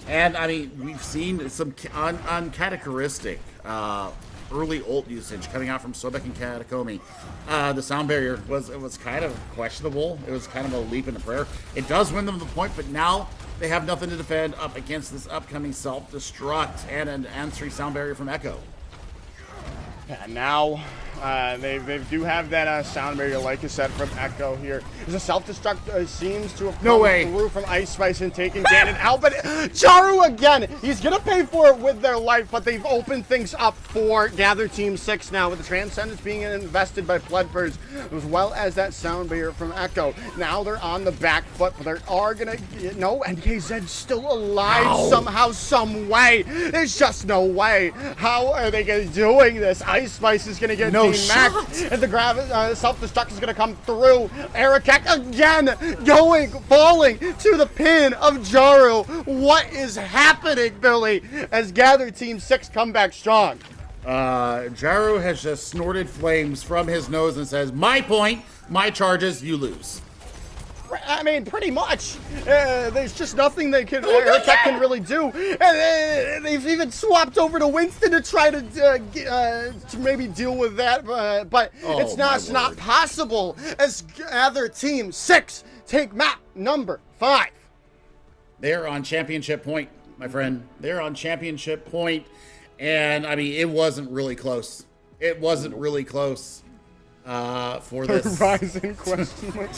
And, I mean, we've seen some uncharacteristic early ult usage coming out from Sobek and Katakomi. The sound barrier was kind of questionable. It was kind of a leap in the prayer. It does win them the point, but now they have nothing to defend up against this upcoming self-destruct and an answering sound barrier from Echo. And now they do have that sound barrier, like I said, from Echo here. The Self-Destruct seems to have come through from Ice Spice and taken Ganon out. But Jaru again, he's going to pay for it with their life, but they've opened things up for Gather Team 6 now, with the Transcendence being invested by Floodbirds, as well as that sound barrier from Echo. Now they're on the back foot, but they are going to... No, NKZ's still alive somehow, some way. There's just no way. How are they doing this? Ice Spice is going to get Mac, and the Self-Destruct is going to come through. Arakek again falling to the pin of Jaru. What is happening, Billy, as Gather Team 6 come back strong? Jaru has just snorted flames from his nose and says, "My point, my charges, you lose." I mean, pretty much. There's just nothing they can, Airtech can really do. And they've even swapped over to Winston to try to maybe deal with that, but it's not possible. As other team 6 take map number 5. They're on championship point, my friend. They're on championship point, and I mean, it wasn't really close. It wasn't really close for this. Horizon question mark.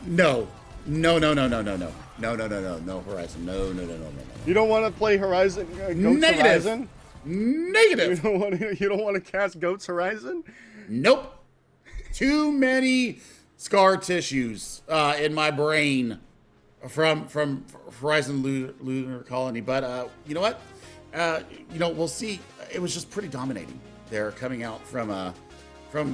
No, Horizon. No. You don't want to play Horizon? Goats Negative. Horizon? Negative. You don't want to cast Goats Horizon? Nope. Too many scar tissues in my brain from Horizon Lunar Colony. But you know what? We'll see. It was just pretty dominating. They're coming out from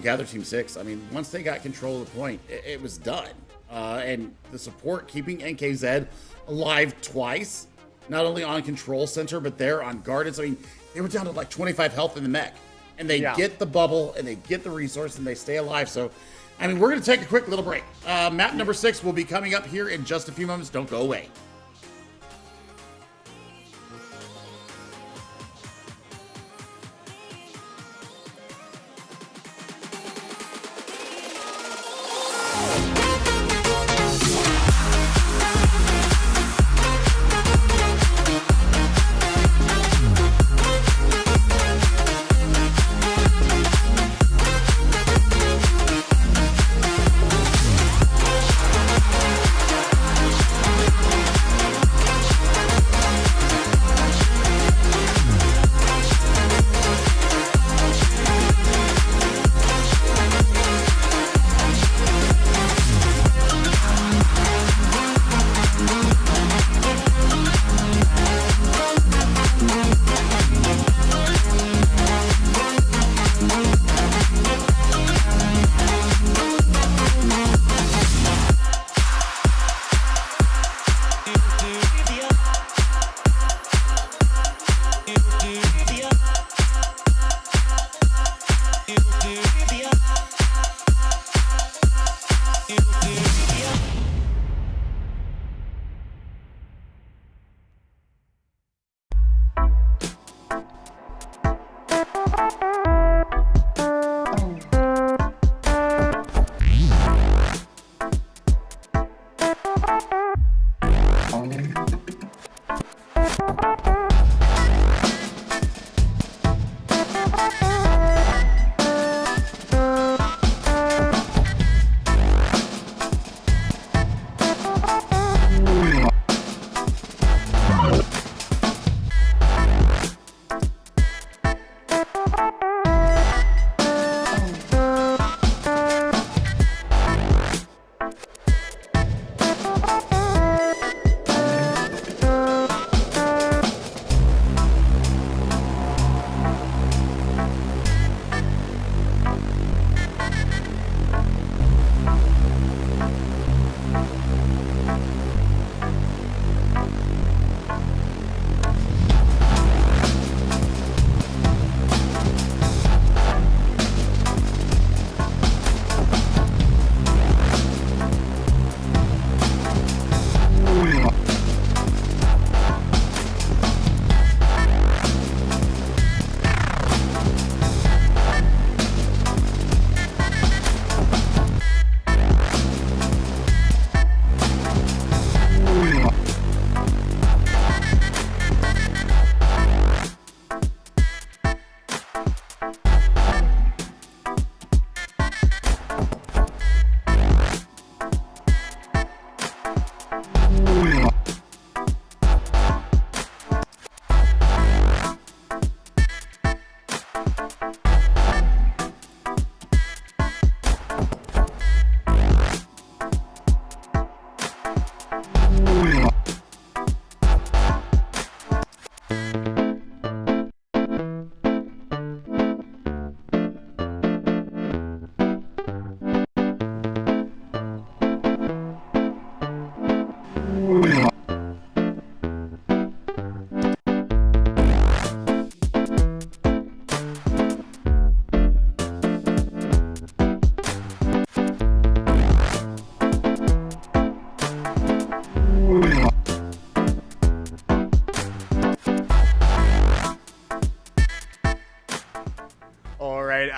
Gather Team 6. I mean, once they got control of the point, it was done. And the support keeping NKZ alive twice, not only on Control Center, but they're on Gardens. I mean, they were down to like 25 health in the mech. And they get the bubble, and they get the resource, and they stay alive. So, I mean, we're going to take a quick little break. Map number 6 will be coming up here in just a few moments. Don't go away.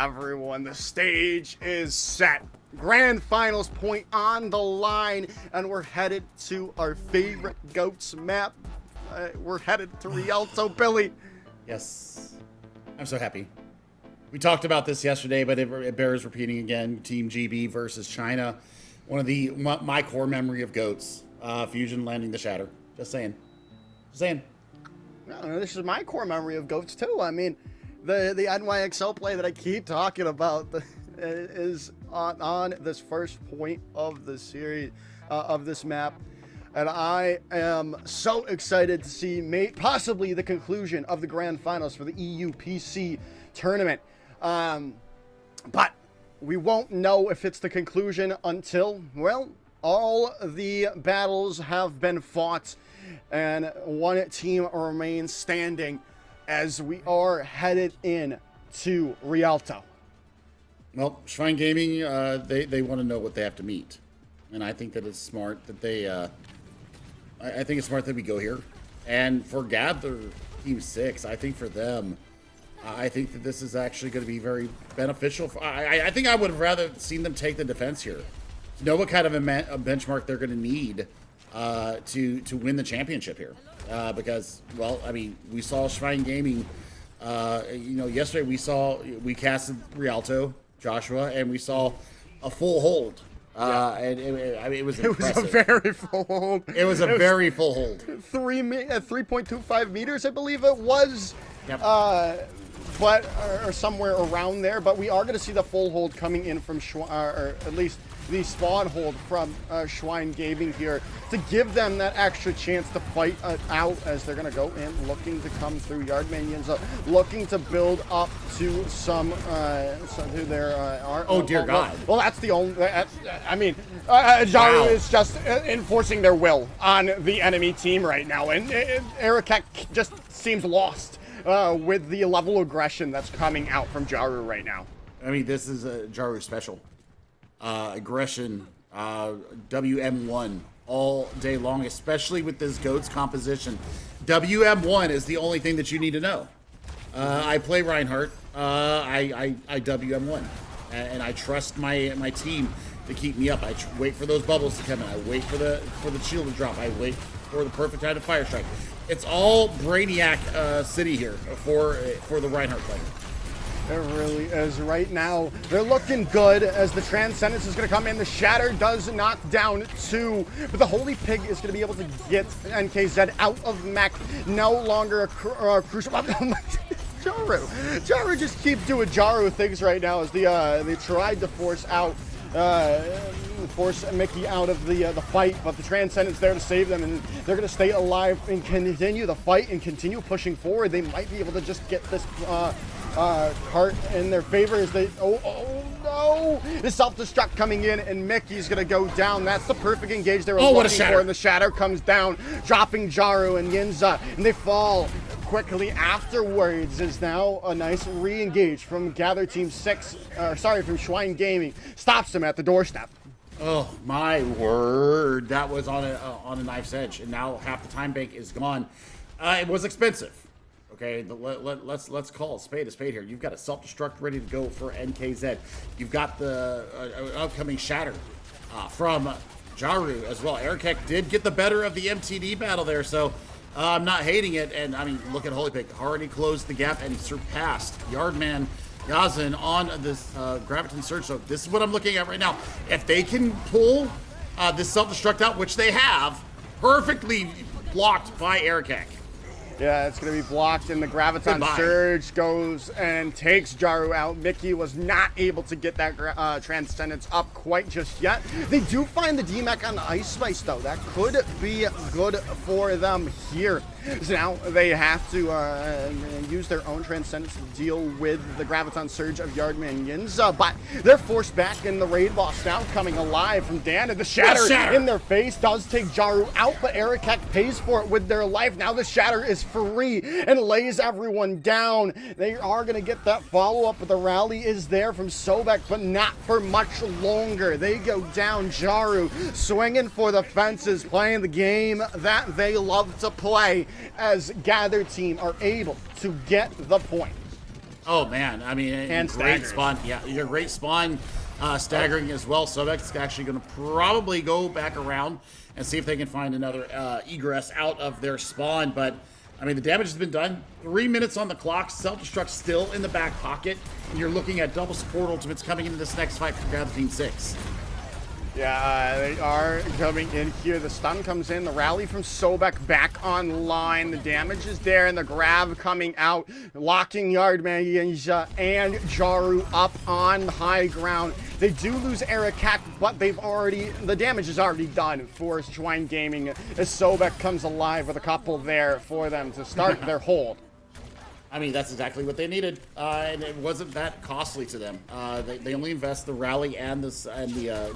everyone, the stage is set. Grand Finals point on the line, and we're headed to our favorite GOATS map. We're headed to Rialto, Billy. Yes. I'm so happy. We talked about this yesterday, but it bears repeating again. Team GB versus China. One of my core memory of GOATS. Fusion landing the shatter. Just saying. Just saying. No, this is my core memory of GOATS too. I mean, the NYXL play that I keep talking about is on this first point of the series, of this map. And I am so excited to see possibly the conclusion of the Grand Finals for the EUPC tournament. But we won't know if it's the conclusion until, well, all the battles have been fought and one team remains standing as we are headed in to Rialto. Well, Shrine Gaming, they want to know what they have to meet. And I think that it's smart that they, I think it's smart that we go here. And for Gather Team 6, I think for them, I think that this is actually going to be very beneficial. I think I would have rather seen them take the defense here. To know what kind of a benchmark they're going to need to win the championship here. Because, well, I mean, we saw Shrine Gaming, yesterday we casted Rialto, Joshua, and we saw a full hold. And it was impressive. It was a very full hold. It was a very full hold. 3.25 meters, I believe it was. Yep. But or somewhere around there. But we are going to see the full hold coming in from or at least the spawn hold from Schwein Gaming here to give them that extra chance to fight out as they're going to go in looking to come through. Yardman Yinza looking to build up to some to their oh dear God. Well, that's the only. I mean, Jaru is just enforcing their will on the enemy team right now, and Erikek just seems lost with the level of aggression that's coming out from Jaru right now. I mean, this is a Jaru special. Aggression, WM1 all day long, especially with this GOATS composition. WM1 is the only thing that you need to know. I play Reinhardt. I WM1, and I trust my team to keep me up. I wait for those bubbles to come in. I wait for the shield to drop. I wait for the perfect time to fire strike. It's all Brainiac City here for the Reinhardt player. It really is right now. They're looking good as the Transcendence is going to come in. The Shatter does knock down 2, but the Holy Pig is going to be able to get NKZ out of mech. No longer a crucial. Jaru just keeps doing Jaru things right now as they tried to force Mickey out of the fight, but the Transcendence there to save them, and they're going to stay alive and continue the fight and continue pushing forward. They might be able to just get this cart in their favor as they oh no, the self-destruct coming in and Mickey's gonna go down. That's the perfect engage they were looking for, and the Shadow comes down, dropping Jaru and Yinza, and they fall quickly afterwards. Is now a nice re-engage from Gather Team 6, from Schwein Gaming, stops them at the doorstep. Oh my word, that was on a knife's edge, and now half the time bank is gone. It was expensive. Okay, let's call a spade here. You've got a self-destruct ready to go for NKZ. You've got the upcoming Shatter from Jaru as well. Erikek did get the better of the MTD battle there, so I'm not hating it. And I mean, look at Holy Pig. Already closed the gap and surpassed Yardman Yazin on this Graviton Surge. So this is what I'm looking at right now. If they can pull this self-destruct out, which they have, perfectly blocked by Erikek. Yeah, it's going to be blocked, and the Graviton Surge goes and takes Jaru out. Mickey was not able to get that Transcendence up quite just yet. They do find the DMAC on the Ice Spice, though. That could be good for them here. So now they have to use their own Transcendence to deal with the Graviton Surge of Yardman Yinza, but they're forced back in the raid boss now coming alive from Dan, and the Shatter in their face does take Jaru out, but Erikek pays for it with their life. Now the Shatter is free and lays everyone down. They are going to get that follow-up, but the rally is there from Sobek, but not for much longer. They go down. Jaru swinging for the fences, playing the game that they love to play, as Gather Team are able to get the point. Oh man, I mean, And great staggers. spawn. Yeah, you're great spawn, staggering as well. So that's actually going to probably go back around and see if they can find another egress out of their spawn. But I mean, the damage has been done. 3 minutes on the clock. Self-destruct still in the back pocket, and you're looking at double support ultimates coming into this next fight for Gather Team 6. Yeah, they are coming in here. The stun comes in. The rally from Sobek back online. The damage is there, and the grab coming out, locking Yardman and Jaru up on the high ground. They do lose Erikak, but the damage is already done for Schwein Gaming as Sobek comes alive with a couple there for them to start their hold. I mean, that's exactly what they needed, and it wasn't that costly to them. They only invest the rally and the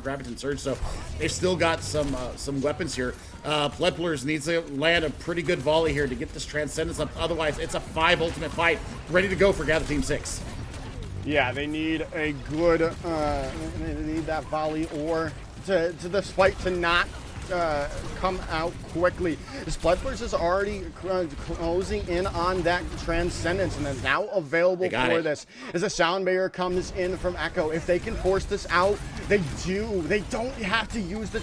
graviton surge, so they've still got some weapons here. Pledplers needs to land a pretty good volley here to get this Transcendence up. Otherwise, it's a 5 ultimate fight ready to go for Gather Team 6. Yeah, they need a good, they need that volley or to this fight to not come out quickly. Spledblers is already closing in on that Transcendence and is now available for this. As a sound barrier comes in from Echo, if they can force this out, they do. They don't have to use the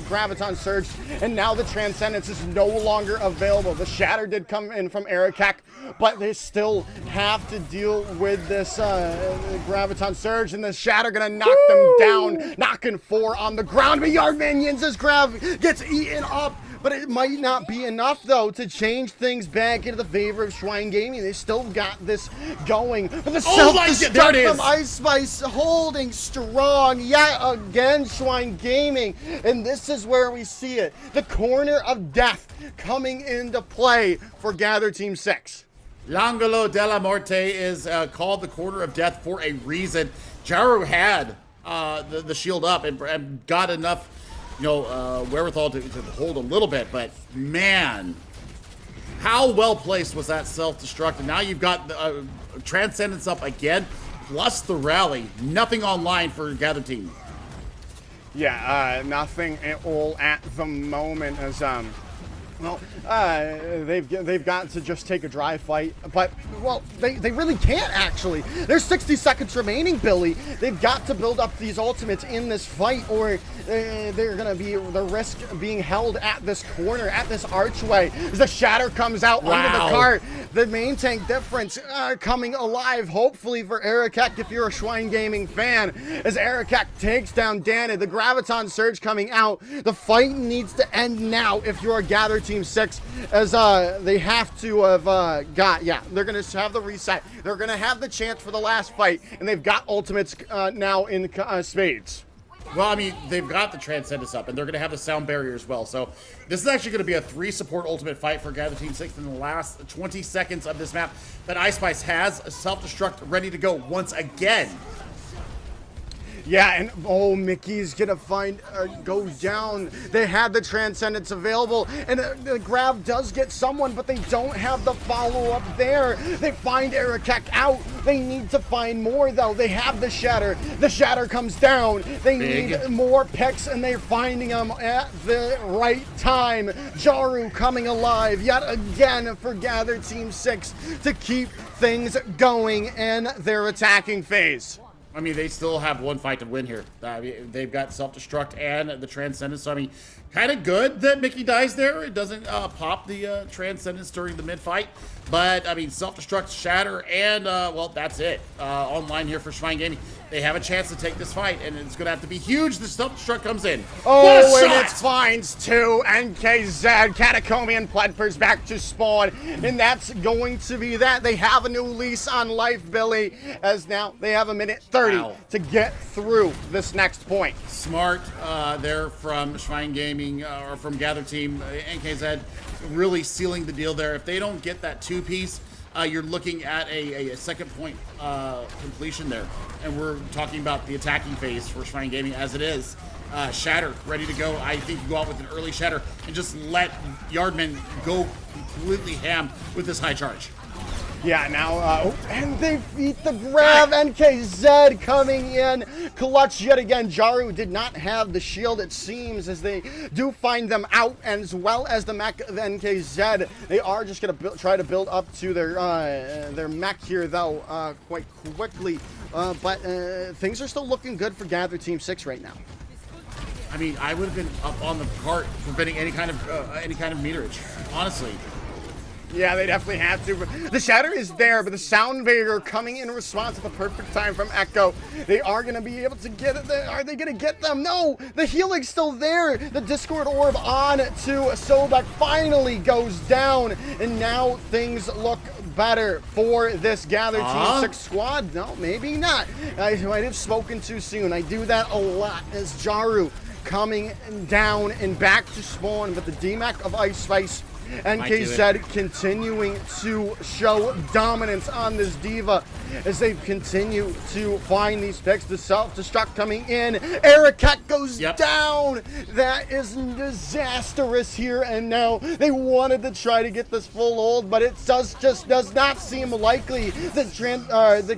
Graviton Surge, and now the Transcendence is no longer available. The Shatter did come in from Erikak, but they still have to deal with this Graviton Surge, and the Shatter gonna knock them down, knocking 4 on the ground. But Yardman Yinz's grab gets eaten up, but it might not be enough though to change things back into the favor of Schwein Gaming. They still got this going, but the self-destruct from Ice Spice holding strong yet again, Schwein Gaming, and this is where we see it. The corner of death coming into play for Gather Team 6. L'Angolo della Morte is called the corner of death for a reason. Jaru had the shield up and got enough, wherewithal to hold a little bit, but man, how well placed was that self-destruct? And now you've got the Transcendence up again, plus the rally. Nothing online for Gather Team. Yeah, nothing at all at the moment as they've got to just take a dry fight, but they really can't actually. There's 60 seconds remaining, Billy. They've got to build up these ultimates in this fight, or they're gonna be the risk being held at this corner, at this archway. As the Shatter comes out under the cart, the main tank difference coming alive, hopefully for Erikak if you're a Schwein Gaming fan. As Erikak takes down Danid, the Graviton Surge coming out. The fight needs to end now if you're a Gather Team 6, as they have to have they're gonna have the reset. They're gonna have the chance for the last fight, and they've got ultimates now in spades. Well, I mean, they've got the Transcendence up, and they're going to have the sound barrier as well. So this is actually going to be a 3-support ultimate fight for Gather Team 6 in the last 20 seconds of this map. But Ice Spice has a self-destruct ready to go once again. Yeah, and Mickey's gonna go down. They had the Transcendence available, and the grab does get someone, but they don't have the follow-up there. They find Erikak out. They need to find more, though. They have the Shatter. The Shatter comes down. They need more picks, and they're finding them at the right time. Jaru coming alive yet again for Gather Team 6 to keep things going in their attacking phase. I mean, they still have one fight to win here. They've got self-destruct and the Transcendence. So, I mean, kind of good that Mickey dies there. It doesn't pop the Transcendence during the mid-fight. But, I mean, self-destruct, Shatter, and, that's it. Online here for Schwein Gaming. They have a chance to take this fight, and it's going to have to be huge. The self-destruct comes in. Oh, and it finds 2 NKZ, Catacomian Pledpers back to spawn. And that's going to be that. They have a new lease on life, Billy, as now they have a minute 30 to get through this next point. Smart there from Schwein Gaming, or from Gather Team, NKZ, really sealing the deal there. If they don't get that 2-piece, you're looking at a second point completion there. And we're talking about the attacking phase for Schwein Gaming as it is. Shatter ready to go. I think you go out with an early Shatter and just let Yardman go completely ham with this high charge. Yeah, now, and they beat the grab. NKZ coming in. Clutch yet again. Jaru did not have the shield, it seems, as they do find them out, and as well as the mech of NKZ. They are just going to try to build up to their mech here, though, quite quickly. But things are still looking good for Gather Team 6 right now. I mean, I would have been up on the cart preventing any kind of meterage, honestly. Yeah, they definitely have to. The shatter is there, but the sound barrier coming in response at the perfect time from Echo. They are going to be able to get it. Are they going to get them? No, the healing's still there. The Discord orb on to Sobek finally goes down, and now things look better for this Gather Team 6 squad. No, maybe not. I might have spoken too soon. I do that a lot as Jaru coming down and back to spawn, but the DMAC of Ice Spice NKZ continuing to show dominance on this diva as they continue to find these picks. The self-destruct coming in. Ericat goes down. That is disastrous here, and now they wanted to try to get this full ult, but it just does not seem likely. The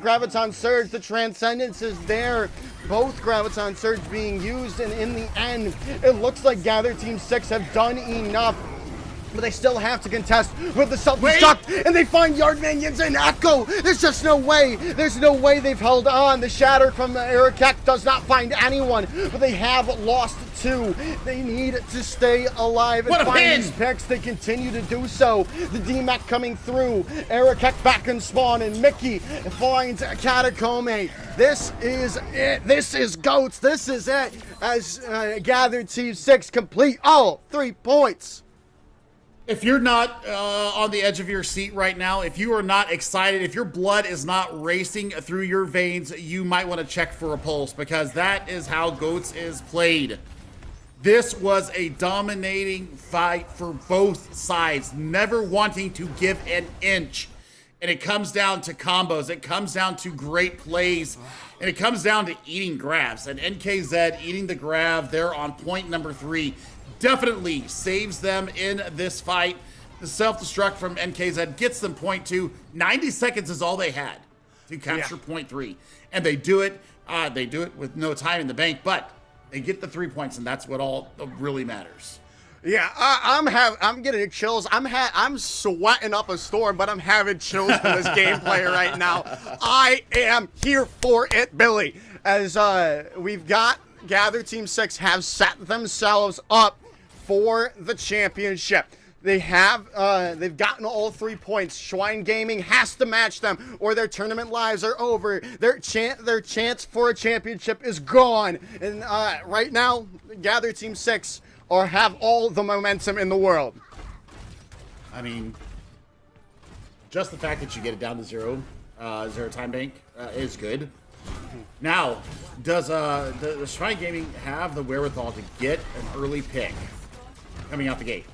Graviton Surge, the Transcendence is there. Both Graviton Surge being used, and in the end, it looks like Gather Team 6 have done enough. But they still have to contest with the self-destruct, and they find Yardman Yinza and Echo. There's just no way. There's no way they've held on. The shatter from Erikek does not find anyone, but they have lost two. They need to stay alive and find these picks. They continue to do so. The DMAC coming through. Erikek back in spawn, and Mickey finds Catacombe. This is it. This is GOATS. This is it. As Gather Team 6 complete all 3 points. If you're not on the edge of your seat right now, if you are not excited, if your blood is not racing through your veins, you might want to check for a pulse, because that is how GOATS is played. This was a dominating fight for both sides, never wanting to give an inch. And it comes down to combos. It comes down to great plays. And it comes down to eating grabs. And NKZ eating the grab there on point number 3 definitely saves them in this fight. The self-destruct from NKZ gets them point 2. 90 seconds is all they had to capture point 3. And they do it. They do it with no time in the bank, but they get the 3 points, and that's what all really matters. Yeah, I'm getting chills. I'm sweating up a storm, but I'm having chills from this gameplay right now. I am here for it, Billy. As we've got Gather Team 6 have set themselves up for the championship. They've gotten all 3 points. Schwein Gaming has to match them, or their tournament lives are over. Their chance for a championship is gone. And right now, Gather Team 6 have all the momentum in the world. I mean, just the fact that you get it down to zero time bank is good. Now, does Schwein Gaming have the wherewithal to get an early pick coming out the gate?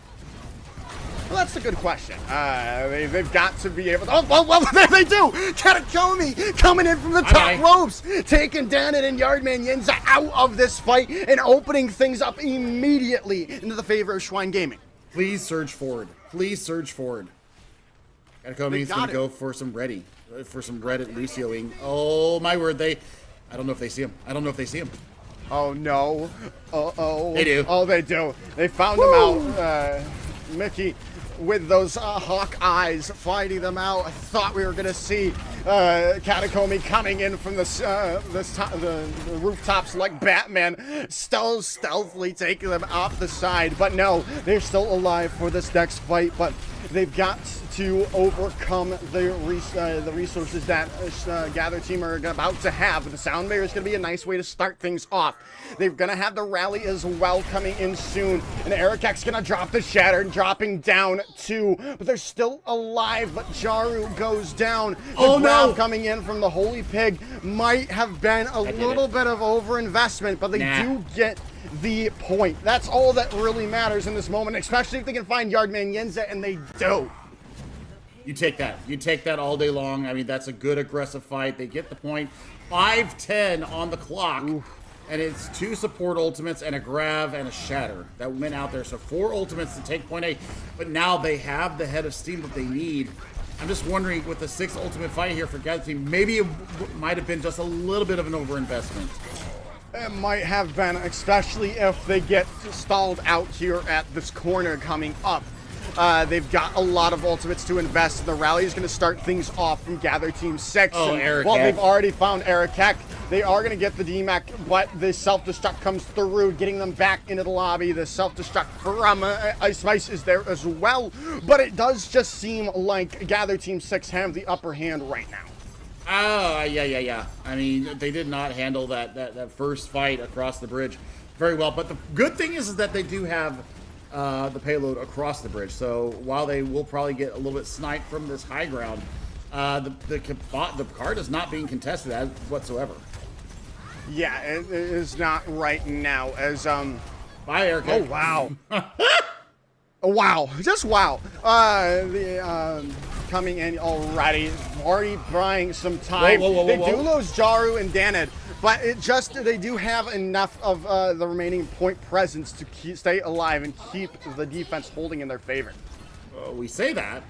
Well, that's a good question. They've got to be able to... Oh, well, there they do! Catacombe coming in from the top ropes, taking Danon and Yardman Yinza out of this fight and opening things up immediately into the favor of Schwein Gaming. Please surge forward. Please surge forward. Catacombe is going to go for some ready. For some red at Lucioing. Oh, my word. I don't know if they see him. I don't know if they see him. Oh, no. Uh-oh. They do. Oh, they do. They found him out. Mickey with those hawk eyes fighting them out. I thought we were going to see Catacombe coming in from the rooftops like Batman, still stealthily taking them off the side. But no, they're still alive for this next fight. But they've got to overcome the resources that Gather Team are about to have. The Sound Barrier is going to be a nice way to start things off. They're going to have the rally as well coming in soon. And Erikek's going to drop the Shatter, dropping down 2. But they're still alive, but Jaru goes down. The grab coming in from the Holy Pig might have been a little bit of overinvestment, but they do get the point. That's all that really matters in this moment, especially if they can find Yardman Yinza, and they do. You take that. You take that all day long. I mean, that's a good aggressive fight. They get the point. 5:10 on the clock. Oof. And it's 2 support ultimates and a grab and a shatter that went out there. So 4 ultimates to take point A. But now they have the head of steam that they need I'm just wondering with the 6th ultimate fight here for Gather Team, maybe it might have been just a little bit of an overinvestment. It might have been, especially if they get stalled out here at this corner coming up. They've got a lot of ultimates to invest. The rally is going to start things off from Gather Team 6. Oh, And Eric while Heck. they've already found Eric Heck, they are going to get the DMAC, but the self-destruct comes through, getting them back into the lobby. The self-destruct from Ice Spice is there as well, but it does just seem like Gather Team 6 have the upper hand right now. Oh, yeah. I mean, they did not handle that first fight across the bridge very well. But the good thing is that they do have the payload across the bridge. So while they will probably get a little bit sniped from this high ground, the card is not being contested as whatsoever. Yeah, it is not right now as Bye, Eric. Oh wow. Wow, just wow. Coming in already buying some time. Whoa, They do lose Jaru and Danid, but they do have enough of the remaining point presence to stay alive and keep the defense holding in their favor. We say that.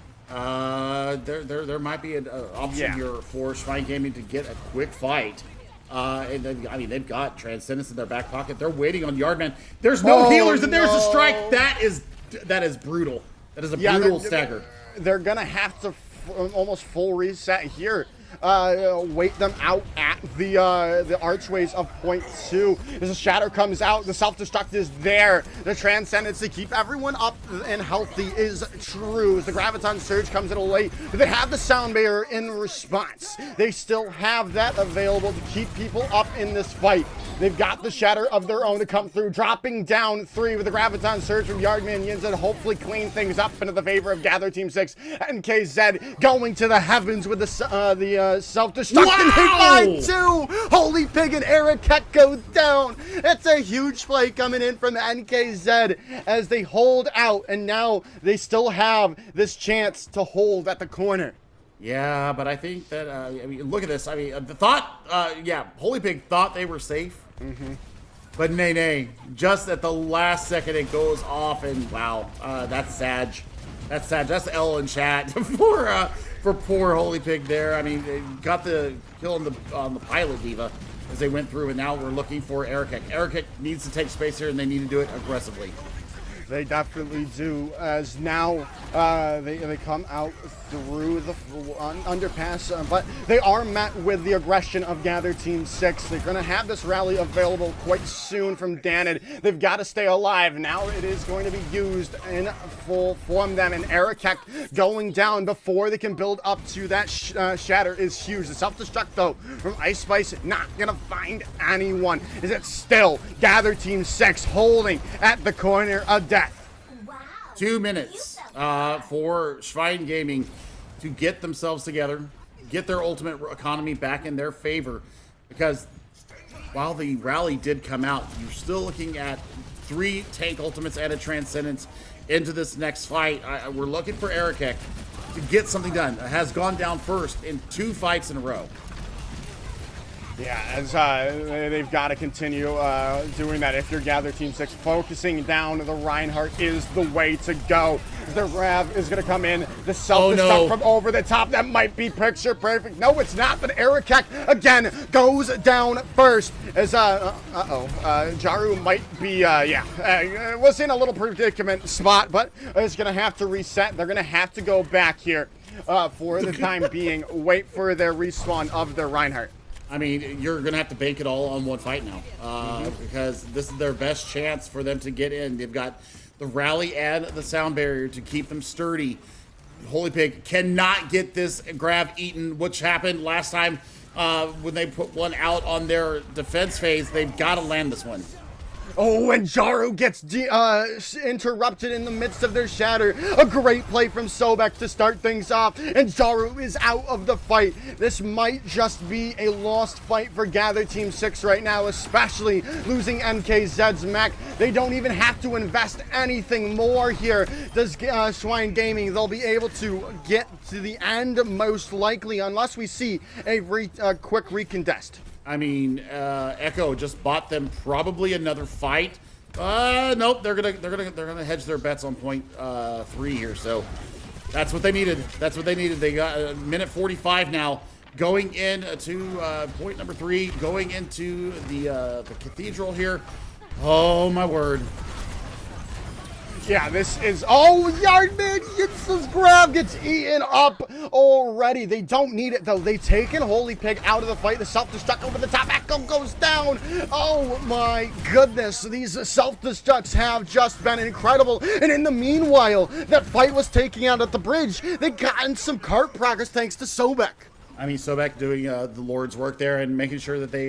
There might be an option here for Schwein Gaming to get a quick fight. And then, I mean, they've got Transcendence in their back pocket. They're waiting on Yardman. There's no healers, and there's a strike. That is brutal. That is a brutal stagger. They're gonna have to almost full reset here. Wait them out at the archways of point 2. As the shatter comes out, the self-destruct is there. The transcendence to keep everyone up and healthy is true. As the graviton surge comes in late, but they have the sound barrier in response. They still have that available to keep people up in this fight. They've got the shatter of their own to come through, dropping down 3 with the graviton surge from Yard Minions and hopefully clean things up into the favor of Gather Team 6. NKZ going to the heavens with the self-destruct and hit by 2. Holy Pig and Eric Keck go down. It's a huge play coming in from NKZ as they hold out, and now they still have this chance to hold at the corner. Yeah, but I think that, I mean, look at this. I mean, Holy Pig thought they were safe. But nay, just at the last second it goes off, and wow, that's sad. That's sad. That's L in chat for poor Holy Pig there. I mean, they got the kill on the pilot diva as they went through, and now we're looking for Eric. Eric needs to take space here, and they need to do it aggressively. They definitely do, as now they come out through the underpass, but they are met with the aggression of Gather Team 6. They're going to have this rally available quite soon from Danid. They've got to stay alive. Now it is going to be used in full from them, and Erekek going down before they can build up to that shatter is huge. The self-destruct, though, from Ice Spice, not going to find anyone. Is it still Gather Team 6 holding at the corner of death? 2 minutes for Schwein Gaming to get themselves together, get their ultimate economy back in their favor, because while the rally did come out, you're still looking at 3 tank ultimates and a transcendence into this next fight. We're looking for Erekek to get something done. Has gone down first in 2 fights in a row. Yeah, as they've got to continue doing that. If you're Gather Team 6, focusing down the Reinhardt is the way to go. The Rav is going to come in. The self-destruct from over the top. That might be picture perfect. No, it's not. But Erekek again goes down first. As Jaru might be was in a little predicament spot, but is going to have to reset. They're going to have to go back here for the time being. Wait for their respawn of their Reinhardt. I mean, you're going to have to bank it all on one fight now because this is their best chance for them to get in. They've got the rally and the sound barrier to keep them sturdy. Holy Pig cannot get this grab eaten, which happened last time when they put one out on their defense phase. They've got to land this one. Oh, and Jaru gets interrupted in the midst of their shatter. A great play from Sobek to start things off, and Jaru is out of the fight. This might just be a lost fight for Gather Team 6 right now, especially losing NKZ's mech. They don't even have to invest anything more here. Does Schwein Gaming, they'll be able to get to the end most likely, unless we see a quick recontest. I mean, Echo just bought them probably another fight. Nope, they're gonna hedge their bets on point 3 here. So That's what they needed. That's what they needed. They got a minute 45 now. Going into point number 3, going into the cathedral here. Oh my word. Yeah, this is, oh, Yardman gets his grab, gets eaten up already. They don't need it, though. They've taken Holy Pig out of the fight. The self-destruct over the top. Echo goes down. Oh, my goodness. These self-destructs have just been incredible. And in the meanwhile, that fight was taking out at the bridge. They gotten some cart progress thanks to Sobek. I mean, Sobek doing the Lord's work there and making sure that they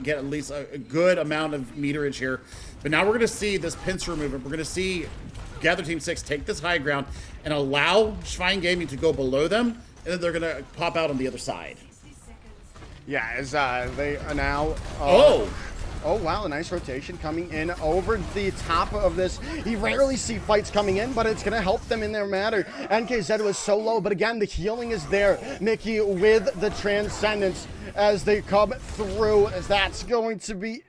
get at least a good amount of meterage here. But now we're going to see this pincer movement. We're going to see Gather Team 6 take this high ground and allow Schwein Gaming to go below them, and then they're going to pop out on the other side. Yeah, as they are now... Oh, wow, a nice rotation coming in over the top of this. You rarely see fights coming in, but it's going to help them in their matter. NKZ was so low, but again, the healing is there. Mickey with the Transcendence as they come through, as that's going to be...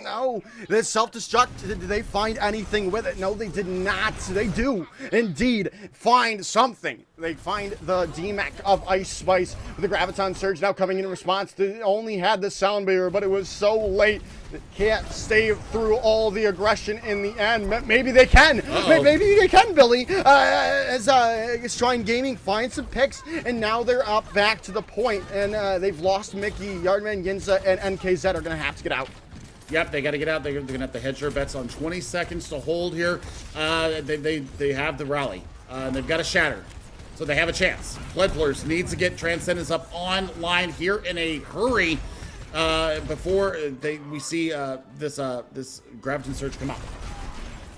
no, the self-destruct, did they find anything with it? No, they did not. They do, indeed, find something. They find the DMAC of Ice Spice with the Graviton Surge now coming in response. They only had the Sound Barrier, but it was so late. They can't stay through all the aggression in the end. Maybe they can. Maybe they can, Billy. As Shrine Gaming finds some picks, and now they're up back to the point, and they've lost Mickey, Yardman, Ginza, and NKZ are going to have to get out. Yep, they got to get out. They're going to have to hedge their bets on 20 seconds to hold here. They have the rally. They've got to shatter. So they have a chance. Bloodblurs needs to get Transcendence up online here in a hurry before we see this Graviton Surge come out.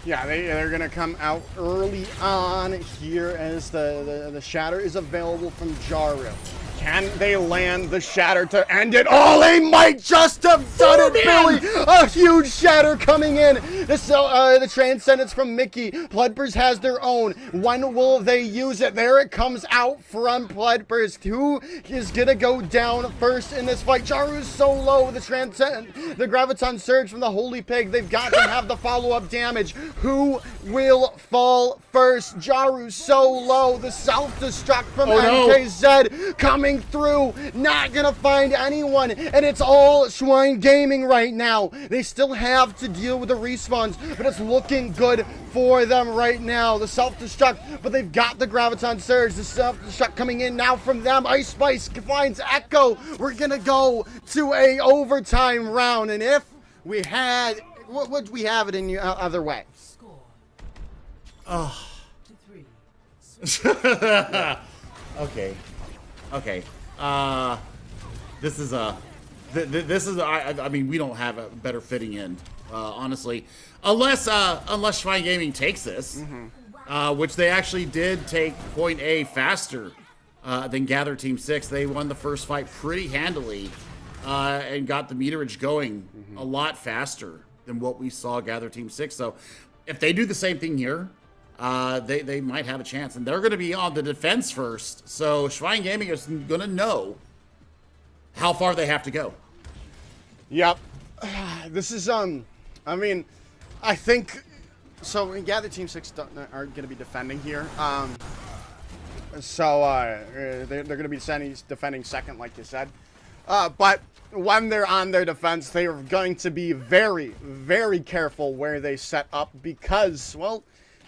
Yeah, they're going to come out early on here as the Shatter is available from Jaru. Can they land the Shatter to end it? Oh, they might just have done it, Billy! A huge Shatter coming in. The Transcendence from Mickey. Bloodburst has their own. When will they use it? There it comes out from Bloodburst. Who is going to go down first in this fight? Jaru's so low. The Graviton Surge from the Holy Pig. They've got to have the follow-up damage. Who will fall first? Jaru's so low. The self-destruct from NKZ coming through, not gonna find anyone, and it's all Schwein Gaming right now. They still have to deal with the respawns, but it's looking good for them right now. The self-destruct, but they've got the Graviton Surge. The self-destruct coming in now from them. Ice Spice finds Echo. We're gonna go to a overtime round, and if we had, what would we have it in the other way? Oh. Okay. This is I mean, we don't have a better fitting end, honestly, unless Schwein Gaming takes this, which they actually did take point A faster than Gather Team 6. They won the first fight pretty handily and got the meterage going a lot faster than what we saw Gather Team 6. So if they do the same thing here, they might have a chance, and they're going to be on the defense first. So Schwein Gaming is going to know how far they have to go. Yep. This is I mean, I think so. Gather Team 6 aren't going to be defending here. They're going to be defending second, like you said. But when they're on their defense, they are going to be very, very careful where they set up because, well,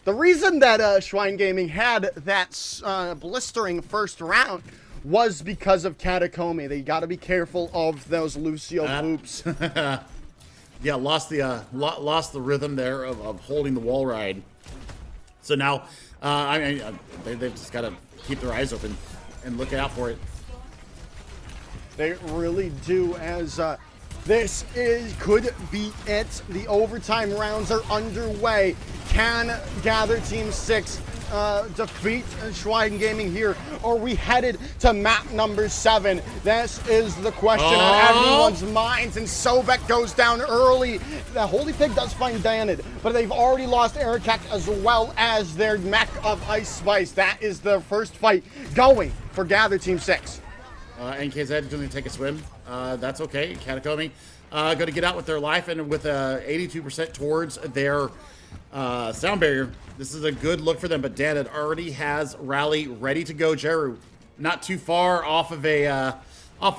the reason that Schwein Gaming had that blistering first round was because of Catacomb. They got to be careful of those Lucio loops. Yeah, lost the rhythm there of holding the wall ride. So now, they've just got to keep their eyes open and look out for it. They really do, as this could be it. The overtime rounds are underway. Can Gather Team 6 defeat Schwein Gaming here? Or are we headed to map number 7? This is the question on everyone's minds, and Sobek goes down early. The Holy Pig does find Dianid, but they've already lost Erikek as well as their mech of Ice Spice. That is the first fight going for Gather Team 6. NKZ is going to take a swim. That's okay. Catacomb going to get out with their life and with 82% towards their Sound barrier. This is a good look for them, but Dan already has rally ready to go. Jeru, not too far off of a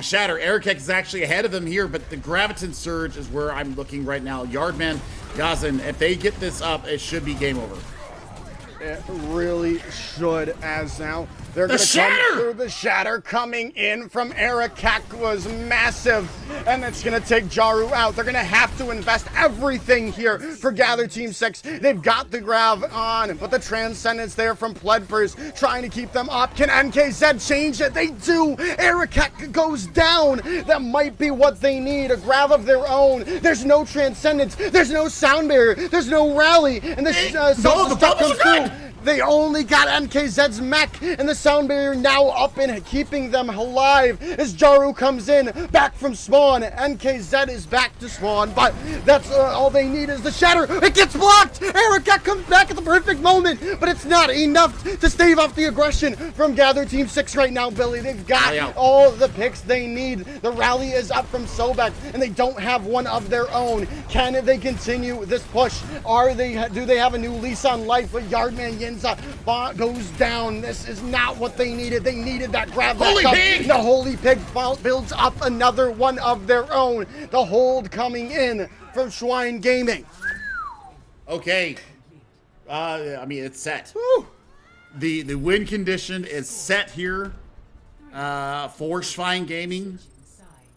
shatter. Erikek is actually ahead of them here, but the Graviton Surge is where I'm looking right now. Yardman, Gazin, if they get this up, it should be game over. It really should, as now they're going to come through. The shatter coming in from Erikek was massive, and it's going to take Jaru out. They're going to have to invest everything here for Gather Team 6. They've got the grab on, but the Transcendence there from Pledpers trying to keep them up. Can NKZ change it? They do. Erikek goes down. That might be what they need, a grab of their own. There's no Transcendence. There's no Sound Barrier. There's no Rally, and the self-destruct comes through. They only got NKZ's mech, and the Sound Barrier now up and keeping them alive as Jaru comes in, back from spawn. NKZ is back to spawn, but that's all they need is the shatter. It gets blocked! Erikek comes back at the perfect moment, but it's not enough to stave off the aggression from Gather Team 6 right now, Billy. They've got all the picks they need. The rally is up from Sobek, and they don't have one of their own. Can they continue this push? Do they have a new lease on life? But Yardman goes down. This is not what they needed. They needed that grab. Holy Pig! The Holy Pig builds up another one of their own. The hold coming in from Schwein Gaming. Okay. I mean, it's set. Woo. The win condition is set here for Schwein Gaming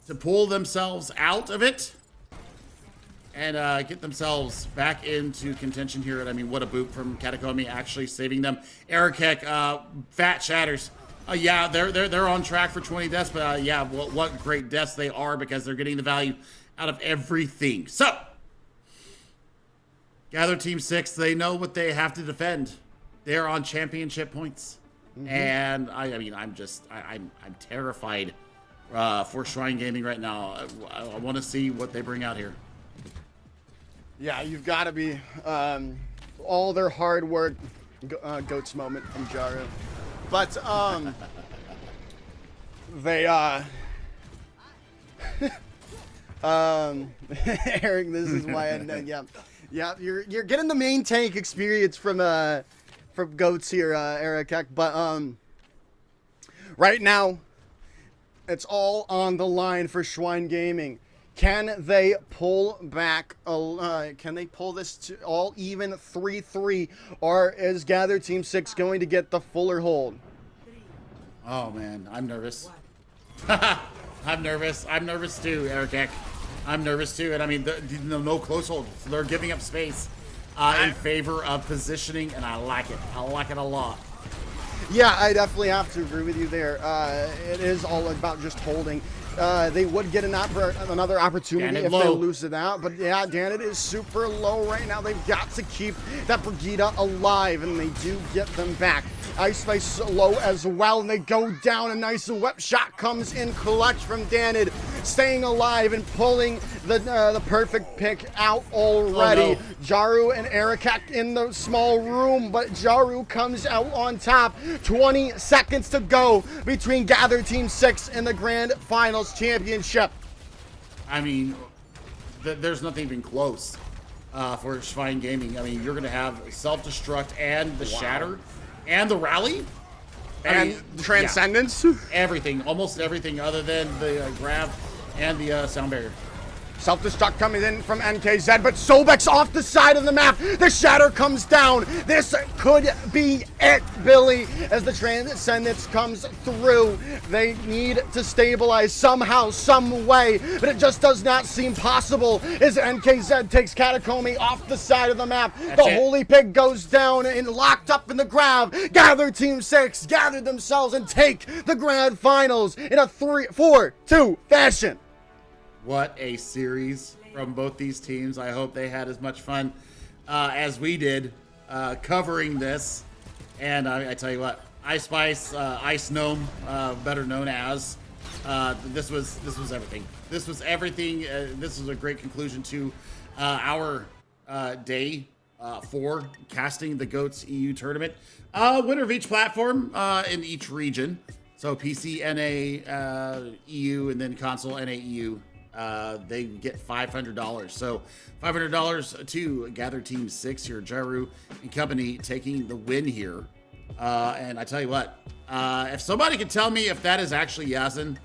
to pull themselves out of it and get themselves back into contention here. And I mean, what a boot from Katakomi, actually saving them. Erikek, fat shatters. Yeah, they're on track for 20 deaths, but yeah, what great deaths they are because they're getting the value out of everything. So, Gather Team 6, they know what they have to defend. They're on championship points, and I mean, I'm terrified for Shrine Gaming right now. I want to see what they bring out here. Yeah, you've got to be all their hard work. Goats moment from Jaru, but they Eric, this is why yeah, you're getting the main tank experience from Goats here, Erikek, but right now it's all on the line for Schwein Gaming. Can they pull back? Can they pull this to all even 3-3, or is Gather Team 6 going to get the fuller hold? Oh man, I'm nervous. I'm nervous. I'm nervous too, Erikek. I'm nervous too, and I mean, no close hold. They're giving up space in favor of positioning, and I like it. I like it a lot. Yeah, I definitely have to agree with you there. It is all about just holding. They would get another opportunity if they lose it out. But yeah, Dan, it is super low right now. They've got to keep that Brigida alive, and they do get them back. Ice Spice low as well, and they go down. A nice whip shot comes in clutch from Danid, staying alive and pulling the perfect pick out already. Oh, no. Jaru and Erikek in the small room, but Jaru comes out on top. 20 seconds to go between Gather Team 6 and the Grand Finals Championship. I mean, there's nothing even close for Schwein Gaming. I mean, you're going to have self-destruct and the shatter and the rally. And Transcendence. Yeah, everything, almost everything other than the grab and the sound barrier. Self-destruct coming in from NKZ, but Sobek's off the side of the map. The shatter comes down. This could be it, Billy, as the Transcendence comes through. They need to stabilize somehow, some way, but it just does not seem possible as NKZ takes Katakomi off the side of the map. The Holy Pig goes down and locked up in the grab. Gather Team 6 gathered themselves and take the Grand Finals in a 3-4-2 fashion. What a series from both these teams. I hope they had as much fun as we did covering this. And I tell you what, Ice Spice, Ice Gnome, better known as, this was everything. This was everything. This was a great conclusion to our day for casting the GOATS EU tournament. Winner of each platform in each region. So PC, NA, EU, and then console, NA, EU. they get $500. So $500 to Gather Team 6 here, Jaru and company taking the win here. And I tell you what, if somebody could tell me if that is actually Yazin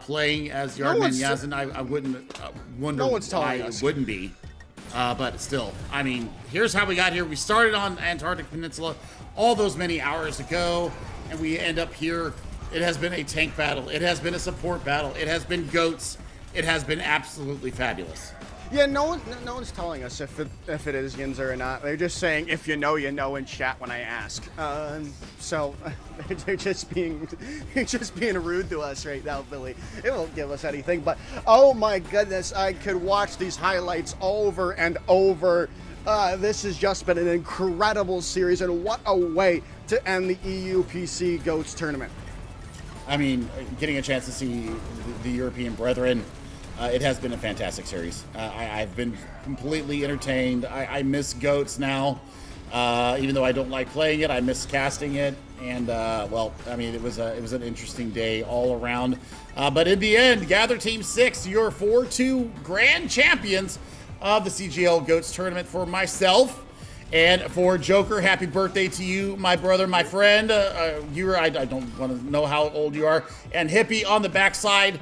playing as Yardman one's- Yazin, I wouldn't wonder No one's why telling us. it wouldn't be. But still, I mean, here's how we got here. We started on Antarctic Peninsula all those many hours ago, and we end up here. It has been a tank battle. It has been a support battle. It has been goats. It has been absolutely fabulous. Yeah, no one's telling us if it is Yinzer or not. They're just saying if you know in chat when I ask. So they're just being rude to us right now, Billy. It won't give us anything. But oh my goodness, I could watch these highlights over and over. This has just been an incredible series, and what a way to end the EUPC GOATS tournament. I mean, getting a chance to see the European brethren, it has been a fantastic series. I've been completely entertained. I miss GOATS now. Even though I don't like playing it, I miss casting it. And, well, I mean, it was an interesting day all around. But in the end, Gather Team 6, your 4-2 grand champions of the CGL GOATS Tournament. For myself and for Joker, happy birthday to you, my brother, my friend. I don't want to know how old you are. And Hippie on the backside.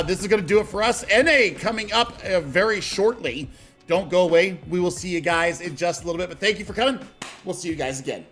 This is going to do it for us. NA coming up very shortly. Don't go away. We will see you guys in just a little bit. But thank you for coming. We'll see you guys again.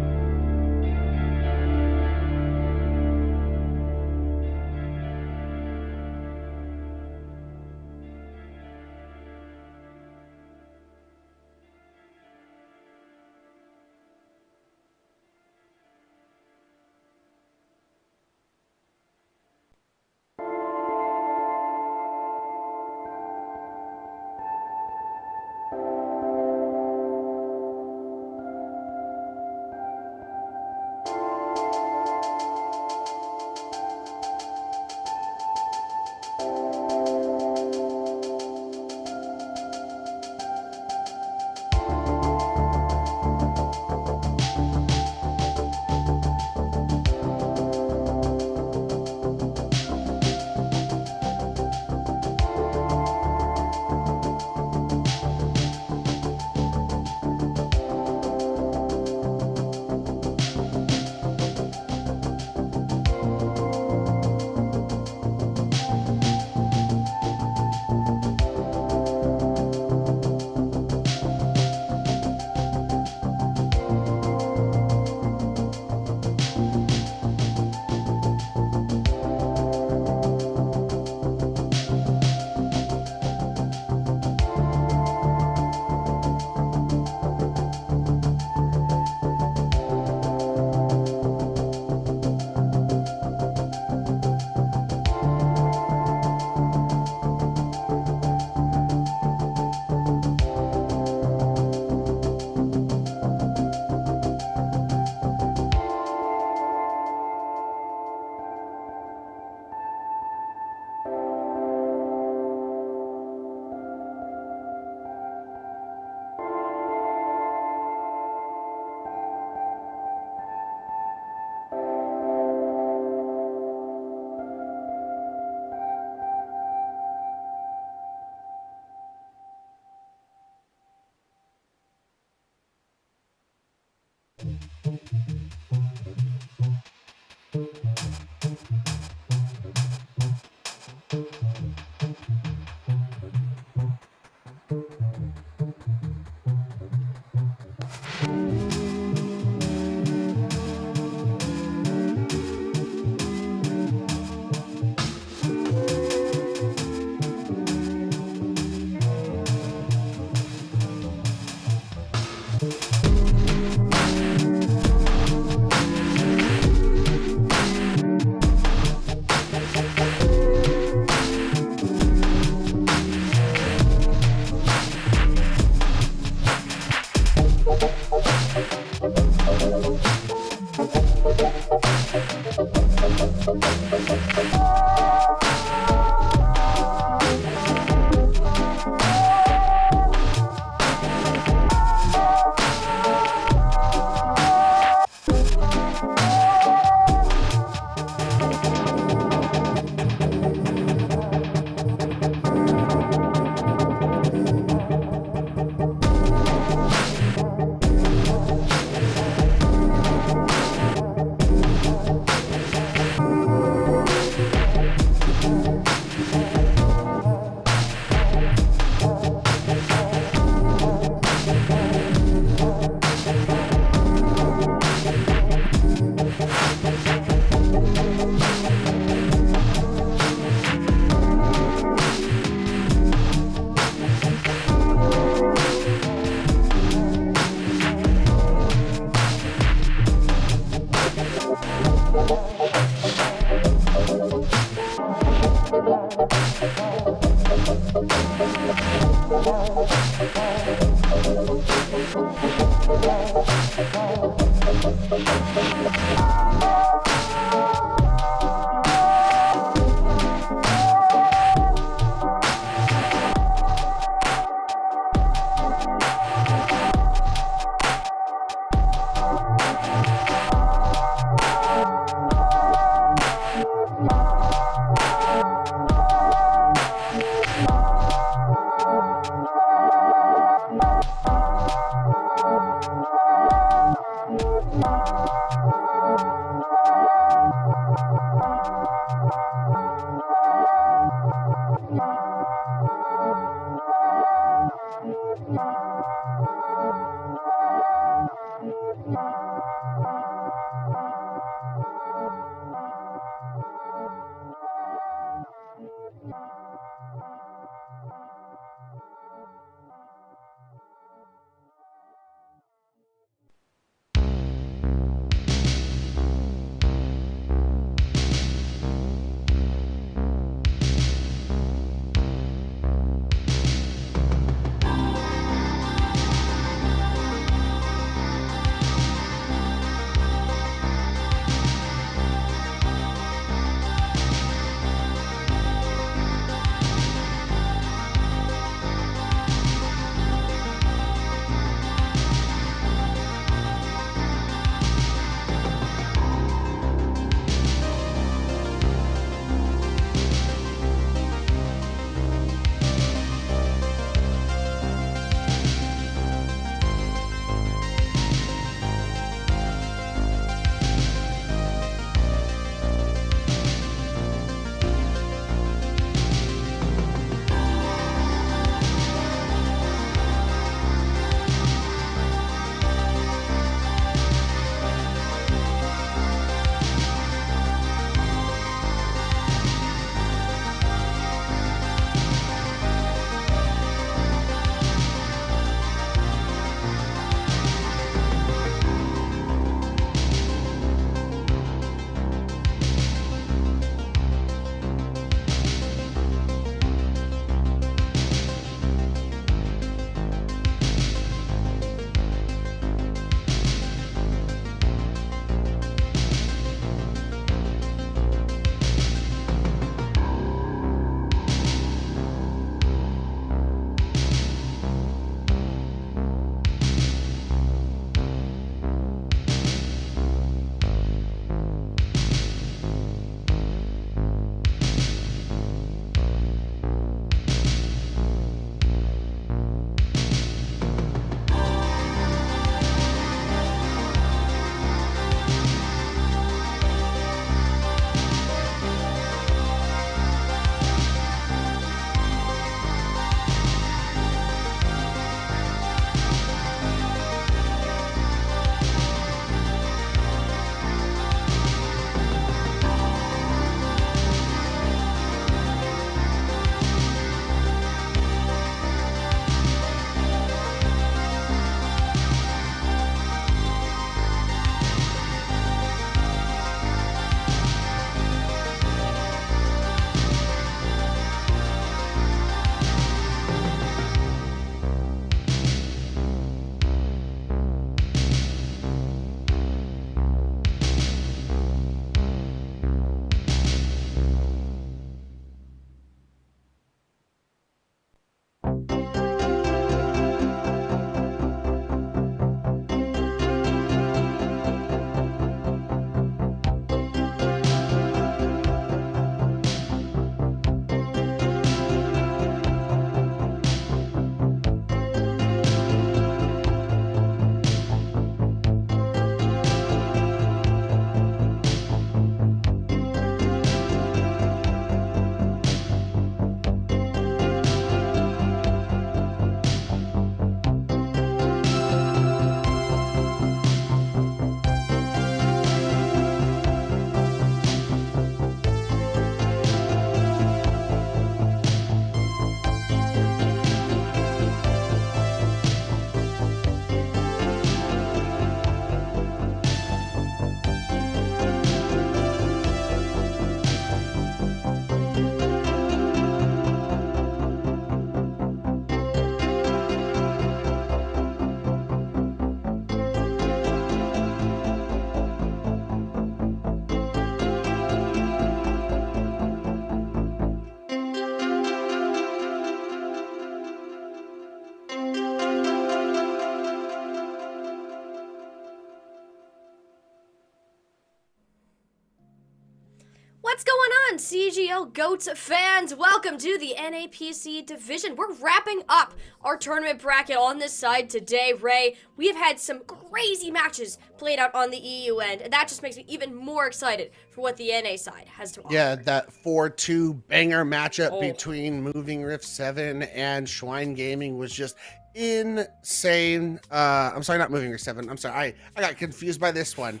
What's going on, CGL GOATS fans? Welcome to the NAPC division. We're wrapping up our tournament bracket on this side today, Ray. We have had some crazy matches played out on the EU end, and that just makes me even more excited for what the NA side has to offer. Yeah, that 4-2 banger matchup between Moving Rift 7 and Schwein Gaming was just insane. I'm sorry, not Moving Rift 7. I'm sorry, I got confused by this one.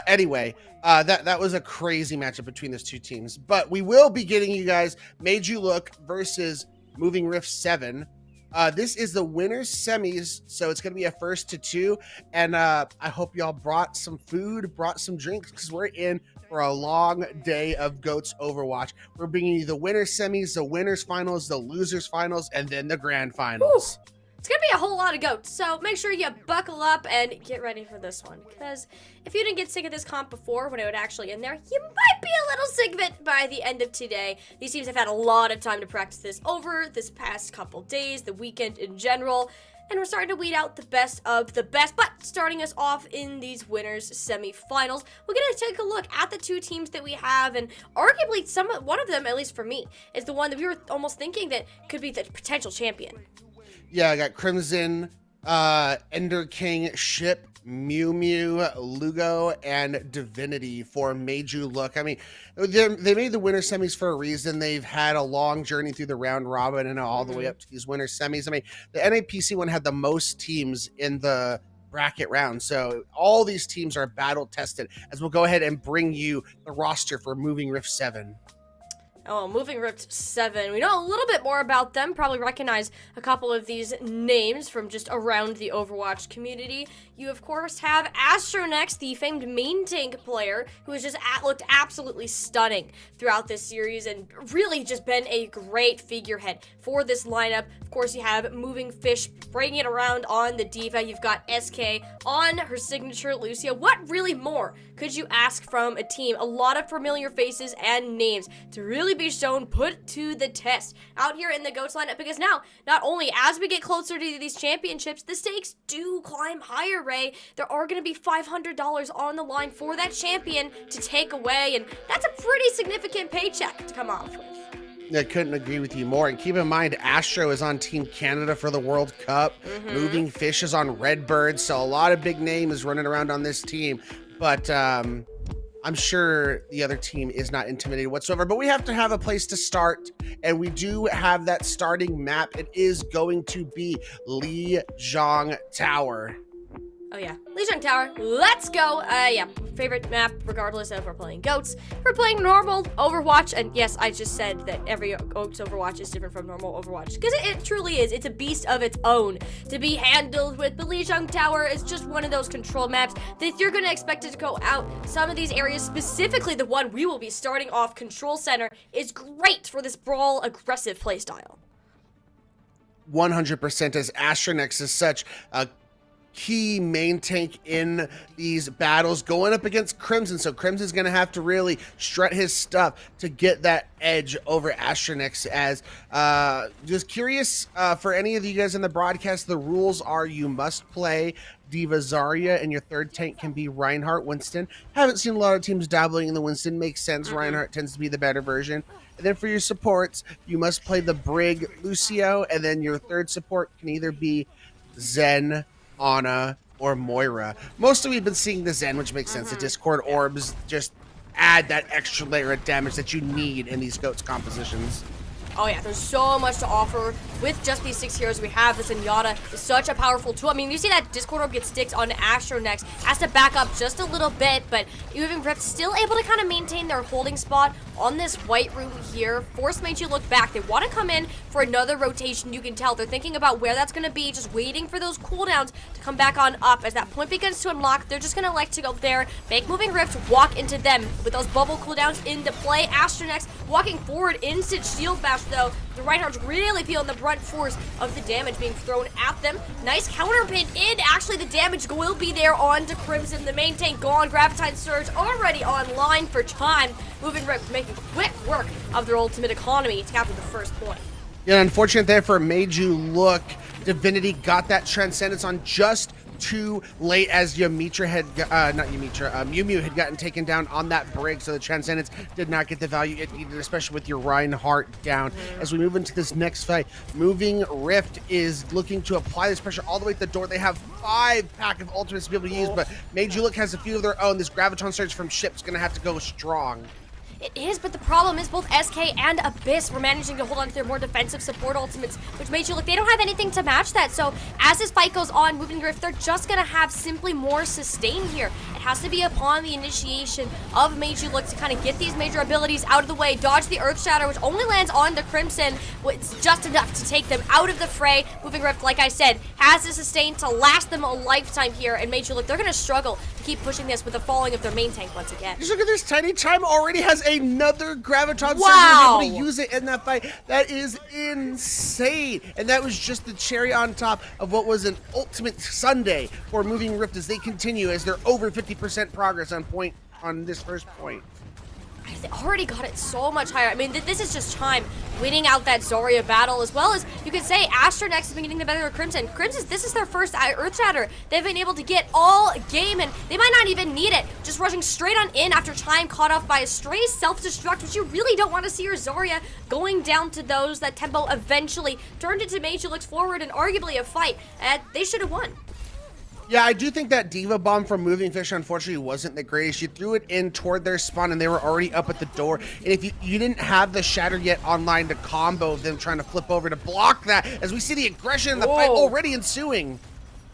Anyway, that was a crazy matchup between those two teams. But we will be getting you guys Made You Look versus Moving Rift 7. This is the winners semis, so it's going to be a 1st to 2. And I hope y'all brought some food, brought some drinks, because we're in for a long day of GOATS Overwatch. We're bringing you the winners semis, the winners finals, the losers finals, and then the grand finals. Whew. It's gonna be a whole lot of GOATs, so make sure you buckle up and get ready for this one. Because if you didn't get sick of this comp before when it would actually in there, you might be a little sick of it by the end of today. These teams have had a lot of time to practice this over this past couple days, the weekend in general, and we're starting to weed out the best of the best. But starting us off in these winners semifinals, we're gonna take a look at the two teams that we have, and arguably one of them, at least for me, is the one that we were almost thinking that could be the potential champion. Yeah, I got Crimson, Ender King, Ship, Mew Mew, Lugo, and Divinity for Made You Look. I mean, they made the winner semis for a reason. They've had a long journey through the round robin and all the way up to these winner semis. I mean, the NAPC one had the most teams in the bracket round, so all these teams are battle tested, as we'll go ahead and bring you the roster for Moving Rift 7. Oh, Moving Rift 7. We know a little bit more about them. Probably recognize a couple of these names from just around the Overwatch community. You, of course, have Astronex, the famed main tank player, who has just looked absolutely stunning throughout this series and really just been a great figurehead for this lineup. Of course, you have Moving Fish bringing it around on the Diva. You've got SK on her signature Lucia. What really more could you ask from a team? A lot of familiar faces and names to really be shown, put to the test out here in the GOATS lineup, because now, not only as we get closer to these championships, the stakes do climb higher, Ray. There are going to be $500 on the line for that champion to take away, and that's a pretty significant paycheck to come off with. I couldn't agree with you more. And keep in mind, Astro is on Team Canada for the World Cup. Moving Fish is on Redbird, so a lot of big names running around on this team. But I'm sure the other team is not intimidated whatsoever, but we have to have a place to start, and we do have that starting map. It is going to be Lijiang Tower. Oh yeah, Lijiang Tower, let's go. Yeah, favorite map regardless of if we're playing GOATS, we're playing normal Overwatch, and yes, I just said that every GOATS Overwatch is different from normal Overwatch, because it truly is. It's a beast of its own to be handled with. The Lijiang Tower is just one of those control maps that you're going to expect it to go out. Some of these areas, specifically the one we will be starting off, Control Center, is great for this brawl aggressive playstyle. 100%, as Astronex is such a key main tank in these battles going up against Crimson, so Crimson's gonna have to really strut his stuff to get that edge over Astronex. As just curious, for any of you guys in the broadcast, the rules are you must play Diva Zarya and your third tank can be Reinhardt Winston. Haven't seen a lot of teams dabbling in the Winston, makes sense. Reinhardt tends to be the better version. And then for your supports, you must play the Brig Lucio, and then your third support can either be Zen, Ana, or Moira. Mostly we've been seeing the Zen, which makes sense. The Discord orbs just add that extra layer of damage that you need in these GOATS compositions. Oh yeah, there's so much to offer with just these 6 heroes we have. The Zenyatta is such a powerful tool. I mean, you see that Discord orb get sticks on Astronex, has to back up just a little bit, but Moving Rift still able to kind of maintain their holding spot on this white room here. Force Made You Look back. They want to come in for another rotation. You can tell they're thinking about where that's going to be, just waiting for those cooldowns to come back on up. As that point begins to unlock, they're just going to like to go there, make Moving Rift walk into them with those bubble cooldowns into play. Astronex walking forward, instant shield bash though. The Reinhardt's really feeling the brunt force of the damage being thrown at them. Nice counter pin in. Actually, the damage will be there onto Crimson. The main tank gone. Gravitine Surge already online for time. Moving Rift making quick work of their ultimate economy to capture the first point. Yeah, unfortunate there for Made You Look. Divinity got that Transcendence on just too late as Yumitra had, not Yumitra, Mew Mew had gotten taken down on that brig, so the Transcendence did not get the value it needed, especially with your Reinhardt down. As we move into this next fight, Moving Rift is looking to apply this pressure all the way to the door. They have 5 pack of ultimates to be able to use, but Mage Look has a few of their own. This Graviton Surge from Ship's going to have to go strong. It is, but the problem is both SK and Abyss were managing to hold on to their more defensive support ultimates, which made you look, they don't have anything to match that. So as this fight goes on, Moving Rift, they're just gonna have simply more sustain here. It has to be upon the initiation of Mage Look to kind of get these major abilities out of the way, dodge the Earth Shatter, which only lands on the Crimson. It's just enough to take them out of the fray. Moving Rift, like I said, has the sustain to last them a lifetime here, and Mage Look, they're gonna struggle to keep pushing this with the falling of their main tank once again. Just look at this, Tiny Chime already has another Graviton Wow. Surge, able to use it in that fight. That is insane. And that was just the cherry on top of what was an ultimate Sunday for Moving Rift as they continue, as they're over 50% progress on this first point. They already got it so much higher. I mean, this is just Chime winning out that Zarya battle, as well as you could say Astronex has been getting the better of Crimson. Crimson, this is their first Earth Shatter they've been able to get all game, and they might not even need it. Just rushing straight on in after Chime caught off by a stray self-destruct, which you really don't want to see your Zarya going down to those. That tempo eventually turned into Mage, who looks forward and arguably a fight, and they should have won. Yeah, I do think that Diva Bomb from Moving Fish unfortunately wasn't the greatest. You threw it in toward their spawn and they were already up at the door. And if you didn't have the Shatter yet online to combo them trying to flip over to block that, as we see the aggression in the fight already ensuing.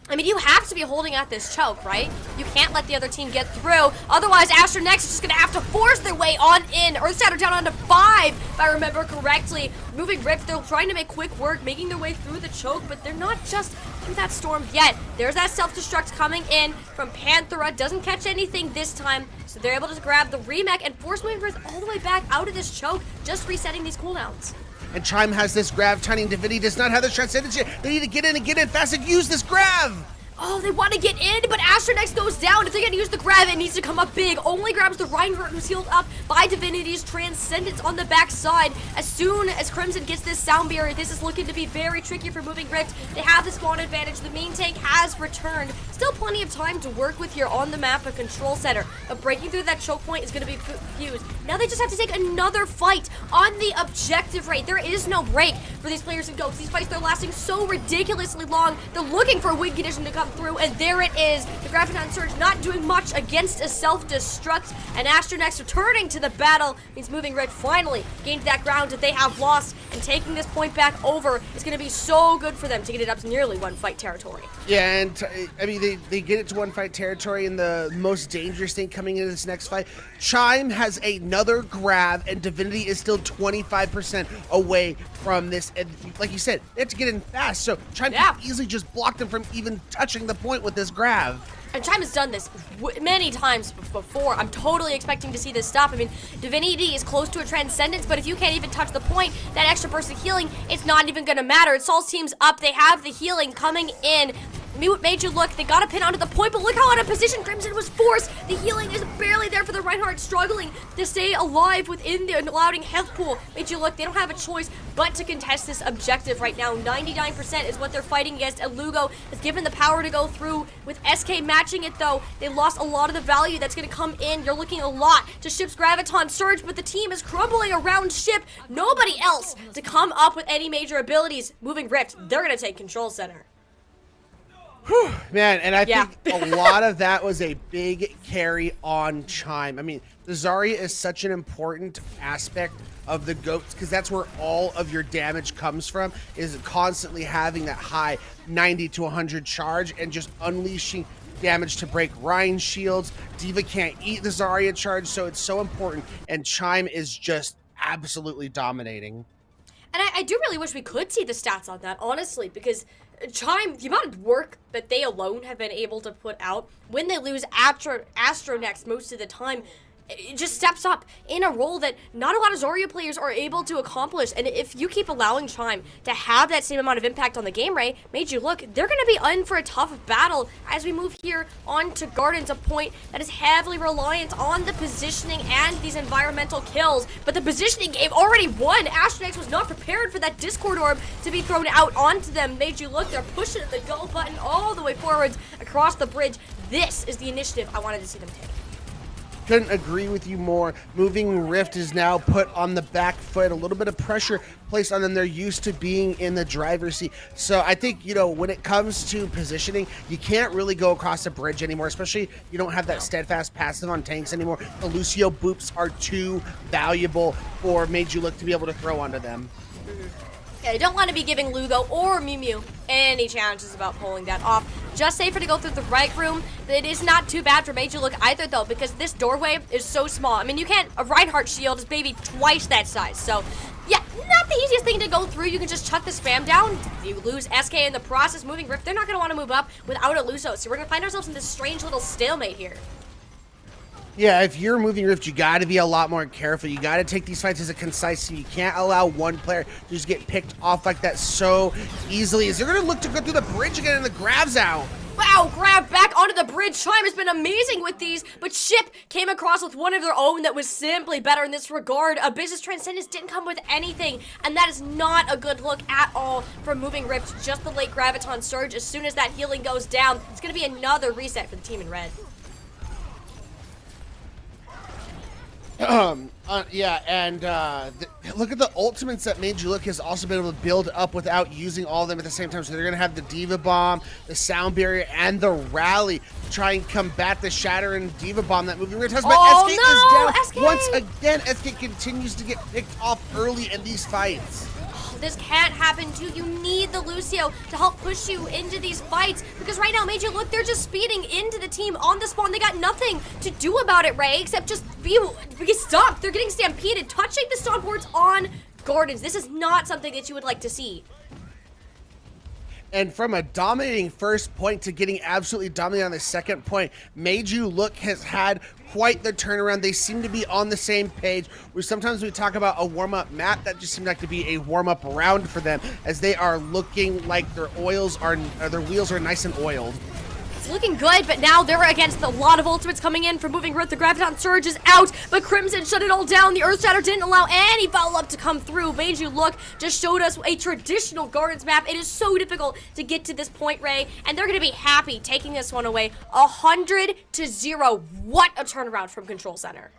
I mean, you have to be holding at this choke, right? You can't let the other team get through. Otherwise, Astronex is just going to have to force their way on in. Earth Shatter down onto 5, if I remember correctly. Moving Rift, they're trying to make quick work, making their way through the choke, but they're not just through that storm yet. There's that self-destruct coming in from Panthera. Doesn't catch anything this time, so they're able to grab the remake and force Moving Rift all the way back out of this choke, just resetting these cooldowns. And Chime has this grab. Tiny and Divinity does not have this Transcendence yet. They need to get in fast and use this grab. Oh, they want to get in, but Astronex goes down. If they're going to use the grab, it needs to come up big. Only grabs the Reinhardt, who's healed up by Divinity's Transcendence on the backside. As soon as Crimson gets this sound barrier, this is looking to be very tricky for Moving Rift. They have the spawn advantage. The main tank has returned. Still plenty of time to work with here on the map, a control center. But breaking through that choke point is going to be fused. Now they just have to take another fight on the objective rate. There is no break for these players in GOATS. These fights, they're lasting so ridiculously long. They're looking for a win condition to come through, and there it is. The Graviton Surge not doing much against a self-destruct, and Astronex returning to the battle means Moving Rift finally gained that ground that they have lost, and taking this point back over is going to be so good for them to get it up to nearly one fight territory. Yeah, and I mean, they get it to one fight territory, and the most dangerous thing coming into this next fight, Chime has another grab, and Divinity is still 25% away from this. And like you said, they have to get in fast, so Chime can easily just block them from even touching the point with this grab. And Chime has done this many times before. I'm totally expecting to see this stop. I mean, Divinity is close to a Transcendence, but if you can't even touch the point, that extra burst of healing, it's not even going to matter. It Saul's team's up. They have the healing coming in. Made you look, they got a pin onto the point, but look how out of position Crimson was forced. The healing is barely there for the Reinhardt, struggling to stay alive within the allowing health pool. Made you look, they don't have a choice but to contest this objective right now. 99% is what they're fighting against, and Lugo is given the power to go through. With SK matching it though, they lost a lot of the value that's going to come in. You're looking a lot to Ship's Graviton Surge, but the team is crumbling around Ship. Nobody else to come up with any major abilities. Moving Rift, they're going to take control center. Whew, man, and I think a lot of that was a big carry on Chime. I mean, the Zarya is such an important aspect of the GOATS because that's where all of your damage comes from, is constantly having that high 90 to 100 charge and just unleashing damage to break Ryan shields. Diva can't eat the Zarya charge, so it's so important, and Chime is just absolutely dominating. And I do really wish we could see the stats on that, honestly, because Chime, the amount of work that they alone have been able to put out when they lose Astronex most of the time, it just steps up in a role that not a lot of Zarya players are able to accomplish. And if you keep allowing Chime to have that same amount of impact on the game, Ray, Made You Look, they're going to be in for a tough battle as we move here on to Gardens, a point that is heavily reliant on the positioning and these environmental kills. But the positioning game already won. Astronex was not prepared for that Discord Orb to be thrown out onto them. Made You Look, they're pushing the go button all the way forwards across the bridge. This is the initiative I wanted to see them take. Couldn't agree with you more. Moving Rift is now put on the back foot. A little bit of pressure placed on them. They're used to being in the driver's seat. So I think, you know, when it comes to positioning, you can't really go across the bridge anymore, especially you don't have that steadfast passive on tanks anymore. The Lucio boops are too valuable for Made You Look to be able to throw onto them. Yeah, I don't want to be giving Lugo or Mew Mew any challenges about pulling that off. Just safer to go through the right room. It is not too bad for Made You Look either, though, because this doorway is so small. I mean, you can't, a Reinhardt shield is maybe twice that size. So, yeah, not the easiest thing to go through. You can just chuck the spam down. You lose SK in the process. Moving Rift, they're not going to want to move up without a Lucio. So we're going to find ourselves in this strange little stalemate here. Yeah, if you're moving Rift, you got to be a lot more careful. You got to take these fights as a concise team. You can't allow one player to just get picked off like that so easily. Is they're going to look to go through the bridge again and the grab's out. Wow, grab back onto the bridge. Chime has been amazing with these, but Ship came across with one of their own that was simply better in this regard. A Business Transcendence didn't come with anything, and that is not a good look at all from Moving Rift. Just the late Graviton Surge. As soon as that healing goes down, it's going to be another reset for the team in red. Yeah, and look at the ultimates that Made You Look has also been able to build up without using all of them at the same time. So they're going to have the Diva Bomb, the Sound Barrier, and the Rally to try and combat the Shatter and Diva Bomb that Moving Rift has. But SK is down. Once again, SK continues to get picked off early in these fights. This can't happen to you. Need the Lucio to help push you into these fights, because right now, Made You Look, they're just speeding into the team on the spawn. They got nothing to do about it, Ray, except just be stopped. They're getting stampeded, touching the stun ports on Gardens. This is not something that you would like to see. And from a dominating first point to getting absolutely dominated on the second point, Made You Look has had quite the turnaround. They seem to be on the same page, where sometimes we talk about a warm-up map, that just seemed like to be a warm-up round for them, as they are looking like their wheels are nice and oiled. It's looking good, but now they're against a lot of ultimates coming in from Moving Rift. The Graviton Surge is out, but Crimson shut it all down. The Earth Shatter didn't allow any follow-up to come through. Made You Look just showed us a traditional Gardens map. It is so difficult to get to this point, Ray, and they're going to be happy taking this one away. 100-0. What a turnaround from Control Center.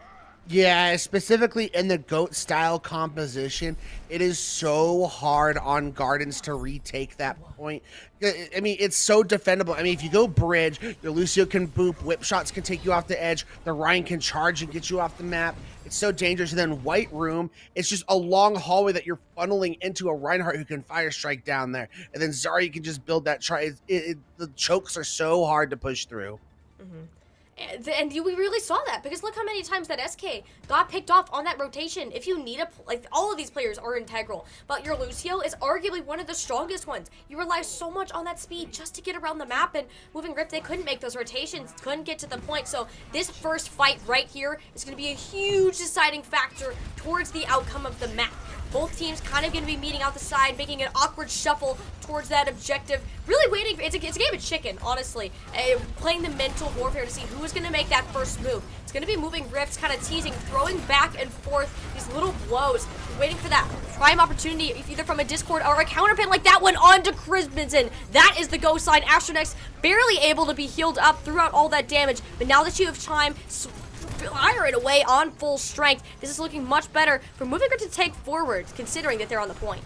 Yeah, specifically in the GOAT style composition, it is so hard on Gardens to retake that point. I mean, it's so defendable. I mean, if you go bridge, your Lucio can boop, whip shots can take you off the edge, the Ryan can charge and get you off the map. It's so dangerous. And then White Room, it's just a long hallway that you're funneling into a Reinhardt who can fire strike down there. And then Zarya can just build that try. The chokes are so hard to push through. Mm-hmm. And we really saw that, because look how many times that SK got picked off on that rotation. If you need all of these players are integral, but your Lucio is arguably one of the strongest ones. You rely so much on that speed just to get around the map, and Moving Rift, they couldn't make those rotations, couldn't get to the point. So this first fight right here is going to be a huge deciding factor towards the outcome of the map. Both teams kind of going to be meeting out the side, making an awkward shuffle towards that objective. Really waiting. It's a game of chicken, honestly. Playing the mental warfare to see who is going to make that first move. It's going to be Moving Rifts, kind of teasing, throwing back and forth these little blows, waiting for that prime opportunity, either from a Discord or a counterpin like that one onto Crimson. That is the go sign. Astronex barely able to be healed up throughout all that damage, but now that you have Chime fire it away on full strength, this is looking much better for Moving Rift to take forward, considering that they're on the point.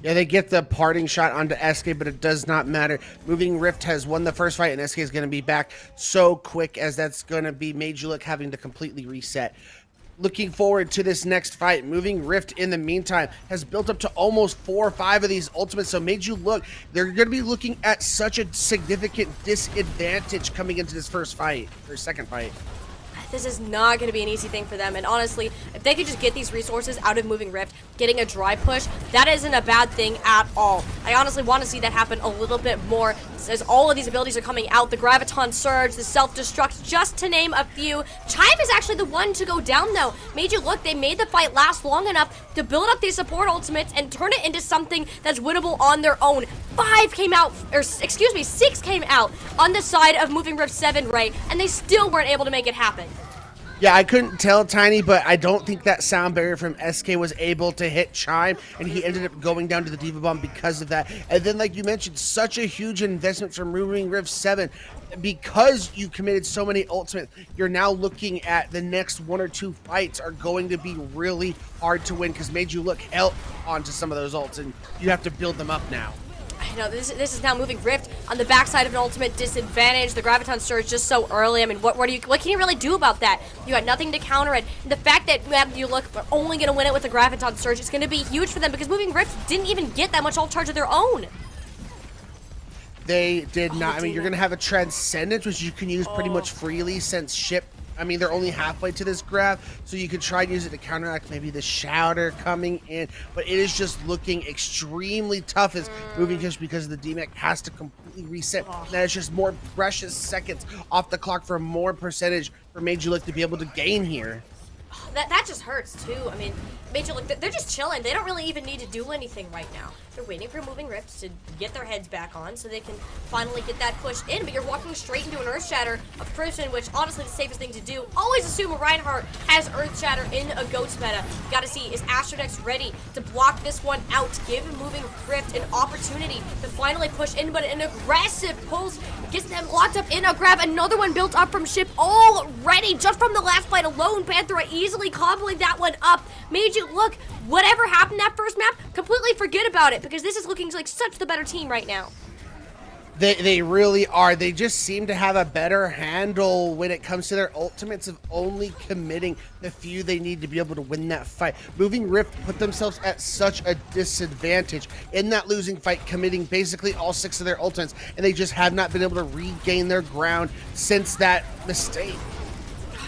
Yeah, they get the parting shot onto SK, but it does not matter. Moving Rift has won the first fight, and SK is going to be back so quick, as that's going to be Made You Look having to completely reset. Looking forward to this next fight. Moving Rift, in the meantime, has built up to almost 4 or 5 of these ultimates, so Made You Look, they're going to be looking at such a significant disadvantage coming into this first fight, or second fight. This is not going to be an easy thing for them. And honestly, if they could just get these resources out of Moving Rift, getting a dry push, that isn't a bad thing at all. I honestly want to see that happen a little bit more as all of these abilities are coming out. The Graviton Surge, the Self-Destruct, just to name a few. Chime is actually the one to go down, though. Made you look, they made the fight last long enough to build up these support ultimates and turn it into something that's winnable on their own. 6 came out on the side of Moving Rift 7, Ray, and they still weren't able to make it happen. Yeah, I couldn't tell, Tiny, but I don't think that sound barrier from SK was able to hit Chime, and he ended up going down to the Diva Bomb because of that. And then, like you mentioned, such a huge investment from Moving Rift 7. Because you committed so many ultimates, you're now looking at the next 1 or 2 fights are going to be really hard to win because Made You Look held onto some of those ults, and you have to build them up now. I know, this is now Moving Rift on the backside of an ultimate disadvantage. The Graviton Surge just so early. I mean, what can you really do about that? You got nothing to counter it. And the fact that you look are only going to win it with the Graviton Surge is going to be huge for them because Moving Rift didn't even get that much ult charge of their own. They did not. I mean, you're going to have a Transcendence, which you can use pretty much freely since ship. I mean, they're only halfway to this grab, so you could try to use it to counteract maybe the Shouter coming in, but it is just looking extremely tough as Moving Fish because the DMAC has to completely reset. That is just more precious seconds off the clock for more percentage for Made You Look to be able to gain here. That just hurts too. I mean, Made You Look, they're just chilling. They don't really even need to do anything right now. They're waiting for Moving Rifts to get their heads back on so they can finally get that push in, but you're walking straight into an Earth Shatter of Crimson, which honestly the safest thing to do. Always assume a Reinhardt has Earth Shatter in a Goats meta. You gotta see, is Astrodex ready to block this one out, give Moving Rift an opportunity to finally push in, but an aggressive pulse gets them locked up in a grab. Another one built up from ship already, just from the last fight alone. Panthera easily comboing that one up. Made You Look, whatever happened that first map, completely forget about it because this is looking like such the better team right now. They really are. They just seem to have a better handle when it comes to their ultimates of only committing the few they need to be able to win that fight. Moving Rift put themselves at such a disadvantage in that losing fight, committing basically all 6 of their ultimates, and they just have not been able to regain their ground since that mistake.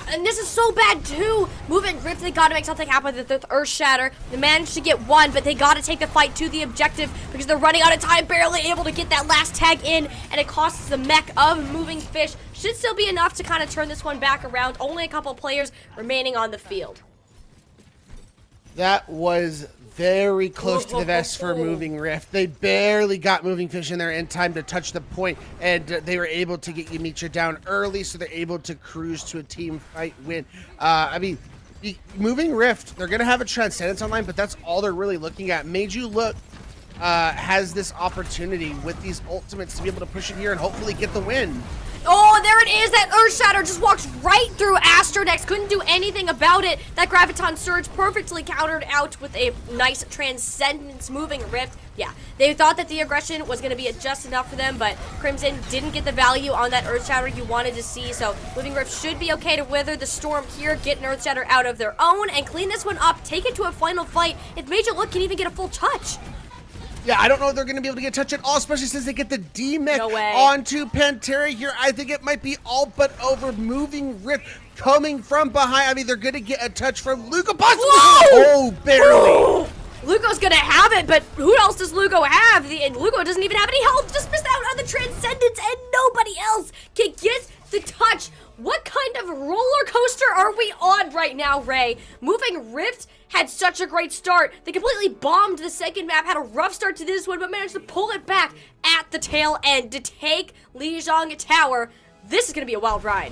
And this is so bad too. Moving Rift, they gotta make something happen with the Earth Shatter. They managed to get one, but they gotta take the fight to the objective because they're running out of time, barely able to get that last tag in, and it costs the mech of Moving Fish. Should still be enough to kind of turn this one back around. Only a couple players remaining on the field. That was very close to the vest for Moving Rift. They barely got Moving Fish in there in time to touch the point, and they were able to get Yamicha down early, so they're able to cruise to a team fight win. I mean, Moving Rift, they're going to have a Transcendence online, but that's all they're really looking at. Made You Look has this opportunity with these ultimates to be able to push it here and hopefully get the win. Oh, there it is. That Earth Shatter just walks right through Astrodex. Couldn't do anything about it. That Graviton Surge perfectly countered out with a nice Transcendence Moving Rift. Yeah, they thought that the aggression was going to be just enough for them, but Crimson didn't get the value on that Earth Shatter you wanted to see, so Moving Rift should be okay to weather the storm here, get an Earth Shatter out of their own, and clean this one up, take it to a final fight. If Made You Look can even get a full touch. Yeah, I don't know if they're going to be able to get touch at all, especially since they get the D-Mech No way. onto Pantera here. I think it might be all but over. Moving Rift coming from behind. I mean, they're going to get a touch from Luca possibly. Whoa! Oh, barely. Lugo's gonna have it, but who else does Lugo have? And Lugo doesn't even have any health. Just missed out on the Transcendence, and nobody else can get the touch. What kind of roller coaster are we on right now, Ray? Moving Rift had such a great start. They completely bombed the second map, had a rough start to this one, but managed to pull it back at the tail end to take Lijiang Tower. This is gonna be a wild ride.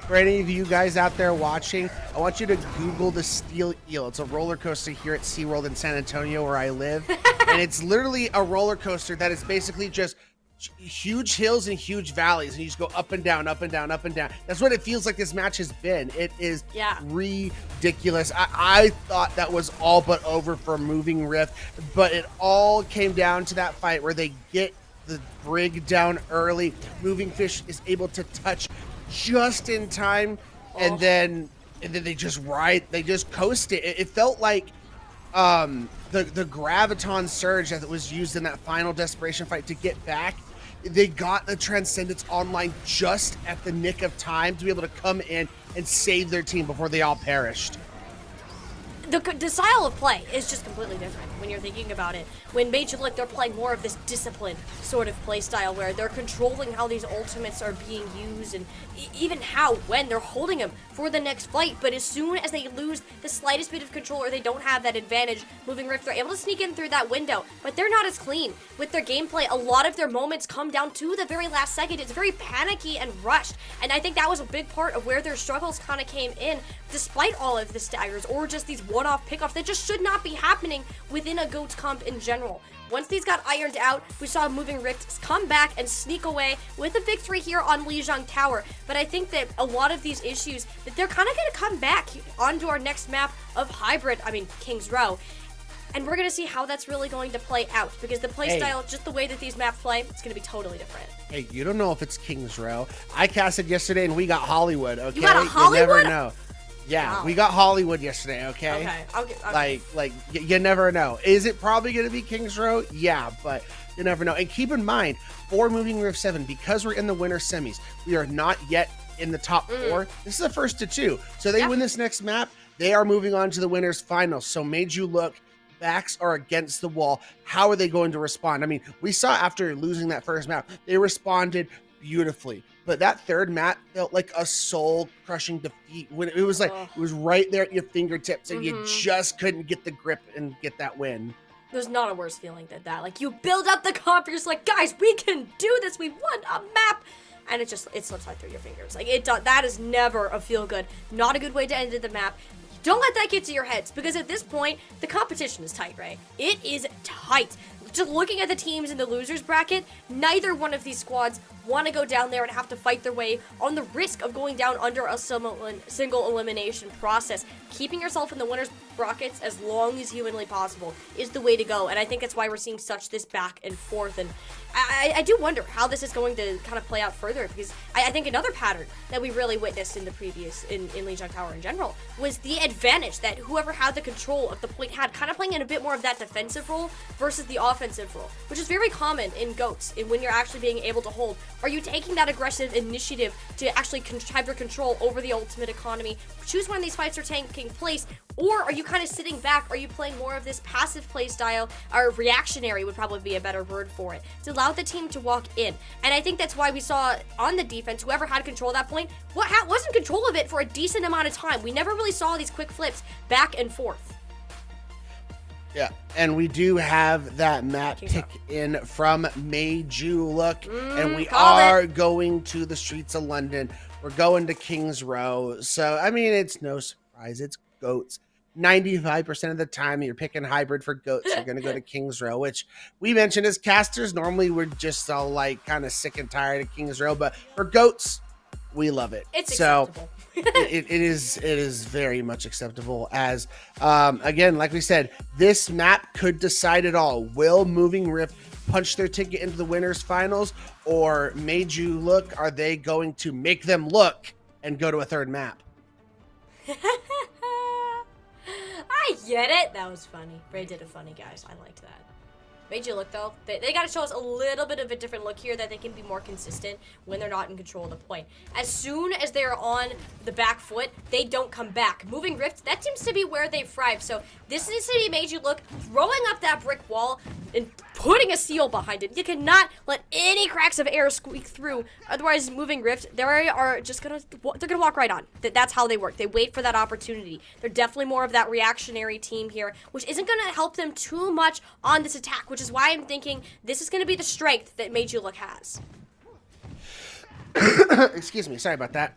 For any of you guys out there watching, I want you to Google the Steel Eel. It's a roller coaster here at SeaWorld in San Antonio where I live. And it's literally a roller coaster that is basically just huge hills and huge valleys. And you just go up and down, up and down, up and down. That's what it feels like this match has been. It is ridiculous. I thought that was all but over for Moving Rift. But it all came down to that fight where they get the brig down early. Moving Fish is able to touch just in time, and then they just coast it. It felt like the Graviton Surge that was used in that final desperation fight to get back. they got the Transcendence online just at the nick of time to be able to come in and save their team before they all perished. The style of play is just completely different when you're thinking about it. When Major Look, they're playing more of this disciplined sort of play style where they're controlling how these ultimates are being used and even when they're holding them for the next fight. But as soon as they lose the slightest bit of control or they don't have that advantage, Moving Rift, they're able to sneak in through that window. But they're not as clean with their gameplay. A lot of their moments come down to the very last second. It's very panicky and rushed. And I think that was a big part of where their struggles kind of came in, despite all of the staggers or just these one-off pickoffs that just should not be happening within a GOATS comp in general. Once these got ironed out, we saw Moving Rift come back and sneak away with a victory here on Lijiang Tower. But I think that a lot of these issues, that they're kind of going to come back onto our next map of King's Row. And we're going to see how that's really going to play out. Because the play style, just the way that these maps play, it's going to be totally different. Hey, you don't know if it's King's Row. I casted yesterday and we got Hollywood, okay? You got a Hollywood? You never know. Yeah, Wow. we got Hollywood yesterday, okay? Okay. You never know. Is it probably going to be King's Row? Yeah, but you never know. And keep in mind, for Moving Rift 7, because we're in the winter semis, we are not yet in the top 4. This is the first to 2. So they win this next map, they are moving on to the winners finals. So Made You Look, backs are against the wall. How are they going to respond? I mean, we saw after losing that first map, they responded beautifully. But that third map felt like a soul-crushing defeat. When it was like it was right there at your fingertips, and you just couldn't get the grip and get that win. There's not a worse feeling than that. Like, you build up the comp, you're just like, guys, we can do this. We won a map. And it slips right through your fingers. Like, that is never a feel-good. Not a good way to end the map. Don't let that get to your heads, because at this point, the competition is tight, right? It is tight. Just looking at the teams in the losers bracket, neither one of these squads want to go down there and have to fight their way on the risk of going down under a single elimination process. Keeping yourself in the winners brackets as long as humanly possible is the way to go, and I think that's why we're seeing such this back and forth. And I do wonder how this is going to kind of play out further, because I think another pattern that we really witnessed in the previous in Lijiang Tower in general was the advantage that whoever had the control of the point had, kind of playing in a bit more of that defensive role versus the offensive role, which is very common in GOATS. And when you're actually being able to hold, are you taking that aggressive initiative to actually have your control over the ultimate economy, choose when these fights are taking place, or are you kind of sitting back? Are you playing more of this passive play style, or reactionary would probably be a better word for it, to allow the team to walk in? And I think that's why we saw on the defense, whoever had control at that point, was in control of it for a decent amount of time. We never really saw these quick flips back and forth. Yeah, and we do have that map pick in from Made You Look, and we are going to the streets of London. We're going to King's Row. So, I mean, it's no surprise. It's GOATS. 95% of the time you're picking hybrid for GOATS, you're going to go to King's Row, which we mentioned as casters. Normally, we're just all like kind of sick and tired of King's Row, but for GOATS, we love it. It's acceptable. it is very much acceptable, as again, like we said, this map could decide it all. Will Moving Rift punch their ticket into the winners finals, or Made You Look, are they going to make them look and go to a third map? I get it. That was funny. Ray did it funny, guys. I liked that. Made You Look, though, they got to show us a little bit of a different look here, that they can be more consistent when they're not in control of the point. As soon as they're on the back foot, they don't come back. Moving Rift, that seems to be where they thrive. So this needs to be Made You Look, throwing up that brick wall and putting a seal behind it. You cannot let any cracks of air squeak through. Otherwise, Moving Rift, they're gonna walk right on. That's how they work. They wait for that opportunity. They're definitely more of that reactionary team here, which isn't gonna help them too much on this attack, which is why I'm thinking this is gonna be the strength that Made You Look has. Excuse me, sorry about that.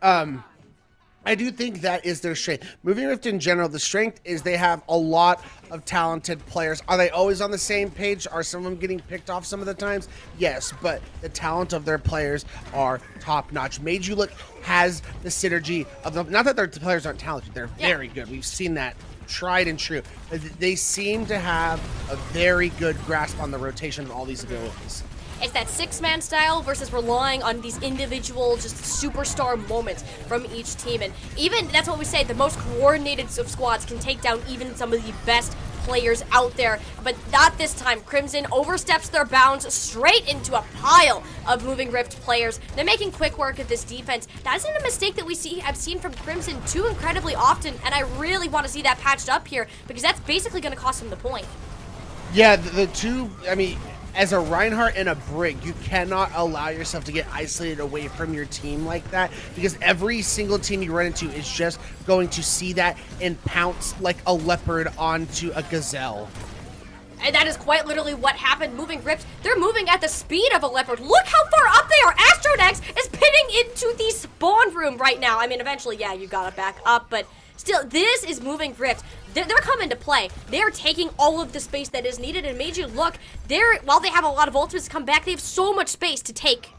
I do think that is their strength. Moving Rift in general, the strength is they have a lot of talented players. Are they always on the same page? Are some of them getting picked off some of the times? Yes, but the talent of their players are top notch. Made You Look has the synergy of them. Not that their players aren't talented, they're very good. We've seen that tried and true. But they seem to have a very good grasp on the rotation of all these abilities. It's that six-man style versus relying on these individual, just superstar moments from each team. And even, that's what we say, the most coordinated of squads can take down even some of the best players out there, but not this time. Crimson oversteps their bounds straight into a pile of Moving Rift players. They're making quick work of this defense. That isn't a mistake that I've seen from Crimson too incredibly often, and I really want to see that patched up here because that's basically going to cost them the point. Yeah, the two, I mean, as a Reinhardt and a Brig, you cannot allow yourself to get isolated away from your team like that because every single team you run into is just going to see that and pounce like a leopard onto a gazelle. And that is quite literally what happened. Moving Rift, they're moving at the speed of a leopard. Look how far up they are. Astronex is pinning into the spawn room right now. I mean, eventually, yeah, you got it back up, but still, this is Moving Rift. They're coming to play. They're taking all of the space that is needed, and made you look. While they have a lot of ultimates to come back, they have so much space to take.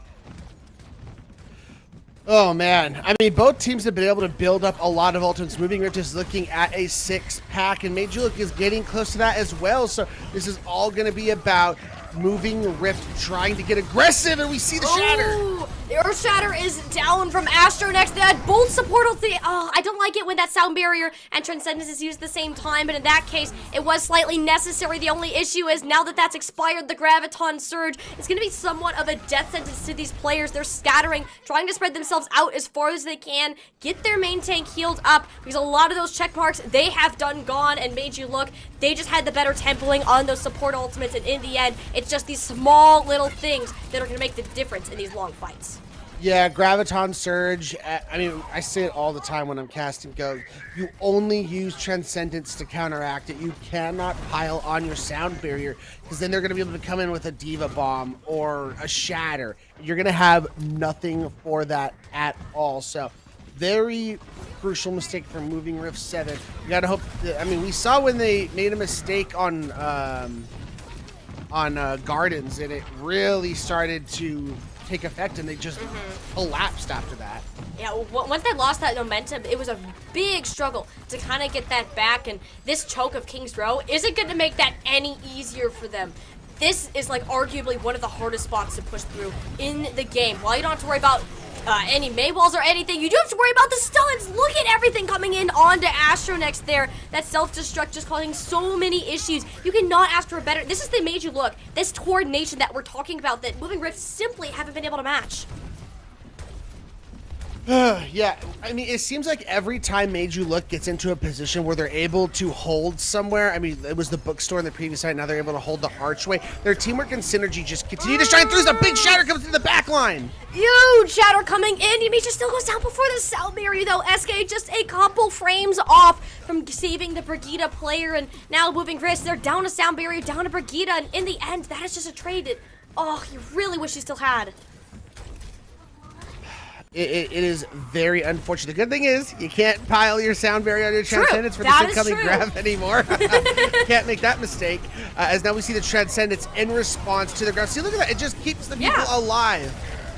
Oh man, I mean, both teams have been able to build up a lot of ultimates. Moving Rift is looking at a 6-pack, and Made You Look is getting close to that as well. So this is all going to be about Moving Rift trying to get aggressive, and we see the shatter. Ooh, the Earth Shatter is down from Astronex. They had both support ulti. Oh, I don't like it when that Sound Barrier and Transcendence is used at the same time, but in that case, it was slightly necessary. The only issue is now that that's expired, the Graviton Surge is going to be somewhat of a death sentence to these players. They're scattering, trying to spread themselves out as far as they can, get their main tank healed up, because a lot of those check marks they have done gone, and Made You Look, they just had the better tempoing on those support ultimates, and in the end, it's just these small little things that are going to make the difference in these long fights. Yeah, Graviton Surge, I mean, I say it all the time when I'm casting Go. You only use Transcendence to counteract it. You cannot pile on your Sound Barrier, because then they're going to be able to come in with a Diva Bomb or a Shatter. You're going to have nothing for that at all. So, very crucial mistake from Moving Rift 7. You got to hope that, I mean, we saw when they made a mistake on Gardens, and it really started to take effect, and they just collapsed after that. Yeah, once they lost that momentum, it was a big struggle to kind of get that back, and this choke of King's Row isn't going to make that any easier for them. This is like arguably one of the hardest spots to push through in the game. While you don't have to worry about any Maywalls or anything, you do have to worry about the stuns. Look at everything coming in onto Astronex there. That self-destruct just causing so many issues. You cannot ask for a better. This is the Made You Look. This coordination that we're talking about that Moving Rift simply haven't been able to match. Yeah, I mean, it seems like every time Made You Look gets into a position where they're able to hold somewhere, I mean, it was the bookstore in the previous side, now they're able to hold the archway. Their teamwork and synergy just continue to shine through. The big shatter comes through the back line. Huge shatter coming in. Demetria still goes down before the Sound Barrier, though. SK just a couple frames off from saving the Brigitte player, and now Moving Rift, they're down a Sound Barrier, down a Brigitte, and in the end, that is just a trade that, oh, you really wish you still had. It is very unfortunate. The good thing is you can't pile your Sound Barrier on your Transcendence for this incoming grab anymore. Can't make that mistake. As now we see the Transcendence in response to the grab. See, look at that. It just keeps the people alive.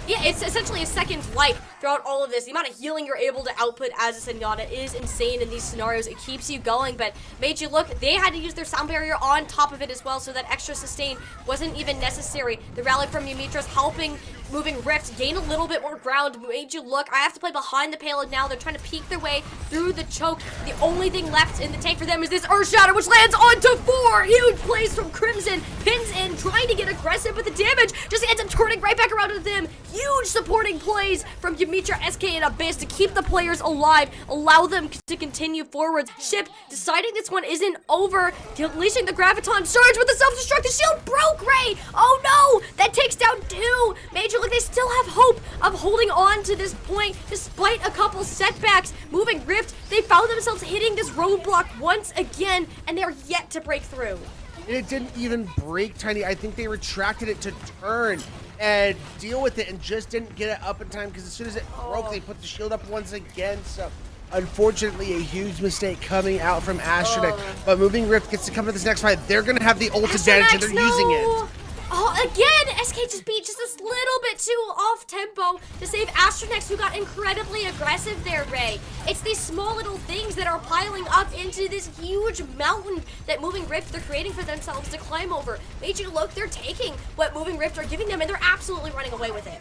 Yeah, it's essentially a second life throughout all of this. The amount of healing you're able to output as a Zenyatta is insane in these scenarios. It keeps you going, but Made You Look, they had to use their Sound Barrier on top of it as well, so that extra sustain wasn't even necessary. The rally from Demetrius helping Moving Rift gain a little bit more ground. Made You Look, I have to play behind the payload now. They're trying to peek their way through the choke. The only thing left in the tank for them is this Earth Shatter, which lands onto 4. Huge plays from Crimson. Pins in, trying to get aggressive, but the damage just ends up turning right back around to them. Huge supporting plays from Demetra, SK, and Abyss to keep the players alive, allow them to continue forwards. Ship deciding this one isn't over, unleashing the Graviton Surge with the self-destructive shield. Broke Ray. Oh no, that takes down 2. Made You Look, they still have hope of holding on to this point despite a couple setbacks. Moving Rift, they found themselves hitting this roadblock once again, and they're yet to break through. It didn't even break, Tiny. I think they retracted it to turn and deal with it and just didn't get it up in time, because as soon as it broke, they put the shield up once again. So unfortunately, a huge mistake coming out from Astronex. But Moving Rift gets to come to this next fight. They're going to have the ult advantage, and they're using it. Oh, again, SK just beat just a little bit too off tempo to save Astronex, who got incredibly aggressive there, Ray. It's these small little things that are piling up into this huge mountain that Moving Rift, they're creating for themselves to climb over. Made You Look, they're taking what Moving Rift are giving them, and they're absolutely running away with it.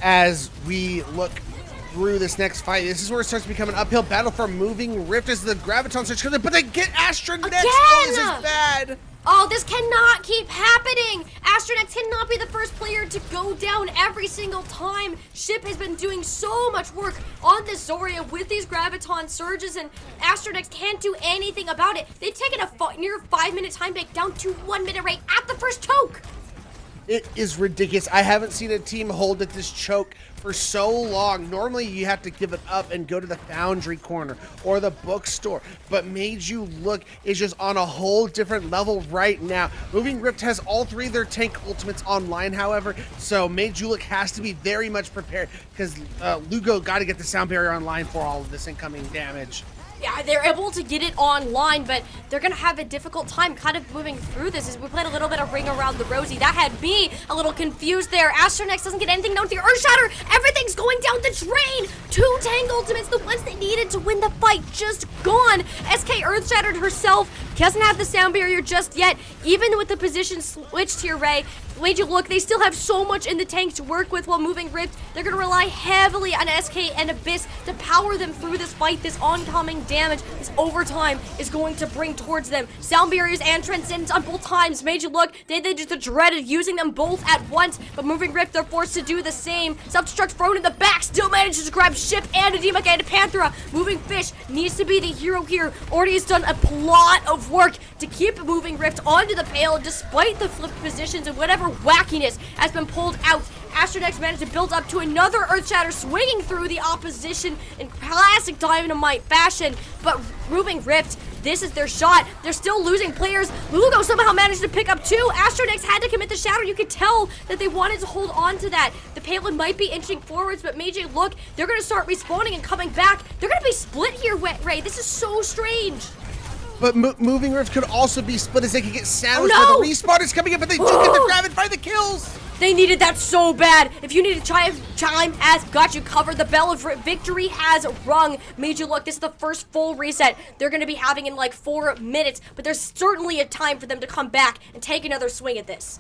As we look through this next fight. This is where it starts to become an uphill battle for Moving Rift as the Graviton Surge comes in, but they get Astra next. Oh, this is bad. Oh, this cannot keep happening! Astronex cannot be the first player to go down every single time. Ship has been doing so much work on this Zarya with these Graviton Surges, and Astronex can't do anything about it. They've taken a near 5-minute time bank down to 1 minute rate at the first choke. It is ridiculous. I haven't seen a team hold at this choke for so long. Normally you have to give it up and go to the foundry corner or the bookstore, but Made You Look is just on a whole different level right now. Moving Rift has all 3 of their tank ultimates online, however, so Made You Look has to be very much prepared because Lugo got to get the sound barrier online for all of this incoming damage. Yeah, they're able to get it online, but they're going to have a difficult time kind of moving through this as we played a little bit of Ring Around the Rosie. That had me a little confused there. Astronex doesn't get anything down to the Earthshatter. Everything's going down the drain. 2 tank ultimates, the ones they needed to win the fight, just gone. SK Earthshattered herself. Doesn't have the sound barrier just yet. Even with the position switched here, Ray, Made You Look, they still have so much in the tank to work with while Moving Rift. They're going to rely heavily on SK and Abyss to power them through this fight. This oncoming damage, this overtime is going to bring towards them. Sound barriers and Transcendence on both times. Made You Look, they just dreaded using them both at once, but Moving Rift, they're forced to do the same. Self-destruct thrown in the back, still manages to grab Ship and Edema and Panthera. Moving Fish needs to be the hero here. Already has done a lot of work to keep Moving Rift onto the payload despite the flipped positions and whatever wackiness has been pulled out. Astronex managed to build up to another Earthshatter, swinging through the opposition in classic Dynamite fashion, but Moving Rift, this is their shot. They're still losing players. Lugo somehow managed to pick up 2. Astronex had to commit the shatter. You could tell that they wanted to hold on to that. The payload might be inching forwards, but Made You Look, they're going to start respawning and coming back. They're going to be split here, Ray. This is so strange. But Moving Rift could also be split as they could get sandwiched no! by the respawn is coming in, but they do get the grab and find the kills. They needed that so bad. If you need a chime has got you covered. The bell of victory has rung. Made You Look, this is the first full reset they're going to be having in like 4 minutes, but there's certainly a time for them to come back and take another swing at this.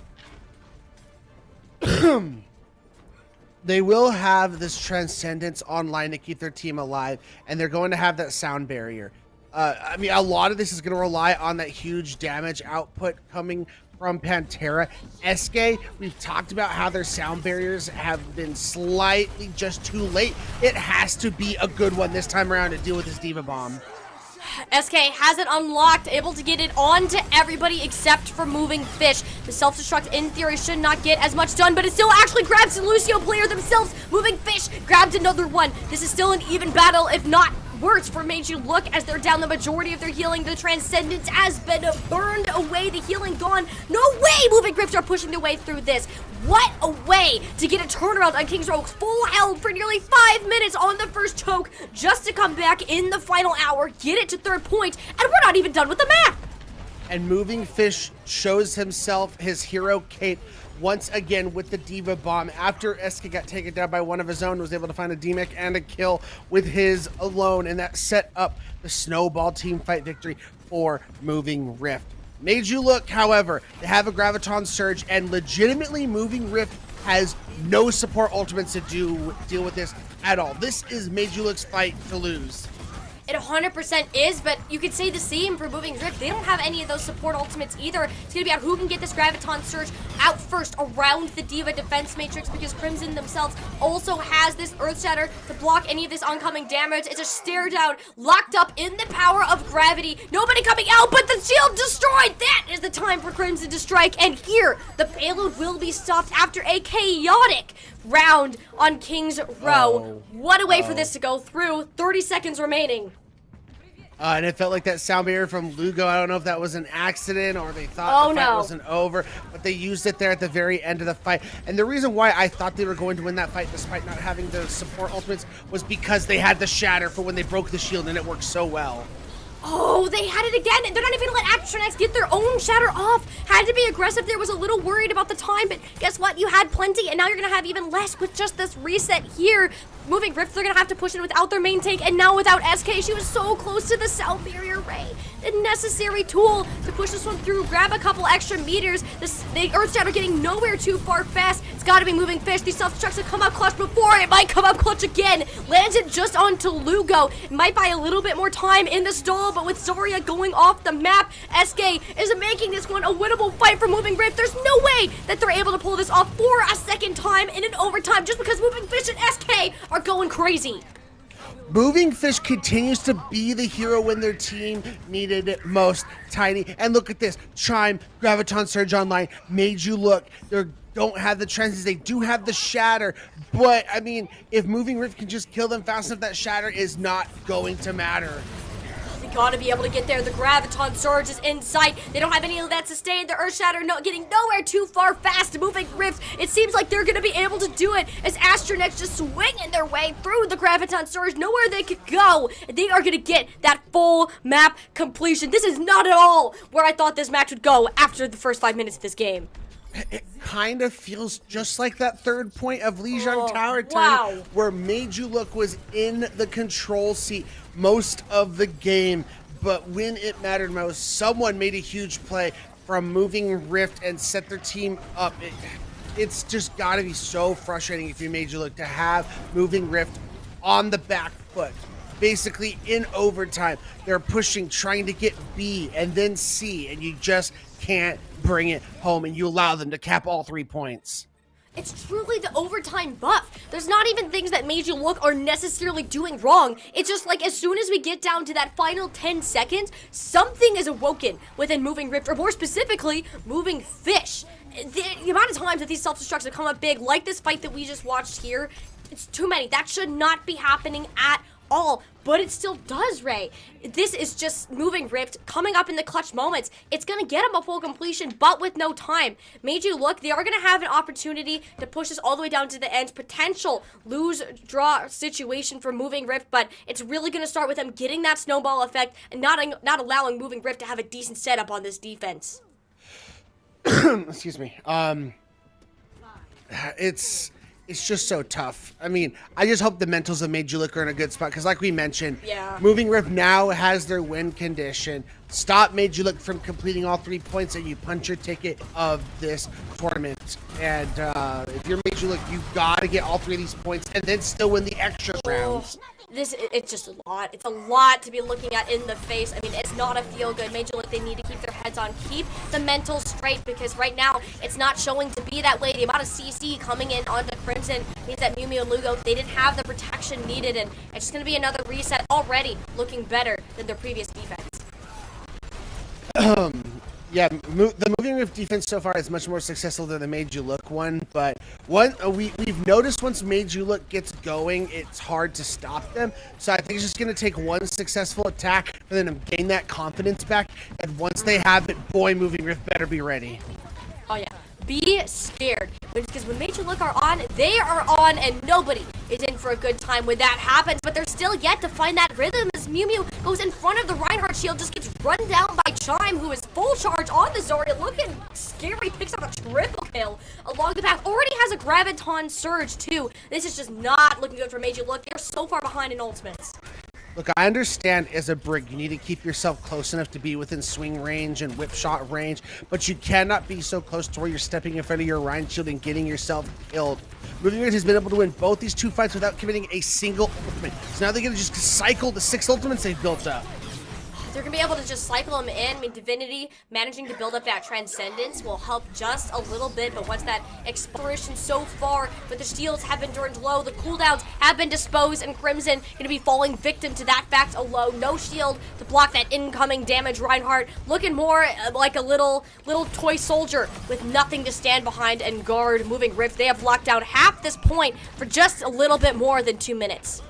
They will have this Transcendence online to keep their team alive, and they're going to have that sound barrier. I mean, a lot of this is going to rely on that huge damage output coming from Pantera. SK, we've talked about how their sound barriers have been slightly just too late. It has to be a good one this time around to deal with this Diva Bomb. SK has it unlocked, able to get it on to everybody except for Moving Fish. The self-destruct, in theory, should not get as much done, but it still actually grabs the Lucio player themselves. Moving Fish grabs another one. This is still an even battle, if not worse, for Made You Look, as they're down the majority of their healing. The Transcendence has been burned away, the healing gone. No way Moving Rift are pushing their way through this. What a way to get a turnaround on King's Row. Full held for nearly 5 minutes on the first choke, just to come back in the final hour, get it to 3rd point, and we're not even done with the map. And Moving Fish shows himself his hero cape once again with the Diva Bomb. After SK got taken down by one of his own, was able to find a DMEC and a kill with his alone, and that set up the Snowball team fight victory for Moving Rift. Made You Look, however, they have a Graviton Surge, and legitimately Moving Rift has no support ultimates to deal with this at all. This is Made You Look's fight to lose. It 100% is, but you could say the same for Moving Rift. They don't have any of those support ultimates either. It's going to be about who can get this Graviton Surge out first around the Diva defense matrix, because Crimson themselves also has this Earthshatter to block any of this oncoming damage. It's a stare down, locked up in the power of gravity. Nobody coming out, but the shield destroyed. That is the time for Crimson to strike, and here, the payload will be stopped after a chaotic round on King's Row. What a way for this to go through. 30 seconds remaining. And it felt like that sound barrier from Lugo. I don't know if that was an accident or they thought the fight wasn't over, but they used it there at the very end of the fight. And the reason why I thought they were going to win that fight despite not having the support ultimates was because they had the shatter for when they broke the shield, and it worked so well. Oh, they had it again. They're not even gonna let Astronex get their own shatter off. Had to be aggressive there. Was a little worried about the time, but guess what? You had plenty, and now you're gonna have even less with just this reset here. Moving Rift, they're gonna have to push it without their main tank, and now without SK. She was so close to the sound barrier, Ray. The necessary tool to push this one through, grab a couple extra meters. The Earthshatter getting nowhere too far fast. It's got to be Moving Fish. These self-destructs have come up clutch before. It might come up clutch again. Lands it just onto Lugo. It might buy a little bit more time in the stall, but with Zarya going off the map, SK is making this one a winnable fight for Moving Rift. There's no way that they're able to pull this off for a second time in an overtime just because Moving Fish and SK are going crazy. Moving Fish continues to be the hero when their team needed it most, Tiny. And look at this, Chime, Graviton Surge online, made you look. They don't have the transients, they do have the Shatter, but I mean, if Moving Rift can just kill them fast enough, that Shatter is not going to matter. They gotta be able to get there. The Graviton Surge is in sight. They don't have any of that sustain. The Earth Shatter getting nowhere too far fast. Moving Rift, it seems like they're gonna be able to do it as Astronets just swinging their way through the Graviton Surge. Nowhere they could go. They are gonna get that full map completion. This is not at all where I thought this match would go after the first 5 minutes of this game. It kind of feels just like that third point of Lijiang Tower wow. turn where Made You Look was in the control seat most of the game, but when it mattered most, someone made a huge play from Moving Rift and set their team up. It's just got to be so frustrating if you Made You Look to have Moving Rift on the back foot. Basically in overtime, they're pushing, trying to get B and then C, and you just can't bring it home, and you allow them to cap all 3 points. It's truly the overtime buff. There's not even things that Made You Look are necessarily doing wrong. It's just like as soon as we get down to that final 10 seconds, something is awoken within Moving Rift, or more specifically, Moving Fish. The amount of times that these self-destructs have come up big, like this fight that we just watched here, it's too many. That should not be happening at all, but it still does, Ray. This is just Moving Rift coming up in the clutch moments. It's gonna get him a full completion, but with no time. Made You Look, they are gonna have an opportunity to push this all the way down to the end. Potential lose-draw situation for Moving Rift, but it's really gonna start with them getting that snowball effect and not allowing Moving Rift to have a decent setup on this defense. Excuse me. It's just so tough. I mean, I just hope the mentals of Made You Look are in a good spot, because like we mentioned, Moving Rift now has their win condition. Stop Made You Look from completing all 3 points and you punch your ticket of this tournament. And if you're Made You Look, you gotta get all 3 of these points and then still win the extra rounds. It's just a lot. It's a lot to be looking at in the face. I mean, it's not a feel-good. Made You Look, they need to keep their heads on, keep the mental straight, because right now, it's not showing to be that way. The amount of CC coming in onto Crimson means that Mew and Lugo, they didn't have the protection needed, and it's just going to be another reset, already looking better than their previous defense. Yeah, the Moving Rift defense so far is much more successful than the Made You Look one, but we've noticed once Made You Look gets going, it's hard to stop them. So I think it's just going to take one successful attack for them to gain that confidence back, and once they have it, boy, Moving Rift better be ready. Oh yeah, be scared, because when Made You Look are on, they are on, and nobody is in for a good time when that happens, but they're still yet to find that rhythm as Mew goes in front of the Reinhardt shield, just gets run down by Chime, who is full charge on the Zarya, looking scary, picks up a triple kill along the path, already has a Graviton Surge too. This is just not looking good for Made You Look. They're so far behind in ultimates. Look, I understand as a Brig, you need to keep yourself close enough to be within swing range and whip shot range, but you cannot be so close to where you're stepping in front of your Rhine shield and getting yourself killed. Moving Rift has been able to win both these 2 fights without committing a single ultimate. So now they're going to just cycle the 6 ultimates they've built up. They're going to be able to just cycle them in. I mean, Divinity managing to build up that Transcendence will help just a little bit, but once that exploration so far, but the shields have been turned low, the cooldowns have been disposed, and Crimson going to be falling victim to that fact alone. No shield to block that incoming damage. Reinhardt looking more like a little toy soldier with nothing to stand behind and guard Moving Rift. They have locked down half this point for just a little bit more than 2 minutes.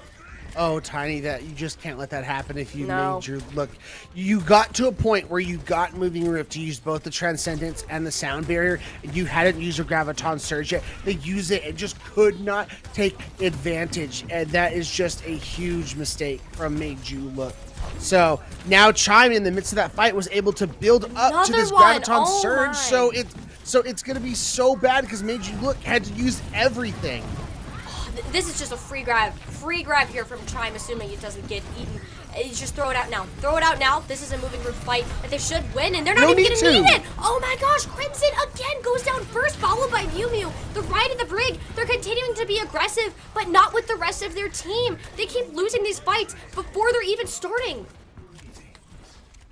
Oh, Tiny, that you just can't let that happen if you Made You Look. You got to a point where you got Moving Rift to use both the Transcendence and the Sound Barrier, and you hadn't used your Graviton Surge yet. They use it and just could not take advantage, and that is just a huge mistake from Made You Look. So now Chime, in the midst of that fight, was able to build up to this Graviton Surge. So it's going to be so bad because Made You Look had to use everything. This is just a free grab here from Chime, assuming it doesn't get eaten. Just throw it out now. Throw it out now. This is a moving roof fight that they should win, and they're not No even need gonna to. need it. Oh my gosh, Crimson again goes down first, followed by Mew Mew. The right of the brig. They're continuing to be aggressive, but not with the rest of their team. They keep losing these fights before they're even starting.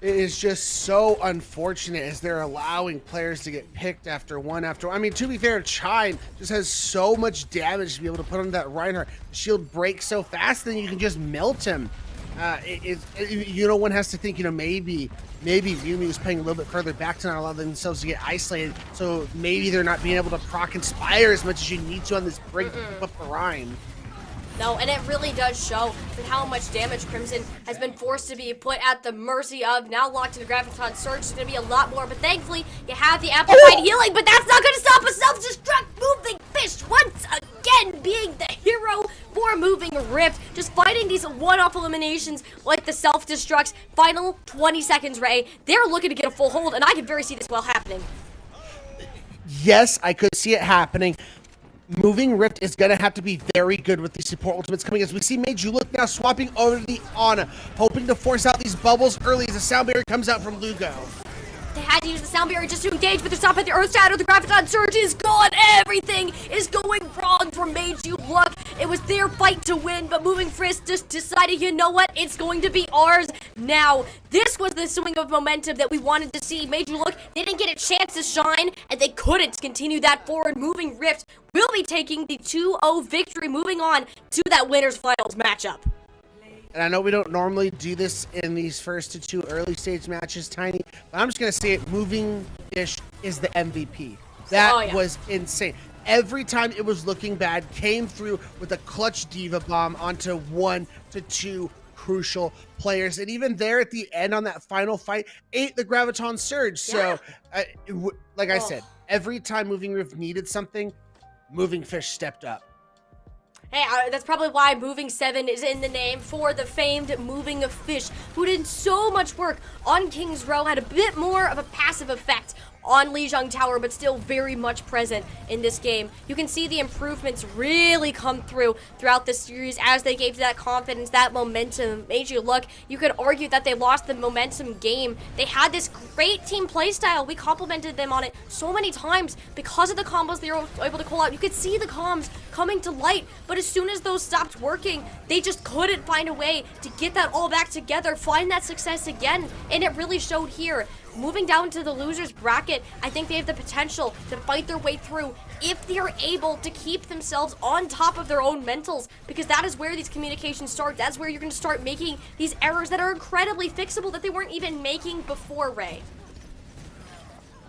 It is just so unfortunate as they're allowing players to get picked after one after one. I mean, to be fair, Chime just has so much damage to be able to put on that Reinhardt. The shield breaks so fast, then you can just melt him. One has to think, maybe Mew Mew is playing a little bit further back to not allow themselves to get isolated. So maybe they're not being able to proc Inspire as much as you need to on this break to keep up the Rein. No, and it really does show with how much damage Crimson has been forced to be put at the mercy of. Now locked into Graviton Surge, it's going to be a lot more, but thankfully you have the Amplified Healing, but that's not going to stop a self-destruct Moving Fish once again being the hero for Moving Rift. Just fighting these one-off eliminations like the self-destructs. Final 20 seconds, Ray. They're looking to get a full hold, and I can very see this well happening. Yes, I could see it happening. Moving Rift is going to have to be very good with the support ultimates coming as we see Meiju Look now swapping over to the Ana, hoping to force out these bubbles early as the sound barrier comes out from Lugo. They had to use the sound barrier just to engage, but they're stopped at the Earth Shadow. The Graviton Surge is gone. Everything is going wrong for Meiju Look. It was their fight to win, but Moving Frisk just decided, you know what? It's going to be ours now. This was the swing of momentum that we wanted to see. Meiju Look, they didn't get a chance to shine, and they couldn't continue that forward. Moving Rift will be taking the 2-0 victory, moving on to that winners finals matchup. And I know we don't normally do this in these first two early stage matches, Tiny, but I'm just going to say it, Moving Fish is the MVP. That was insane. Every time it was looking bad, came through with a clutch Diva Bomb onto 1 to 2 crucial players. And even there at the end on that final fight, ate the Graviton Surge. So, like I said, every time Moving Rift needed something, Moving Fish stepped up. Hey, that's probably why Moving 7 is in the name, for the famed Moving Fish, who did so much work on King's Row, had a bit more of a passive effect on Lijiang Tower, but still very much present in this game. You can see the improvements really come through throughout the series as they gave that confidence, that momentum. Meiju Look, you could argue that they lost the momentum game. They had this great team playstyle. We complimented them on it so many times because of the combos they were able to call out. You could see the comms coming to light, but as soon as those stopped working, they just couldn't find a way to get that all back together, find that success again, and it really showed here. Moving down to the losers bracket, I think they have the potential to fight their way through if they're able to keep themselves on top of their own mentals, because that is where these communications start. That's where you're going to start making these errors that are incredibly fixable that they weren't even making before, Ray.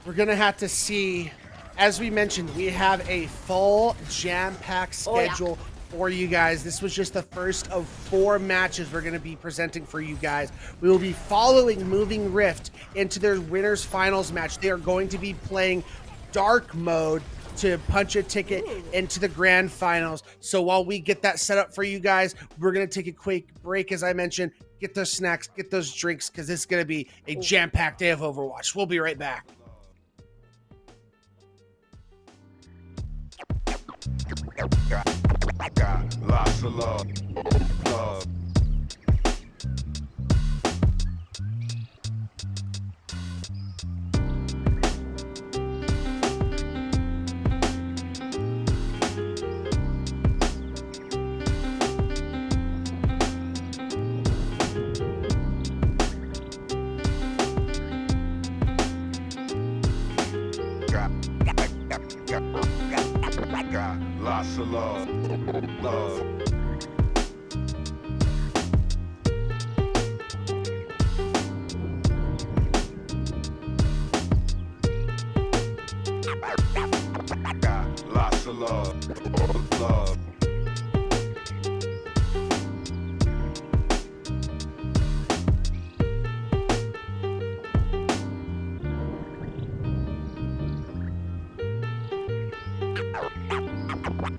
We're going to have to see, as we mentioned, we have a full jam-packed schedule for you guys. This was just the first of 4 matches we're going to be presenting for you guys. We will be following Moving Rift into their winners finals match. They are going to be playing dark mode to punch a ticket into the grand finals. So while we get that set up for you guys, we're going to take a quick break, as I mentioned, get those snacks, get those drinks, because this is going to be a jam-packed day of Overwatch. We'll be right back. Got lots of love. Got lots of love.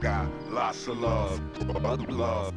Got lots of love. Got lots of love.